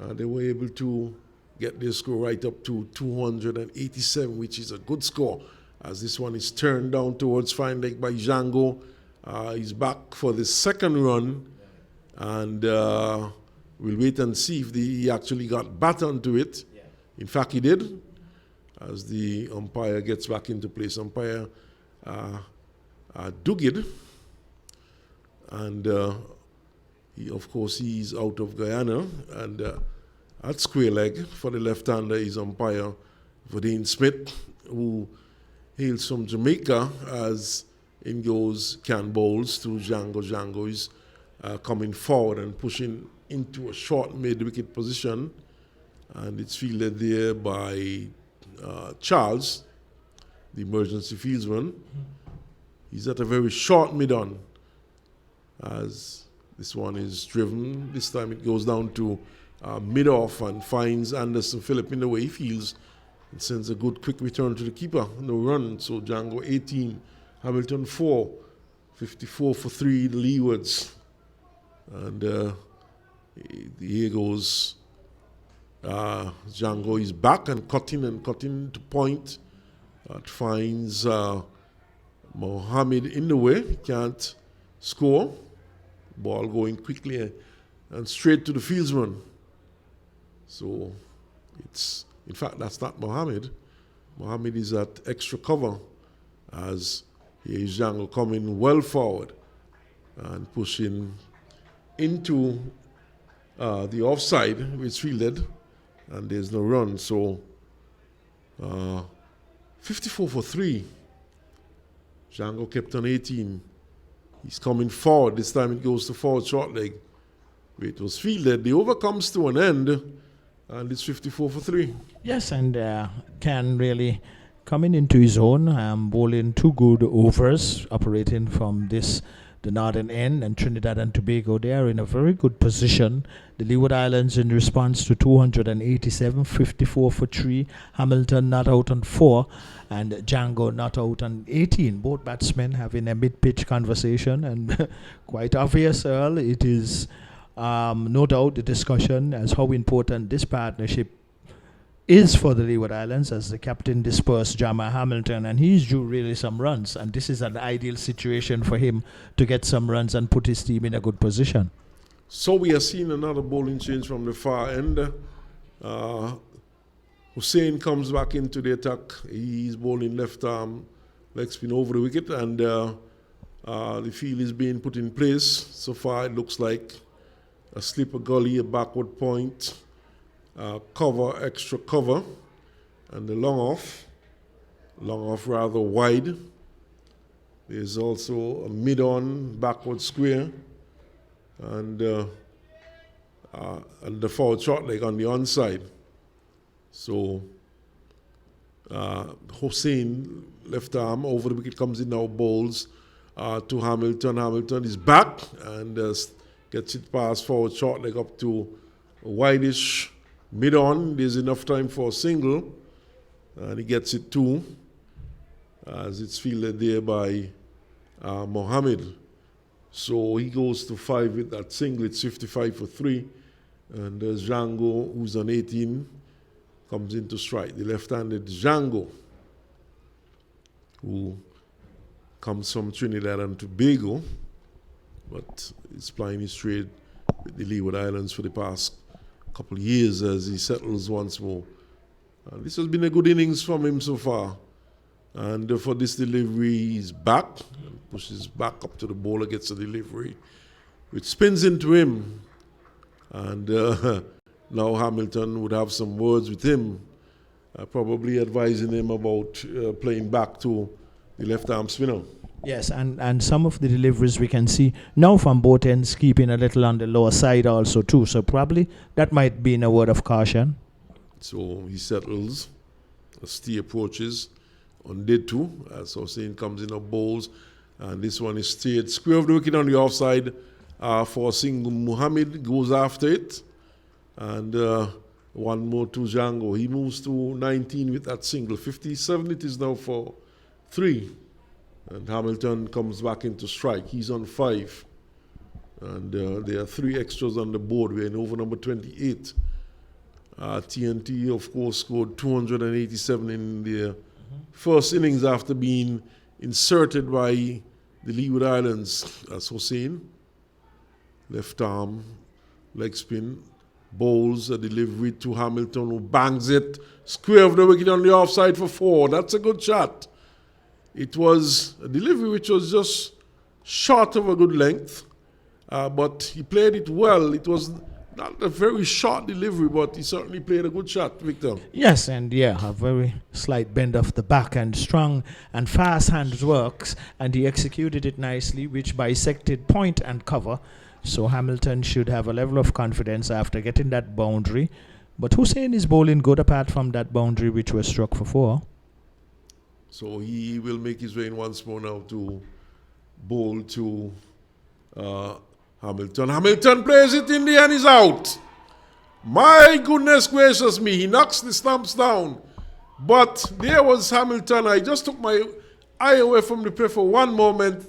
They were able to get their score right up to 287, which is a good score, as this one is turned down towards fine leg by Django. He's back for the second run, and we'll wait and see if he actually got bat onto it. Yeah. In fact, he did, as the umpire gets back into place. Umpire Dugid, and of course he's out of Guyana, and at square leg for the left-hander is umpire Vadane Smith, who hails from Jamaica, as in goes Can bowls to Django. Django is coming forward and pushing into a short mid-wicket position, and it's fielded there by Charles, the emergency fieldsman. He's at a very short mid-on, as this one is driven. This time it goes down to mid-off and finds Anderson Phillip in the way he fields and sends a good quick return to the keeper. No run, so Django 18, Hamilton 4, 54 for 3, the Leewards. And here goes Django is back and cutting to point. That finds Mohammed in the way. He can't score. Ball going quickly and straight to the fieldsman. So it's, in fact, that's not Mohammed. Mohammed is at extra cover, as Here is Jungle coming well forward and pushing into the offside, which fielded, and there's no run. So 54 for 3. Django kept on 18. He's coming forward. This time it goes to forward short leg. It was fielded. The over comes to an end, and it's 54 for 3. Yes, and Can really coming into his own, bowling 2 good overs, operating from the northern end, and Trinidad and Tobago. They are in a very good position. The Leeward Islands in response to 287, 54 for 3. Hamilton not out on 4, and Django not out on 18. Both batsmen having a mid-pitch conversation, and quite obvious, Earl. It is no doubt the discussion as how important this partnership is for the Leeward Islands, as the captain dispersed Jama Hamilton, and he's due really some runs, and this is an ideal situation for him to get some runs and put his team in a good position. So we are seeing another bowling change from the far end. Hussein comes back into the attack. He's bowling left arm leg spin over the wicket, and the field is being put in place. So far it looks like a slipper gully, a backward point, cover, extra cover, and the long off rather wide. There's also a mid-on backward square, and the forward short leg on the onside. So Hossein, left arm over the wicket, comes in now, bowls to Hamilton. Hamilton is back and gets it past forward short leg up to a wideish mid-on. There's enough time for a single, and he gets it 2 as it's fielded there by Mohammed. So he goes to 5 with that single. It's 55 for 3, and there's Django, who's on 18, comes in to strike. The left-handed Django, who comes from Trinidad and Tobago, but is plying his trade with the Leeward Islands for the past couple of years as he settles once more. This has been a good innings from him so far. And for this delivery, he's back, pushes back up to the bowler, gets a delivery, which spins into him. And now Hamilton would have some words with him, probably advising him about playing back to the left-arm spinner. Yes, and some of the deliveries we can see now from both ends keeping a little on the lower side also too. So probably that might be in a word of caution. So he settles as T approaches on day 2 as Hossein comes in up bowls, and this one is stayed square of the wicket on the offside for a single. Muhammad goes after it, and one more to Django. He moves to 19 with that single. 57 it is now for 3. And Hamilton comes back into strike. He's on 5. And there are 3 extras on the board. We're in over number 28. TNT, of course, scored 287 in the first innings after being inserted by the Leeward Islands. As Hossein, left arm, leg spin, bowls a delivery to Hamilton, who bangs it square of the wicket on the offside for 4. That's a good shot. It was a delivery which was just short of a good length, but he played it well. It was not a very short delivery, but he certainly played a good shot, Victor. Yes, and a very slight bend of the back, and strong and fast hand works, and he executed it nicely, which bisected point and cover. So Hamilton should have a level of confidence after getting that boundary. But Hussein is bowling good apart from that boundary which was struck for 4. So he will make his way in once more now to bowl to Hamilton. Hamilton plays it in the end, he's out. My goodness gracious me, he knocks the stumps down. But there was Hamilton. I just took my eye away from the play for one moment,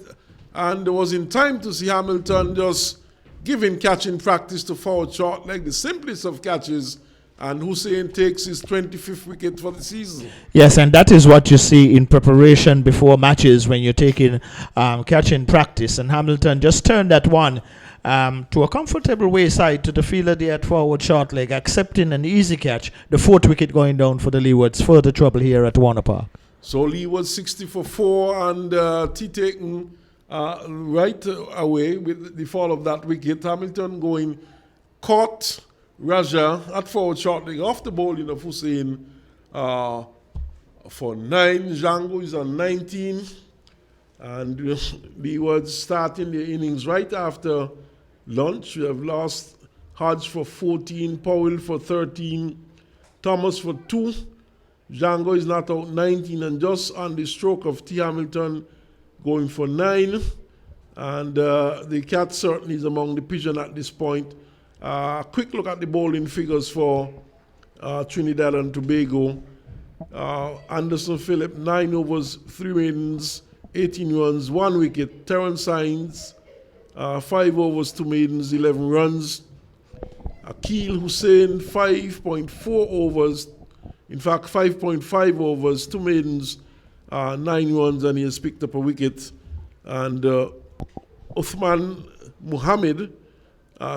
and was in time to see Hamilton just giving catching practice to forward short leg, the simplest of catches. And Hussein takes his 25th wicket for the season. Yes, and that is what you see in preparation before matches when you're taking catching practice. And Hamilton just turned that one to a comfortable wayside to the fielder there at forward short leg, accepting an easy catch. The 4th wicket going down for the Leewards. Further trouble here at Warner Park. So Lee was 60 for 4 and T taken right away with the fall of that wicket. Hamilton going caught Raja at forward shortly off the bowling of Hussein for 9. Django is on 19. And Leeward starting the innings right after lunch. We have lost Hodge for 14, Powell for 13, Thomas for 2. Django is not out 19 and just on the stroke of T. Hamilton going for 9. And the cat certainly is among the pigeon at this point. Quick look at the bowling figures for Trinidad and Tobago. Anderson Phillip, 9 overs, 3 maidens, 18 runs, 1 wicket. Terrence Hines, 5 overs, 2 maidens, 11 runs. Akil Hussein, 5.4 overs, in fact 5.5 overs, 2 maidens, 9 runs, and he has picked up a wicket. And Uthman Muhammad,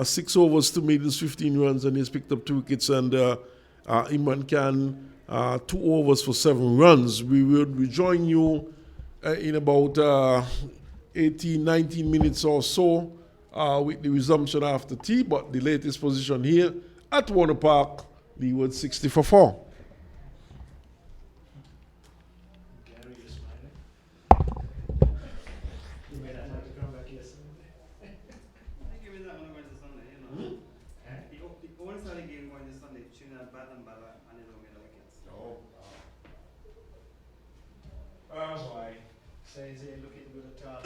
6 overs, 2 maidens, 15 runs, and he has picked up 2 wickets. And Imran Khan, 2 overs for 7 runs. We will rejoin you in about 18, 19 minutes or so with the resumption after tea, but the latest position here at Warner Park, Leeward 60 for 4. Why? Says he looking good at all.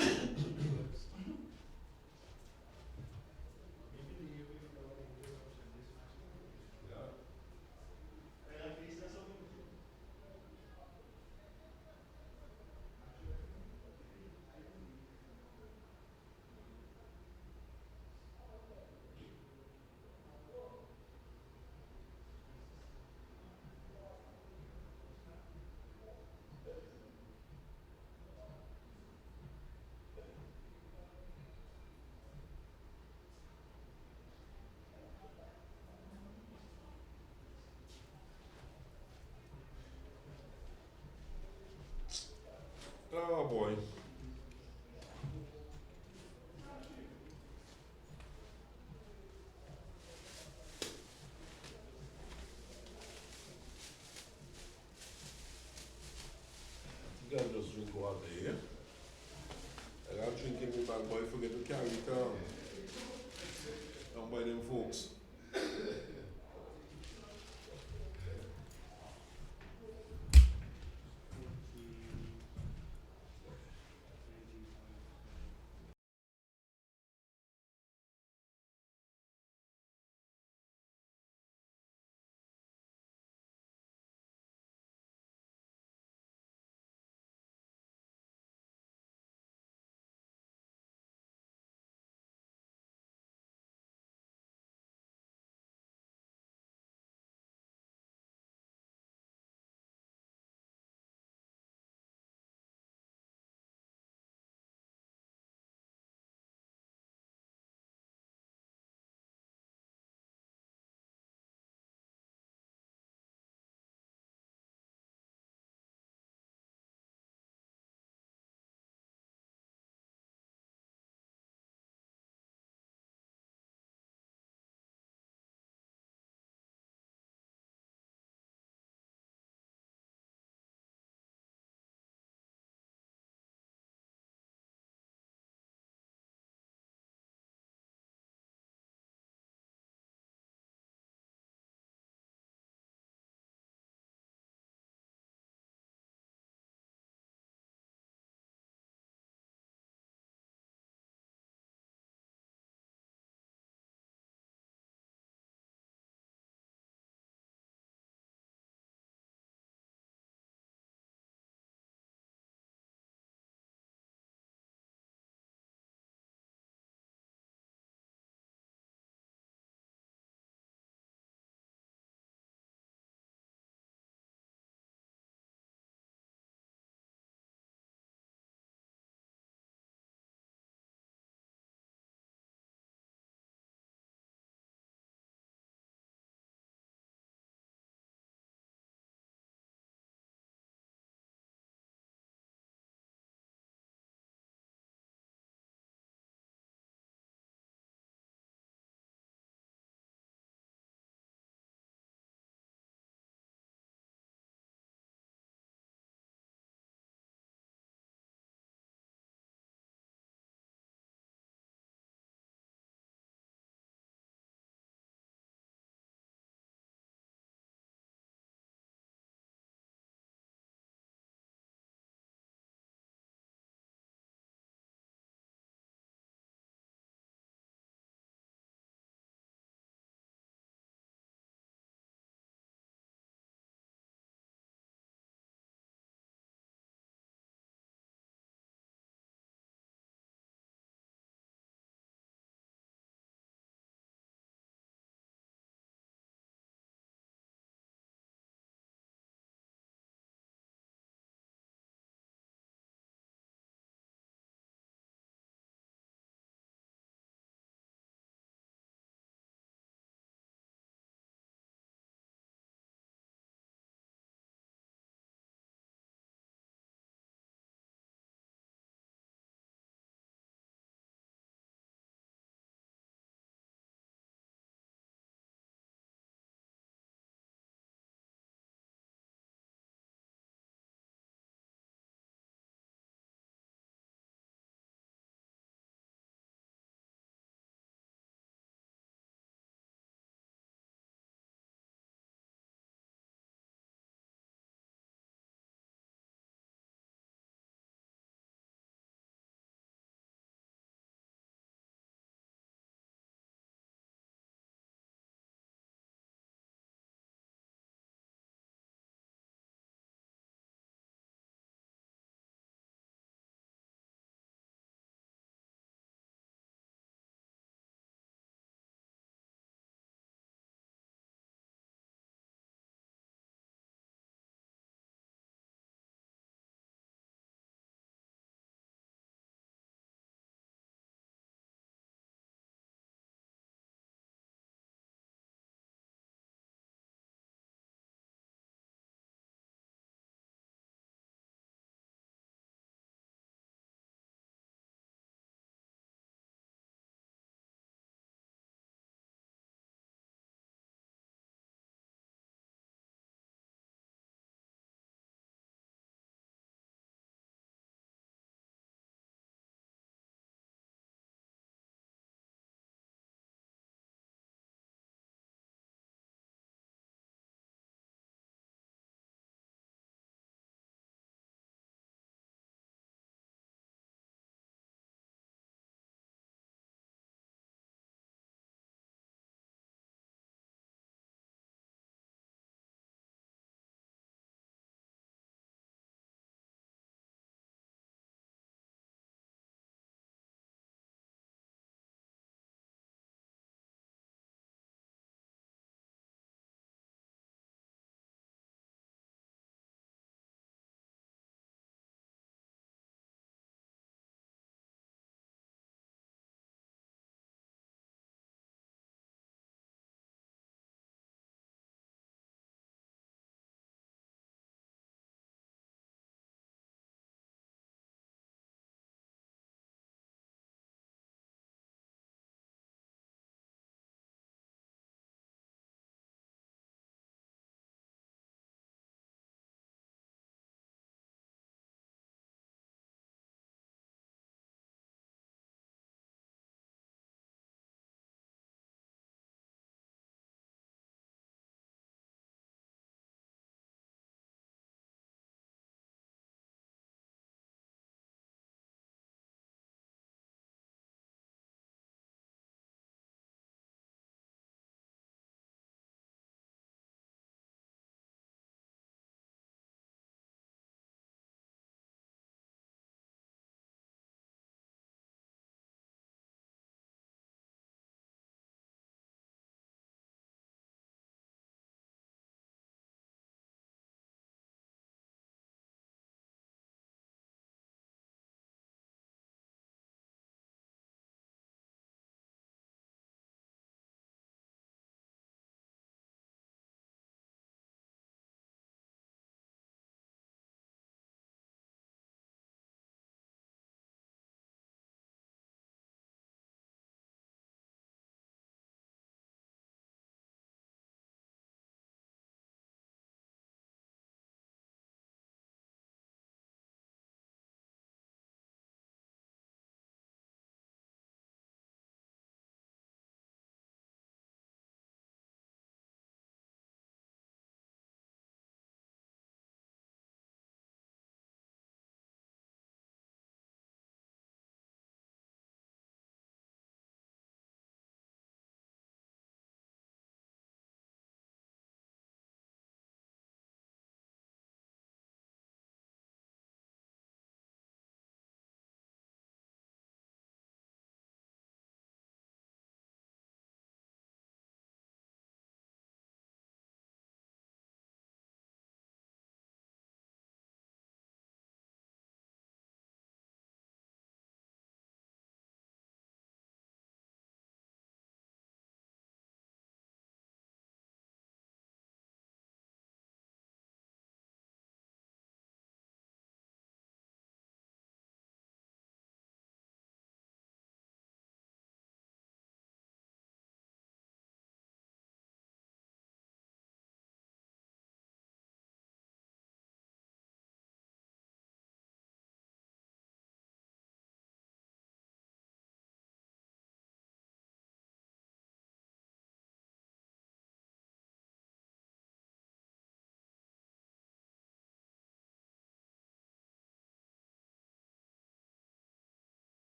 Oh boy. You gotta just drink water, yeah? I got drinking in my boy, forget to carry it down. Don't buy them folks.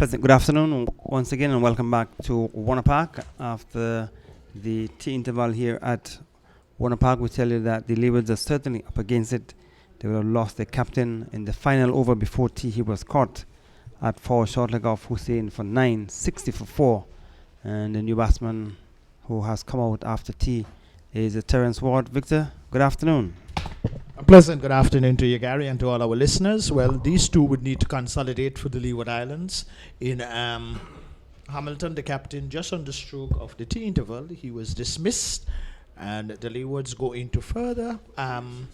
Pleasant good afternoon once again, and welcome back to Warner Park. After the tea interval here at Warner Park, we tell you that the Leewards are certainly up against it. They will have lost their captain in the final over before tea. He was caught at 4 short leg off Hussein for 9, 60 for 4. And the new batsman who has come out after tea is Terence Ward. Victor, good afternoon. A pleasant good afternoon to you, Gary, and to all our listeners. Well, these two would need to consolidate for the Leeward Islands. In Hamilton, the captain, just on the stroke of the tea interval, he was dismissed, and the Leewards go into further and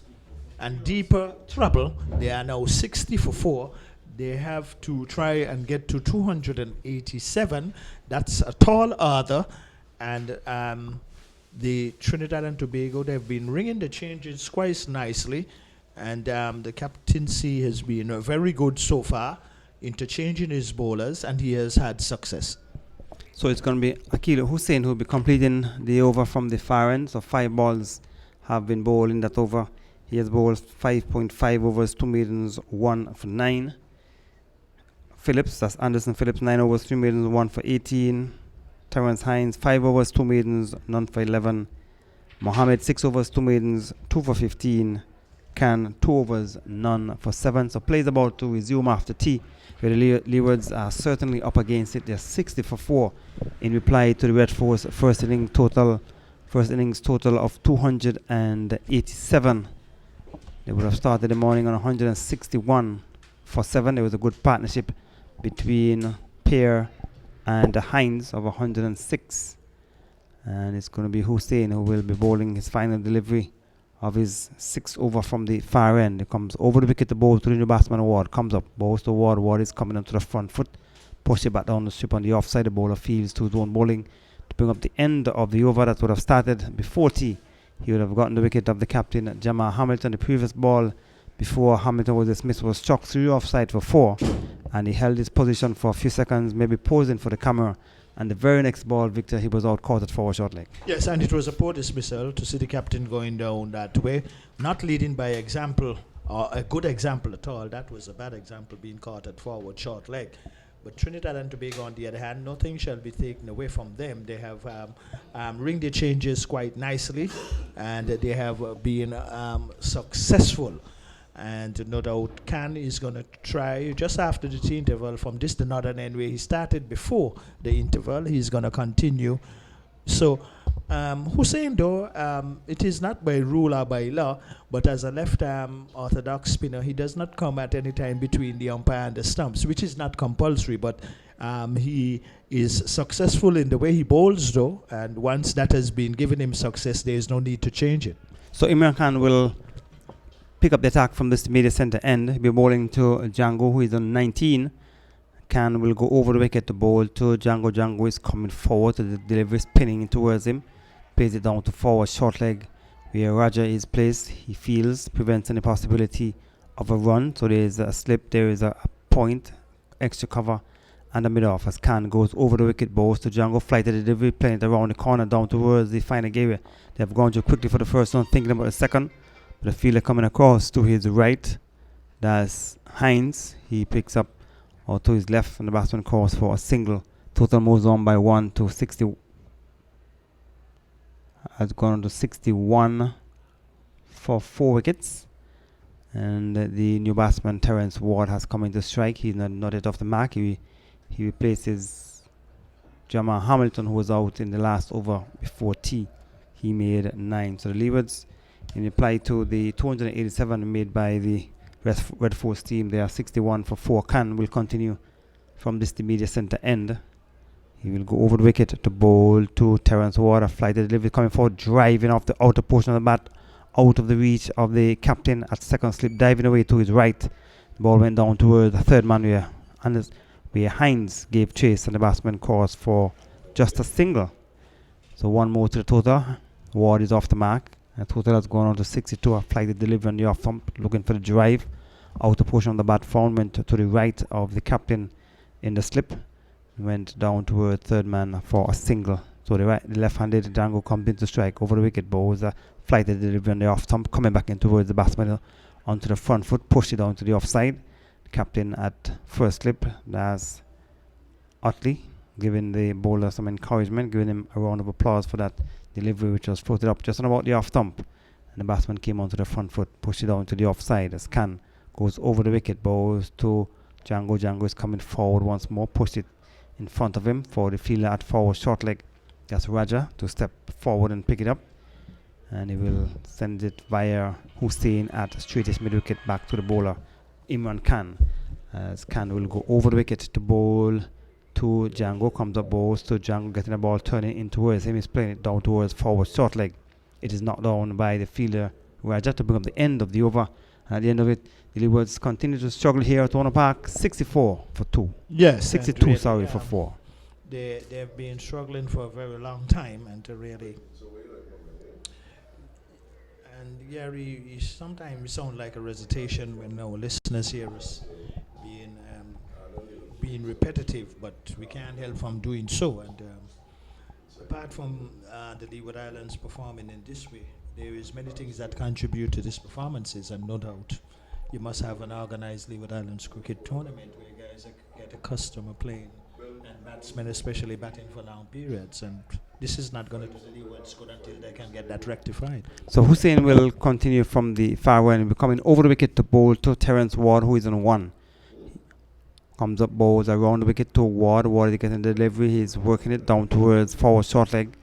deeper trouble. They are now 60 for 4. They have to try and get to 287. That's a tall order, and the Trinidad and Tobago, they've been ringing the changes quite nicely, and the captaincy has been very good so far, interchanging his bowlers, and he has had success. So it's going to be Akil Hussein who will be completing the over from the far end. So 5 balls have been bowled in that over. He has bowled 5.5 overs, 2 maidens, 1 for 9. Phillips, that's Anderson Phillips, 9 overs, 3 maidens, 1 for 18. Terence Hines, 5 overs, 2 maidens, none for 11. Mohammed, 6 overs, 2 maidens, 2 for 15. Khan, 2 overs, none for 7. So play is about to resume after tea, where the Leewards are certainly up against it. They're 60 for 4 in reply to the Red Force first innings total of 287. They would have started the morning on 161 for 7. There was a good partnership between Pear and Hines of 106. And it's going to be Hussein who will be bowling his final delivery of his 6th over from the far end. It comes over the wicket, the ball to the new batsman Ward. Comes up, bowls to Ward. Ward is coming onto the front foot. Push it back down the strip on the offside. The bowler fields to his own bowling to bring up the end of the over that would have started before tea. He would have gotten the wicket of the captain, Jamal Hamilton. The previous ball before Hamilton was dismissed was struck through offside for 4. And he held his position for a few seconds, maybe posing for the camera. And the very next ball, Victor, he was out caught at 4 short leg. Yes, and it was a poor dismissal to see the captain going down that way, not leading by example, or a good example at all. That was a bad example, being caught at forward short leg. But Trinidad and Tobago, on the other hand, nothing shall be taken away from them. They have ringed the changes quite nicely, and they have been successful. And no doubt Khan is going to try just after the tea interval from the northern end where he started before the interval. He's going to continue. So Hussein, though, it is not by rule or by law, but as a left-arm orthodox spinner, he does not come at any time between the umpire and the stumps, which is not compulsory, but he is successful in the way he bowls, though, and once that has been given him success, there is no need to change it. So Imran Khan will pick up the attack from this media center end. He'll be bowling to Django, who is on 19. Khan will go over the wicket to bowl to Django. Django is coming forward to the delivery, spinning towards him. Plays it down to forward short leg, where Raja is placed. He fields, prevents any possibility of a run. So there is a slip, there is a point, extra cover, and a mid-off as Khan goes over the wicket, bowls to Django. Flight to the delivery, playing it around the corner down towards the final area. They have gone too quickly for the first one, thinking about the second. The fielder coming across to his right, that's Hines. He picks up, or to his left, and the batsman calls for a single. Total moves on by 1 to 60. Has gone on to 61 for 4 wickets. And the new batsman, Terence Ward, has come into strike. He's not yet off the mark. He replaces Jamal Hamilton, who was out in the last over before tea. He made 9. So the Leewards, in reply to the 287 made by the Red Force team, they are 61 for 4. Khan will continue from this the media center end. He will go over the wicket to bowl to Terence Ward. A flight delivery coming forward, driving off the outer portion of the bat, out of the reach of the captain at second slip, diving away to his right. The ball went down towards the third man where Hines gave chase, and the batsman calls for just a single. So 1 more to the total. Ward is off the mark. The total has gone on to 62. A flight delivery on the off thump, looking for the drive. Outer portion of the bat found went to the right of the captain in the slip. Went down to a third man for a single. So the left-handed Django comes into strike over the wicket. Bowls a flight delivery on the off thump, coming back in towards the batsman onto the front foot, pushed it down to the offside. The captain at first slip, that's Utley, giving the bowler some encouragement, giving him a round of applause for that delivery, which was floated up just on about the off stump. And the batsman came onto the front foot, pushed it down to the offside as Khan goes over the wicket, bowls to Django. Django is coming forward once more, pushed it in front of him for the fielder at forward short leg. That's Raja to step forward and pick it up. And he will send it via Hussein at straightest mid wicket back to the bowler, Imran Khan. As Khan will go over the wicket to bowl to Django, comes up, bowls to Django, getting the ball turning in towards him. He's playing it down towards forward short leg. It is knocked down by the fielder Raja to bring up the end of the over. And at the end of it, the Leewards continue to struggle here at Warner Park, 64 for 2. Yes. 62, really, sorry, for 4. They've been struggling for a very long time, and to really. And Gary, you sometimes sound like a recitation when our listeners hear us being repetitive, but we can't help from doing so. And apart from the Leeward Islands performing in this way, there is many things that contribute to these performances, and no doubt you must have an organized Leeward Islands cricket tournament where guys get accustomed to playing, and batsmen especially batting for long periods, and this is not going to do the Leewards good until they can get that rectified. So Hussein will continue from the far end, coming over the wicket to bowl to Terence Ward, who is on 1. Comes up, bowls around the wicket to Ward. Ward is getting the delivery. He's working it down towards forward short leg,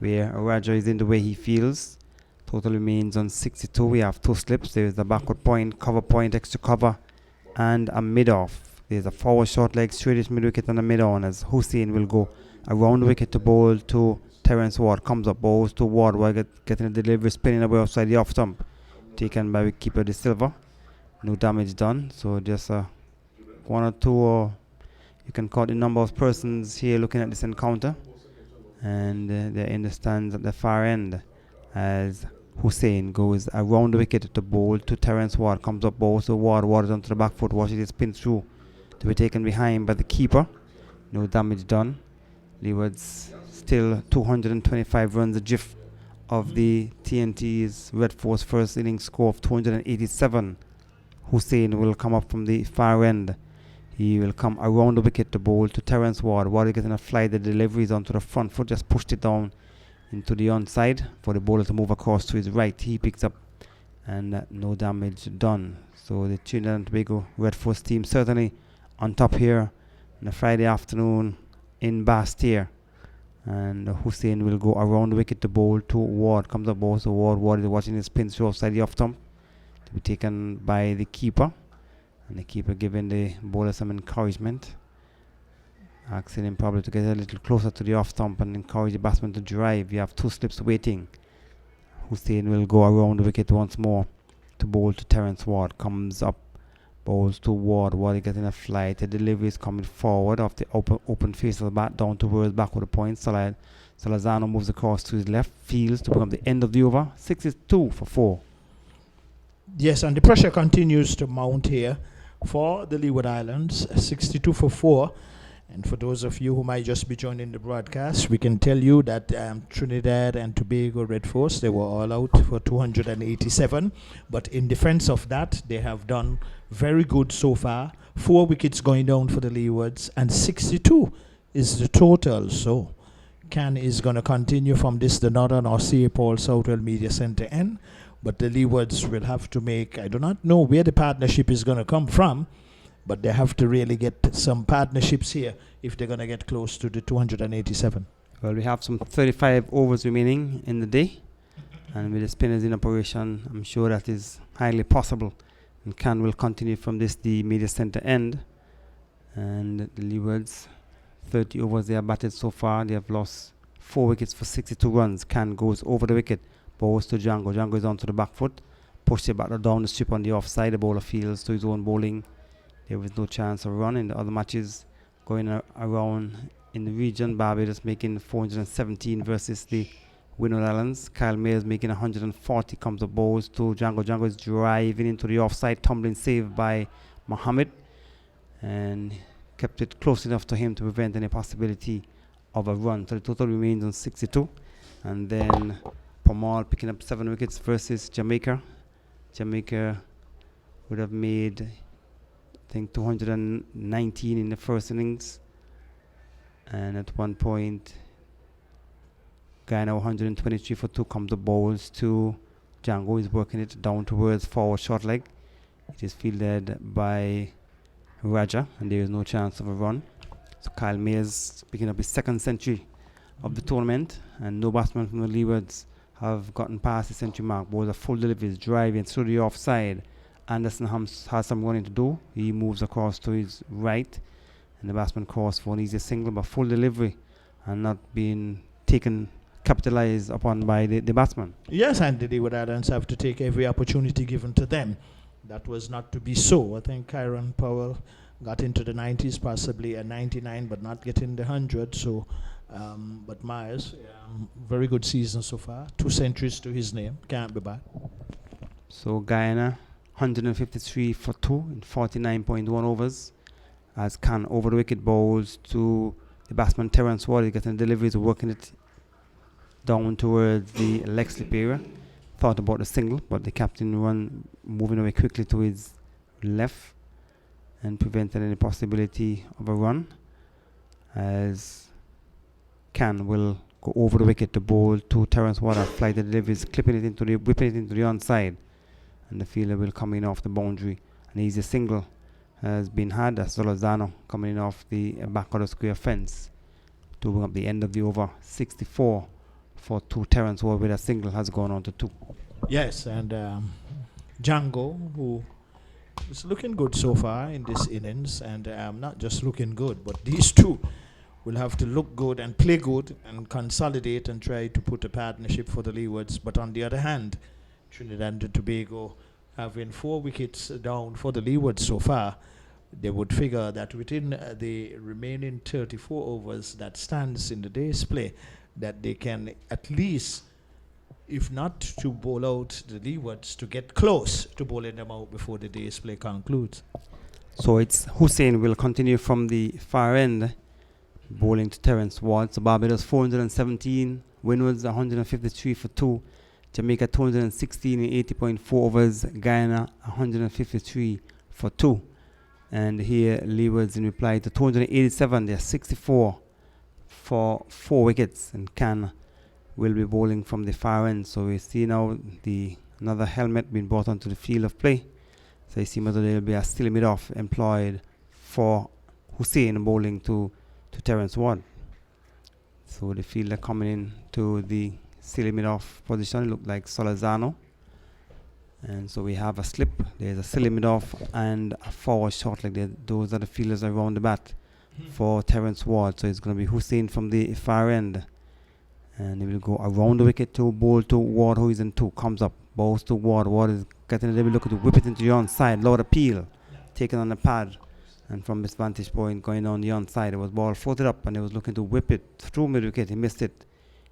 where Raja is in the way he feels. Total remains on 62. We have 2 slips. There is a backward point, cover point, extra cover, and a mid-off. There's a forward short leg, straightest mid-wicket, and a mid-on, as Hussein will go around the wicket to bowl to Terence Ward. Comes up, bowls to Ward while getting the delivery, spinning away outside the off stump. Taken by wicketkeeper De Silva. No damage done. So just 1 or 2, or you can count the number of persons here looking at this encounter. And they're in the stands at the far end as Hussein goes around the wicket to bowl to Terence Ward. Comes up, bowls to Ward. Ward is onto the back foot, watches it spin through to be taken behind by the keeper. No damage done. Leeward's still 225 runs adrift of the TNT's Red Force first innings score of 287. Hussein will come up from the far end. He will come around the wicket to bowl to Terence Ward. Ward is getting a fly. The delivery is onto the front foot, just pushed it down into the onside for the bowler to move across to his right. He picks up, and no damage done. So the Trinidad and Tobago Red Force team certainly on top here on a Friday afternoon in Bastia. And Hussein will go around the wicket to bowl to Ward. Comes up, bowls to Ward. Ward is watching his spin through outside the off stump to be taken by the keeper. And the keeper giving the bowler some encouragement, asking him probably to get a little closer to the off stump and encourage the batsman to drive. You have 2 slips waiting. Hussein will go around the wicket once more to bowl to Terence Ward. Comes up, bowls to Ward. Ward is getting a flight. The delivery is coming forward off the open face of the bat down towards back with the point. Salazano moves across to his left, fields to become the end of the over. 62 for 4. Yes, and the pressure continues to mount here for the Leeward Islands, 62 for 4. And for those of you who might just be joining the broadcast, we can tell you that Trinidad and Tobago Red Force, they were all out for 287. But in defense of that, they have done very good so far. 4 wickets going down for the Leewards, and 62 is the total. So Can is going to continue from this, the Northern or St. Paul Southwell Media Centre end. But the Leewards will have to make, I do not know where the partnership is going to come from, but they have to really get some partnerships here if they're going to get close to the 287. Well, we have some 35 overs remaining in the day. And with the spinners in operation, I'm sure that is highly possible. And Can will continue from this, the media centre end. And the Leewards, 30 overs they have batted so far. They have lost 4 wickets for 62 runs. Can goes over the wicket. Bowls to Django. Django is onto the back foot. Pushes it back down the strip on the offside. The bowler fields to his own bowling. There was no chance of run in the other matches going around in the region. Barbados making 417 versus the Windies Islands. Kyle Mayers making 140. Comes up, bowls to Django. Django is driving into the offside. Tumbling save by Mohammed. And kept it close enough to him to prevent any possibility of a run. So the total remains on 62. And then Pamal picking up 7 wickets versus Jamaica. Jamaica would have made, I think, 219 in the first innings. And at one point, Guyana 123 for 2 comes the bowls to Django. Is working it down towards forward short leg. It is fielded by Raja, and there is no chance of a run. So Kyle Mayers picking up his second century of the tournament, and no batsman from the Leewards have gotten past the century mark. Bowls are full deliveries, driving through the offside. Anderson has some running to do. He moves across to his right, and the batsman crossed for an easy single, but full delivery and not being capitalized upon by the batsman. Yes, and the Leeward Islands have to take every opportunity given to them. That was not to be so. I think Kyron Powell got into the 90s, possibly a 99, but not getting the 100. So, but Myers, very good season so far. 2 centuries to his name. Can't be bad. So Guyana 153 for 2 in 49.1 overs. As Khan over the wicket bowls to the batsman Terence Ward. He's getting deliveries, working it down towards the leg slip area. Thought about the single, but the captain moving away quickly to his left and prevented any possibility of a run, as Khan will go over the wicket to bowl to Terence Water, fly the deliveries, whipping it into the onside, and the fielder will come in off the boundary. An easy single has been had as Solozano coming in off the back of the square fence to bring up the end of the over. 64 for 2. Terence Ward with a single has gone on to 2. Yes, and Django, who is looking good so far in this innings, and not just looking good, but these two will have to look good and play good and consolidate and try to put a partnership for the Leewards. But on the other hand, Trinidad and Tobago having 4 wickets down for the Leewards so far, they would figure that within the remaining 34 overs that stands in the day's play, that they can at least, if not to bowl out the Leewards, to get close to bowling them out before the day's play concludes. So it's Hussein will continue from the far end, bowling to Terence Ward. So Barbados 417, Windwards 153 for 2, Jamaica 216 in 80.4 overs, Guyana 153 for 2. And here Leewards in reply to 287, they're 64 for 4 wickets, and Khan will be bowling from the far end. So we see now another helmet being brought onto the field of play. So you see whether there will be a still mid-off employed for Hussein bowling to Terence Ward. So the fielder coming in to the still mid-off position, it looked like Solozano. And so we have a slip, there's a silly mid-off and a forward short leg. Those are the fielders around the bat for Terence Ward. So it's going to be Hussein from the far end, and he will go around the wicket to bowl to Ward, who is in 2, comes up, bowls to Ward. Ward is getting a little look to whip it into the onside, lower appeal, taken on the pad, and from his vantage point going on the onside, it was ball floated up, and he was looking to whip it through mid wicket. He missed it,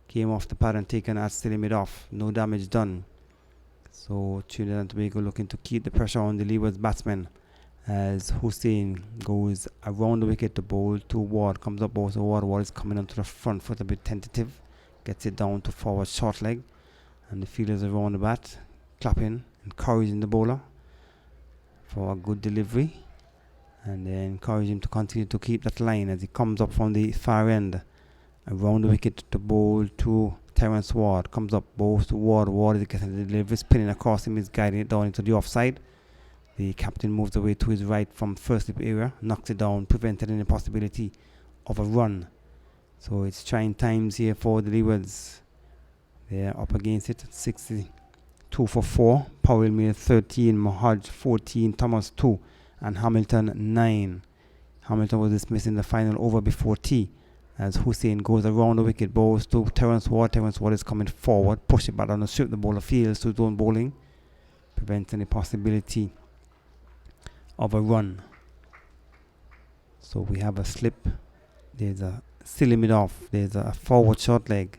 came off the pad and taken at silly mid off, no damage done. So Trinidad and Tobago looking to keep the pressure on the Leeward's batsmen, as Hussein goes around the wicket to bowl to Ward, comes up, bowls to Ward. Ward is coming onto the front foot a bit tentative, gets it down to forward short leg, and the fielders around the bat clapping, encouraging the bowler for a good delivery, and then encourage him to continue to keep that line as he comes up from the far end around the wicket to bowl to Terence Ward. Comes up, bowls to Ward. Ward is getting the delivery, spinning across him, is guiding it down into the offside. The captain moves away to his right from first slip area, knocks it down, prevented any possibility of a run. So it's trying times here for the Leewards. They're up against it, 62 for 4. Powell made 13, Mohaj 14, Thomas 2, and Hamilton 9. Hamilton was dismissed in the final over before tea, as Hussein goes around the wicket, bowls to Terence Ward. Terence Ward is coming forward, push it back down the strip. The bowler fields to his own bowling, prevents any possibility of a run. So we have a slip, there's a silly mid off, there's a forward short leg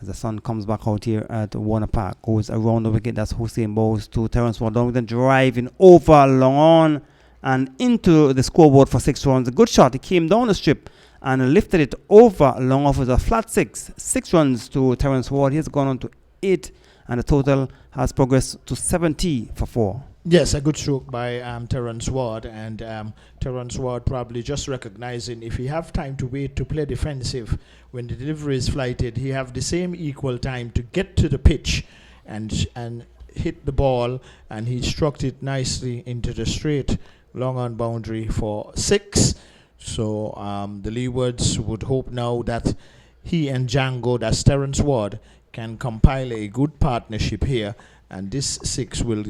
as the sun comes back out here at Warner Park, goes around the wicket. That's Hussein, bowls to Terence Ward, down with them, driving over long on and into the scoreboard for 6 runs. A good shot, he came down the strip and lifted it over long off with a flat 6 runs to Terence Ward. He has gone on to 8, and the total has progressed to 70 for 4. Yes, a good stroke by Terence Ward, and Terence Ward probably just recognizing if he have time to wait to play defensive when the delivery is flighted, he have the same equal time to get to the pitch and hit the ball, and he struck it nicely into the straight long on boundary for 6. So the Leewards would hope now that he and Django, that's Terence Ward, can compile a good partnership here. And this 6 will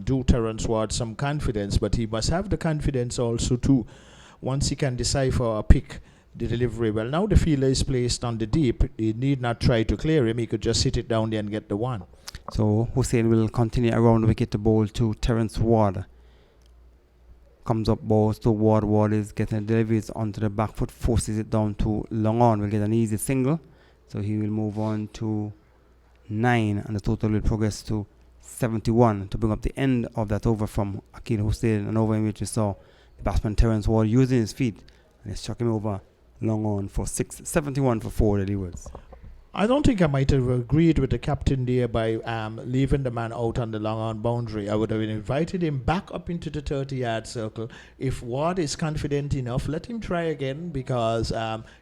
do Terence Ward some confidence, but he must have the confidence also too. Once he can decipher or pick the delivery well. Now the fielder is placed on the deep. He need not try to clear him. He could just hit it down there and get the 1. So Hussein will continue around the wicket to bowl to Terence Ward. Comes up, balls to Ward. Ward is getting deliveries onto the back foot, forces it down to long on. Will get an easy single. So he will move on to 9, and the total will progress to 71 to bring up the end of that over from Akil Hussein, an over in which we saw the batsman Terence Ward using his feet, and he struck him over long on for 6. 71 for 4, the Leewards. I don't think I might have agreed with the captain there by leaving the man out on the long on boundary. I would have invited him back up into the 30-yard circle. If Ward is confident enough, let him try again, because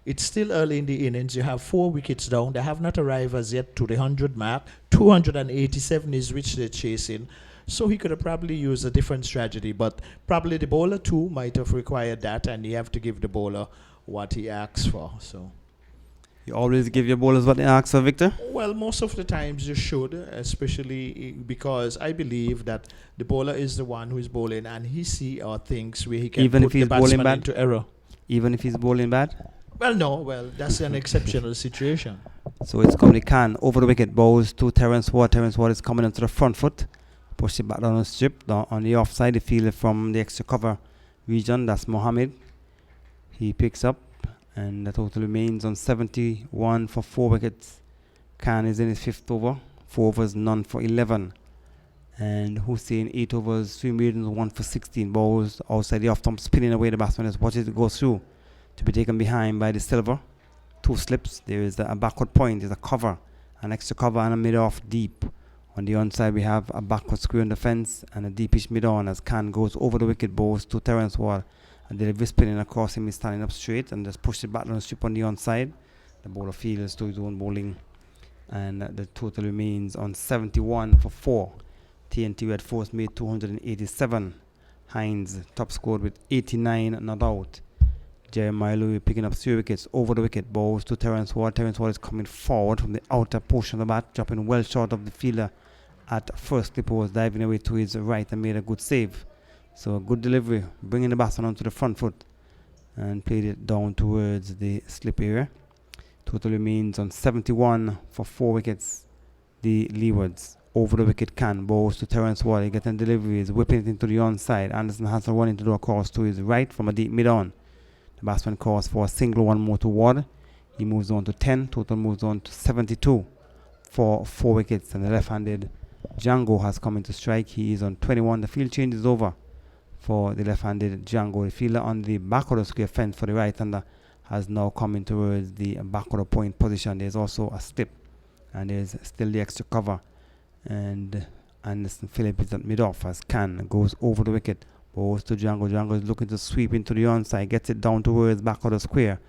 it's still early in the innings. You have 4 wickets down. They have not arrived as yet to the 100 mark. 287 is which they're chasing. So he could have probably used a different strategy, but probably the bowler too might have required that, and you have to give the bowler what he asks for. So. You always give your bowlers what they ask for, Victor? Well, most of the times you should, especially because I believe that the bowler is the one who is bowling, and he see or thinks where he can Even put if he's the batsman bowling bad? into error. Even if he's bowling bad? Well, no. Well, that's an exceptional situation. So it's Comedy Khan over the wicket, bowls to Terence Ward. Terence Ward is coming onto the front foot, push it back down the strip. On the offside, the fielder from the extra cover region, that's Mohammed. He picks up, and the total remains on 71 for 4 wickets. Khan is in his 5th over, 4 overs, none for 11. And Hussein, 8 overs, 3 maidens, 1 for 16. Balls outside the off stump, spinning away. The batsman just watches it go through to be taken behind by the silver. 2 slips. There is a backward point, there's a cover, an extra cover, and a mid off deep. On the onside, we have a backward square on the fence and a deepish mid on as Khan goes over the wicket, balls to Terence Ward. And the spinning across him is standing up straight and just pushed it back down the strip on the onside. The bowler fields to his own bowling, and the total remains on 71 for 4. TNT Red Force made 287. Hines top scored with 89 not out. Jeremiah Louis picking up 3 wickets over the wicket, balls to Terence Ward. Terence Ward is coming forward from the outer portion of the bat, dropping well short of the fielder at first. Clipper was diving away to his right and made a good save. So a good delivery, bringing the batsman onto the front foot and played it down towards the slip area. Total remains on 71 for 4 wickets. The Leewards over the wicket can, balls to Terence Ward. He getting deliveries, whipping it into the onside. Anderson has to run into the cross to his right from a deep mid on. The batsman calls for a single, 1 more to Ward. He moves on to 10. Total moves on to 72 for 4 wickets. And the left-handed Django has come into strike. He is on 21. The field change is over for the left-handed Django. The fielder on the back of the square fence for the right-hander has now come in towards the back of the point position. There's also a slip, and there's still the extra cover. And Anderson Phillip is at mid-off as Khan goes over the wicket, balls to Django. Django is looking to sweep into the onside, gets it down towards back of the square,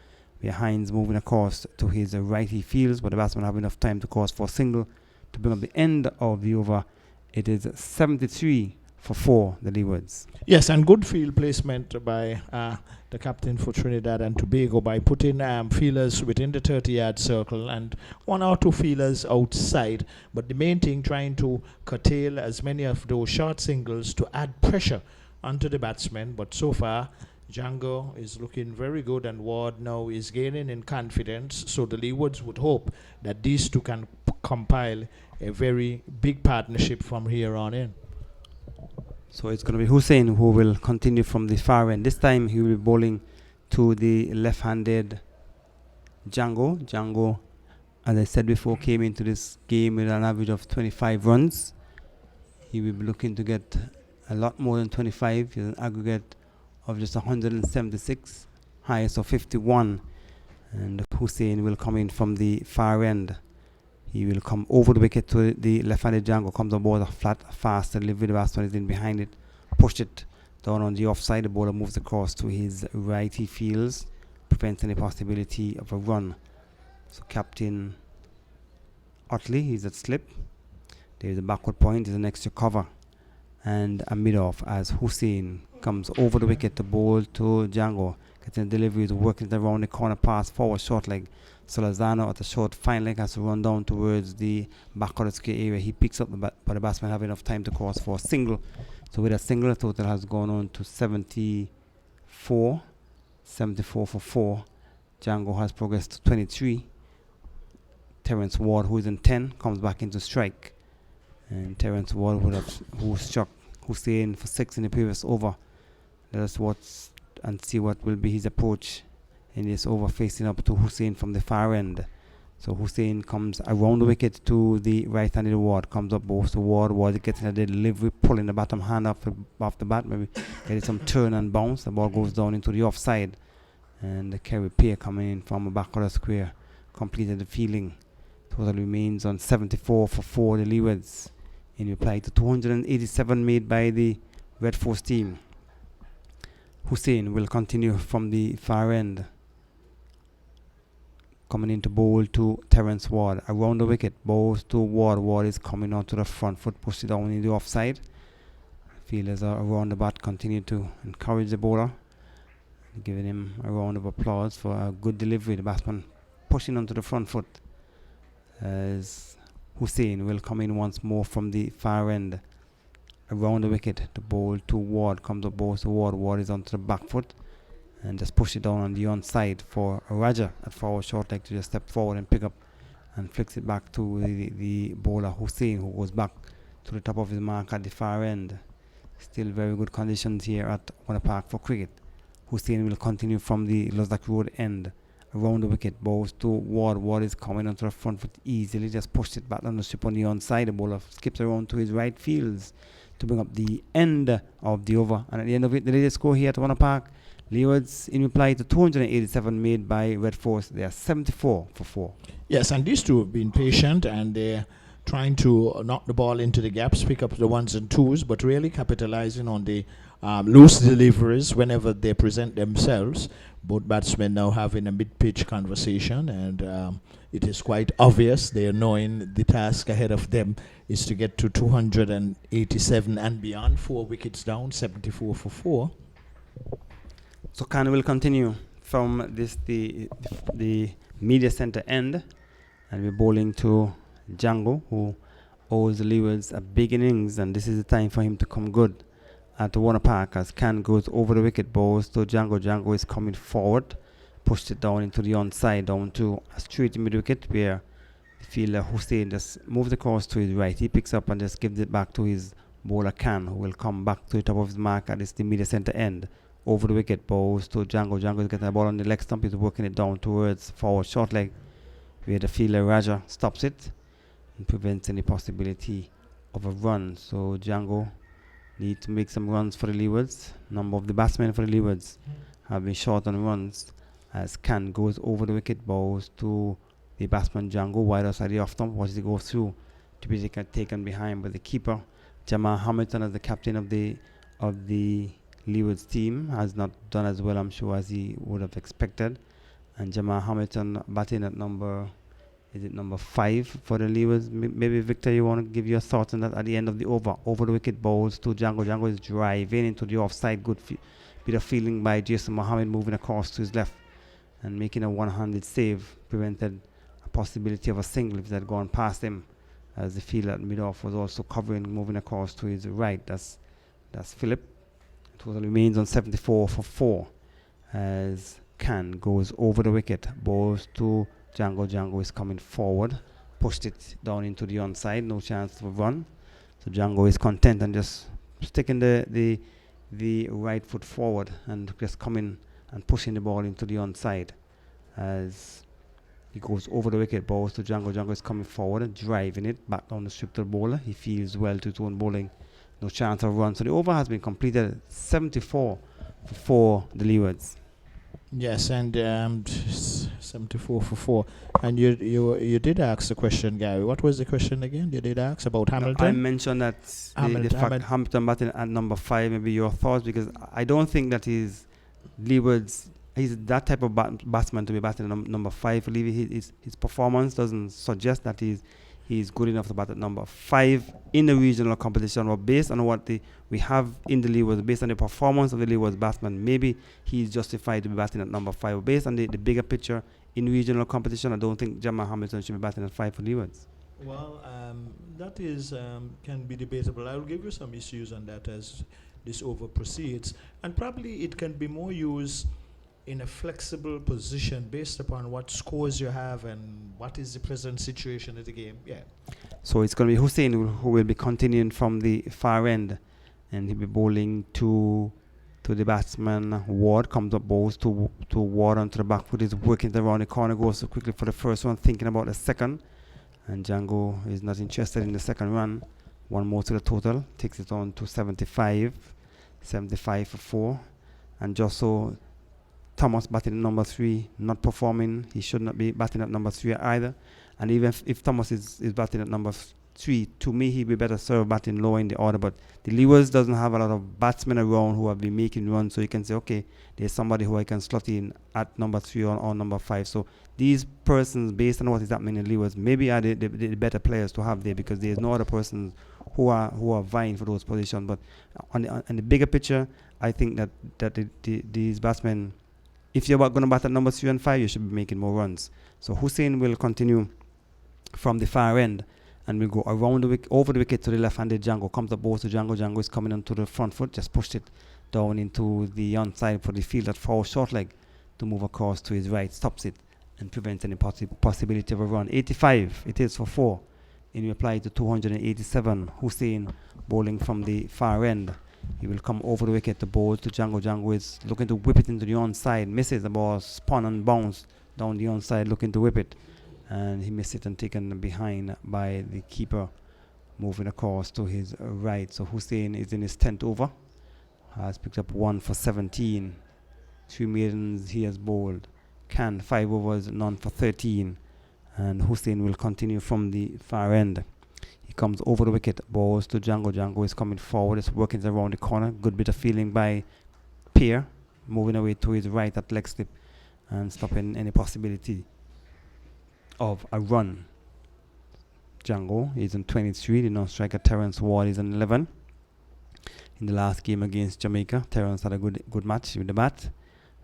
where Hines moving across to his right. He fields, but the batsman have enough time to cause for a single to bring up the end of the over. It is 73 for 4, the Leewards. Yes, and good field placement by the captain for Trinidad and Tobago by putting fielders within the 30-yard circle and 1 or 2 fielders outside. But the main thing, trying to curtail as many of those short singles to add pressure onto the batsmen. But so far, Django is looking very good, and Ward now is gaining in confidence. So the Leewards would hope that these two can compile a very big partnership from here on in. So it's going to be Hussein who will continue from the far end. This time he will be bowling to the left-handed Django. Django, as I said before, came into this game with an average of 25 runs. He will be looking to get a lot more than 25. He has an aggregate of just 176, highest of 51. And Hussein will come in from the far end. He will come over the wicket to the left-handed Django, comes on board a flat, fast delivery. The batsman is in behind it, pushed it down on the offside. The bowler moves across to his right. He feels, prevents any possibility of a run. So Captain Otley, he's at slip. There's a backward point, there's an extra cover. And a mid-off as Hussein comes over the wicket to bowl to Django. Getting the delivery, is working it around the corner pass, forward short leg. Solazano at the short fine leg has to run down towards the back of the square area. He picks up but the batsman have enough time to cross for a single. So with a single, the total has gone on to 74 for 4. Django has progressed to 23. Terence Ward, who is in 10, comes back into strike. And Terence Ward who struck Hussein for 6 in the previous over. Let us watch and see what will be his approach in this over, facing up to Hussein from the far end. So Hussein comes around the wicket to the right-handed Ward, comes up both to Ward. Ward getting a delivery, pulling the bottom hand off the bat, maybe getting some turn and bounce. The ball goes down into the offside. And the Kerry pair coming in from the back of the square completed the fielding. Total remains on 74 for 4, the Leewards, in reply to 287 made by the Red Force team. Hussein will continue from the far end, coming into bowl to Terence Ward. Around the wicket, bowls to Ward. Ward is coming onto the front foot, pushed it down in the offside. Fielders are around the bat, continue to encourage the bowler, giving him a round of applause for a good delivery. The batsman pushing onto the front foot as Hussein will come in once more from the far end. Around the wicket, the bowl to Ward, comes up bowl to Ward. Ward is onto the back foot and just push it down on the onside for Raja at forward short leg to just step forward and pick up and flicks it back to the bowler Hussein, who goes back to the top of his mark at the far end. Still very good conditions here at Warner Park for cricket. Hussein will continue from the Lozak Road end. Around the wicket, bowls to Ward. Ward is coming onto the front foot easily, just pushed it back on the strip on the onside. The bowler skips around to his right fields to bring up the end of the over. And at the end of it, the latest score here at Warner Park, Leewards, in reply to 287 made by Red Force, they are 74 for 4. Yes, and these two have been patient and they're trying to knock the ball into the gaps, pick up the ones and twos, but really capitalizing on the loose deliveries whenever they present themselves. Both batsmen now having a mid-pitch conversation, and it is quite obvious they are knowing the task ahead of them is to get to 287 and beyond, 4 wickets down, 74 for 4. So Khan will continue from the media center end, and we're bowling to Django, who owes the Leewards a big innings, and this is the time for him to come good at the Warner Park as Khan goes over the wicket, bowls to Django. Django is coming forward, pushed it down into the onside, down to a straight mid wicket where the fielder Hussein just moves across to his right. He picks up and just gives it back to his bowler Khan, who will come back to the top of his mark at the media center end. Over the wicket, bowls to Django. Django is getting the ball on the leg stump. He's working it down towards forward short leg, where the fielder Raja stops it and prevents any possibility of a run. So Django needs to make some runs for the Leewards. Number of the batsmen for the Leewards have been short on runs as Khan goes over the wicket, bowls to the batsman Django wide outside the off stump. Watches it go through to be taken behind by the keeper. Jamal Hamilton, as the captain of the Leeward's team, has not done as well, I'm sure, as he would have expected. And Jamal Hamilton batting at number 5 for the Leewards. Maybe Victor, you want to give your thoughts on that at the end of the over. Over the wicket, bowls to Django. Django is driving into the offside. Good bit of fielding by Jason Mohammed, moving across to his left and making a one-handed save. Prevented a possibility of a single if it had gone past him, as the fielder at mid-off was also covering, moving across to his right. That's Philip. Total remains on 74 for 4 as Khan goes over the wicket, bowls to Django. Django is coming forward, pushed it down into the onside, no chance of a run. So Django is content and just sticking the right foot forward and just coming and pushing the ball into the onside as he goes over the wicket, bowls to Django. Django is coming forward and driving it back down the strip to the bowler. He feels well to his own bowling. No chance of run. So the over has been completed 74 for the Leewards. Yes, and 74 for 4. And you did ask the question, Gary. What was the question again? You did ask about Hamilton? I mentioned that the fact Hamilton batting at number 5, maybe your thoughts, because I don't think that he's that type of batsman to be batting at number 5. I believe his performance doesn't suggest that he's good enough to bat at number 5 in the regional competition. Or based on what we have in the Leewards, based on the performance of the Leewards batsman, maybe he's justified to be batting at number 5. Based on the bigger picture in regional competition, I don't think Jamal Hamilton should be batting at 5 for Leewards. Well, that is can be debatable. I'll give you some issues on that as this over proceeds, and probably it can be more used in a flexible position based upon what scores you have and what is the present situation of the game. Yeah. So it's going to be Hussein who will be continuing from the far end, and he'll be bowling to the batsman. Ward comes up, bowls to Ward onto the back foot. He's working around the corner, goes so quickly for the first one, thinking about the second. And Django is not interested in the second run. One more to the total, takes it on to 75 for 4. And just so Thomas batting at number 3, not performing. He should not be batting at number 3 either. And even if Thomas is batting at number 3, to me he'd be better served batting low in the order. But the Leewards doesn't have a lot of batsmen around who have been making runs, so you can say, okay, there's somebody who I can slot in at number 3 or number 5. So these persons, based on what is happening in the Leewards, maybe are the better players to have there, because there's no other persons who are vying for those positions. But on the bigger picture, I think that these batsmen, if you're going to bat at number 3 and 5, you should be making more runs. So Hussein will continue from the far end, and we'll go around over the wicket to the left-handed Django. Comes the ball to Django. Django is coming onto the front foot, just pushed it down into the onside for the field at forward short leg to move across to his right, stops it, and prevents any possibility of a run. 85, it is for 4. In reply to 287, Hussein bowling from the far end. He will come over the wicket to bowl to Django. Django is looking to whip it into the onside. Misses the ball, spun and bounced down the onside, looking to whip it. And he missed it and taken behind by the keeper, moving across to his right. So Hussein is in his 10th over. Has picked up 1 for 17. 3 maidens he has bowled. Can 5 overs, none for 13. And Hussein will continue from the far end. He comes over the wicket, balls to Django. Django is coming forward, is working around the corner. Good bit of feeling by Pierre, moving away to his right at leg slip and stopping any possibility of a run. Django is on 23. The non-striker Terence Ward is on 11. In the last game against Jamaica, Terence had a good match with the bat.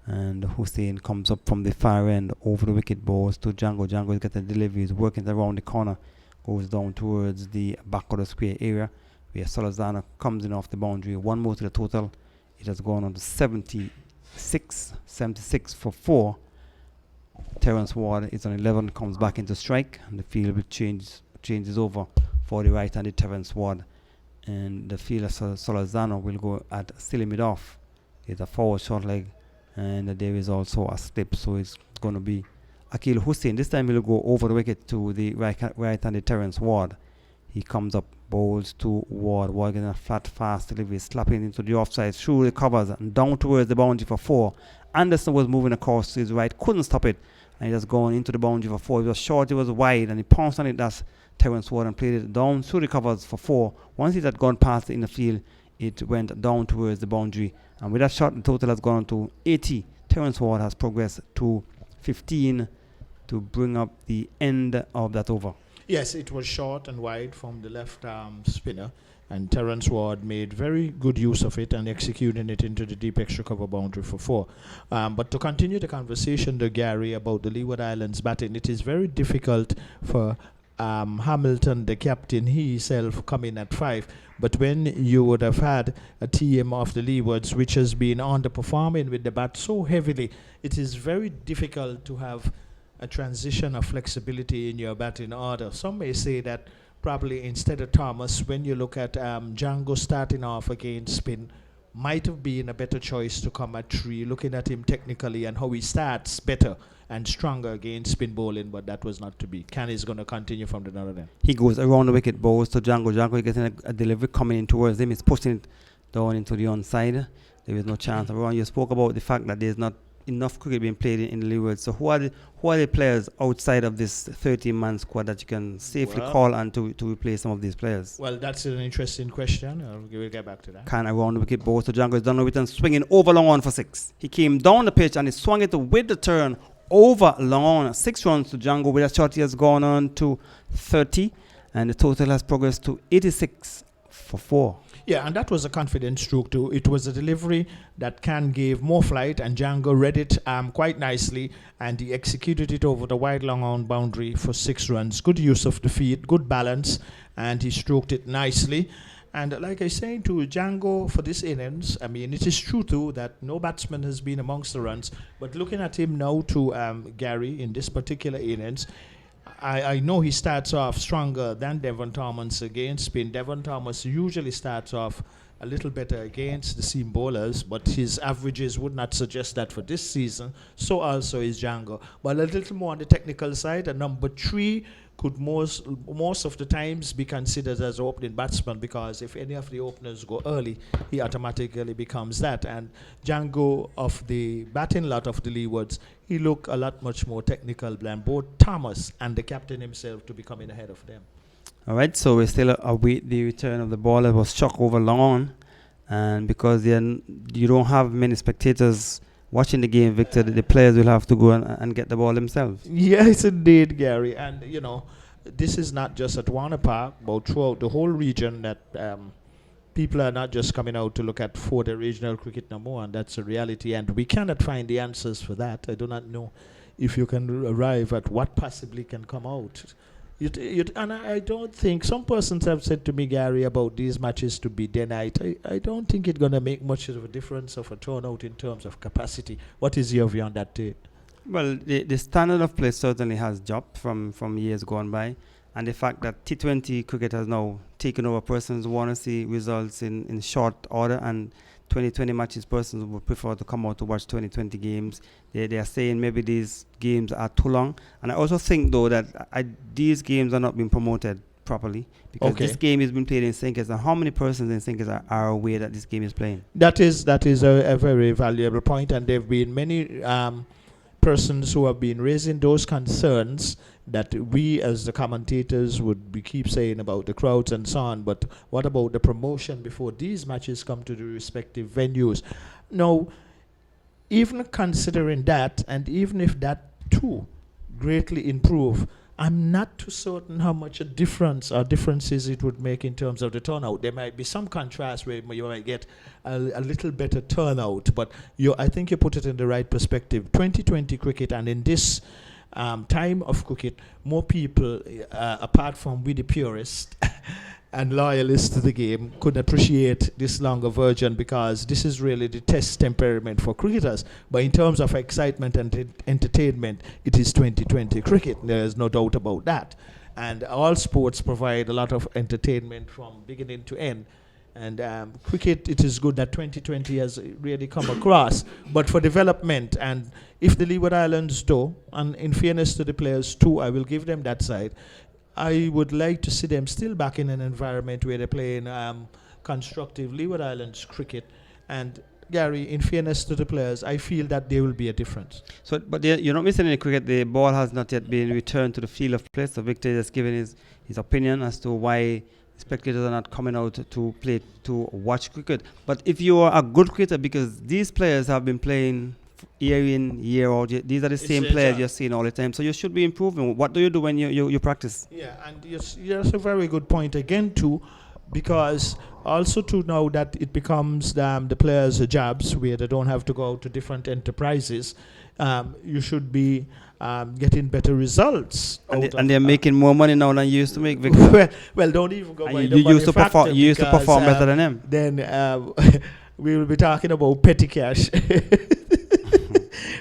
And Hussein comes up from the far end, over the wicket, balls to Django. Django is getting delivery, is working around the corner, goes down towards the back of the square area, where Salazar comes in off the boundary. 1 more to the total. It has gone on to 76 for 4. Terence Ward is on 11, comes back into strike, and the field will changes over for the right-handed Terence Ward. And the fielder Salazar will go at silly mid-off. It's a forward short leg, and there is also a slip, so it's going to be Akil Hussein. This time he'll go over the wicket to the right-handed Terence Ward. He comes up, bowls to Ward. Ward getting a flat, fast delivery, slapping into the offside, through the covers and down towards the boundary for 4. Anderson was moving across to his right, couldn't stop it, and he just gone into the boundary for 4. It was short, it was wide, and he pounced on it. That's Terence Ward, and played it down through the covers for 4. Once it had gone past in the field, it went down towards the boundary, and with that shot, the total has gone to 80. Terence Ward has progressed to 15 to bring up the end of that over. Yes, it was short and wide from the left arm spinner, and Terence Ward made very good use of it and executing it into the deep extra cover boundary for 4. But to continue the conversation, Gary, about the Leeward Islands batting, it is very difficult for Hamilton, the captain, he himself coming at 5. But when you would have had a team of the Leewards which has been underperforming with the bat so heavily, it is very difficult to have a transition of flexibility in your batting order. Some may say that probably instead of Thomas, when you look at Django starting off against spin, might have been a better choice to come at 3, looking at him technically and how he starts better and stronger against spin bowling, but that was not to be. Can is going to continue from the other end. He goes around the wicket, balls to Django. Django is getting a delivery coming in towards him. He's pushing it down into the onside. There is no chance of run. You spoke about the fact that there's not enough cricket being played in the Leeward. So who are the players outside of this 13-man squad that you can safely call on to replace some of these players? Well, that's an interesting question. We'll get back to that. Can around the wicket ball. So Django is done with and swinging over long on for 6. He came down the pitch and he swung it with the turn over long on. 6 runs to Django. With a shot, he has gone on to 30, and the total has progressed to 86 for 4. Yeah, and that was a confident stroke too. It was a delivery that Can gave more flight, and Django read it quite nicely, and he executed it over the wide long on boundary for 6 runs. Good use of the feet, good balance, and he stroked it nicely. And like I saying to Django for this innings, I mean, it is true too that no batsman has been amongst the runs, but looking at him now to Gary in this particular innings, I know he starts off stronger than Devon Thomas against spin. Devon Thomas usually starts off a little better against the seam bowlers, but his averages would not suggest that for this season. So also is Django. But a little more on the technical side, a number 3 could most of the times be considered as an opening batsman, because if any of the openers go early, he automatically becomes that. And Django, of the batting lot of the Leewards, he looked a lot much more technical than both Thomas and the captain himself to be coming ahead of them. All right, so we still await the return of the ball that was struck over long on, and because you don't have many spectators watching the game, Victor, the players will have to go and get the ball themselves. Yes, indeed, Gary. And, you know, this is not just at Warner Park, but throughout the whole region that people are not just coming out to look at 4-day regional cricket no more, and that's a reality. And we cannot find the answers for that. I do not know if you can arrive at what possibly can come out. And I don't think, some persons have said to me, Gary, about these matches to be day night. I don't think it's going to make much of a difference of a turnout in terms of capacity. What is your view on that, Tate? Well, the standard of play certainly has dropped from years gone by, and the fact that T20 cricket has now taken over, persons want to see results in short order, and 2020 matches, persons would prefer to come out to watch 2020 games. They are saying maybe these games are too long. And I also think, though, that these games are not being promoted properly, because this game has been played in sinkers. And how many persons in sinkers are aware that this game is playing? That is a very valuable point, and there have been many persons who have been raising those concerns that we as the commentators would keep saying about the crowds and so on, but what about the promotion before these matches come to the respective venues? Now, even considering that, and even if that too greatly improve, I'm not too certain how much a difference or differences it would make in terms of the turnout. There might be some contrast where you might get a little better turnout, but I think you put it in the right perspective. 2020 cricket, and in this time of cricket, more people, apart from we the purists and loyalists to the game, could appreciate this longer version, because this is really the test temperament for cricketers. But in terms of excitement and entertainment, it is 2020 cricket. There is no doubt about that. And all sports provide a lot of entertainment from beginning to end. And cricket, it is good that 2020 has really come across. But for development, and if the Leeward Islands do, and in fairness to the players too, I will give them that side, I would like to see them still back in an environment where they're playing constructive Leeward Islands cricket. And Gary, in fairness to the players, I feel that there will be a difference. So, but you're not missing any cricket. The ball has not yet been returned to the field of play. So Victor has given his opinion as to why spectators are not coming out to play, to watch cricket. But if you are a good cricketer, because these players have been playing year in, year out, these are the same players you're seeing all the time, so you should be improving. What do you do when you practice? Yeah, and that's a very good point again too, because also to know that it becomes the players' jobs where they don't have to go out to different enterprises. You should be getting better results. And they're making more money now than you used to make, Victor. well, don't even go by you the money used to factor, you used to perform better than them. Then we will be talking about petty cash.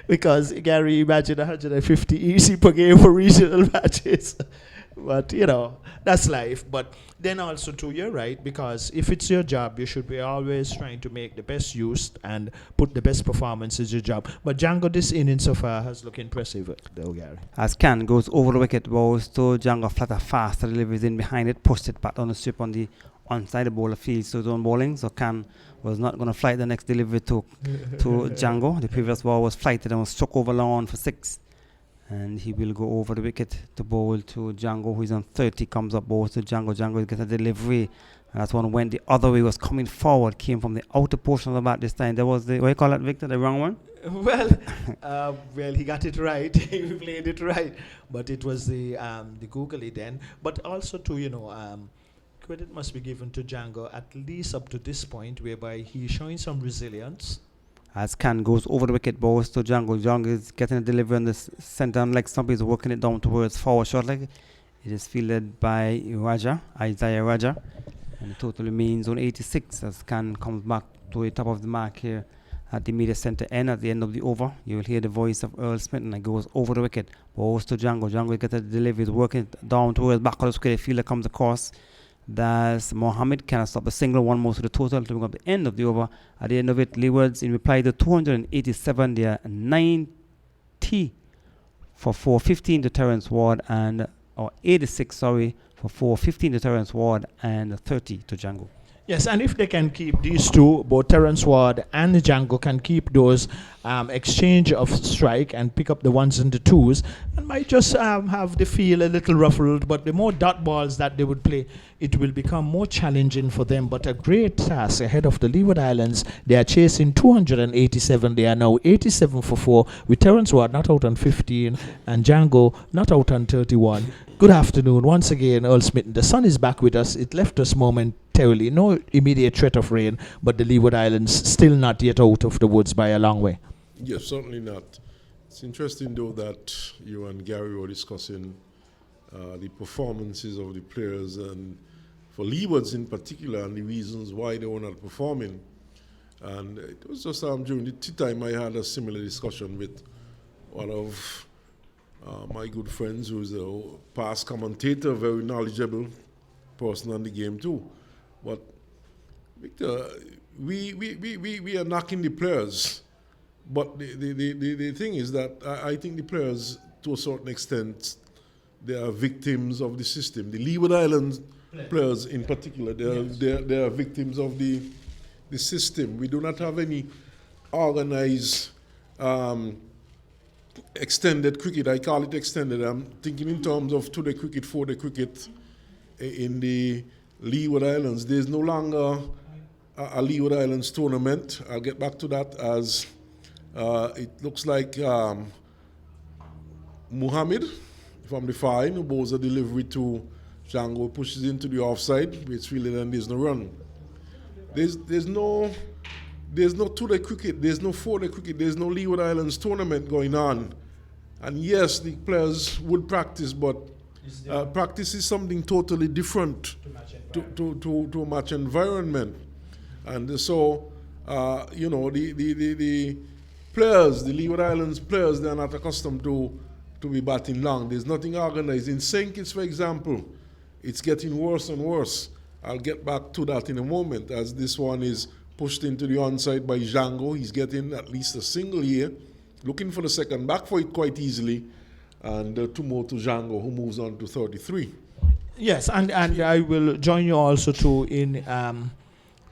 Because, Gary, imagine 150 easy per game for regional matches. But, you know, that's life. But then also, too, you're right, because if it's your job, you should be always trying to make the best use and put the best performance as your job. But Django, this inning so far has looked impressive, though, Gary. As Can goes over the wicket, balls to Django, flatter fast, delivers in behind it, pushed it back on the strip on the onside. The bowler fields to his own bowling, so Khan was not going to flight the next delivery to Django. The previous ball was flighted and was struck over long on for 6. And he will go over the wicket to bowl to Django, who is on 30, comes up, bowls to Django. Django gets a delivery. And that's one went the other way, was coming forward, came from the outer portion of the bat this time. There was the, what do you call that, Victor, the wrong one? Well, he got it right. He played it right. But it was the googly then. But also, too, credit must be given to Django, at least up to this point, whereby he's showing some resilience. As Khan goes over the wicket, bowls to Django. Django is getting a delivery on the centre, and leg stump is working it down towards forward short leg. It is fielded by Isaiah Raja. And the total remains on 86 as Khan comes back to the top of the mark here at the media centre end at the end of the over. You will hear the voice of Earl Smith, and it goes over the wicket. Bowls to Django. Django gets a delivery, is working it down towards back of the square. The fielder comes across. That's Mohammed. Cannot stop a single, one more to the total to bring up the end of the over. At the end of it, Leewards, in reply to 287, they are 90 for 415 to Terence Ward, and 86, sorry, for 415 to Terence Ward and 30 to Django. Yes, and if they can keep these two, both Terence Ward and Django can keep those exchange of strike and pick up the ones and the twos, and might just have the feel a little ruffled, but the more dot balls that they would play, it will become more challenging for them. But a great task ahead of the Leeward Islands. They are chasing 287. They are now 87 for 4, with Terence Ward not out on 15 and Django not out on 31. Good afternoon once again, Earl Smith. The sun is back with us. It left us momentarily. No immediate threat of rain, but the Leeward Islands still not yet out of the woods by a long way. Yes, certainly not. It's interesting, though, that you and Gary were discussing the performances of the players, and for Leewards in particular, and the reasons why they were not performing. And it was just during the tea time I had a similar discussion with one of my good friends, who's a past commentator, very knowledgeable person on the game too. But Victor, we are knocking the players. But the thing is that I think the players, to a certain extent, they are victims of the system. The Leeward Islands players in particular, they are victims of the system. We do not have any organized extended cricket. I call it extended. I'm thinking in terms of 2-day cricket, 4-day cricket in the Leeward Islands. There's no longer a Leeward Islands tournament. I'll get back to that, as it looks like Muhammad from the fine, who bowls a delivery to Django, pushes into the offside, it's fielded, and there's no run. There's no 2-day cricket, there's no 4-day cricket, there's no Leeward Islands tournament going on. And yes, the players would practice, but practice is something totally different to match environment. And so, the players, the Leeward Islands players, they're not accustomed to be batting long. There's nothing organized. In St. Kitts, for example, it's getting worse and worse. I'll get back to that in a moment, as this one is pushed into the onside by Django. He's getting at least a single here, looking for the second, back for it quite easily, and 2 more to Django, who moves on to 33. Yes, and I will join you also too in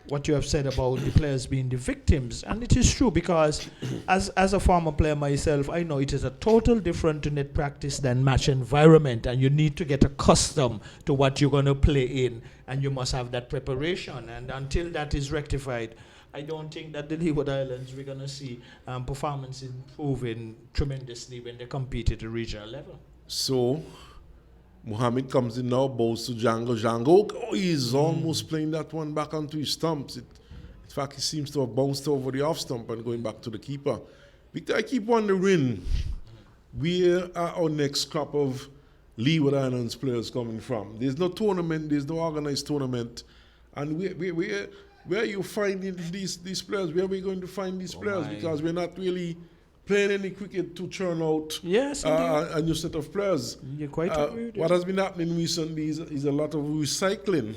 what you have said about the players being the victims. And it is true, because as a former player myself, I know it is a total different net practice than match environment, and you need to get accustomed to what you're going to play in, and you must have that preparation. And until that is rectified, I don't think that the Leeward Islands, we're going to see performance improving tremendously when they compete at the regional level. So Mohammed comes in now, bowls to Django. Django, he's almost playing that one back onto his stumps. In fact, he seems to have bounced over the off stump and going back to the keeper. Victor, I keep wondering, where are our next crop of Leeward Islands players coming from? There's no tournament, there's no organized tournament. And where are you finding these players? Where are we going to find these players? Because we're not really playing any cricket to churn out a new set of players. You're quite right. What has been happening recently is a lot of recycling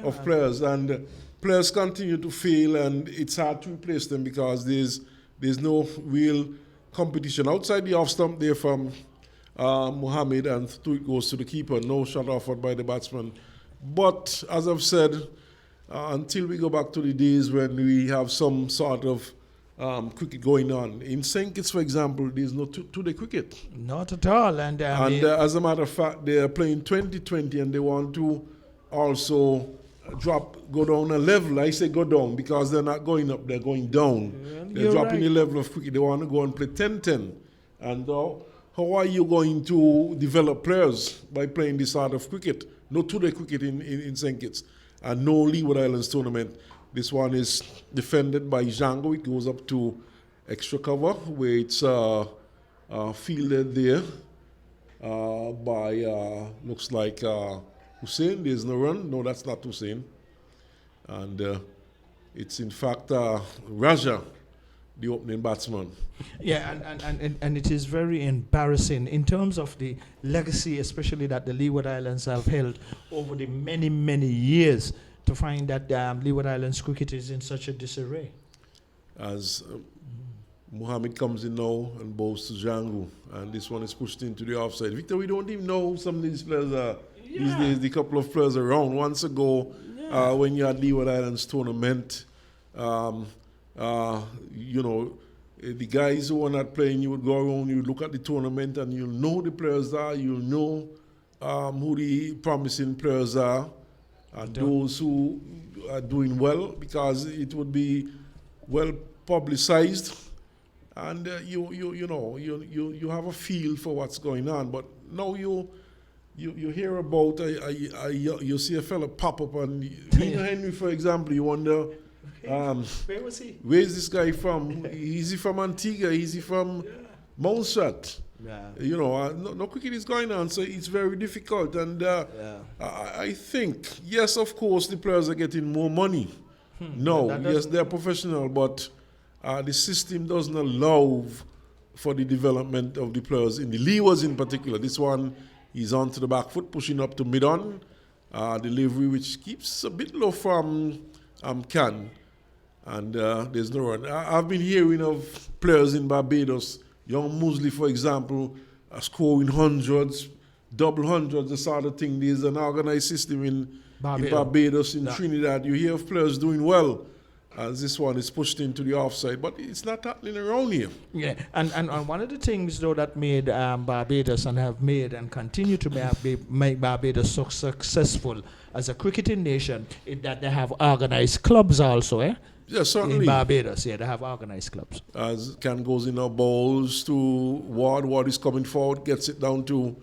of players, and players continue to fail, and it's hard to replace them because there's no real competition outside the off stump there from Mohammed, and it goes to the keeper. No shot offered by the batsman. But as I've said, until we go back to the days when we have some sort of cricket going on. In St. Kitts, for example, there's no two-day cricket. Not at all. And As a matter of fact, they are playing 2020 and they want to also go down a level. I say go down because they're not going up, they're going down. They're dropping the level of cricket. They want to go and play 10-10. And how are you going to develop players by playing this sort of cricket? No two-day cricket in St. Kitts. And no Leeward Islands tournament. This one is defended by Django. It goes up to extra cover where it's fielded there by, looks like Hussein. There's no run. No, that's not Hussein. And it's in fact Raja, the opening batsman. Yeah, and it is very embarrassing in terms of the legacy, especially that the Leeward Islands have held over the many, many years, to find that Leeward Islands cricket is in such a disarray. As Mohammed comes in now and bows to Django, and this one is pushed into the offside. Victor, we don't even know who some of these players are. These days, the couple of players around. Once ago, when you had Leeward Islands tournament, you know, the guys who are not playing, you would go around, you look at the tournament, and you'll know who the players are, you'll know who the promising players are, and those who are doing well, because it would be well publicized, and you have a feel for what's going on. But now you hear about you see a fella pop up, and Reno Henry, for example, you wonder. Where was he? Where's this guy from? Is he from Antigua? Is he from Montserrat? Yeah. You know, no cricket is going on, so it's very difficult. And I think, yes, of course, the players are getting more money. No, yes, they're professional, but the system doesn't allow for the development of the players, in the Leewards in particular. This one is onto the back foot, pushing up to mid-on. Delivery, which keeps a bit low from Can. And there's no run. I've been hearing of players in Barbados, young Musley, for example, scoring hundreds, double hundreds, the sort of thing. There's an organized system in Barbados, in Trinidad. You hear of players doing well, as this one is pushed into the offside, but it's not happening around here. Yeah, and one of the things, though, that made Barbados and have made and continue to make Barbados so successful as a cricketing nation is that they have organized clubs also, eh? Yeah, certainly. In Barbados, yeah, they have organized clubs. As Can goes in our bowls to Ward. Ward is coming forward, gets it down to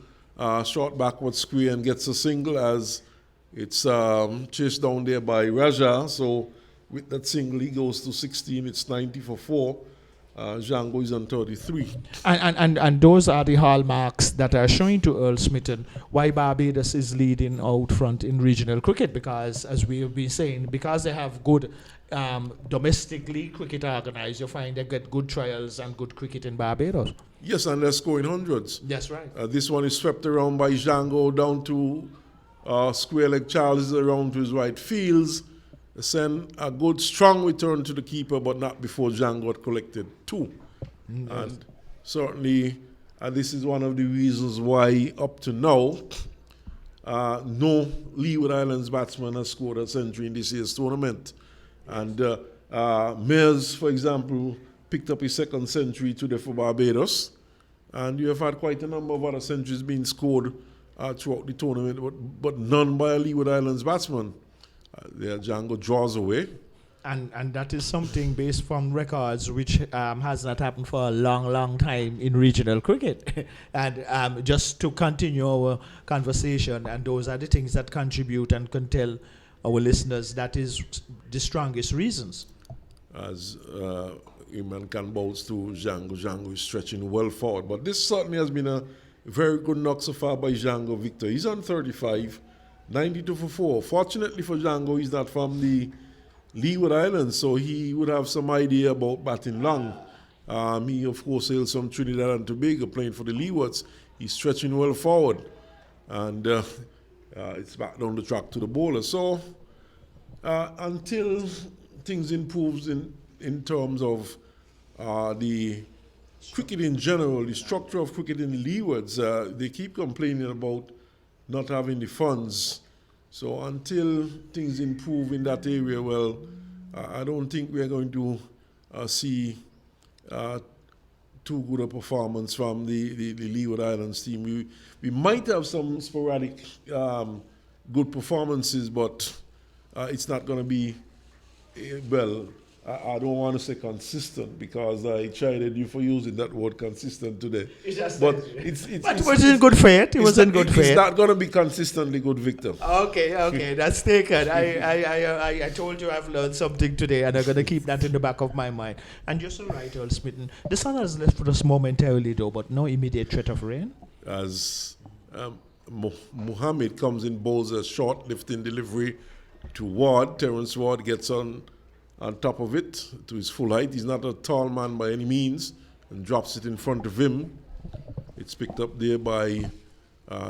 short backward square and gets a single as it's chased down there by Raja. So with that single, he goes to 16. It's 90 for 4. Django is on 33. And those are the hallmarks that are showing to Earl Smithon why Barbados is leading out front in regional cricket, because, as we have been saying, because they have good domestic league cricket organized, you find they get good trials and good cricket in Barbados. Yes, and they're scoring hundreds. That's right. This one is swept around by Django down to square leg. Charles is around to his right fields. Send a good strong return to the keeper, but not before Django had collected 2. Yes. And certainly this is one of the reasons why up to now no Leeward Islands batsman has scored a century in this year's tournament. And Mears, for example, picked up his second century today for Barbados. And you have had quite a number of other centuries being scored throughout the tournament, but none by a Leeward Islands batsman. There Django draws away. And that is something based from records which has not happened for a long, long time in regional cricket. And just to continue our conversation, and those are the things that contribute and can tell our listeners that is the strongest reasons. As Imran Khan bowls to Django, Django is stretching well forward. But this certainly has been a very good knock so far by Django Victor. He's on 35. 92 for 4. Fortunately for Django, he's not from the Leeward Islands, so he would have some idea about batting long. He, of course, hails from Trinidad and Tobago, playing for the Leewards. He's stretching well forward, and it's back down the track to the bowler. So until things improves in terms of the cricket in general, the structure of cricket in the Leewards, they keep complaining about not having the funds So until things improve in that area, well, I don't think we're going to see too good a performance from the Leeward Islands team. We might have some sporadic good performances, but it's not going to be, well, I don't want to say consistent because I chided you for using that word consistent today. But it was in good faith. It was in good faith. It's not going to be consistently good, Victor. Okay, that's taken. I told you I've learned something today, and I'm going to keep that in the back of my mind. And you're so right, Earl Smitten. The sun has left for us momentarily, though, but no immediate threat of rain. As Mohammed comes in, bowls a short lifting delivery to Ward. Terence Ward gets on top of it to his full height. He's not a tall man by any means, and drops it in front of him. It's picked up there by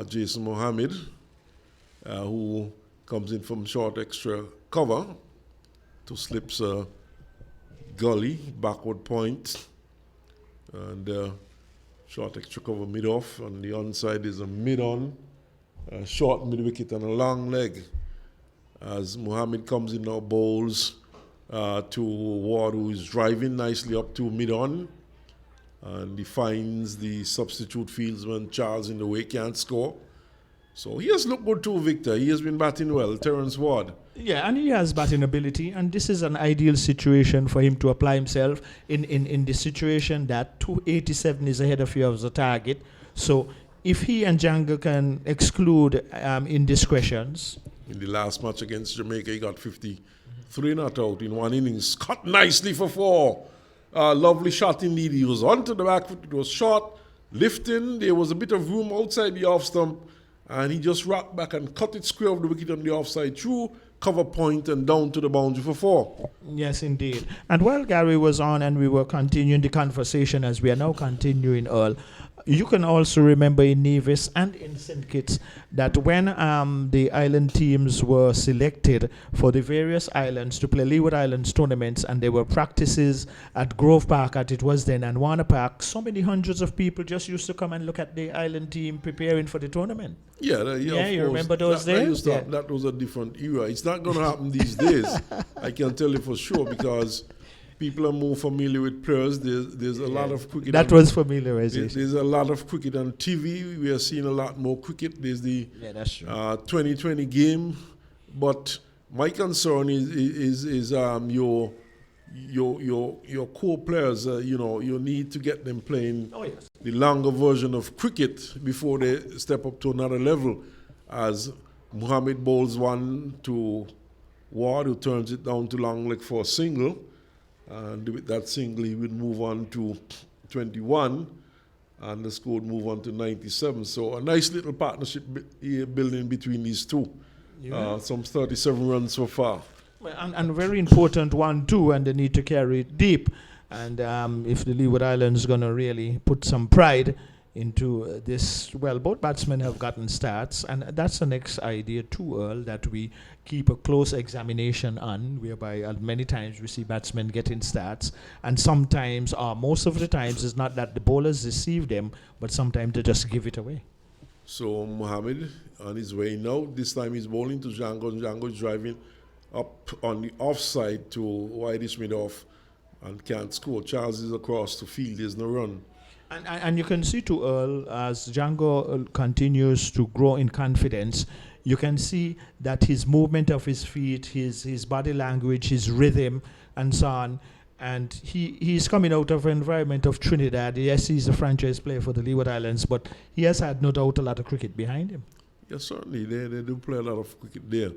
Jason Mohammed, who comes in from short extra cover to slips a gully, backward point, and short extra cover mid-off. On the onside is a mid-on, short mid-wicket and a long leg. As Mohammed comes in now, bowls to Ward, who is driving nicely up to mid-on, and he finds the substitute fieldsman Charles in the way, can't score. So he has looked good too, Victor. He has been batting well, Terence Ward. Yeah, and he has batting ability, and this is an ideal situation for him to apply himself in the situation that 287 is ahead of you as a target. So if he and Django can exclude indiscretions. In the last match against Jamaica, he got 53 not out in one innings. Cut nicely for 4. Lovely shot indeed. He was onto the back foot. It was short, lifting. There was a bit of room outside the off stump, and he just rocked back and cut it square of the wicket on the offside through cover point and down to the boundary for 4. Yes, indeed. And while Gary was on and we were continuing the conversation as we are now continuing, Earl, you can also remember in Nevis and in St. Kitts that when the island teams were selected for the various islands to play Leeward Islands tournaments, and there were practices at Grove Park, as it was then, and Warner Park, so many hundreds of people just used to come and look at the island team preparing for the tournament. Yeah, you remember those days? That was a different era. It's not going to happen these days. I can tell you for sure, because people are more familiar with players. There's a lot of cricket. That was familiarization. There's a lot of cricket on TV. We are seeing a lot more cricket. There's the that's true. 2020 game. But my concern is your core players. You need to get them playing the longer version of cricket before they step up to another level. As Mohammed bowls one to Ward, who turns it down to long leg for a single. And with that single, he would move on to 21, and the score would move on to 97. So a nice little partnership building between these two. Yeah. Some 37 runs so far. And a very important one, too, and they need to carry it deep. And if the Leeward Islands is going to really put some pride into this, well, both batsmen have gotten starts, and that's the next idea too, Earl, that we keep a close examination on, whereby many times we see batsmen getting starts, and sometimes, or most of the times, it's not that the bowlers receive them, but sometimes they just give it away. So Mohammed on his way now. This time he's bowling to Django, and Django is driving up on the offside to wideish mid-off and can't score. Charles is across to field, there's no run. And you can see too, Earl, as Django continues to grow in confidence, you can see that his movement of his feet, his body language, his rhythm, and so on. And he's coming out of an environment of Trinidad. Yes, he's a franchise player for the Leeward Islands, but he has had no doubt a lot of cricket behind him. Yes, certainly. They do play a lot of cricket there.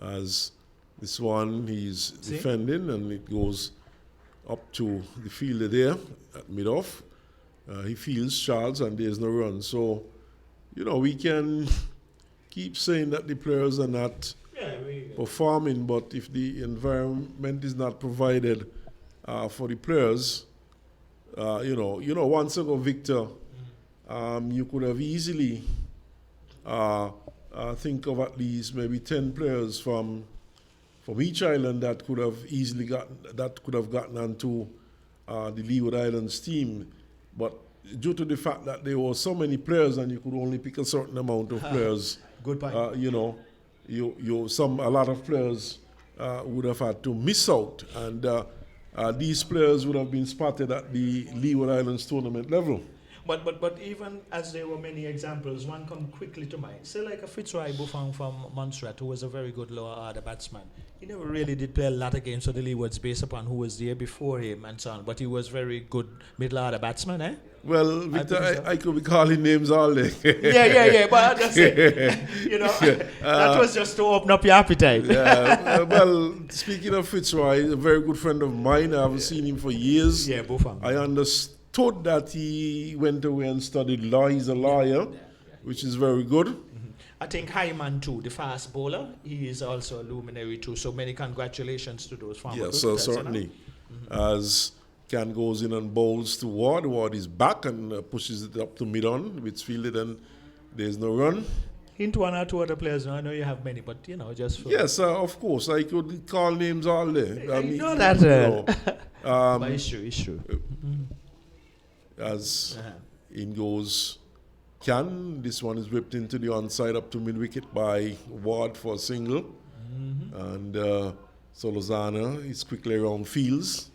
As this one, he's defending, and it goes up to the fielder there at mid-off. He fields Charles, and there's no run. So, we can keep saying that the players are not performing, but if the environment is not provided for the players, once ago, Victor, you could have easily think of at least maybe 10 players from each island that could have gotten onto the Leeward Islands team. But due to the fact that there were so many players and you could only pick a certain amount of players, good point. a lot of players would have had to miss out, and these players would have been spotted at the Leeward Islands tournament level. But even as there were many examples, one come quickly to mind. Say like a Fitzroy Buffon from Montserrat, who was a very good lower order batsman. He never really did play a lot of games for the Leewards based upon who was there before him and so on. But he was very good middle order batsman, eh? Well, Victor, I could be calling names all day. yeah. But I just say, that was just to open up your appetite. Well, speaking of Fitzroy, a very good friend of mine. I haven't seen him for years. Yeah, Buffon. I understood that he went away and studied law. He's a lawyer, which is very good. I think Hyman too, the fast bowler, he is also a luminary too. So many congratulations to those former Yes, cricketers, certainly. As Can goes in and bowls to Ward. Ward is back and pushes it up to mid-on, which fielded, and there's no run. Hint one or two other players. I know you have many, but just for... Yes, of course. I could call names all day. I mean, know that. But it's true. As in goes Can. This one is whipped into the onside up to mid-wicket by Ward for a single. And Solozana is quickly around fields.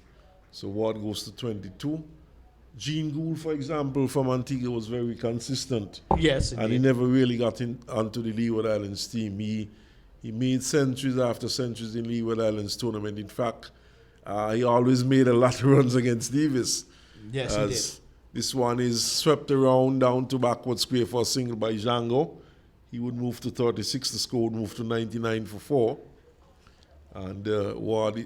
So Ward goes to 22. Gene Gould, for example, from Antigua was very consistent. Yes, and he never really got onto the Leeward Islands team. He made centuries after centuries in Leeward Islands tournament. In fact, he always made a lot of runs against Davis. Yes, he did. This one is swept around down to backward square for a single by Django. He would move to 36. The score would move to 99 for 4. And Ward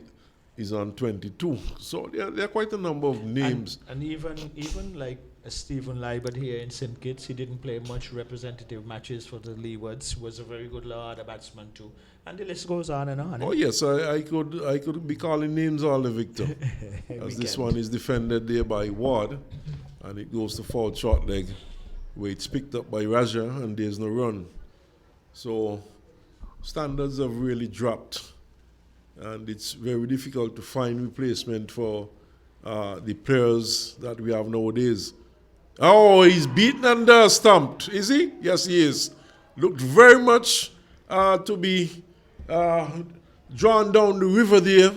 is on 22. So there are quite a number of names. And even like Stephen Liebert here in St. Kitts, he didn't play much representative matches for the Leewards. Was a very good lower order batsman too. And the list goes on and on. Oh yes, I could be calling names all the Victor. As this one is defended there by Ward, and it goes to foul short leg, where it's picked up by Raja, and there's no run. So standards have really dropped, and it's very difficult to find replacement for the players that we have nowadays. Oh, he's beaten and stumped, is he? Yes, he is. Looked very much to be drawn down the river there,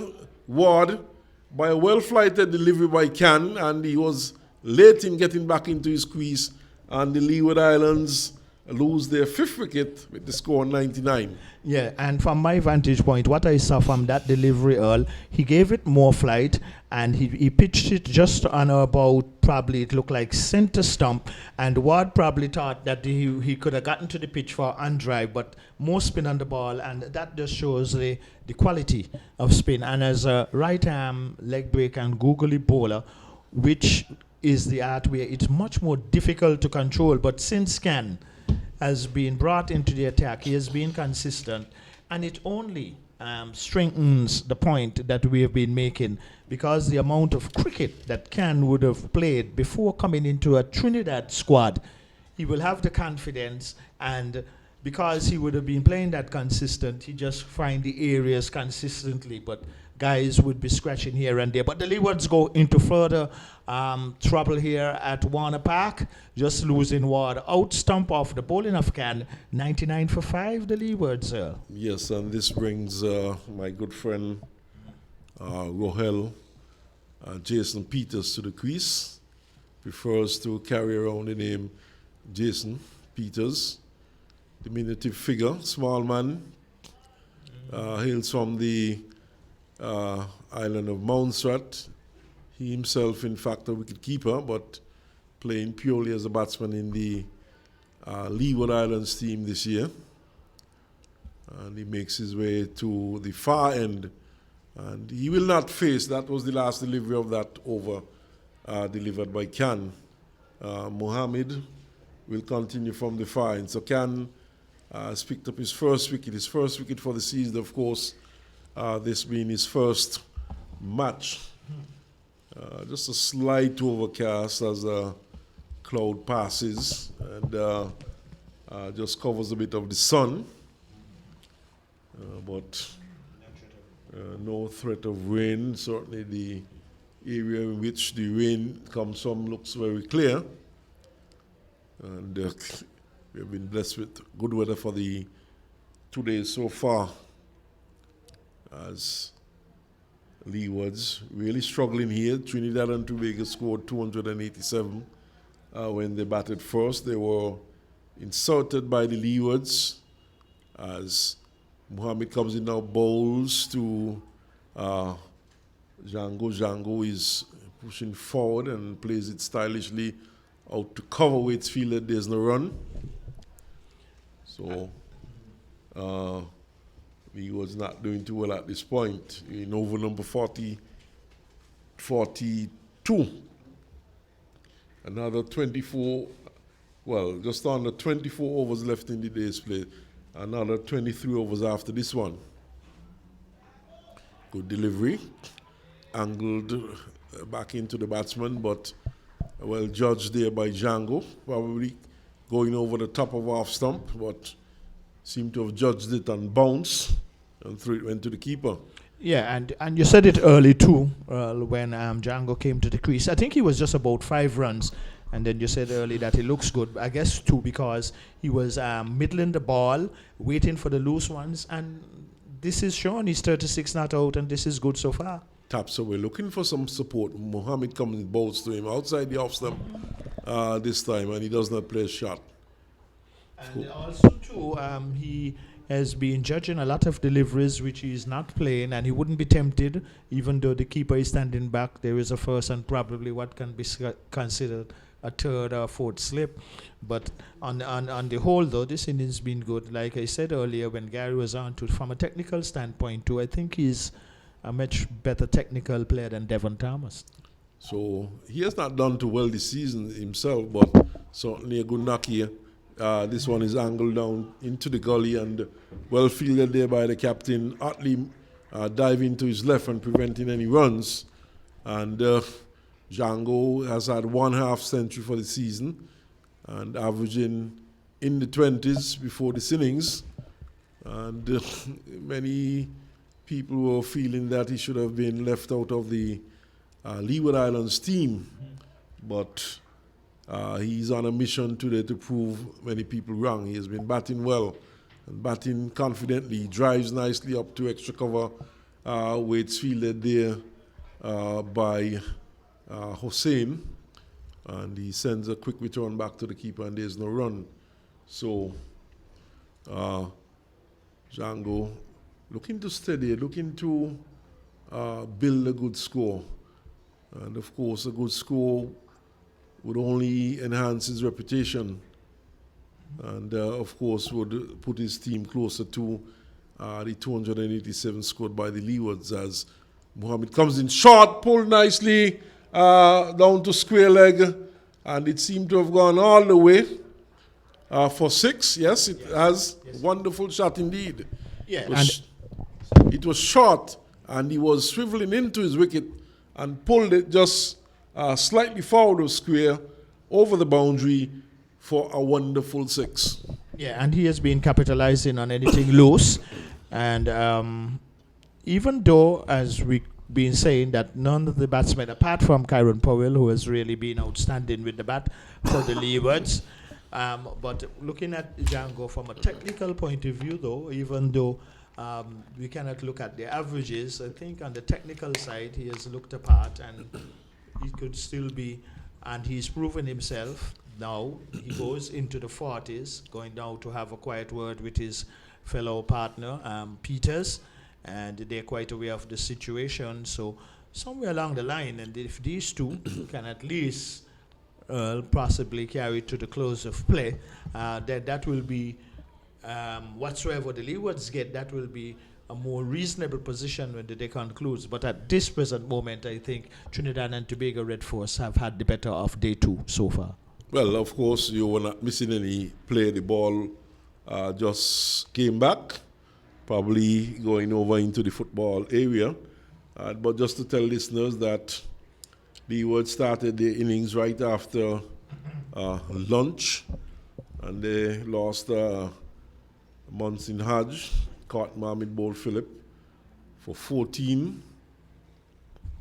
Ward, by a well-flighted delivery by Can, and he was late in getting back into his crease, and the Leeward Islands lose their 5th wicket with the score 99. Yeah, and from my vantage point, what I saw from that delivery, Earl, he gave it more flight, and he pitched it just on about, probably it looked like center stump, and Ward probably thought that he could have gotten to the pitch for undrive, but more spin on the ball, and that just shows the quality of spin. And as a right-arm leg break and googly bowler, which is the art where it's much more difficult to control, but since Can has been brought into the attack, he has been consistent, and it only strengthens the point that we have been making, because the amount of cricket that Can would have played before coming into a Trinidad squad, he will have the confidence, and because he would have been playing that consistent, he just find the areas consistently, but guys would be scratching here and there. But the Leewards go into further trouble here at Warner Park, just losing Ward. Out stump off the bowling of Can, 99 for 5, the Leewards. Yes, and this brings my good friend Rohel Jason Peters to the crease. Prefers to carry around the name Jason Peters. Diminutive figure, small man. Hails from the island of Montserrat. He himself, in fact, a wicket keeper, but playing purely as a batsman in the Leeward Islands team this year. And he makes his way to the far end. And he will not face, that was the last delivery of that over delivered by Can. Mohammed will continue from the far end. So Can has picked up his first wicket for the season, of course. This being his first match. Just a slight overcast as the cloud passes and just covers a bit of the sun. But no threat of rain. Certainly the area in which the rain comes from looks very clear. And we have been blessed with good weather for the today so far, as Leeward's really struggling here. Trinidad and Tobago scored 287 when they batted first. They were insulted by the Leewards as Mohammed comes in now, bowls to Django. Django is pushing forward and plays it stylishly out to cover Waits fielder. There's no run. So he was not doing too well at this point. In over number 42. Another 24, well, just under 24 overs left in the day's play. Another 23 overs after this one. Good delivery. Angled back into the batsman, but well judged there by Django. Probably going over the top of off stump, but seemed to have judged it and bounced, and through it went to the keeper. Yeah, and you said it early too, when Django came to the crease. I think he was just about 5 runs, and then you said early that he looks good. I guess 2 because he was middling the ball, waiting for the loose ones, and this is shown. He's 36 not out, and this is good so far. Tap, so we're looking for some support. Mohammed comes and bowls to him outside the off stump this time, and he does not play a shot. And also too, he has been judging a lot of deliveries which he is not playing, and he wouldn't be tempted, even though the keeper is standing back. There is a first and probably what can be considered a third or fourth slip. But on the whole, though, this innings has been good. Like I said earlier, when Gary was on to, from a technical standpoint too, I think he's a much better technical player than Devon Thomas. So he has not done too well this season himself, but certainly a good knock here. This one is angled down into the gully and well fielded there by the captain. Otley diving to his left and preventing any runs. And Django has had 1/2 century for the season and averaging in the 20s before this innings. And many people were feeling that he should have been left out of the Leeward Islands team. But he's on a mission today to prove many people wrong. He has been batting well and batting confidently. He drives nicely up to extra cover. Waits fielded there by Hossein. And he sends a quick return back to the keeper, and there's no run. So Django looking to steady, looking to build a good score. And of course, a good score would only enhance his reputation, and of course would put his team closer to the 287 scored by the Leewards, as Mohammed comes in short, pulled nicely down to square leg, and it seemed to have gone all the way for 6. Yes, it has. Yes. Wonderful shot indeed. Yeah, it was short, and he was swiveling into his wicket and pulled it just slightly forward of square over the boundary for a wonderful 6. Yeah, and he has been capitalizing on anything loose. And even though, as we've been saying, that none of the batsmen, apart from Kyron Powell, who has really been outstanding with the bat for the Leewards, but looking at Django from a technical point of view, though, even though we cannot look at the averages, I think on the technical side he has looked apart, and he could still be, and he's proven himself. Now he goes into the 40s, going down to have a quiet word with his fellow partner, Peters, and they're quite aware of the situation. So somewhere along the line, and if these two can at least possibly carry it to the close of play, that will be, whatsoever the Leewards get, that will be a more reasonable position when the day concludes. But at this present moment, I think Trinidad and Tobago Red Force have had the better of day 2 so far. Well, of course, you were not missing any play. The ball just came back, probably going over into the football area. But just to tell listeners that Leeward started their innings right after lunch, and they lost Monson Hajj, caught Mohammed Bowle Phillip for 14.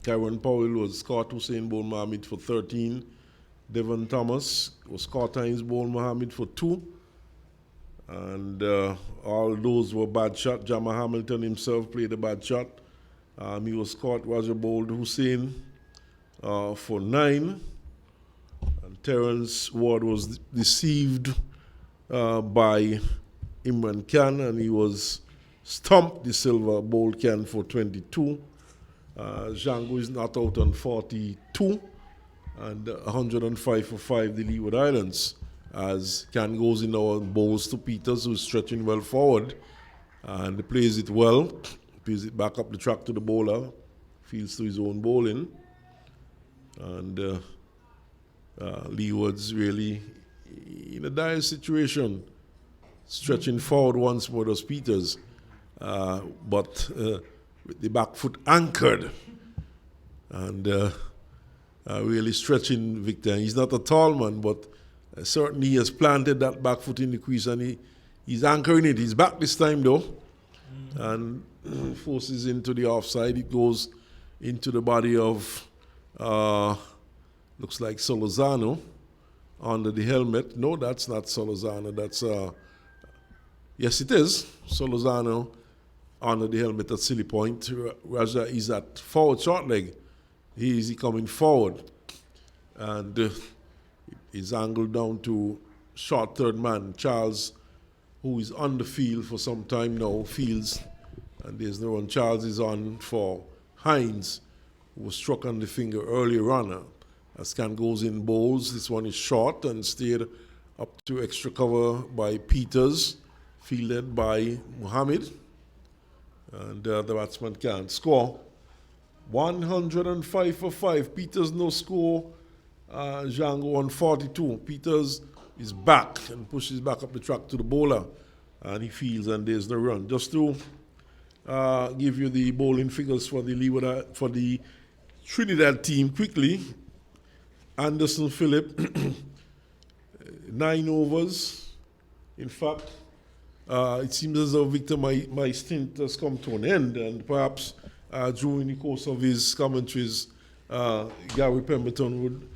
Kyron Powell was caught Hussein Bowle Mohammed for 13. Devon Thomas was caught Hines Bowle Mohammed for 2. And all those were bad shots. Jama Hamilton himself played a bad shot. He was caught. Roger bowled Hussein for 9. And Terence Ward was deceived by Imran Khan, and he was stumped. The Silva bowled Khan for 22. Django is not out on 42. And 105 for 5, the Leeward Islands. As Khan goes in now and bowls to Peters, who's stretching well forward. And he plays it well. Plays it back up the track to the bowler. Fields to his own bowling. And Leeward's really in a dire situation. Stretching forward once more was Peters. But with the back foot anchored. And really stretching Victor. He's not a tall man, but certainly he has planted that back foot in the crease, and he's anchoring it. He's back this time, though. And forces into the offside. It goes into the body of, looks like Solozano under the helmet. No, that's not Solozano. That's, yes, it is. Solozano under the helmet at silly point. Raja is at forward short leg. He is coming forward. And is angled down to short third man. Charles, who is on the field for some time now, fields, and there's no one. Charles is on for Hines, who was struck on the finger earlier on. As Khan goes in bowls, this one is short and stayed up to extra cover by Peters, fielded by Mohammed, and the batsman can't score. 105 for 5. Peters no score. Django on 42. Peters is back and pushes back up the track to the bowler, and he fields, and there's no run. Just to give you the bowling figures for the Leeward, for the Trinidad team quickly. Anderson Phillip, 9 overs. In fact, it seems as though Victor, my stint has come to an end, and perhaps during the course of his commentaries, Gary Pemberton would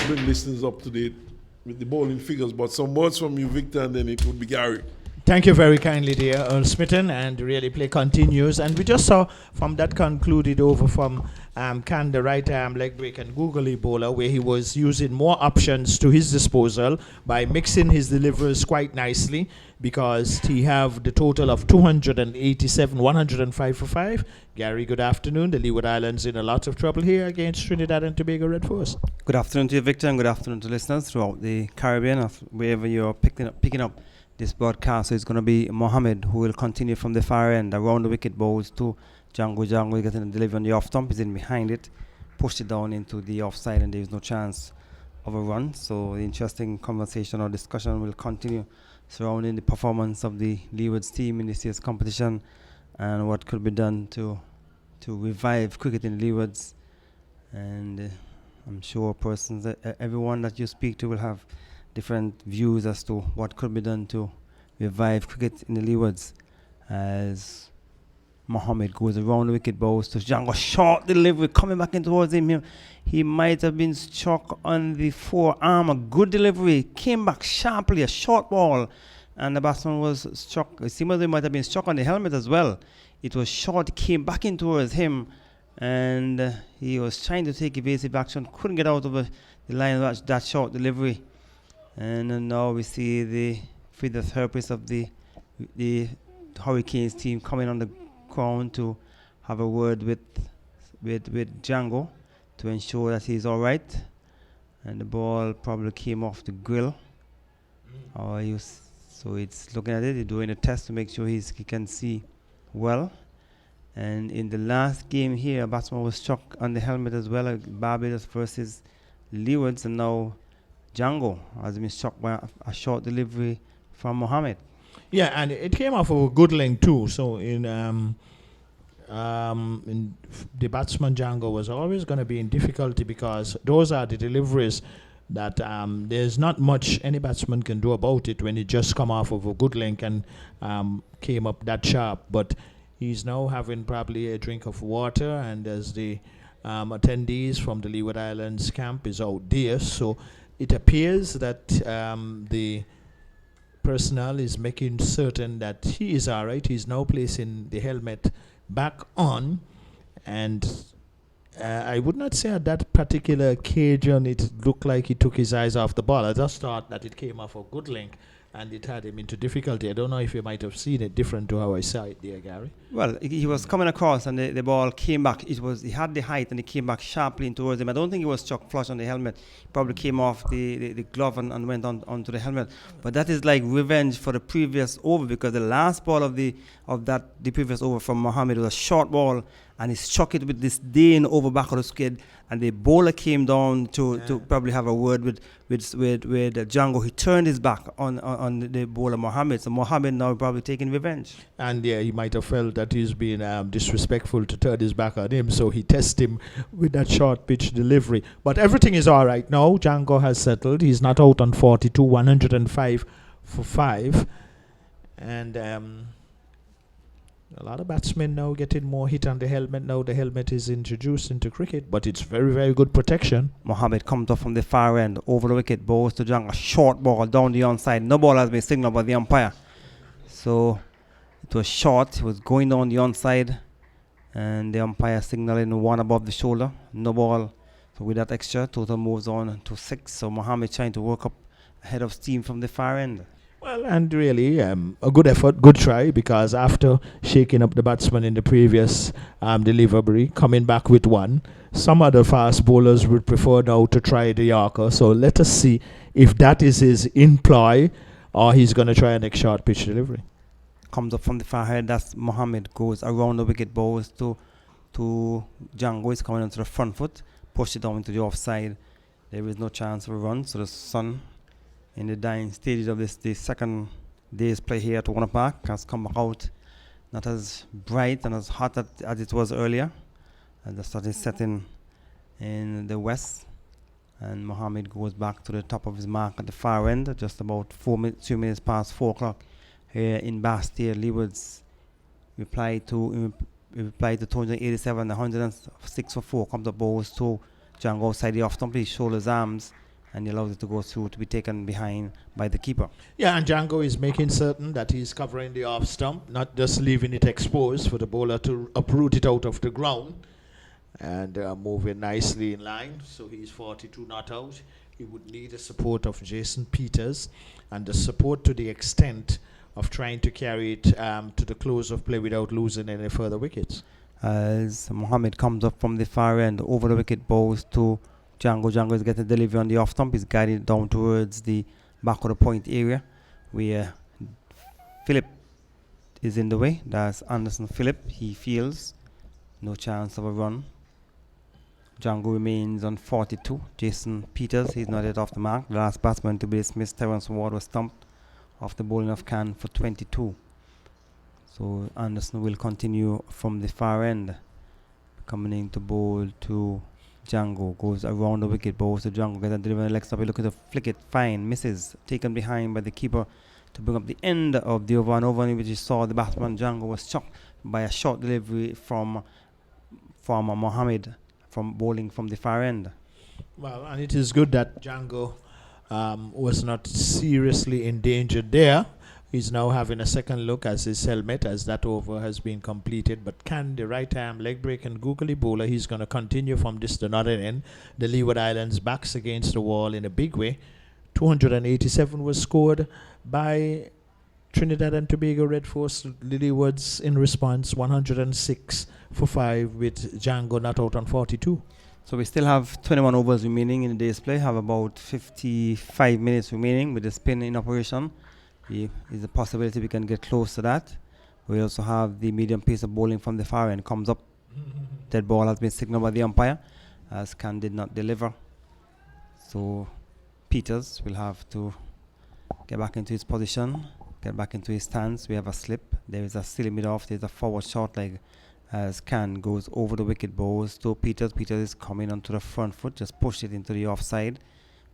bring listeners up to date with the bowling figures. But some words from you, Victor, and then it would be Gary. Thank you very kindly, dear Earl Smitten, and really play continues. And we just saw from that concluded over from Khan, the right arm leg break and googly bowler, where he was using more options to his disposal by mixing his deliveries quite nicely, because he have the total of 287, 105 for 5. Gary, good afternoon. The Leeward Islands in a lot of trouble here against Trinidad and Tobago Red Force. Good afternoon to you, Victor, and good afternoon to listeners throughout the Caribbean, of wherever you're picking up this broadcast. So it's going to be Mohammed who will continue from the far end around the wicket bowls to Django getting a delivery on the off stump. He's in behind it, pushed it down into the offside, and there is no chance of a run. So the interesting conversation or discussion will continue surrounding the performance of the Leeward's team in this year's competition and what could be done to revive cricket in Leewards. And I'm sure everyone that you speak to will have different views as to what could be done to revive cricket in the Leewards, as Mohammed goes around the wicket bowls to Django. Short delivery coming back in towards him. He might have been struck on the forearm. A good delivery. Came back sharply. A short ball. And the batsman was struck. It seems he might have been struck on the helmet as well. It was short. Came back in towards him. And he was trying to take evasive action. Couldn't get out of the line of that short delivery. And now we see the physiotherapist of the Hurricanes team coming on the ground to have a word with Django to ensure that he's all right. And the ball probably came off the grill. So it's looking at it, he's doing a test to make sure he can see well. And in the last game here, a batsman was struck on the helmet as well, Barbados versus Leewards, and now Django has been struck by a short delivery from Mohammed. Yeah, and it came off of a good length too. So in the batsman Django was always going to be in difficulty, because those are the deliveries that there's not much any batsman can do about it when it just come off of a good length and came up that sharp. But he's now having probably a drink of water, and as the attendees from the Leeward Islands camp is out there, so it appears that the personnel is making certain that he is all right. He's now placing the helmet back on, and I would not say at that particular occasion it looked like he took his eyes off the ball. I just thought that it came off a good length and it had him into difficulty. I don't know if you might have seen it different to how I saw it there, Gary. Well, he was coming across and the ball came back. He had the height and it came back sharply in towards him. I don't think it was struck flush on the helmet. Probably came off the glove and went onto the helmet. But that is like revenge for the previous over, because the last ball of the previous over from Mohammed was a short ball and he struck it with disdain over back of the skid, and the bowler came down to probably have a word with Django. He turned his back on the bowler Mohammed, so Mohammed now probably taking revenge. And yeah, he might have felt that he's been disrespectful to turn his back on him, so he tested him with that short pitch delivery. But everything is all right now. Django has settled. He's not out on 42, 105 for 5. And a lot of batsmen now getting more hit on the helmet. Now the helmet is introduced into cricket, but it's very, very good protection. Mohammed comes up from the far end, over the wicket, bowls to Django. A short ball down the onside. No ball has been signaled by the umpire. So it was short. It was going down the onside, and the umpire signaling one above the shoulder. No ball. So with that extra, total moves on to 6. So Mohammed trying to work up a head of steam from the far end. Well, and really, a good effort, good try, because after shaking up the batsman in the previous delivery, coming back with one, some other fast bowlers would prefer now to try the Yorker. So let us see if that is his employ, or he's going to try a next short pitch delivery. Comes up from the far head, that's Mohammed, goes around the wicket, bowls to Django. Is coming onto the front foot, push it down into the offside. There is no chance of a run, so the sun in the dying stages of the second day's play here at Warner Park has come back out, not as bright and as hot as it was earlier. And the sun is setting in the west, and Mohammed goes back to the top of his mark at the far end, just about 2 minutes past 4 o'clock here in Bastille. Leeward's reply to 287, 106 for 4 comes up, bowls to Django outside the off stump. He shoulders arms, and he allows it to go through to be taken behind by the keeper. Yeah, and Django is making certain that he's covering the off stump, not just leaving it exposed for the bowler to uproot it out of the ground, and moving nicely in line. So he's 42 not out. He would need the support of Jason Peters, and the support to the extent of trying to carry it to the close of play without losing any further wickets. As Mohammed comes up from the far end, over the wicket, bowls to Django. Django is getting delivery on the off stump. He's guided down towards the back of the point area where Philip is in the way. That's Anderson Philip. He feels no chance of a run. Django remains on 42. Jason Peters, he's not yet off the mark. The last batsman to be dismissed, Terence Ward, was stumped off the bowling of Can for 22. So Anderson will continue from the far end, coming in to bowl to Django. Goes around the wicket, bowls to Django, gets a delivery leg stop. He looking to flick it, fine, misses, taken behind by the keeper to bring up the end of the over, and over in which you saw the batsman Django was struck by a short delivery from Mohammed from bowling from the far end. Well, and it is good that Django was not seriously endangered there. He's now having a second look at his helmet as that over has been completed. But can the right arm leg break and googly bowler, he's going to continue from this to another end. The Leeward Islands backs against the wall in a big way. 287 was scored by Trinidad and Tobago Red Force. Leeward's in response 106 for 5 with Django not out on 42. So we still have 21 overs remaining in the day's play, have about 55 minutes remaining with the spin in operation. There is a possibility we can get close to that. We also have the medium pace of bowling from the far end comes up. That ball has been signaled by the umpire as Khan did not deliver. So Peters will have to get back into his position, get back into his stance. We have a slip. There is a silly mid-off. There's a forward short leg as Khan goes over the wicket, bowls to Peters. Peters is coming onto the front foot, just push it into the offside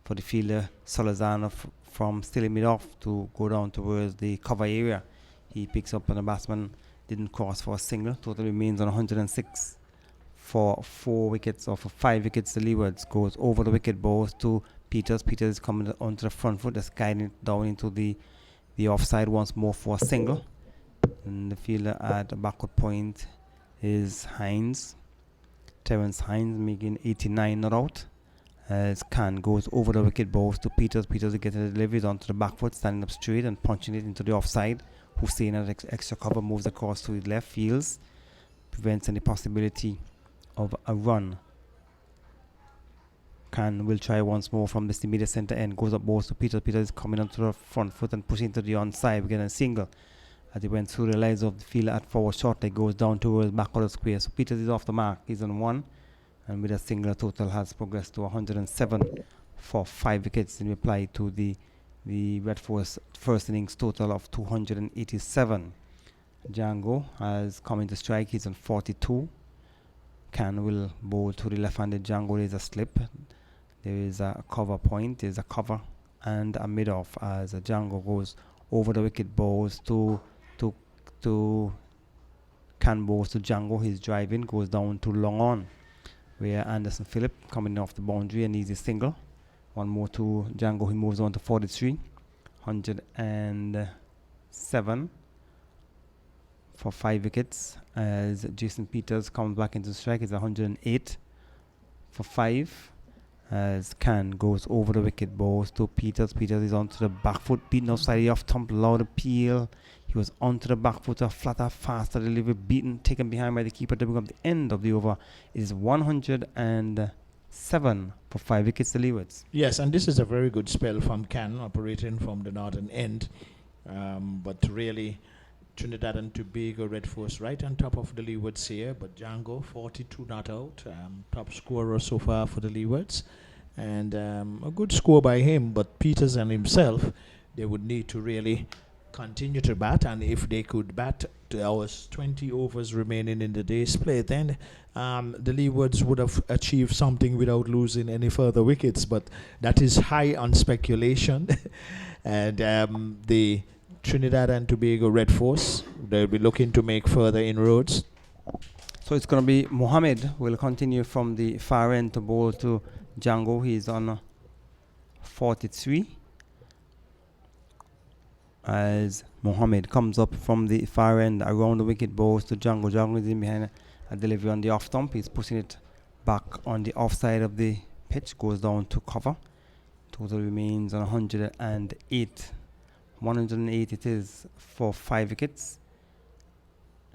for the fielder Salazar from still mid-off to go down towards the cover area. He picks up on the batsman, didn't cross for a single. Total remains on 106 for 4 wickets, or for 5 wickets. The Leewards goes over the wicket, bowls to Peters. Peters is coming onto the front foot, just guiding it down into the the offside once more for a single. And the fielder at the backward point is Hines. Terence Hines making 89 not out. As Khan goes over the wicket, balls to Peters. Peters gets the deliveries onto the back foot, standing up straight and punching it into the offside. Hussein at extra cover moves across to his left, fields, prevents any possibility of a run. Khan will try once more from this immediate centre end, goes up balls to Peters. Peters is coming onto the front foot and pushing to the onside. We get a single as he went through the lines of the fielder at forward short. It goes down towards back of the square. So Peters is off the mark. He's on 1. And with a single, total has progressed to 107 for 5 wickets in reply to the Red Force first innings total of 287. Django has come into strike. He's on 42. Khan will bowl to the left-handed Django. There's a slip. There is a cover point. There's a cover and a mid-off as Django goes over the wicket, balls to Khan, balls to Django. He's driving, goes down to long on, where Anderson Phillip coming off the boundary, an easy single. One more to Django, he moves on to 43. 107 for 5 wickets as Jason Peters comes back into strike. It's 108 for 5 as Khan goes over the wicket, balls to Peters. Peters is onto the back foot, beaten outside the off stump, loud appeal. He was onto the back foot, a flatter, faster delivery, beaten, taken behind by the keeper to bring up the end of the over. It is 107 for 5 wickets to Leewards. Yes, and this is a very good spell from Khan, operating from the northern end. But really, Trinidad and Tobago Red Force right on top of the Leewards here. But Django, 42 not out, top scorer so far for the Leewards. And a good score by him, but Peters and himself, they would need to really continue to bat, and if they could bat to hours 20 overs remaining in the day's play, then the Leewards would have achieved something without losing any further wickets, but that is high on speculation. And the Trinidad and Tobago Red Force, they'll be looking to make further inroads. So it's going to be Mohammed will continue from the far end to bowl to Django. He's on 43. As Mohammed comes up from the far end around the wicket, balls to Django. Django is in behind a delivery on the off stump. He's pushing it back on the offside of the pitch, goes down to cover. Total remains on 108. 108 it is for 5 wickets.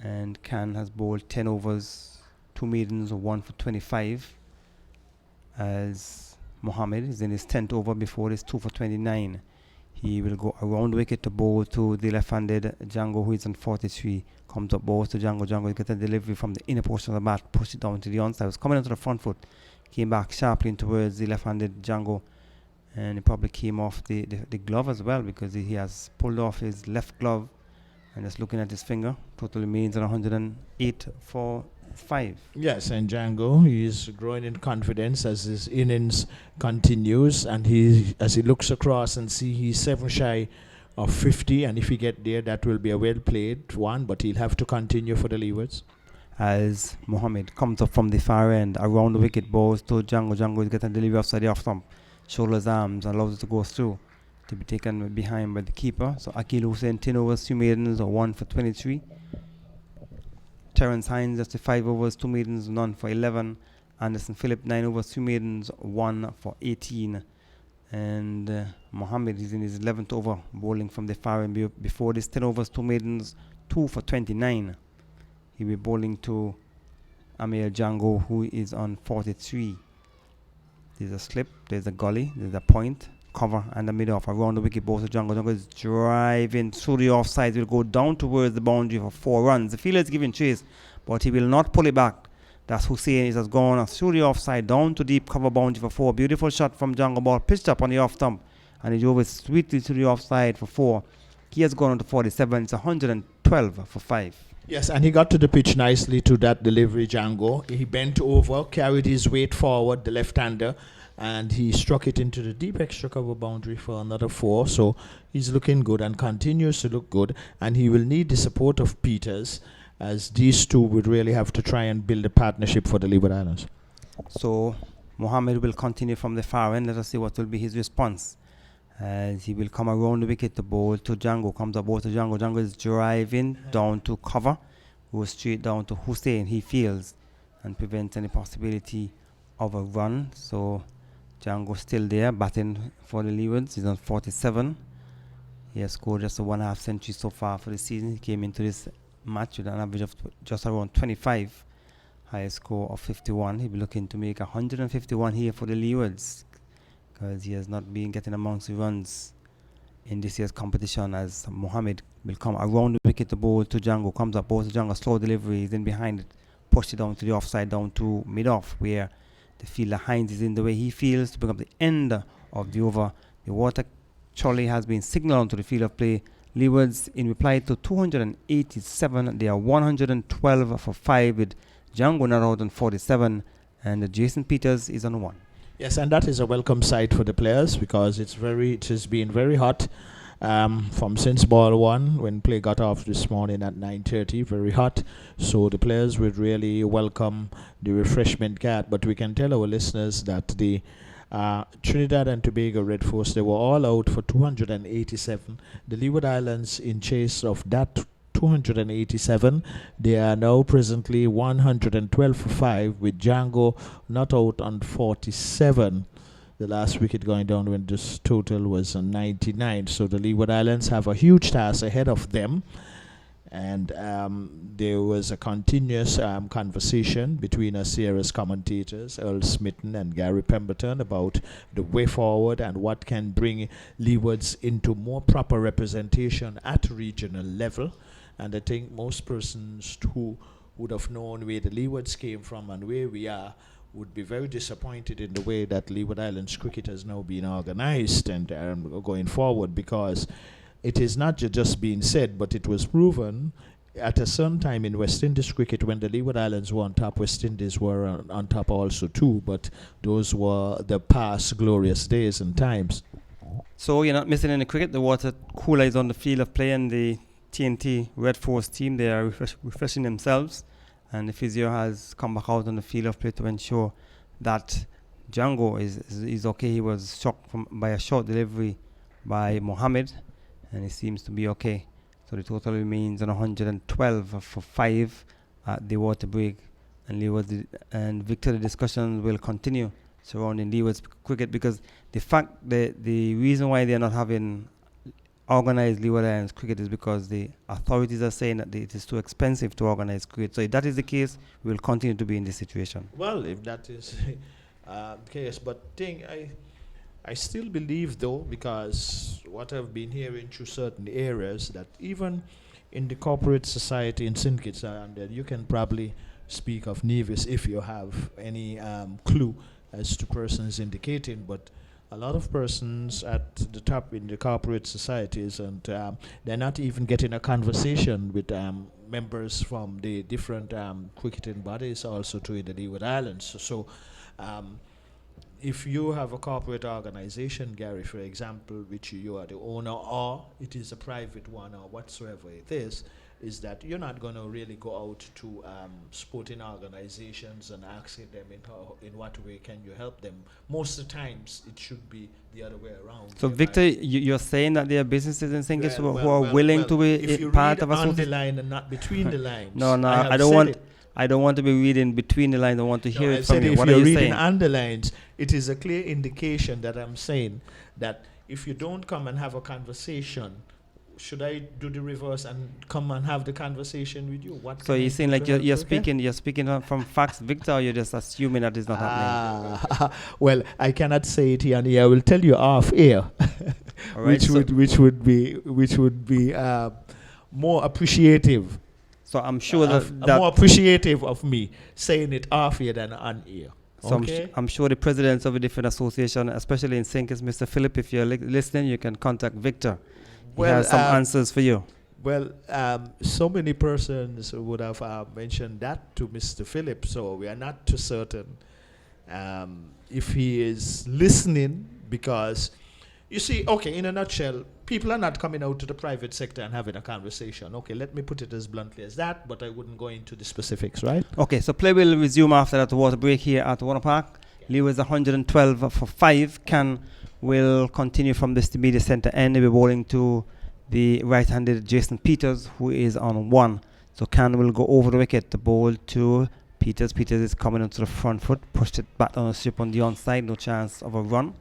And Khan has bowled 10 overs, 2 maidens, 1 for 25. As Mohammed is in his 10th over before this 2 for 29. He will go around the wicket to bowl to the left-handed Django, who is on 43. Comes up, balls to Django. Django gets a delivery from the inner portion of the bat, push it down to the onside. Was coming onto the front foot, came back sharply towards the left-handed Django, and he probably came off the glove as well, because he has pulled off his left glove and just looking at his finger. Total remains at 108 for 5. Yes, and Django, he is growing in confidence as his innings continues, and as he looks across and see he's 7 shy of 50, and if he get there, that will be a well played one, but he'll have to continue for the Leewards. As Mohammed comes up from the far end around the wicket, balls to Django. Django is getting a delivery offside the off stump, shoulders, arms, and allows it to go through, to be taken behind by the keeper. So Akil Hussain 10 overs, 2 maidens, 1 for 23. Terence Hines just 5 overs, 2 maidens, none for 11. Anderson Phillip 9 overs, 2 maidens, 1 for 18. And Mohammed is in his 11th over, bowling from the far end. Before this, 10 overs, 2 maidens, 2 for 29. He'll be bowling to Amir Django, who is on 43. There's a slip, there's a gully, there's a point, cover, and a mid-off around the wicket. Balls to Django. Django is driving through the offside. Will go down towards the boundary for 4 runs. The fielder is giving chase, but he will not pull it back. That's Hussein. He has gone through the offside, down to deep cover boundary for 4. Beautiful shot from Django. Ball pitched up on the off stump, and he drove it sweetly to the offside for 4. He has gone on to 47. It's 112 for 5. Yes, and he got to the pitch nicely to that delivery, Django. He bent over, carried his weight forward, the left-hander, and he struck it into the deep extra cover boundary for another 4. So he's looking good and continues to look good, and he will need the support of Peters, as these two would really have to try and build a partnership for the Leeward Islands. So Mohammed will continue from the far end. Let us see what will be his response. As he will come around the wicket, the ball to Django, comes up ball to Django. Django is driving down to cover, goes straight down to Hussein. He fields and prevents any possibility of a run. So Django still there, batting for the Leewards. He's on 47. He has scored just a 1.5 century so far for the season. He came into this match with an average of just around 25, highest score of 51. He'll be looking to make 151 here for the Leewards, because he has not been getting amounts of runs in this year's competition, as Mohammed will come around the wicket, the ball to Django, comes up, ball to Django, slow delivery, he's in behind it, pushed it down to the offside, down to mid-off, where the fielder Hines is in the way he feels to bring up the end of the over. The water trolley has been signalled onto the field of play. Leewards, in reply to 287, they are 112 for 5, with Django not out on 47, and Jason Peters is on 1. Yes, and that is a welcome sight for the players, because it has been very hot from since ball one, when play got off this morning at 9:30, very hot. So the players would really welcome the refreshment cat. But we can tell our listeners that the Trinidad and Tobago Red Force, they were all out for 287. The Leeward Islands, in chase of that 287, they are now presently 112 for 5, with Django not out on 47. The last wicket going down when this total was 99. So the Leeward Islands have a huge task ahead of them. And there was a continuous conversation between our series commentators, Earl Smitten and Gary Pemberton, about the way forward and what can bring Leewards into more proper representation at regional level. And I think most persons who would have known where the Leewards came from and where we are would be very disappointed in the way that Leeward Islands cricket has now been organized and going forward, because it is not just being said, but it was proven at a certain time in West Indies cricket, when the Leeward Islands were on top, West Indies were on top also too, but those were the past glorious days and times. So you're not missing any cricket. The water cooler is on the field of play, and the TNT Red Force team, they are refreshing themselves, and the physio has come back out on the field of play to ensure that Django is okay. He was shocked by a short delivery by Mohammed, and he seems to be okay. So the total remains on 112 for 5 at the water break. And Leeward and Victor, the discussion will continue surrounding Leeward's cricket, because the reason why they're not having organized Leeward Islands cricket is because the authorities are saying that it is too expensive to organize cricket. So if that is the case, we will continue to be in this situation. Well, if that is the case, but I still believe, though, because what I've been hearing through certain areas, that even in the corporate society in St. Kitts, and you can probably speak of Nevis if you have any clue as to persons indicating, but a lot of persons at the top in the corporate societies, and they're not even getting a conversation with members from the different cricketing bodies also to the Leeward Islands. So if you have a corporate organization, Gary, for example, which you are the owner, or it is a private one, or whatsoever it is that you're not going to really go out to sporting organizations and asking them in what way can you help them. Most of the times it should be the other way around. So Victor, you're saying that there are businesses in St. Kitts who are willing to be part of a on the line and not between the lines. No, I don't want to be reading between the lines. I want to hear it from you. If What you're are you reading saying? on the lines, it is a clear indication that I'm saying that if you don't come and have a conversation, should I do the reverse and come and have the conversation with you? What? So you're saying like you're speaking from facts, Victor, or you're just assuming that it's not happening? Well, I cannot say it here and here. I will tell you off air, Right, which would be more appreciative. So I'm sure more appreciative of me saying it off air than on air. So okay? I'm sure the presidents of the different association, especially in St. Kitts, Mr. Philip, if you're listening, you can contact Victor. He has some answers for you. Well, so many persons would have mentioned that to Mr. Philip, so we are not too certain if he is listening, because you see, okay, in a nutshell, people are not coming out to the private sector and having a conversation. Okay, let me put it as bluntly as that, but I wouldn't go into the specifics, right? Okay, so play will resume after that water break here at Warner Park. Leeward is 112 for 5. Can will continue from this media center end. They'll be bowling to the right-handed Jason Peters, who is on 1. So Can will go over the wicket. The ball to Peters. Peters is coming onto the front foot, pushed it back on the strip on the onside. No chance of a run.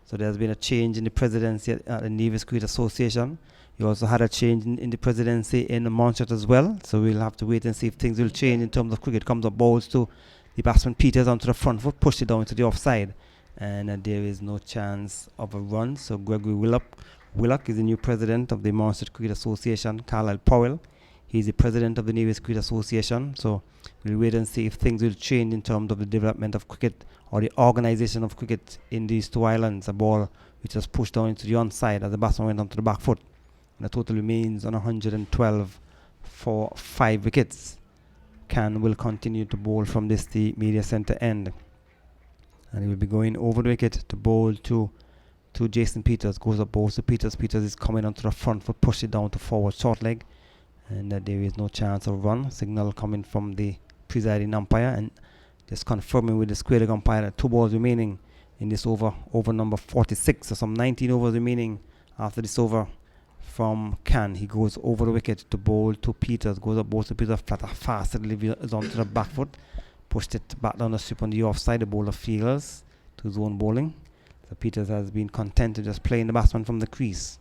So there's been a change in the presidency at the Nevis Cricket Association. You also had a change in the presidency in Montserrat as well. So we'll have to wait and see if things will change in terms of cricket. Comes up balls to the batsman Peters onto the front foot, pushed it down to the offside. And there is no chance of a run. So Gregory Willock is the new president of the Montserrat Cricket Association. Carlisle Powell, he's the president of the Nevis Cricket Association. So we'll wait and see if things will change in terms of the development of cricket or the organization of cricket in these two islands. A ball which was pushed down into the onside as the batsman went onto the back foot. And the total remains on 112 for 5 wickets. Can will continue to bowl from this the media center end. And he will be going over the wicket to bowl to Jason Peters. Goes up balls to Peters. Peters is coming onto the front foot, push it down to forward short leg. And there is no chance of run. Signal coming from the presiding umpire. And just confirming with the square leg umpire that 2 balls remaining in this over number 46. So some 19 overs remaining after this over from Can. He goes over the wicket to bowl to Peters. Goes up balls to Peters. Fast delivery is onto the back foot. Pushed it back down the strip on the offside. The bowler fields to zone bowling. So Peters has been content to just playing the batsman from the crease.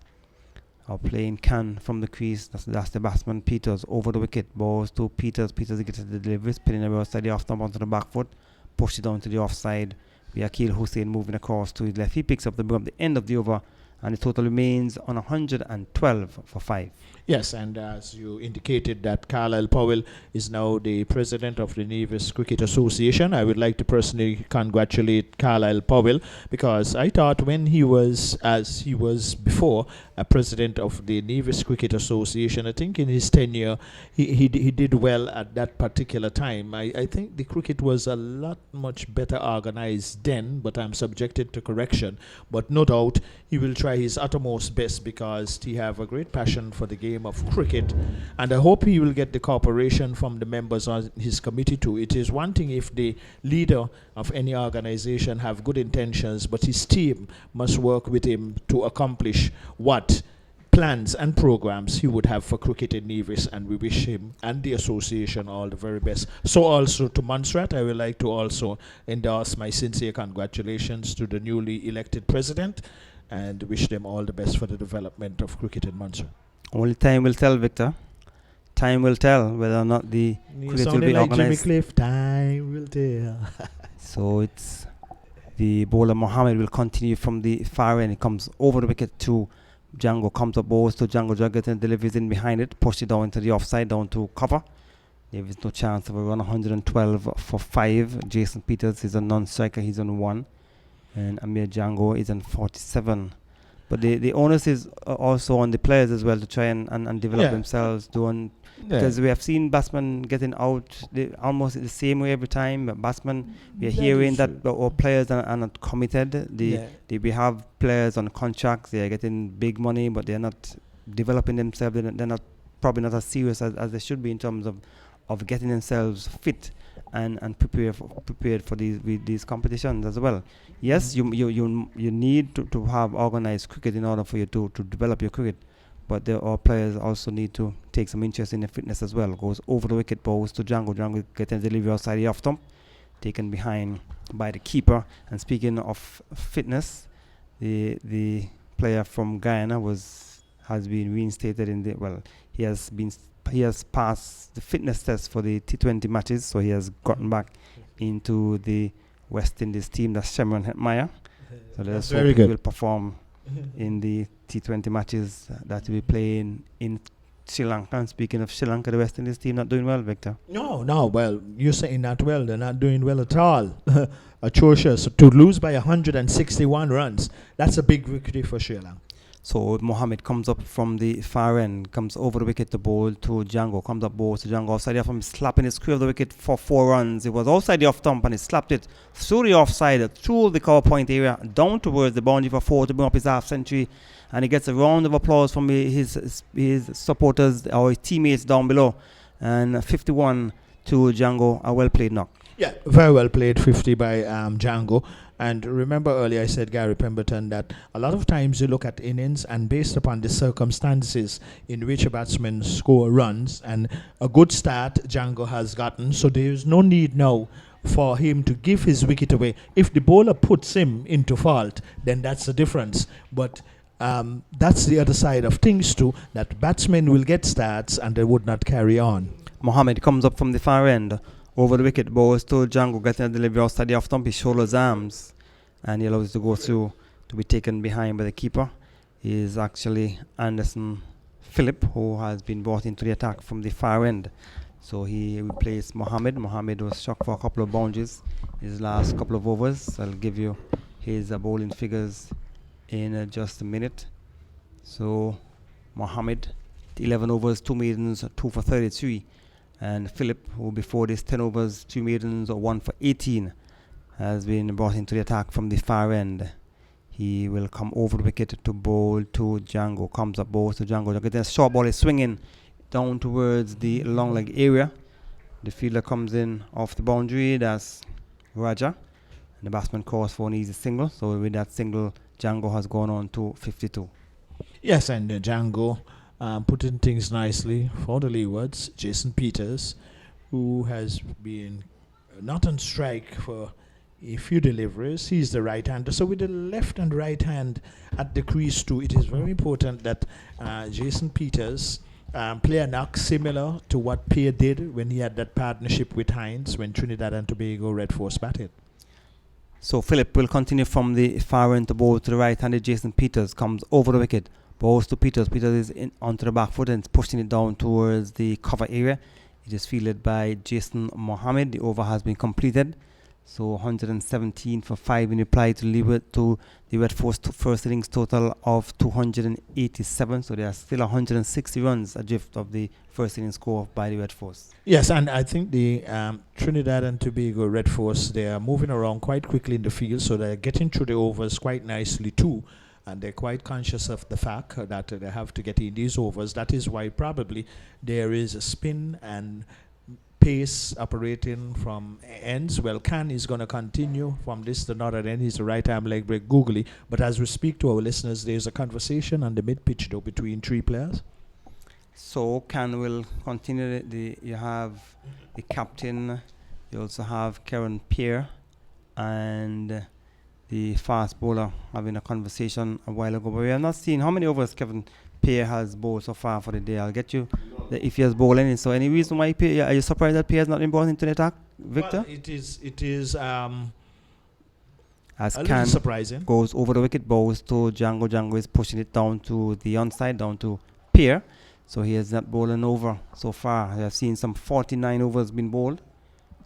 Or playing Can from the crease. That's the batsman Peters over the wicket. Balls to Peters. Peters gets the delivery, spinning the outside the off stump onto the back foot. Pushed it down to the offside. We Akil Hussain moving across to his left. He picks up the ball at the end of the over. And the total remains on 112 for 5. Yes, and as you indicated that Carlisle Powell is now the president of the Nevis Cricket Association, I would like to personally congratulate Carlisle Powell, because I thought when he was, as he was before, a president of the Nevis Cricket Association, I think in his tenure, he did well at that particular time. I think the cricket was a lot much better organized then, but I'm subjected to correction. But no doubt he will try his uttermost best, because he have a great passion for the game of cricket, and I hope he will get the cooperation from the members on his committee too. It is one thing if the leader of any organization have good intentions, but his team must work with him to accomplish what plans and programs he would have for cricket in Nevis, and we wish him and the association all the very best. So also to Montserrat, I would like to also endorse my sincere congratulations to the newly elected president, and wish them all the best for the development of cricket in Montserrat. Only time will tell, Victor. Time will tell whether or not the cricket will be like Jimmy organized. Cliff, time will tell. So it's the bowler Mohammed will continue from the far end. He comes over the wicket to Django. Comes up balls to Django. Django and delivers in behind it. Push it down into the offside, down to cover. There is no chance of a run. 112 for 5. Jason Peters is a non-striker. He's on 1. And Amir Django is on 47. But the onus is also on the players as well to try and develop themselves. Because we have seen batsmen getting out almost the same way every time. But batsmen, we are hearing that our players are not committed. We have players on contracts. They are getting big money, but they are not developing themselves. They're not probably not as serious as they should be in terms of getting themselves fit and prepared for these competitions as well. Yes, you need to have organized cricket in order for you to develop your cricket, but our players also need to take some interest in their fitness as well. Goes over the wicket, balls to Django. Django getting delivery outside the off stump, taken behind by the keeper. And speaking of fitness, the player from Guyana has been reinstated in the he has passed the fitness test for the T20 matches, so he has gotten back into the West Indies team. That's Shemron Hetmyer. So let's hope he will perform in the T20 matches that we'll be playing in Sri Lanka. And speaking of Sri Lanka, the West Indies team not doing well, Victor. No. Well, you're saying not well. They're not doing well at all. Atrocious. To lose by 161 runs, that's a big victory for Sri Lanka. So Mohammed comes up from the far end, comes over the wicket to bowl to Django, comes up balls to Django offside the off, slapping his square of the wicket for 4 runs. It was outside the off stump and he slapped it through the offside, through the cover point area, down towards the boundary for 4 to bring up his half century, and he gets a round of applause from his supporters or his teammates down below. And 51 to Django, a well played knock. Yeah, very well played, 50 by Django. And remember earlier I said, Gary Pemberton, that a lot of times you look at innings and based upon the circumstances in which a batsman score runs, and a good start Django has gotten, so there is no need now for him to give his wicket away. If the bowler puts him into fault, then that's the difference. But that's the other side of things too, that batsmen will get starts and they would not carry on. Mohammed comes up from the far end. Over the wicket, balls to Django, getting a delivery outside the off stump. He shoulders arms and he allows it to go through, to be taken behind by the keeper. He is actually Anderson Phillip, who has been brought into the attack from the far end. So he replaced Mohammed. Mohammed was struck for a couple of boundaries his last couple of overs. I'll give you his bowling figures in just a minute. So Mohammed, 11 overs, 2 maidens, 2 for 33. And Philip, who before this 10 overs, 2 maidens, 1 for 18, has been brought into the attack from the far end. He will come over the wicket to bowl to Django. Comes up, bowls to Django. The short ball is swinging down towards the long leg area. The fielder comes in off the boundary. That's Raja. And the batsman calls for an easy single. So with that single, Django has gone on to 52. Yes, and Django putting things nicely for the Leewards. Jason Peters, who has been not on strike for a few deliveries. He's the right-hander. So with the left and right hand at the crease too, it is very important that Jason Peters play a knock similar to what Pierre did when he had that partnership with Hines when Trinidad and Tobago Red Force batted. So Philip will continue from the far end to bowl to the right-handed. Jason Peters comes over the wicket. Bowls to Peters. Peters is in onto the back foot and pushing it down towards the cover area. It is fielded by Jason Mohammed. The over has been completed. So 117 for 5 in reply to the Red Force first innings total of 287. So there are still 160 runs adrift of the first innings score by the Red Force. Yes, and I think the Trinidad and Tobago Red Force, they are moving around quite quickly in the field, so they're getting through the overs quite nicely too. And they're quite conscious of the fact that they have to get in these overs. That is why probably there is a spin and pace operating from ends. Well, Khan is going to continue from this to northern end. He's the right-arm leg break googly. But as we speak to our listeners, there's a conversation on the mid-pitch, though, between 3 players. So Khan will continue. You have the captain. You also have Karen Pierre and the fast bowler having a conversation a while ago. But we have not seen how many overs Kevin Pierre has bowled so far for the day. I'll get you if he has bowled any. So any reason why Pierre, are you surprised that Pierre has not been brought into the attack, Victor? Well, it is as a Khan little surprising. Goes over the wicket, bowls to Django. Django is pushing it down to the onside, down to Pierre. So he has not bowled an over so far. I have seen some 49 overs been bowled,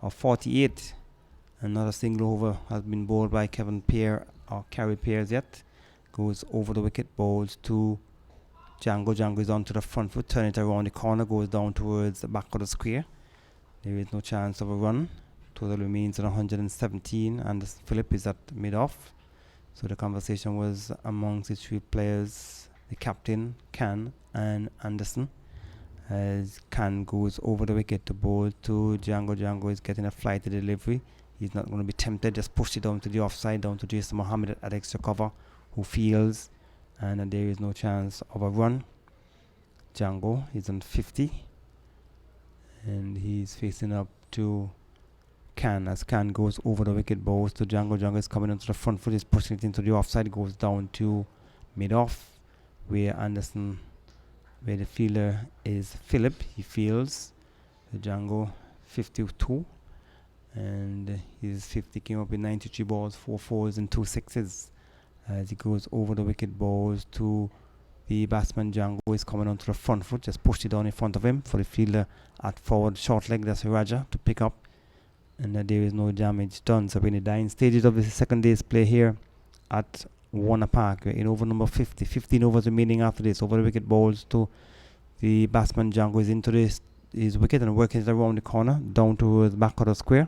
or 48. And not a single over has been bowled by Kevin Pierre or Carrie Pierce yet. Goes over the wicket, bowls to Django. Django is onto the front foot, turn it around the corner, goes down towards the back of the square. There is no chance of a run. Total remains at 117, and Philip is at mid-off. So the conversation was amongst the 3 players, the captain, Khan, and Anderson. As Khan goes over the wicket to bowl to Django. Django is getting a flight to delivery. He's not going to be tempted, just push it down to the offside, down to Jason Mohammed at extra cover, who fields, and there is no chance of a run. Django is on 50, and he's facing up to Khan, as Khan goes over the wicket, bowls to Django. Django is coming onto the front foot, is pushing it into the offside, goes down to mid-off, where the fielder is Philip. He fields the Django 52. And his 50 came up with 93 balls, 4 fours and 2 sixes. As he goes over the wicket, balls to the batsman. Django is coming onto the front foot, just pushed it down in front of him for the fielder at forward short leg. That's Raja to pick up, and there is no damage done. So we're in the dying stages of the second day's play here at Warner Park. We're in over number 50. 15 overs remaining after this. Over the wicket, balls to the batsman. Django is into his wicket and working it around the corner down towards back of the square.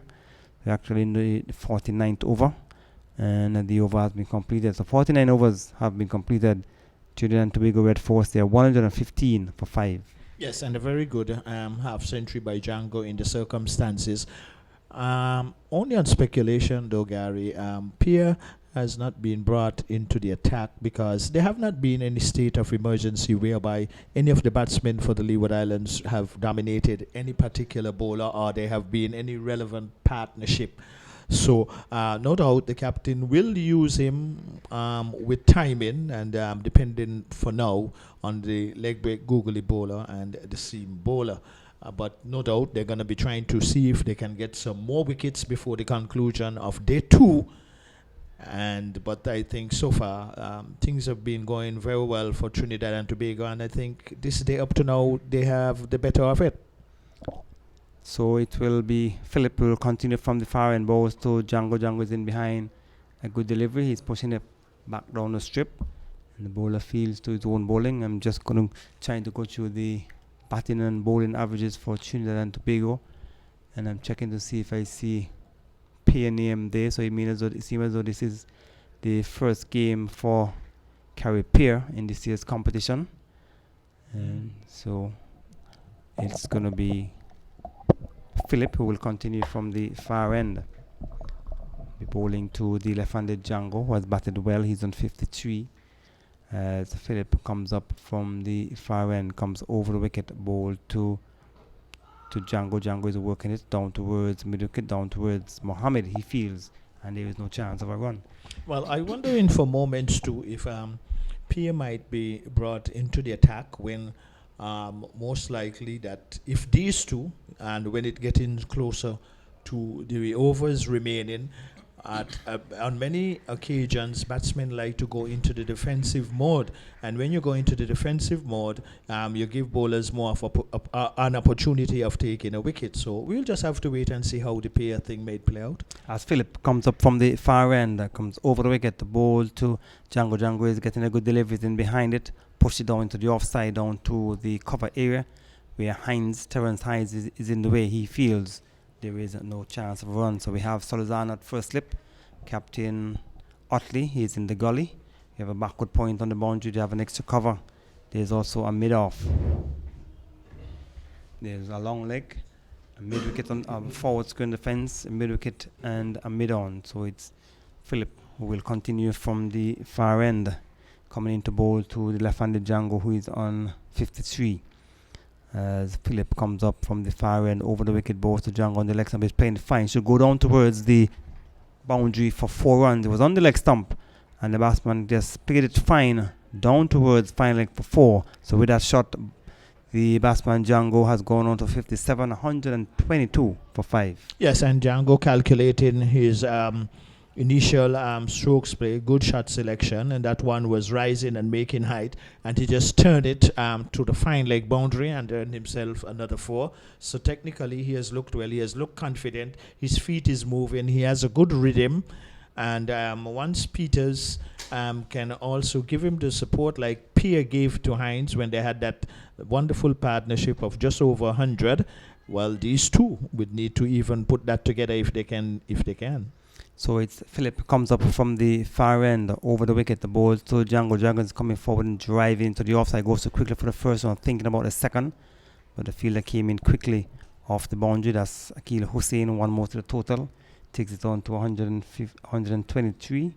We're actually in the 49th over, and the over has been completed. So 49 overs have been completed. Trinidad and Tobago Red Force, they are 115 for 5. Yes, and a very good half century by Django in the circumstances. Only on speculation, though, Gary. Pierre has not been brought into the attack because there have not been any state of emergency whereby any of the batsmen for the Leeward Islands have dominated any particular bowler or there have been any relevant partnership. So, no doubt the captain will use him with timing and depending for now on the leg break googly bowler and the seam bowler. But no doubt they're going to be trying to see if they can get some more wickets before the conclusion of day 2. But I think so far things have been going very well for Trinidad and Tobago, and I think this day up to now they have the better of it. So it will be Philip will continue from the far end balls to Django. Django is in behind. A good delivery. He's pushing it back down the strip. And the bowler feels to his own bowling. I'm just going to try to go through the batting and bowling averages for Trinidad and Tobago. And I'm checking to see if I see Pierre name there. So it seems as though this is the first game for Carrie Pierre in this year's competition. And so it's going to be Philip who will continue from the far end. Be bowling to the left-handed Django, who has batted well. He's on 53. As Philip comes up from the far end, comes over the wicket, bowl to Django. Django is working it down towards mid-wicket, down towards Mohammed. He feels, and there is no chance of a run. Well, I wonder in for moments too if Pierre might be brought into the attack when most likely that if these two, and when it getting closer to the overs remaining, on many occasions batsmen like to go into the defensive mode, and when you go into the defensive mode, you give bowlers more of an opportunity of taking a wicket. So we'll just have to wait and see how the Pierre thing may play out. As Philip comes up from the far end, comes over the wicket, the ball to Django. Django is getting a good delivery in behind it, push it down into the offside, down to the cover area where Terence Hines is in the way. He feels there is no chance of a run. So we have Solazan at first slip. Captain Otley, he's in the gully. We have a backward point on the boundary. They have an extra cover. There's also a mid-off. There's a long leg, a mid-wicket on forward square defence, a mid-wicket and a mid-on. So it's Philip who will continue from the far end, coming into bowl to the left-handed Django, who is on 53. As Philip comes up from the far end over the wicket, balls to Django on the leg stump. He's playing fine. Should go down towards the boundary for 4 runs. It was on the leg stump, and the batsman just played it fine down towards fine leg for 4. So with that shot, the batsman Django has gone on to 57, 122 for 5. Yes, and Django calculating his initial strokes play, good shot selection, and that one was rising and making height, and he just turned it to the fine leg boundary and earned himself another 4. So technically he has looked well, he has looked confident, his feet is moving, he has a good rhythm, and once Peters can also give him the support like Pierre gave to Hines when they had that wonderful partnership of just over 100, well, these two would need to even put that together if they can. So it's Philip comes up from the far end over the wicket. The ball to Django. Django is coming forward and driving into the offside. Goes too quickly for the first one, thinking about the second. But the fielder came in quickly off the boundary. That's Akil Hussain, one more to the total. Takes it on to 123.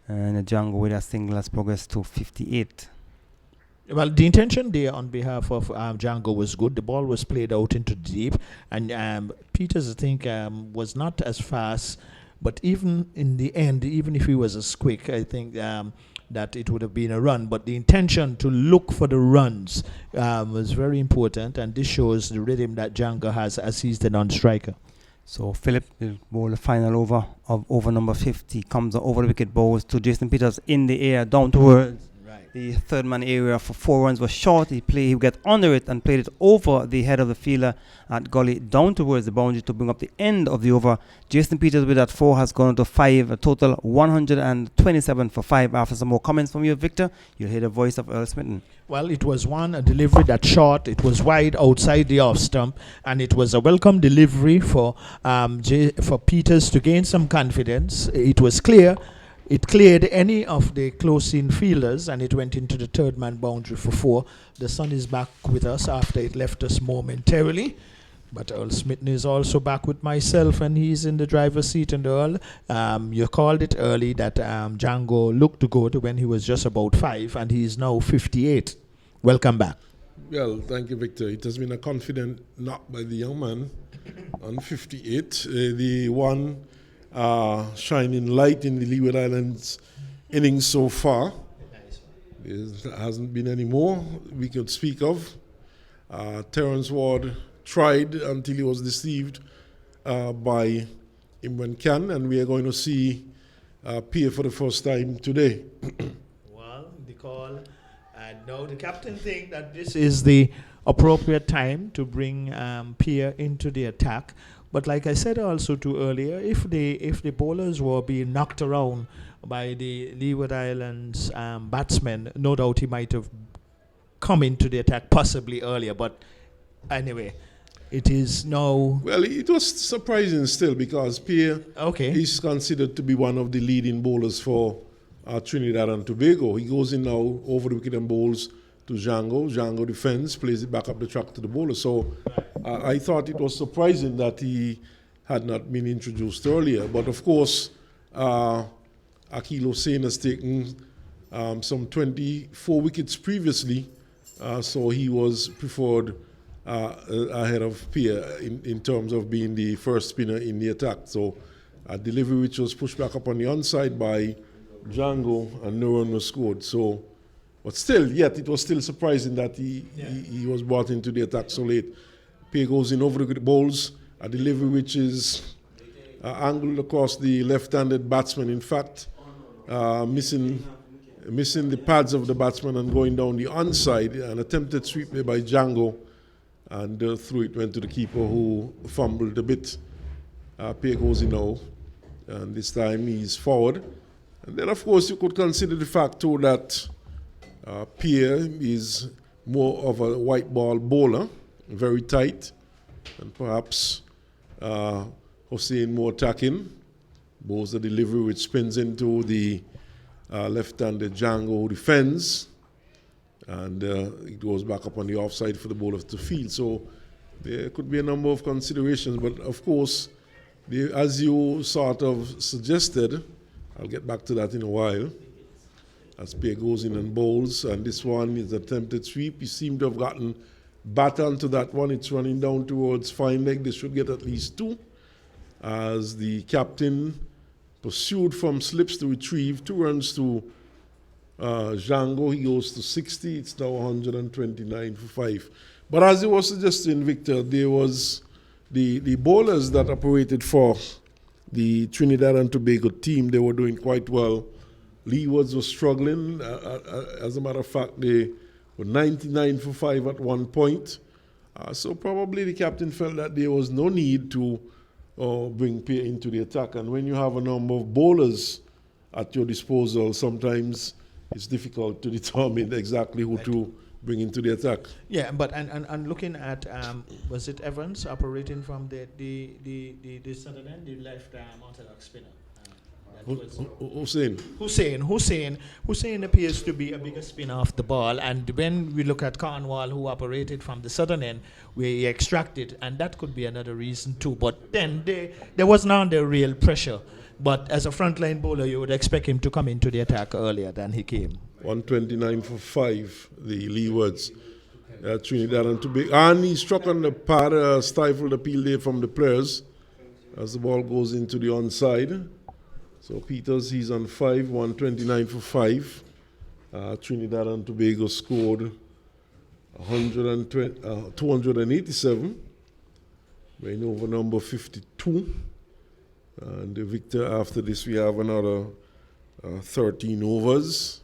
And Django with a single has progressed to 58. Well, the intention there on behalf of Django was good. The ball was played out into deep. And Peters, I think, was not as fast. But even in the end, even if he was as quick, I think that it would have been a run. But the intention to look for the runs was very important, and this shows the rhythm that Django has as he's the non-striker. So Philip will bowl the final over of over number 50. Comes over the wicket, bowls to Jason Peters in the air, down towards the third man area for 4 runs. Was short. He got under it and played it over the head of the fielder at gully, down towards the boundary to bring up the end of the over. Jason Peters with that 4 has gone to 5, a total 127 for 5. After some more comments from you, Victor, you'll hear the voice of Earl Smitten. Well, it was a delivery that short. It was wide outside the off stump, and it was a welcome delivery for Peters to gain some confidence. It was clear. It cleared any of the close-in fielders, and it went into the third man boundary for 4. The sun is back with us after it left us momentarily. But Earl Smitten is also back with myself, and he's in the driver's seat. And Earl, you called it early that Django looked good when he was just about 5, and he is now 58. Welcome back. Well, thank you, Victor. It has been a confident knock by the young man on 58. The one shining light in the Leeward Islands innings so far. There hasn't been any more we could speak of. Terence Ward tried until he was deceived by Imran Khan, and we are going to see Pierre for the first time today. Well, the call, and now the captain thinks that this is the appropriate time to bring Pierre into the attack. But like I said also too earlier, if the bowlers were being knocked around by the Leeward Islands batsmen, no doubt he might have come into the attack possibly earlier. But anyway, it is now... Well, it was surprising still because Pierre is considered to be one of the leading bowlers for Trinidad and Tobago. He goes in now over the wicket and bowls to Django. Django defends, plays it back up the track to the bowler. So I thought it was surprising that he had not been introduced earlier. But of course, Akil Hussain has taken some 24 wickets previously, so he was preferred ahead of Pierre in terms of being the first spinner in the attack. So a delivery which was pushed back up on the onside by Django, and no run was scored. So, but still, yet it was still surprising that he was brought into the attack so late. Pierre goes in over the bowls, a delivery which is angled across the left-handed batsman. In fact, missing the pads of the batsman and going down the onside. An attempted sweep there by Django, and through it went to the keeper, who fumbled a bit. Pierre goes in now, and this time he's forward. And then, of course, you could consider the fact too that Pierre is more of a white ball bowler, very tight, and perhaps Hussain more attacking. Bowls the delivery which spins into the left-handed Django, who defends, and it goes back up on the offside for the bowler to field. So there could be a number of considerations, but of course, as you sort of suggested, I'll get back to that in a while, as Pierre goes in and bowls, and this one is attempted sweep. He seemed to have gotten bat onto that one. It's running down towards fine leg. They should get at least 2, as the captain pursued from slips to retrieve 2 runs to Django. He goes to 60. It's now 129 for 5. But as you were suggesting, Victor, there was the bowlers that operated for the Trinidad and Tobago team. They were doing quite well. Leewards was struggling. As a matter of fact, they were 99 for 5 at one point. So probably the captain felt that there was no need to bring Pierre into the attack. And when you have a number of bowlers at your disposal, sometimes it's difficult to determine exactly who to bring into the attack. Yeah, but and looking at was it Evans operating from the southern end, the left orthodox spinner? Hussain appears to be a bigger spinner off the ball, and when we look at Cornwall, who operated from the southern end, where he extracted, and that could be another reason too. But then there was not the real pressure. But as a frontline bowler, you would expect him to come into the attack earlier than he came. 129 for 5, the Leewards, Trinidad and Tobago. And he struck on the pad, stifled appeal there from the players as the ball goes into the onside. So Peters, he's on 5, 129 for 5. Trinidad and Tobago scored 287, going over number 52. And Victor, after this, we have another 13 overs.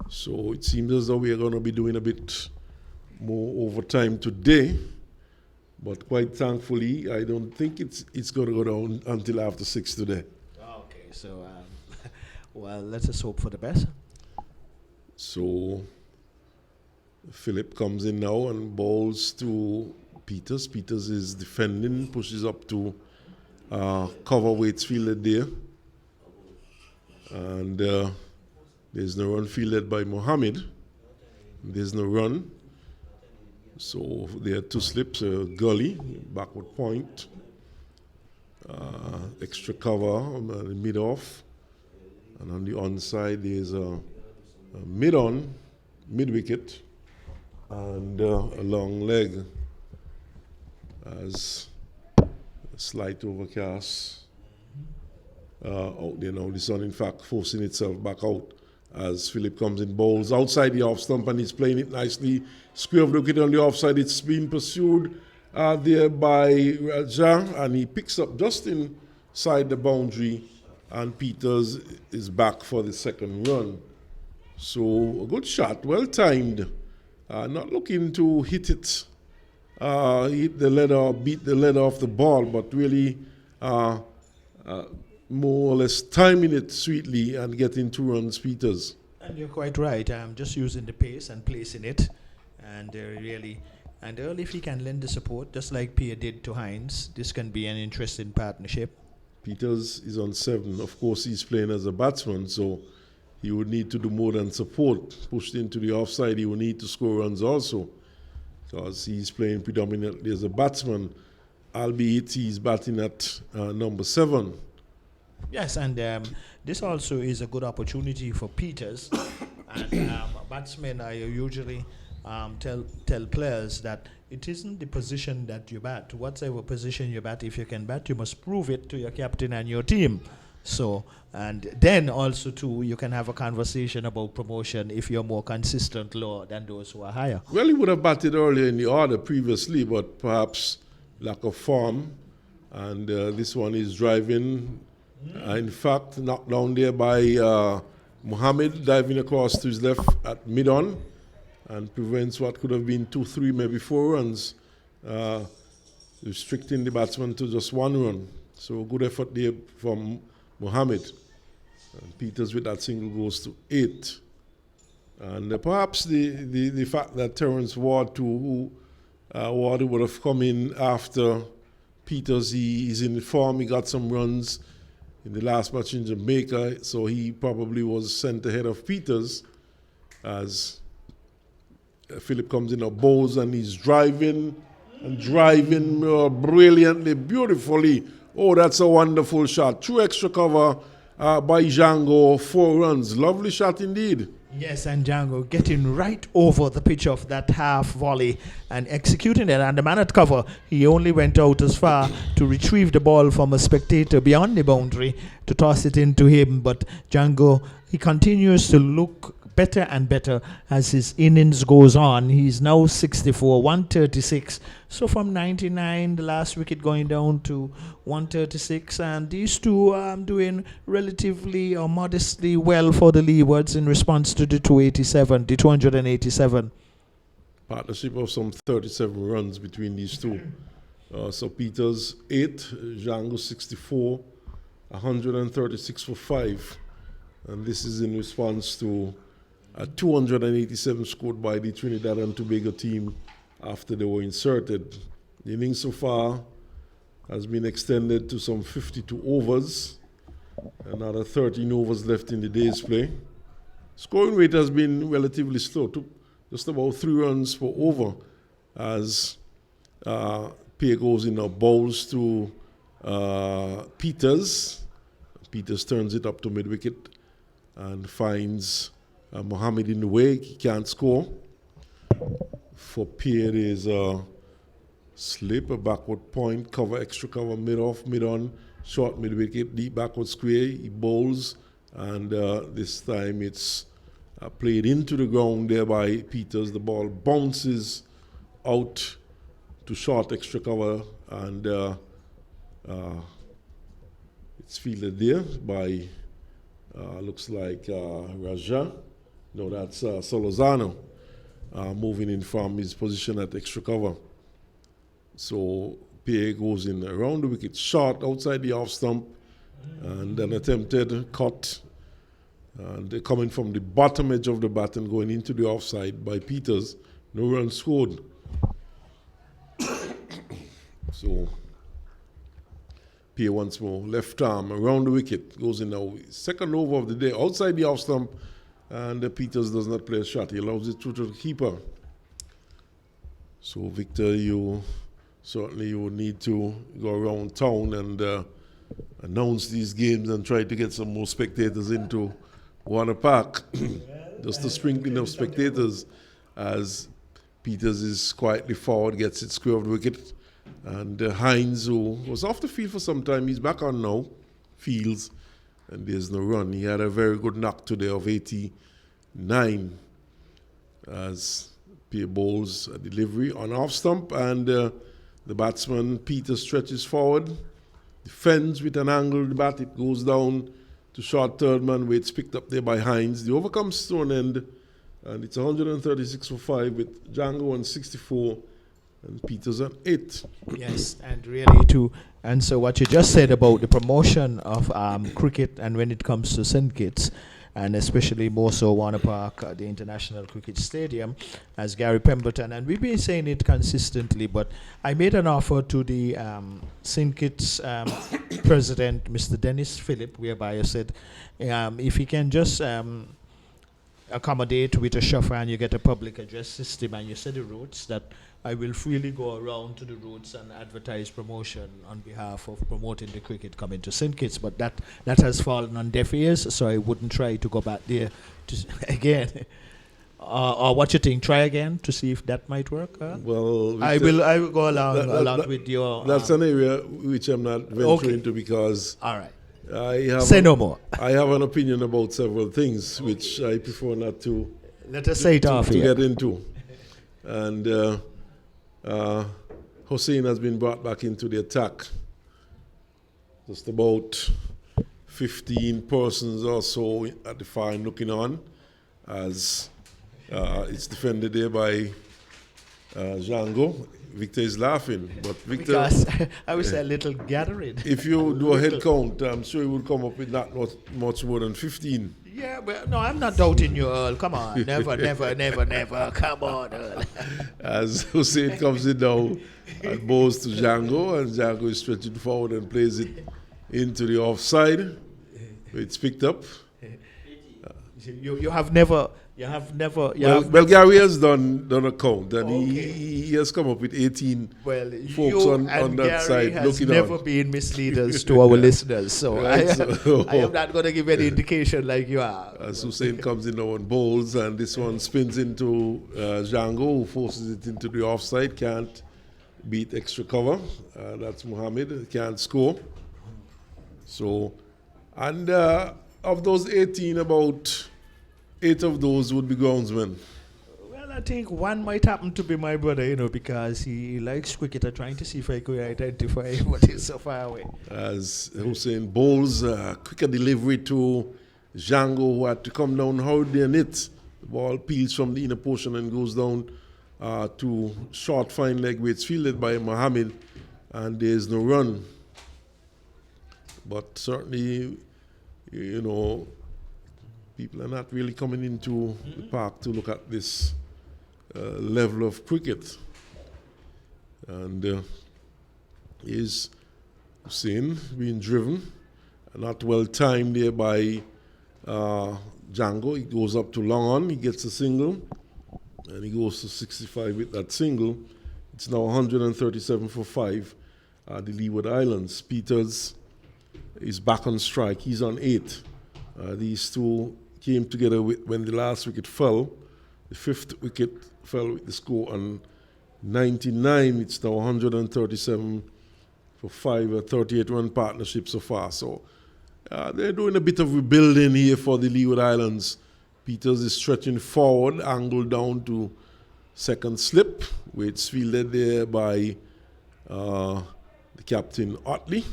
So it seems as though we are going to be doing a bit more overtime today. But quite thankfully, I don't think it's going to go down until after 6 today. Okay, so, well, let's just hope for the best. So Philip comes in now and bowls to Peters. Peters is defending, pushes up to cover Waits fielded there. And there's no run fielded by Mohammed. There's no run. So there are two slips, a gully, backward point, extra cover on the mid-off, and on the onside there's a mid-on, mid-wicket, and a long leg as a slight overcast out there now. The sun, in fact, forcing itself back out as Philip comes in, bowls outside the off stump, and he's playing it nicely. Square of the wicket on the offside. It's being pursued there by Raja, and he picks up just inside the boundary, and Peters is back for the second run. So a good shot, well timed. Not looking to hit it, hit the leather, beat the leather off the ball, but really more or less timing it sweetly and getting 2 runs, Peters. And you're quite right. I'm just using the pace and placing it, and early if he can lend the support, just like Pierre did to Hines, this can be an interesting partnership. Peters is on 7. Of course, he's playing as a batsman, so he would need to do more than support. Pushed into the offside, he will need to score runs also, because he's playing predominantly as a batsman, albeit he's batting at number 7. Yes, and this also is a good opportunity for Peters. And batsmen, I usually tell players that it isn't the position that you bat. Whatever position you bat, if you can bat, you must prove it to your captain and your team. So, and then also too, you can have a conversation about promotion if you're more consistent lower than those who are higher. Well, he would have batted earlier in the order previously, but perhaps lack of form. And this one is driving. In fact, knocked down there by Mohammed, diving across to his left at mid-on, and prevents what could have been 2, 3, maybe 4 runs, restricting the batsman to just 1 run. So good effort there from Mohammed. And Peters with that single goes to 8. And perhaps the fact that Terence Ward too, Ward would have come in after Peters, he's in form, he got some runs in the last match in Jamaica, so he probably was sent ahead of Peters as Philip comes in, bowls, and he's driving brilliantly, beautifully. Oh, that's a wonderful shot. 2 extra cover by Django, 4 runs. Lovely shot indeed. Yes, and Django getting right over the pitch of that half volley and executing it. And the man at cover, he only went out as far to retrieve the ball from a spectator beyond the boundary to toss it into him. But Django, he continues to look better and better as his innings goes on. He's now 64, 136. So from 99, the last wicket going down to 136. And these two are doing relatively or modestly well for the Leewards in response to the 287. Partnership of some 37 runs between these two. So Peters 8, Django 64, 136 for 5. And this is in response to 287 scored by the Trinidad and Tobago team after they were inserted. The innings so far has been extended to some 52 overs. Another 13 overs left in the day's play. Scoring rate has been relatively slow, just about 3 runs per over, as Pierre goes in, bowls to Peters. Peters turns it up to mid-wicket and finds Mohammed in the way. He can't score. For Pierre, there's a slip, a backward point, cover, extra cover, mid-off, mid-on, short mid-wicket, deep backward square. He bowls, and this time it's played into the ground there by Peters. The ball bounces out to short extra cover, and it's fielded there by, looks like Raja. No, that's Solozano moving in from his position at extra cover. So Pierre goes in around the wicket, short outside the off stump, and an attempted cut. And they're coming from the bottom edge of the bat and going into the offside by Peters. No run scored. So Pierre once more, left arm around the wicket, goes in now. Second over of the day, outside the off stump, and Peters does not play a shot. He allows it through to the keeper. So, Victor, you would need to go around town and announce these games and try to get some more spectators into Warner Park. Just the sprinkling of spectators as Peters is quietly forward, gets it square wicket. And Hines, who was off the field for some time, he's back on now, fields, and there's no run. He had a very good knock today of 89 as Pierre bowls a delivery on off stump, and the batsman Peter stretches forward, defends with an angled bat. It goes down to short third man where it's picked up there by Hines. The over comes to an end, and it's 136 for 5 with Django on 64 and Peters on 8. Yes, and really to answer what you just said about the promotion of cricket and when it comes to St. Kitts, and especially more so Warner Park, the International Cricket Stadium, as Gary Pemberton, and we've been saying it consistently, but I made an offer to the St. Kitts president, Mr. Dennis Phillip, whereby I said if he can just accommodate with a chauffeur and you get a public address system and you set the routes, that I will freely go around to the routes and advertise promotion on behalf of promoting the cricket coming to St. Kitts, but that has fallen on deaf ears, so I wouldn't try to go back there again. Or what you think? Try again to see if that might work. Well, I will go along with your. That's an area which I'm not venturing into because. All right. Say no more. I have an opinion about several things which I prefer not to. Let us say it off to here. get into, and Hussein has been brought back into the attack. Just about 15 persons or so at the far end looking on as it's defended there by Django. Victor is laughing, but Victor... Because I was a little gathering. If you do a head count, I'm sure you would come up with not much more than 15. Yeah, but no, I'm not doubting you, Earl. Come on. Never. Come on, Earl. As Hussein comes in now and bows to Django, and Django is stretching forward and plays it into the offside. It's picked up. You have never. Well, Gary has done a count, and he has come up with 18 folks on that Gary side has looking never on. been misleaders to our listeners, so Right, I am not going to give any indication like you are. As Hussein comes in now and bowls, and this one spins into Django, who forces it into the offside, can't beat extra cover. That's Mohammed, can't score. So, and of those 18, about 8 of those would be groundsmen. Well, I think one might happen to be my brother, because he likes cricket. I'm trying to see if I could identify him, but he's so far away. As Hussein bowls, quicker delivery to Django, who had to come down hard on it. The ball peels from the inner portion and goes down to short fine leg where it's fielded by Mohammed, and there's no run. But certainly, people are not really coming into the park to look at this level of cricket. And is Hussein being driven, not well timed there by Django. He goes up to long on, he gets a single, and he goes to 65 with that single. It's now 137 for 5 at the Leeward Islands. Peters is back on strike, he's on 8. These two came together when the last wicket fell. The 5th wicket fell with the score on 99. It's now 137 for 5, a 38-run partnership so far. So they're doing a bit of rebuilding here for the Leeward Islands. Peters is stretching forward, angled down to second slip, where it's fielded there by the captain Otley.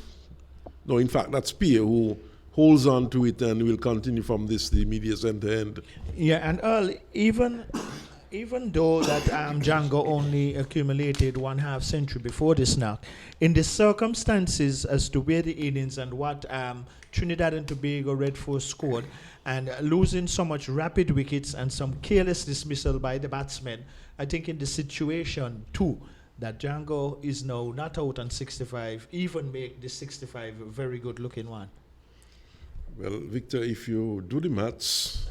No, in fact, that's Pierre who holds on to it and will continue from this, the immediate centre end. Yeah, and Earl, even though that Django only accumulated 1/2 century before this knock, in the circumstances as to where the innings and what Trinidad and Tobago Red Force scored, and losing so much rapid wickets and some careless dismissal by the batsmen, I think in the situation too, that Django is now not out on 65, even make the 65 a very good looking one. Well, Victor, if you do the maths,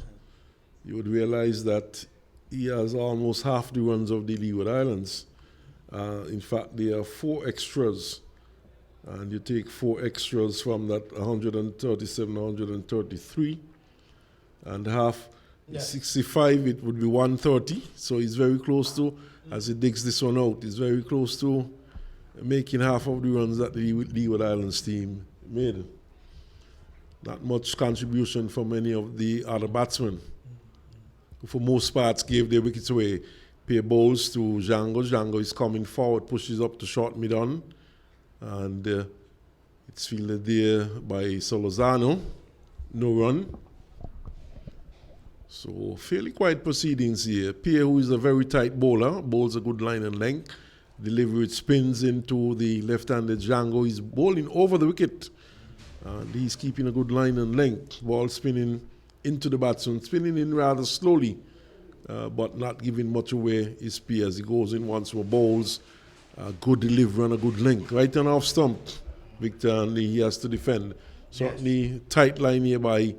you would realize that he has almost half the runs of the Leeward Islands. In fact, there are 4 extras, and you take 4 extras from that 137, 133, and half 65, it would be 130. So he's very close to, as he digs this one out, he's very close to making half of the runs that the Leeward Islands team made. Not much contribution from any of the other batsmen, who for most parts gave their wickets away. Pair balls to Django. Django is coming forward, pushes up to short mid-on, and it's fielded there by Solozano. No run. So fairly quiet proceedings here. Pierre, who is a very tight bowler, bowls a good line and length. Delivery spins into the left-handed Django. He's bowling over the wicket. And he's keeping a good line and length. Ball spinning into the batsman, spinning in rather slowly, but not giving much away his speed as he goes in once more. Bowls, good delivery and a good length. Right on off stump, Victor, and he has to defend. Certainly tight line here by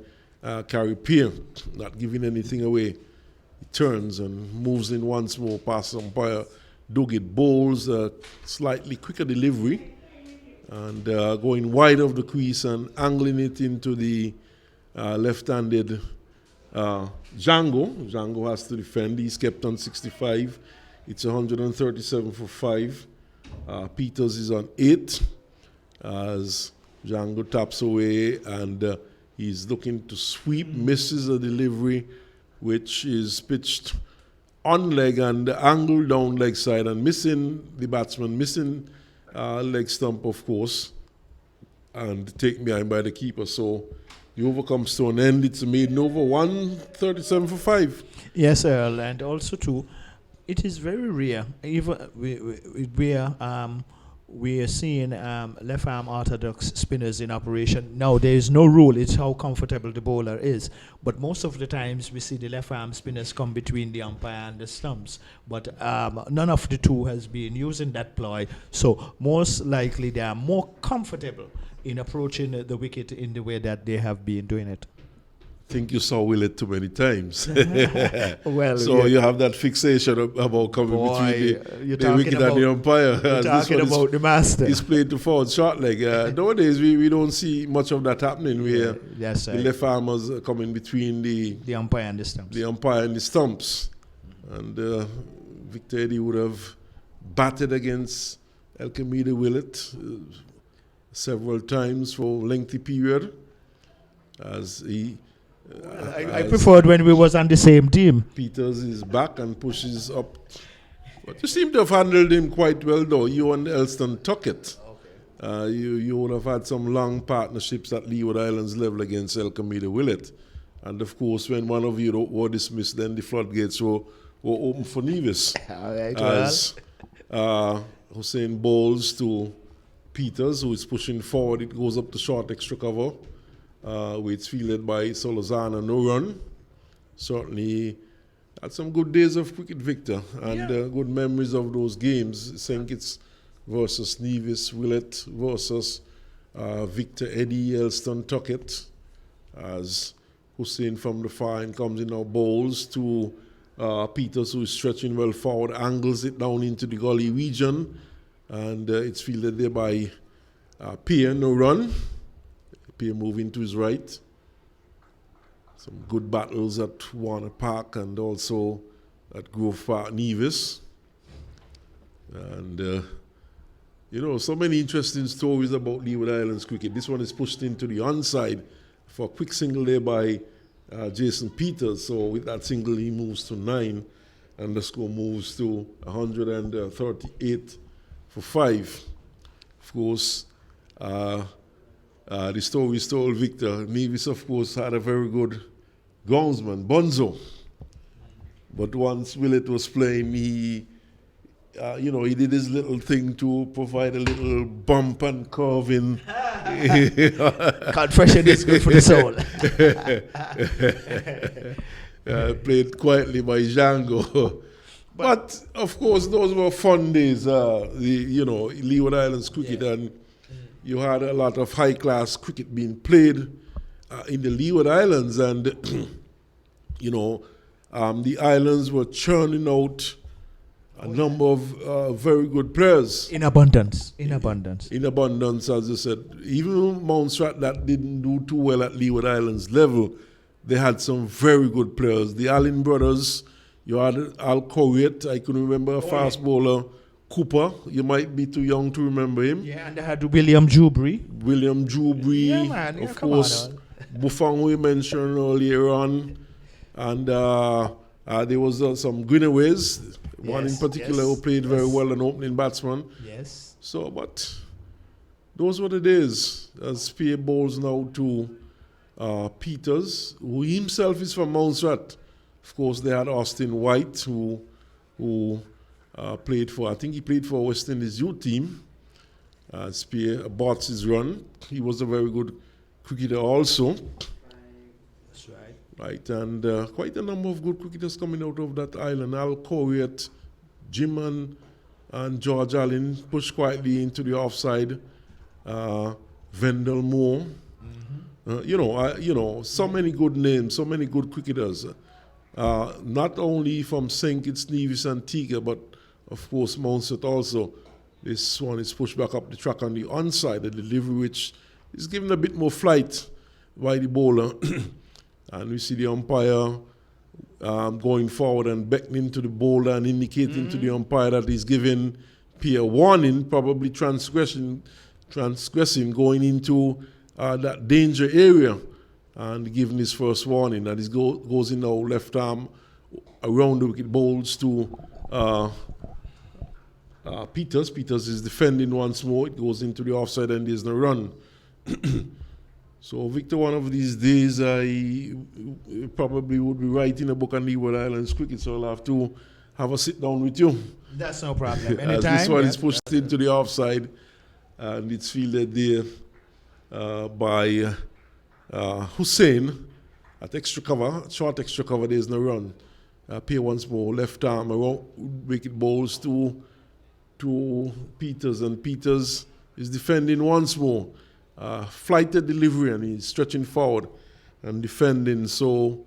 Carrie Pierre, not giving anything away. He turns and moves in once more past umpire Duguid. Bowls, slightly quicker delivery, and going wide of the crease and angling it into the left-handed Django. Django has to defend. He's kept on 65. It's 137 for 5. Peters is on 8 as Django taps away, and he's looking to sweep, misses a delivery which is pitched on leg and angled down leg side, and missing the batsman, missing leg stump, of course, and taken behind by the keeper. So the over comes to an end. It's a maiden over, 137 for 5. Yes, Earl, and also too, it is very rare. Even we are seeing left arm orthodox spinners in operation. Now there is no rule; it's how comfortable the bowler is. But most of the times we see the left arm spinners come between the umpire and the stumps. But none of the two has been using that ploy. So most likely they are more comfortable in approaching the wicket in the way that they have been doing it. I think you saw Willett too many times. Well, so yeah. you have that fixation about coming between the wicket and the umpire. You're talking about the master. He's played to forward short leg. Nowadays we don't see much of that happening, where yes, the left armers are coming between the umpire and the stumps. The umpire and the stumps. And Victor Eddy would have batted against Elkamida Willett several times for a lengthy period, as he I preferred when we was on the same team. Peters is back and pushes up. But you seem to have handled him quite well, though. You and Elston Tuckett. Okay. You would have had some long partnerships at Leeward Islands level against Elkamida Willett. And of course, when one of you were dismissed, then the floodgates were open for Nevis. All right, as Hussein bowls to Peters, who is pushing forward. It goes up to short extra cover. Where it's fielded by Solozana, no run. Certainly had some good days of cricket, Victor, and good memories of those games. St. Kitts versus Nevis, Willett versus Victor Eddy, Elston Tuckett, as Hussein from the far end comes in now, bowls to Peters, who is stretching well forward, angles it down into the gully region, and it's fielded there by Pierre, no run. Pierre moving to his right. Some good battles at Warner Park and also at Grove Park, Nevis. And, so many interesting stories about Leeward Islands cricket. This one is pushed into the onside for a quick single there by Jason Peters. So with that single, he moves to 9, and the score moves to 138 for 5. Of course, the story is told, Victor. Nevis, of course, had a very good groundsman, Bonzo. But once Willett was playing, he did his little thing to provide a little bump and curve in. Confession is good for the soul. Played quietly by Django. But, of course, those were fun days, Leeward Islands cricket, and you had a lot of high-class cricket being played in the Leeward Islands, and, the islands were churning out a number of very good players. In abundance. In abundance. In abundance, as I said. Even Mountserrat that didn't do too well at Leeward Islands level, they had some very good players. The Allen brothers, you had Al Corriet, I can remember a fast bowler, Cooper. You might be too young to remember him. Yeah, and they had William Jubry. William Jubry, Yeah, man. Yeah, of come course. on. Buffon we mentioned earlier on. And there was some Greenaways, one in Yes, particular yes, who played very yes. well, an opening batsman. Yes. So, but those were the days. As Spear bowls now to Peters, who himself is from Mountserrat. Of course, they had Austin White, who played for, I think he played for West Indies youth team. Spear bots his run. He was a very good cricketer also. That's right. Right, and quite a number of good cricketers coming out of that island. Al Corriet, Jim and George Allen pushed quietly into the offside. Vendell Moore. So many good names, so many good cricketers. Not only from St. Kitts, Nevis and Antigua, but of course Mountserrat also. This one is pushed back up the track on the onside, the delivery which is given a bit more flight by the bowler. And we see the umpire going forward and beckoning to the bowler and indicating to the umpire that he's giving P a warning, probably transgressing going into that danger area, and giving his first warning that he goes in now left arm around the wicket, bowls to Peters. Peters is defending once more. It goes into the offside and there's no run. So, Victor, one of these days I probably would be writing a book on Leeward Islands cricket, so I'll have to have a sit down with you. That's no problem. Anytime. As this one is pushed into the offside and it's fielded there by Hussein at extra cover, short extra cover, there's no run. Pay once more, left arm around wicket, bowls to Peters, and Peters is defending once more. Flighted delivery, and he's stretching forward and defending. So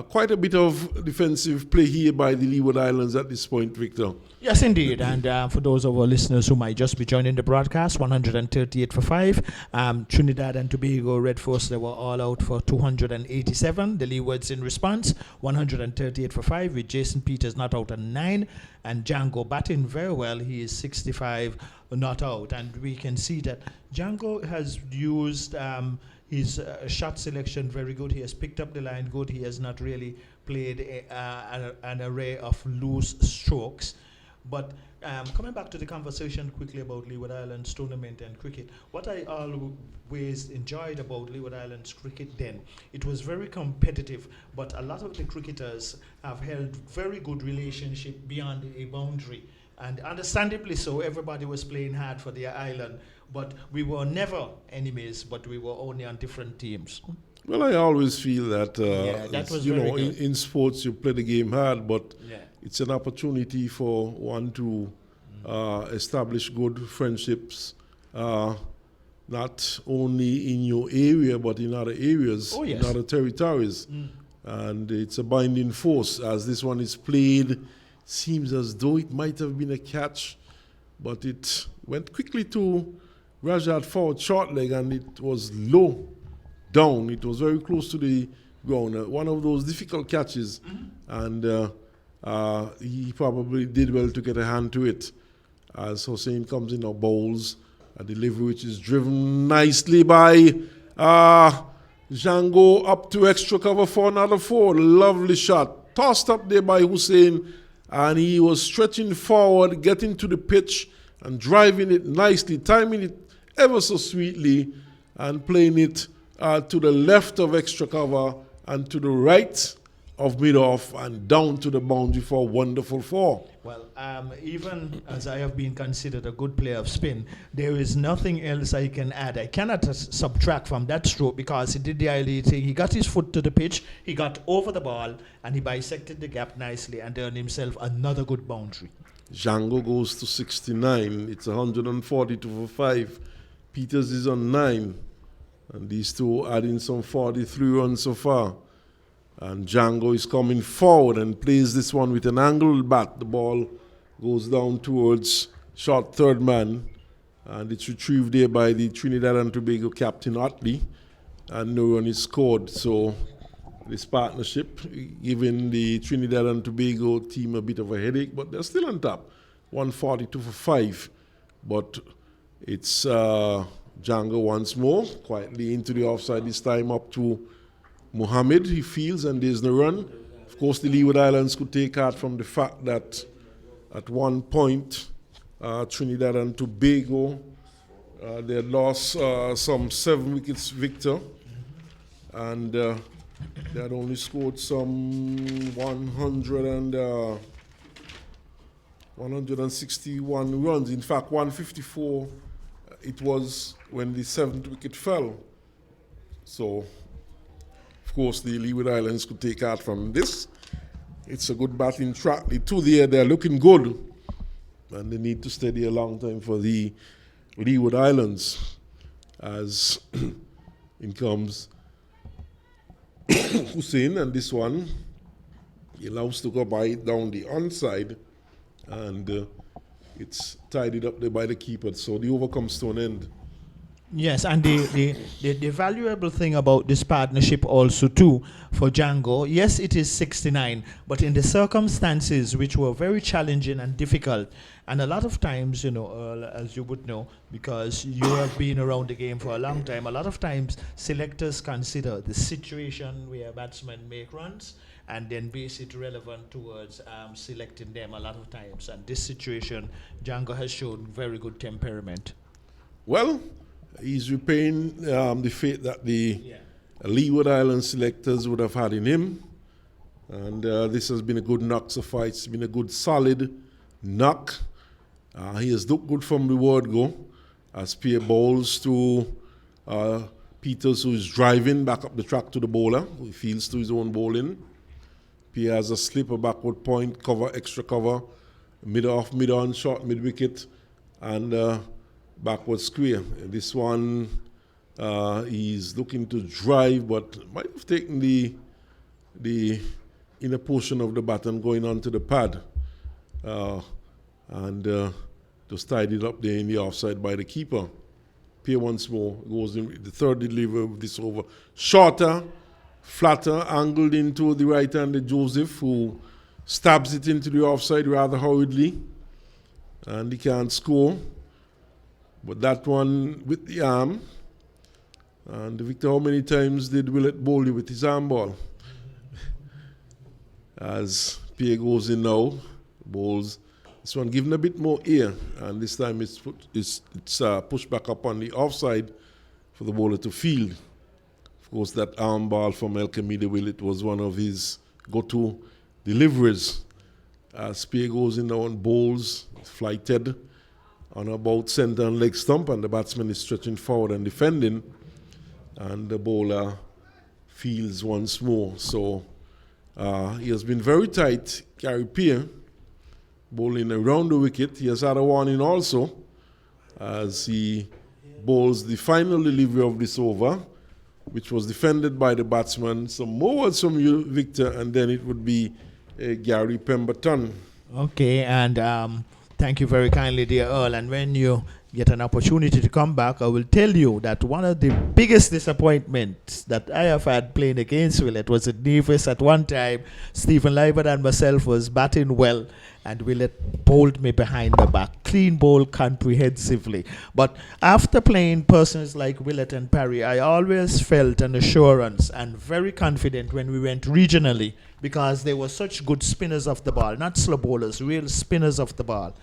quite a bit of defensive play here by the Leeward Islands at this point, Victor. Yes, indeed. And for those of our listeners who might just be joining the broadcast, 138 for 5. Trinidad and Tobago Red Force, they were all out for 287. The Leewards in response, 138 for 5, with Jason Peters not out at 9. And Django batting very well. He is 65 not out. And we can see that Django has used his shot selection very good. He has picked up the line good. He has not really played an array of loose strokes. But coming back to the conversation quickly about Leeward Islands tournament and cricket, what I always enjoyed about Leeward Islands cricket then, it was very competitive, but a lot of the cricketers have held very good relationship beyond a boundary. And understandably so, everybody was playing hard for their island, but we were never enemies, but we were only on different teams. Well, I always feel that, that was very good. In sports you play the game hard, but it's an opportunity for one to establish good friendships, not only in your area, but in other areas, in other territories. And it's a binding force. As this one is played, seems as though it might have been a catch, but it went quickly to Rajat forward short leg, and it was low down. It was very close to the ground. One of those difficult catches, and he probably did well to get a hand to it. As Hussein comes in or bowls, a delivery which is driven nicely by Django up to extra cover for another 4. Lovely shot. Tossed up there by Hussein, and he was stretching forward, getting to the pitch and driving it nicely, timing it ever so sweetly, and playing it to the left of extra cover and to the right of mid-off and down to the boundary for a wonderful 4. Well, even as I have been considered a good player of spin, there is nothing else I can add. I cannot subtract from that stroke because he did the ideal thing. He got his foot to the pitch, he got over the ball, and he bisected the gap nicely and earned himself another good boundary. Django goes to 69. It's 142 for 5. Peters is on 9. And these two adding some 43 runs so far. And Django is coming forward and plays this one with an angled bat. The ball goes down towards short third man, and it's retrieved there by the Trinidad and Tobago captain Otley, and no run is scored. So this partnership giving the Trinidad and Tobago team a bit of a headache, but they're still on top, 142 for 5. But it's Django once more, quietly into the offside this time up to Mohammed. He fields and there's no run. Of course, the Leeward Islands could take heart from the fact that at one point, Trinidad and Tobago, they had lost some 7 wickets, Victor, and they had only scored some 161 runs. In fact, 154 it was when the 7th wicket fell. So, of course, the Leeward Islands could take heart from this. It's a good batting track. The two there, they're looking good. And they need to steady a long time for the Leeward Islands. As in comes Hussein, and this one, he allows to go by it down the onside. And it's tidied up there by the keeper. So the over comes to an end. Yes, and the valuable thing about this partnership also too for Django, yes, it is 69, but in the circumstances which were very challenging and difficult, and a lot of times, as you would know, because you have been around the game for a long time, a lot of times selectors consider the situation where batsmen make runs and then base it relevant towards selecting them a lot of times. And this situation, Django has shown very good temperament. Well, he's repaying the fate that the Leeward Islands selectors would have had in him. And this has been a good knock so far. It's been a good solid knock. He has looked good from the word go. As Pierre bowls to Peters, who is driving back up the track to the bowler, who fields to his own bowling. Pierre has a slip, a backward point, cover, extra cover, mid-off, mid-on, short, mid-wicket, and backward square. This one, he's looking to drive, but might have taken the inner portion of the bat and going onto the pad. And just tied it up there in the offside by the keeper. Pierre once more goes in the third delivery of this over. Shorter, flatter, angled into the right-handed Joseph, who stabs it into the offside rather hurriedly. And he can't score. But that one with the arm. And Victor, how many times did Willett bowl you with his arm ball? As Pierre goes in now, bowls. This one given a bit more air, and this time it's pushed back up on the offside for the bowler to field. Of course, that arm ball from El Camino Willett was one of his go-to deliveries. As Pierre goes in now and bowls, flighted on about centre and leg stump, and the batsman is stretching forward and defending, and the bowler fields once more. So he has been very tight, Gary Pierre, bowling around the wicket. He has had a warning also as he bowls the final delivery of this over, which was defended by the batsman. Some more words from you, Victor, and then it would be Gary Pemberton. Okay, and thank you very kindly, dear Earl. And when you get an opportunity to come back, I will tell you that one of the biggest disappointments that I have had playing against Willett was at Nevis. At one time, Stephen Leibert and myself was batting well, and Willett bowled me behind the back. Clean bowl comprehensively. But after playing persons like Willett and Parry, I always felt an assurance and very confident when we went regionally, because they were such good spinners of the ball, not slow bowlers, real spinners of the ball.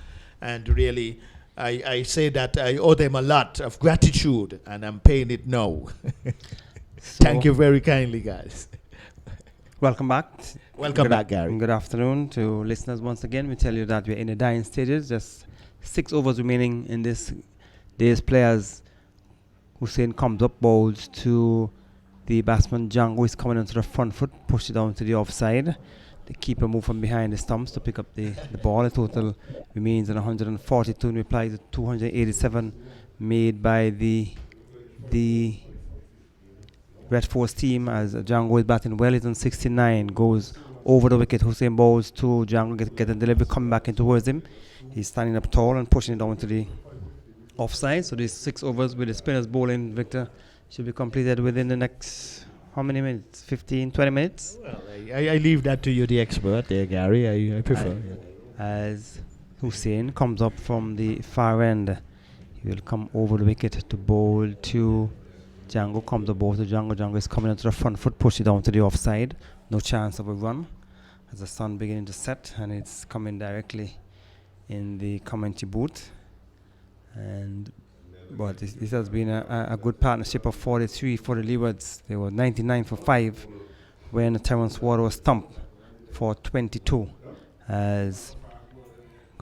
And really, I say that I owe them a lot of gratitude, and I'm paying it now. Thank you very kindly, guys. Welcome back. Welcome back, Gary. Good afternoon to listeners once again. We tell you that we're in the dying stages. Just 6 overs remaining in this day's players. Hussein comes up, bowls to the batsman Django, is coming onto the front foot, pushed it down to the offside. The keeper moved from behind the stumps to pick up the ball. The total remains at 142 in reply to 287 made by the Red Force team, as Django is batting well. He's on 69, goes over the wicket. Hussein bowls to Django, get a delivery, coming back in towards him. He's standing up tall and pushing it down to the offside. So these 6 overs with the spinners bowling, Victor, should be completed within the next, how many minutes? 15, 20 minutes? Well, I leave that to you, the expert there, Gary. I prefer. As Hussein comes up from the far end, he will come over the wicket to bowl to Django. Comes the ball to Django. Django is coming onto the front foot, push it down to the offside. No chance of a run as the sun beginning to set, and it's coming directly in the commentary booth. But this has been a good partnership of 43 for the Leewards. They were 99 for 5 when Terence Ward was stumped for 22 as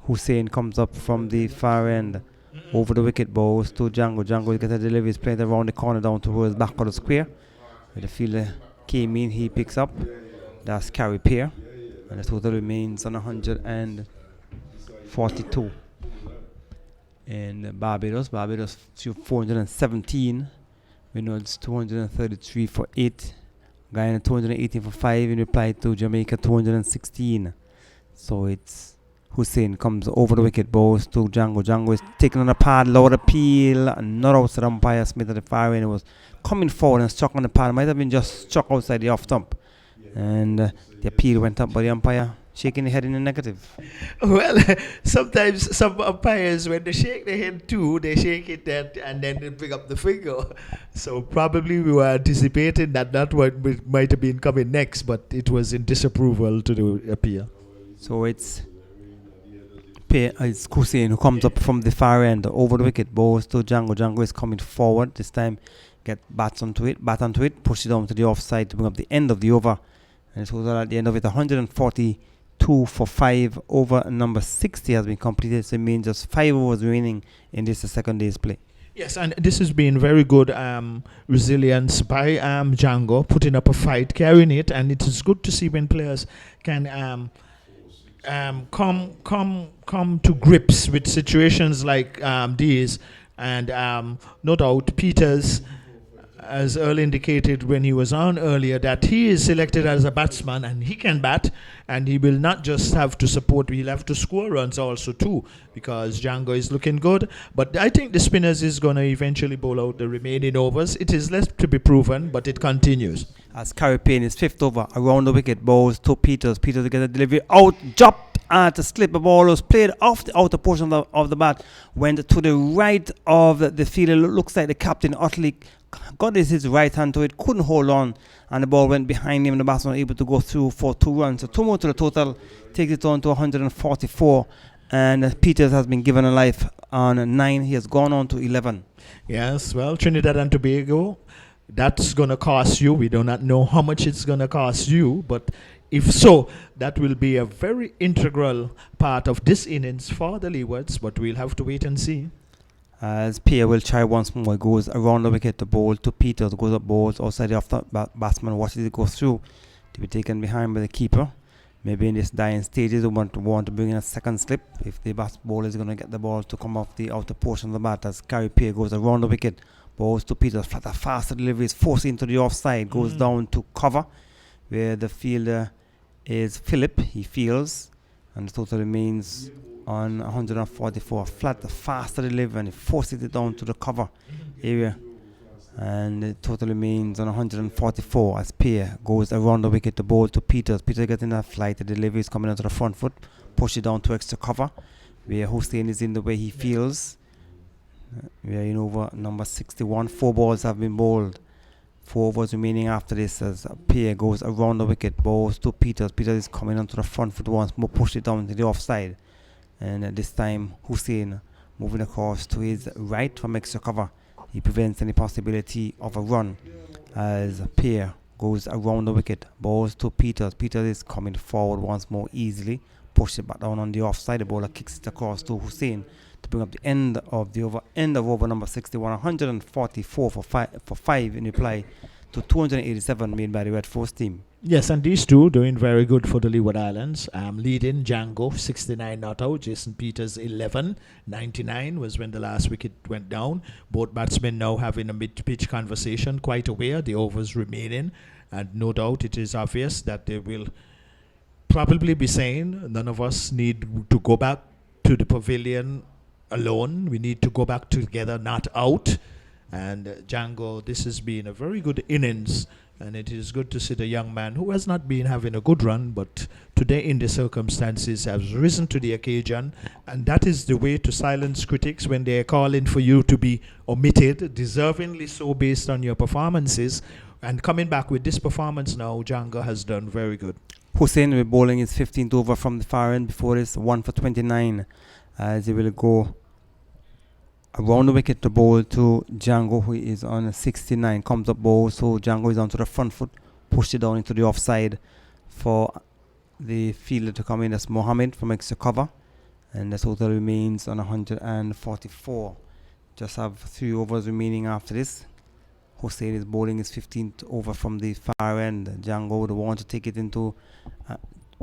Hussein comes up from the far end over the wicket, bowls to Django. Django gets a delivery, he's played around the corner down towards back of the square. Where the fielder came in, he picks up. That's carry pair. And the total remains on 142. And Barbados 417. We know it's 233 for 8. Guyana 218 for 5 in reply to Jamaica 216. So it's Hussein comes over the wicket, bowls to Django. Django is taken on a pad, lower appeal, and not outside umpire Smith at the far end. It was coming forward and struck on the pad. Might have been just struck outside the off stump. And the appeal went up by the umpire, shaking the head in the negative. Well, sometimes some umpires, when they shake their head too, they shake it and then they pick up the finger. So probably we were anticipating that what might have been coming next, but it was in disapproval to the appeal. So it's Hussein who comes up from the far end over the wicket, bowls to Django. Django is coming forward this time, bat onto it, push it down to the offside to bring up the end of the over. And it's total at the end of it 142 for 5 over number 60 has been completed. So it means just 5 overs remaining in this second day's play. Yes, and this has been very good resilience by Django, putting up a fight, carrying it, and it is good to see when players can come to grips with situations like these. And no doubt Peters, as Earl indicated when he was on earlier, that he is selected as a batsman and he can bat, and he will not just have to support, he'll have to score runs also too, because Django is looking good. But I think the spinners is going to eventually bowl out the remaining overs. It is left to be proven, but it continues. As Carey Payne is 5th over, around the wicket, bowls to Peters. Peters to get a delivery out, dropped at a slip. The ball was played off the outer portion of the bat, went to the right of the fielder. Looks like the captain utterly got his right hand to it, couldn't hold on, and the ball went behind him, and the batsman was able to go through for 2 runs. So 2 more to the total, takes it on to 144, and Peters has been given a life on 9. He has gone on to 11. Yes, well, Trinidad and Tobago, that's going to cost you. We do not know how much it's going to cost you, but if so, that will be a very integral part of this innings for the Leewards, but we'll have to wait and see. As Pierre will try once more, it goes around the wicket, the ball to Peters, goes up balls outside the off batsman, watches it go through to be taken behind by the keeper. Maybe in this dying stages, we want to bring in a second slip if the ball is going to get the ball to come off the outer portion of the bat. As Carey Pierre goes around the wicket, balls to Peters, flatter, faster delivery is forced into the offside, goes down to cover where the fielder is Philip. He fields, and the total remains on 144. Flat, the faster delivery, and he forces it down to the cover area, and the total remains on 144 as Pierre goes around the wicket, the ball to Peters. Peters getting that flight, the delivery is coming onto the front foot, push it down to extra cover where Hussein is in the way he feels. We are in over number 61. 4 balls have been bowled, 4 overs remaining after this as Pierre goes around the wicket, balls to Peters. Peters is coming onto the front foot once more, push it down to the offside. And this time Hussein moving across to his right from extra cover. He prevents any possibility of a run as Pierre goes around the wicket, balls to Peters. Peters is coming forward once more easily, pushes it back down on the offside. The bowler kicks it across to Hussein to bring up the end of over number 61. 144 for 5 in reply to 287 made by the Red Force team. Yes, and these two doing very good for the Leeward Islands. Leading Django 69 not out, Jason Peters 11, 99 was when the last wicket went down. Both batsmen now having a mid-pitch conversation, quite aware the overs remaining, and no doubt it is obvious that they will probably be saying none of us need to go back to the pavilion alone. We need to go back together, not out. And Django, this has been a very good innings, and it is good to see the young man who has not been having a good run, but today in the circumstances has risen to the occasion, and that is the way to silence critics when they are calling for you to be omitted, deservingly so based on your performances. And coming back with this performance now, Django has done very good. Hussein will be bowling his 15th over from the far end before this 1 for 29, as he will go around the wicket to bowl to Django, who is on a 69. Comes up bowl, so Django is onto the front foot, pushed it down into the offside for the fielder to come in. That's Mohammed from extra cover, and the total remains on 144. Just have 3 overs remaining after this. Hussein is bowling his 15th over from the far end. Django would want to take it into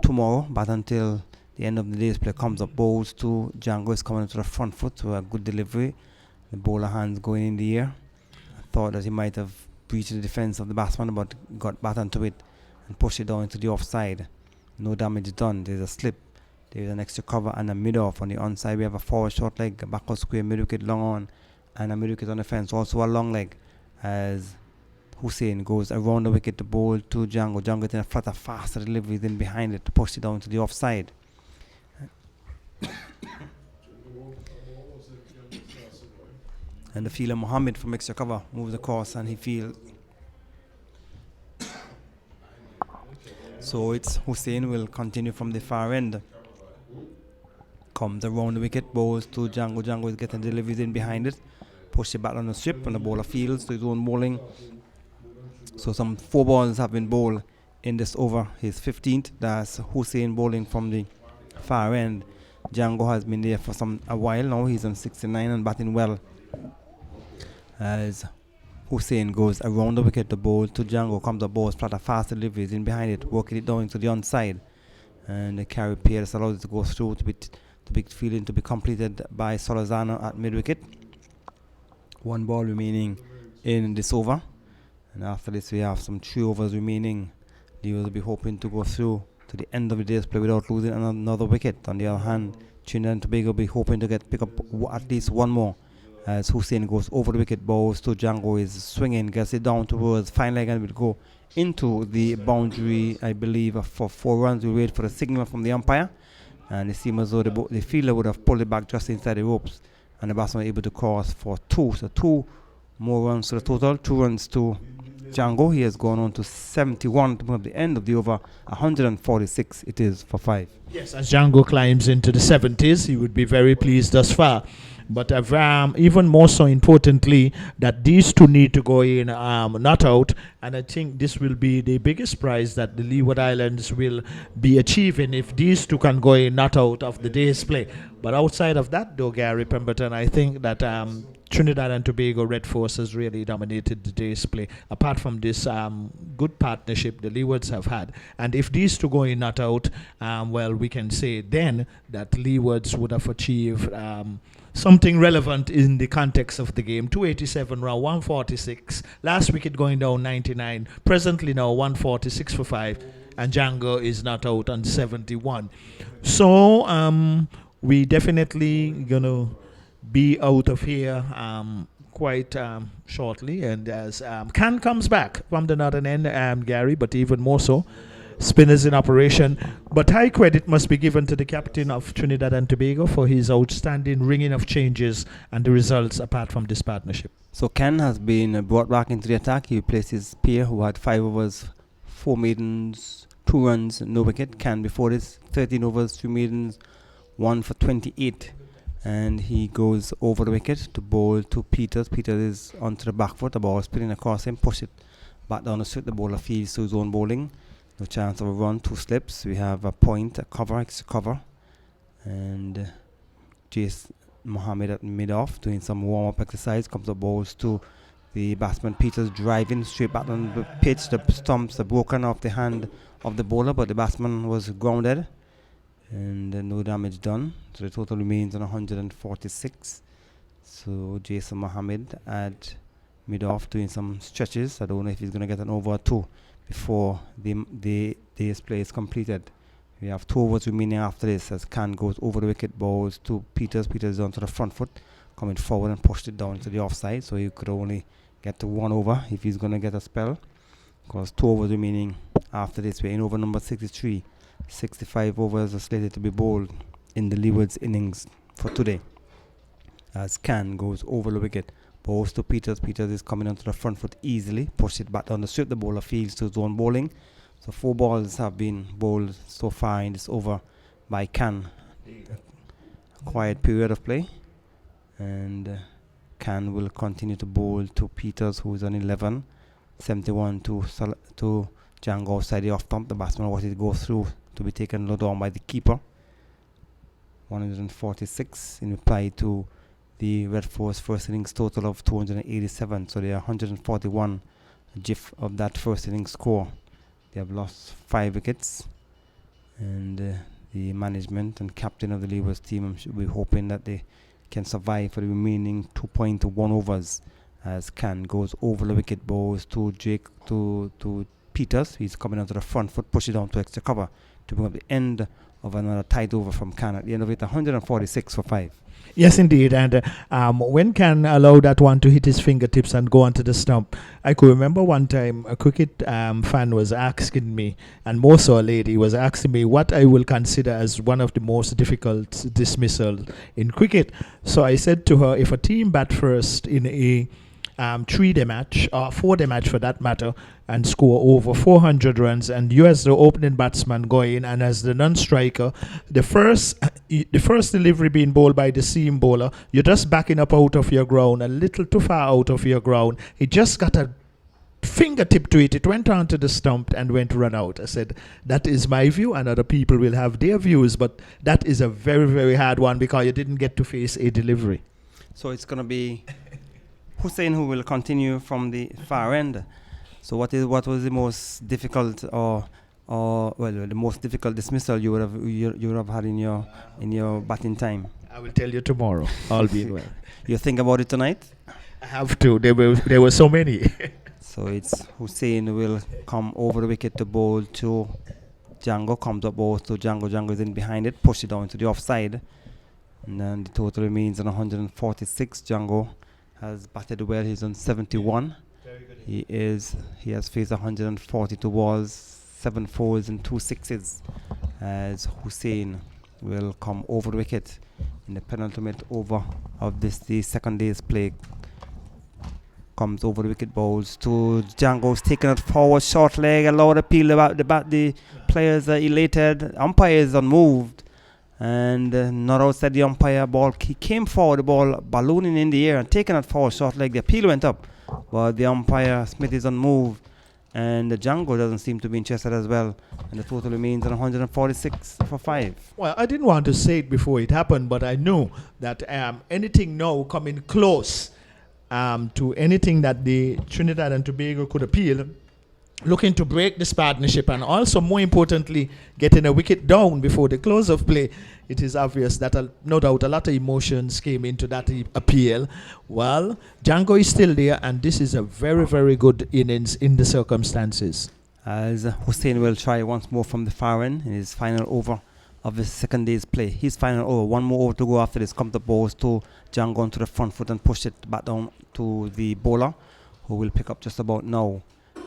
tomorrow, but until the end of the day's play, comes up bowls to Django, is coming to the front foot to a good delivery. The bowler hands going in the air. I thought that he might have breached the defense of the batsman, but got back onto it and pushed it down into the offside. No damage done. There's a slip. There's an extra cover and a mid-off. On the onside, we have a forward short leg, a backward square, mid-wicket long on, and a mid-wicket on the fence. Also a long leg, as Hussein goes around the wicket to bowl to Django. Django getting a flatter, faster delivery than behind it to push it down to the offside. And the fielder Mohammed from extra cover moves across, and he feels. So it's Hussein will continue from the far end. Comes around the wicket, bowls to Django. Django is getting deliveries in behind it. Push it back on the strip, and the bowler fields to his own bowling. So some 4 balls have been bowled in this over, his 15th. That's Hussein bowling from the far end. Django has been there for a while now. He's on 69 and batting well, as Hussein goes around the wicket to bowl to Django. Comes the ball, flatter, fast deliveries in behind it, working it down into the onside, and the carry pair allows it to go through to be fielding to be completed by Solazano at mid wicket. 1 ball remaining in this over, and after this we have some 3 overs remaining. They will be hoping to go through to the end of the day's play without losing another wicket. On the other hand, Trinidad and Tobago will be hoping to pick up at least 1 more, as Hussein goes over the wicket, bowls to Django, is swinging, gets it down towards fine leg, and will go into the boundary, I believe, for 4 runs. We'll wait for the signal from the umpire, and it seems as though the fielder would have pulled it back just inside the ropes, and the batsman able to cross for 2. So 2 more runs to the total. 2 runs to Django. He has gone on to 71 to move the end of the over. 146 it is for 5. Yes, as Django climbs into the 70s, he would be very pleased thus far. But even more so importantly, that these 2 need to go in not out, and I think this will be the biggest prize that the Leeward Islands will be achieving if these 2 can go in not out of the day's play. But outside of that, though, Gary Pemberton, I think that Trinidad and Tobago Red Force has really dominated the day's play. Apart from this good partnership the Leewards have had, and if these 2 go in not out, well, we can say then that Leewards would have achieved something relevant in the context of the game. 287 round, 146. Last wicket going down 99. Presently now 146 for 5. And Django is not out on 71. So we definitely gonna be out of here quite shortly. And as Can comes back from the northern end, Gary, but even more so, spinners in operation. But high credit must be given to the captain of Trinidad and Tobago for his outstanding ringing of changes and the results apart from this partnership. So Ken has been brought back into the attack. He replaced his peer who had 5 overs, 4 maidens, 2 runs, no wicket. Ken before this, 13 overs, 2 maidens, 1 for 28. And he goes over the wicket to bowl to Peters. Peters is onto the back foot. The ball is spinning across him, push it back down the strip. The bowler feeds to his own bowling. No chance of a run, 2 slips. We have a point, a cover, extra cover. And Jace Mohammed at mid-off doing some warm-up exercise. Comes the balls to the batsman. Peters driving straight back on the pitch. The stumps are broken off the hand of the bowler, but the batsman was grounded. And no damage done. So the total remains on 146. So Jason Mohammed at mid-off doing some stretches. I don't know if he's going to get an over or 2 before the day's play is completed. We have 2 overs remaining after this as Can goes over the wicket, balls to Peters. Peters onto the front foot, coming forward and pushed it down to the offside. So he could only get to 1 over if he's going to get a spell. Because 2 overs remaining after this. We're in over number 63. 65 overs are slated to be bowled in the Leeward's innings for today. As Can goes over the wicket, balls to Peters. Peters is coming onto the front foot easily, push it back down the strip. The bowler fields to zone bowling. So 4 balls have been bowled so far in this over by Can. A quiet period of play, and Can will continue to bowl to Peters, who is on 11. 71 to Django outside the off stump. The batsman wanted to go through to be taken low down by the keeper. 146 in reply to the Red Force first innings total of 287. So they are 141 GIF of that first innings score. They have lost 5 wickets, and the management and captain of the Leeward's team should be hoping that they can survive for the remaining 2.1 overs. As Can goes over the wicket, balls to Peters. He's coming onto the front foot, push it down to extra cover to bring up the end of another tight over from Can. At the end of it, 146 for 5. Yes, indeed. And when Can allow that one to hit his fingertips and go onto the stump, I could remember one time a cricket fan was asking me, and more so a lady was asking me, what I will consider as one of the most difficult dismissals in cricket. So I said to her, if a team bat first in a 3-day match or 4-day match for that matter and score over 400 runs, and you as the opening batsman go in and as the non-striker, the first delivery being bowled by the seam bowler, you're just backing up out of your ground, a little too far out of your ground. He just got a fingertip to it. It went onto the stump and went run out. I said, that is my view, and other people will have their views, but that is a very, very hard one because you didn't get to face a delivery. So it's going to be Hussein who will continue from the far end. So what was the most difficult the most difficult dismissal you would have had in your batting time? I will tell you tomorrow. All being well. You think about it tonight? I have to. There were so many. So it's Hussein will come over the wicket to bowl to Django. Comes up balls to Django. Django is in behind it. Push it down to the offside. And then the total remains on 146. Django has batted well. He's on 71. He has faced 142 balls, 7 fours and 2 sixes. As Hussein will come over the wicket in the penultimate over of the second day's play. Comes over the wicket, bowls to Django's taking it forward, short leg, a lower appeal about the players are elated. Umpire is unmoved. And not outside the umpire ball. He came forward, the ball ballooning in the air and taking it forward, short leg. The appeal went up, but the umpire Smith is unmoved, and the Django doesn't seem to be interested as well. And the total remains on 146 for 5. Well, I didn't want to say it before it happened, but I knew that anything now coming close to anything that the Trinidad and Tobago could appeal, looking to break this partnership and also, more importantly, getting a wicket down before the close of play, it is obvious that no doubt a lot of emotions came into that appeal. Well, Django is still there, and this is a very, very good innings in the circumstances. As Hussein will try once more from the far end in his final over of his second day's play. His final over, one more over to go after this. Come the balls to Django onto the front foot and push it back down to the bowler, who will pick up just about now.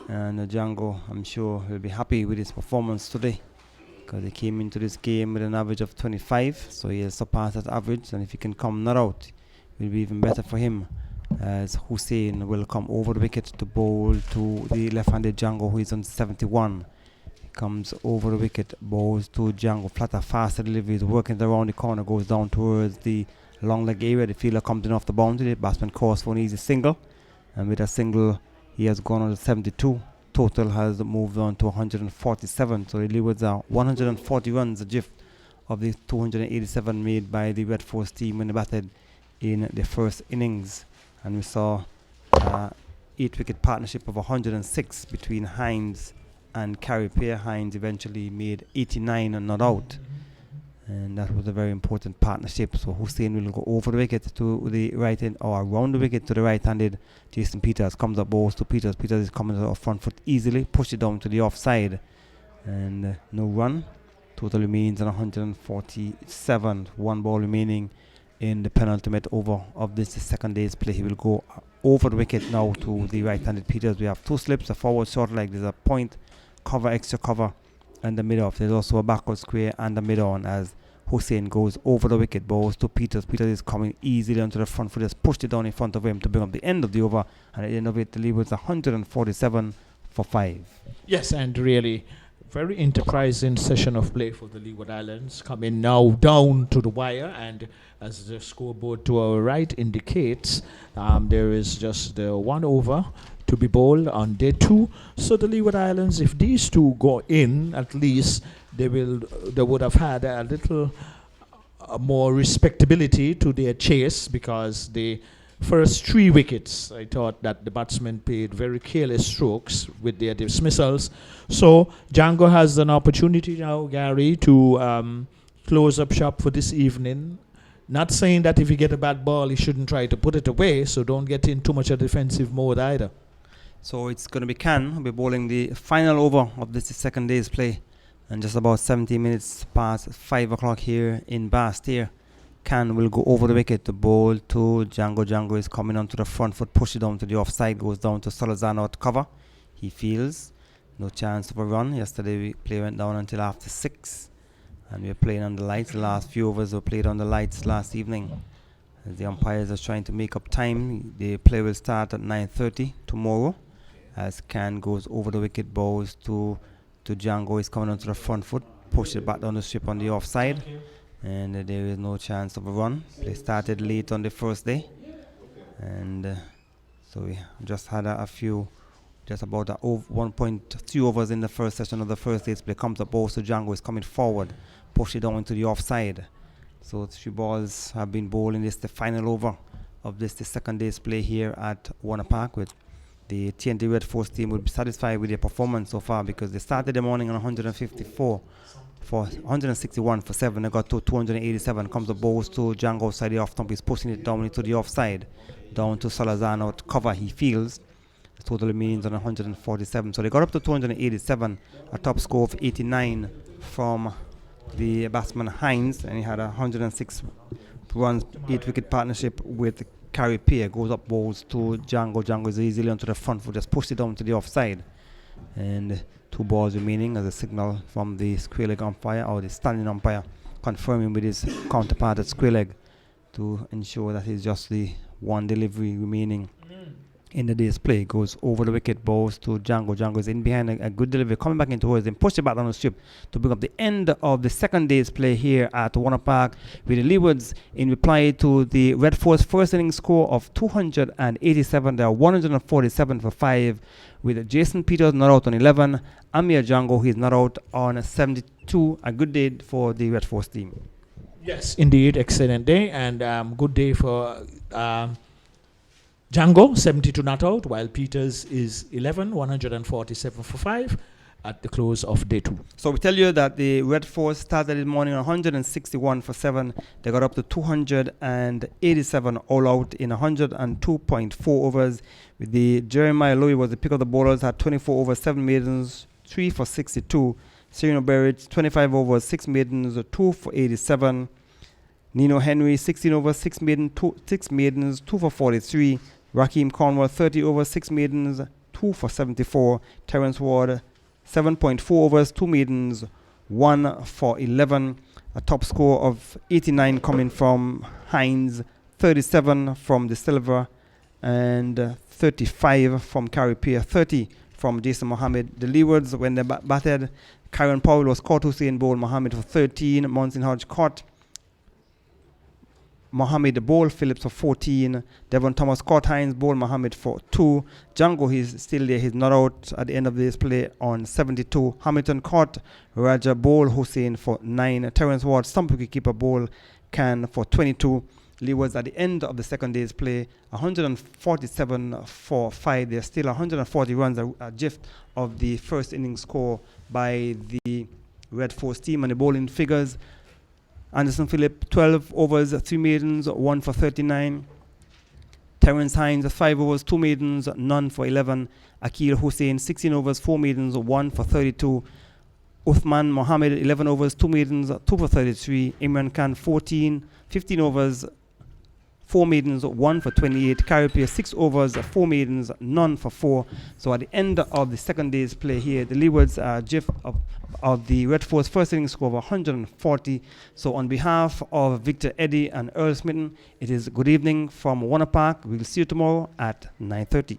And Django, I'm sure, will be happy with his performance today, because he came into this game with an average of 25, so he has surpassed that average, and if he can come not out, it will be even better for him, as Hussein will come over the wicket to bowl to the left-handed Django, who is on 71. He comes over the wicket, bowls to Django, flatter, faster delivery, is working it around the corner, goes down towards the long leg area. The fielder comes in off the boundary, the batsman calls for an easy single, and with a single he has gone on to 72. Total has moved on to 147. So the Leewards are 140 runs a GIF of the 287 made by the Red Force team when they batted in the first innings. And we saw 8-wicket partnership of 106 between Hines and Carey Pair. Hines eventually made 89 and not out. And that was a very important partnership. So Hussein will go over the wicket to the right hand, or around the wicket to the right-handed Jason Peters. Comes up balls to Peters. Peters is coming off front foot easily. Push it down to the offside. And no run. Total remains on 147. One ball remaining in the penultimate over of this second day's play. He will go over the wicket now to the right-handed Peters. We have two slips, a forward short leg. There's a point, cover, extra cover, and the mid-off. There's also a backward square and a mid-on as Hussein goes over the wicket, balls to Peters. Peters is coming easily onto the front foot, has pushed it down in front of him to bring up the end of the over, and at the end of it, the lead was 147 for 5. Yes, and really very enterprising session of play for the Leeward Islands, coming now down to the wire, and as the scoreboard to our right indicates, there is just one over to be bowled on day 2. So the Leeward Islands, if these two go in, at least they would have had a little more respectability to their chase, because the first 3 wickets, I thought that the batsmen paid very careless strokes with their dismissals. So Django has an opportunity now, Gary, to close up shop for this evening. Not saying that if you get a bad ball, you shouldn't try to put it away, so don't get in too much of defensive mode either. So it's going to be Khan who'll be bowling the final over of this second day's play. And just about 70 minutes past 5 o'clock here in Bastia. Khan will go over the wicket to bowl to Django. Django is coming onto the front foot, push it down to the offside, goes down to Salazar at cover. He feels no chance of a run. Yesterday we play went down until after 6. And we're playing on the lights. The last few overs were played on the lights last evening. As the umpires are trying to make up time, the play will start at 9:30 tomorrow. As Khan goes over the wicket, bowls to Django. He's coming onto the front foot, push it back down the strip on the offside. And there is no chance of a run. Play started late on the first day. And so we just had a few, just about 1.2 overs in the first session of the first day's play. Comes up, balls to Django, is coming forward, push it down into the offside. So 3 balls have been bowled in this, the final over of this, the second day's play here at Warner Park, with the TNT Red Force team will be satisfied with their performance so far, because they started the morning on 154 for 161 for 7. They got to 287. Comes the balls to Django side the off stump. He's pushing it down into the offside, down to Salazar now to cover. He feels the total remains on 147. So they got up to 287, a top score of 89 from the batsman Hines, and he had 106 runs, 8-wicket partnership with Carey Peer. Goes up, balls to Django. Django is easily onto the front foot, just pushed it down to the offside. And 2 balls remaining as a signal from the square leg umpire, or the standing umpire, confirming with his counterpart at square leg to ensure that it's just the one delivery remaining in the day's play. Goes over the wicket, balls to Django. Django is in behind, a good delivery, coming back into towards him, push it back down the strip to bring up the end of the second day's play here at Warner Park, with the Leewards in reply to the Red Force first inning score of 287. They are 147 for 5, with Jason Peters not out on 11. Amir Django, he is not out on 72. A good day for the Red Force team. Yes, indeed, excellent day, and good day for Django, 72 not out, while Peters is 11, 147 for 5 at the close of day 2. So we tell you that the Red Force started in the morning on 161 for 7. They got up to 287 all out in 102.4 overs. With the Jeremiah Louis was the pick of the bowlers, had 24 overs, 7 maidens, 3 for 62. Sereno Berridge, 25 overs, 6 maidens, 2 for 87. Nino Henry, 16 overs, 6 maidens, 2 for 43. Raheem Cornwall, 30 overs, 6 maidens, 2 for 74. Terence Ward, 7.4 overs, 2 maidens, 1 for 11. A top score of 89 coming from Hines, 37 from De Silva, and 35 from Carey Peer, 30 from Jason Mohammed. The Leewards, when they batted, Karen Powell was caught, Hussein bowled Mohammed for 13. Monson Hodge caught Mohammed bowled Phillips for 14. Devon Thomas caught Hines, bowled Mohammed for 2. Django, he's still there. He's not out at the end of this play on 72. Hamilton caught Raja, bowled Hussein for 9. Terence Ward, stump wicketkeeper, bowled Khan for 22. Leewards at the end of the second day's play, 147 for 5. There's still 140 runs, a gift of the first inning score by the Red Force team. And the bowling figures: Anderson Phillip, 12 overs, 3 maidens, 1 for 39. Terence Hines, 5 overs, 2 maidens, none for 11. Akil Hussein, 16 overs, 4 maidens, 1 for 32. Uthman Mohammed, 11 overs, 2 maidens, 2 for 33. Imran Khan, 15 overs, 4 maidens, 1 for 28. Carrier, 6 overs, 4 maidens, none for 4. So at the end of the second day's play here, the Leewards GIF of the Red Force first inning score of 140. So on behalf of Victor Eddy and Earl Smitten, it is good evening from Warner Park. We'll see you tomorrow at 9:30.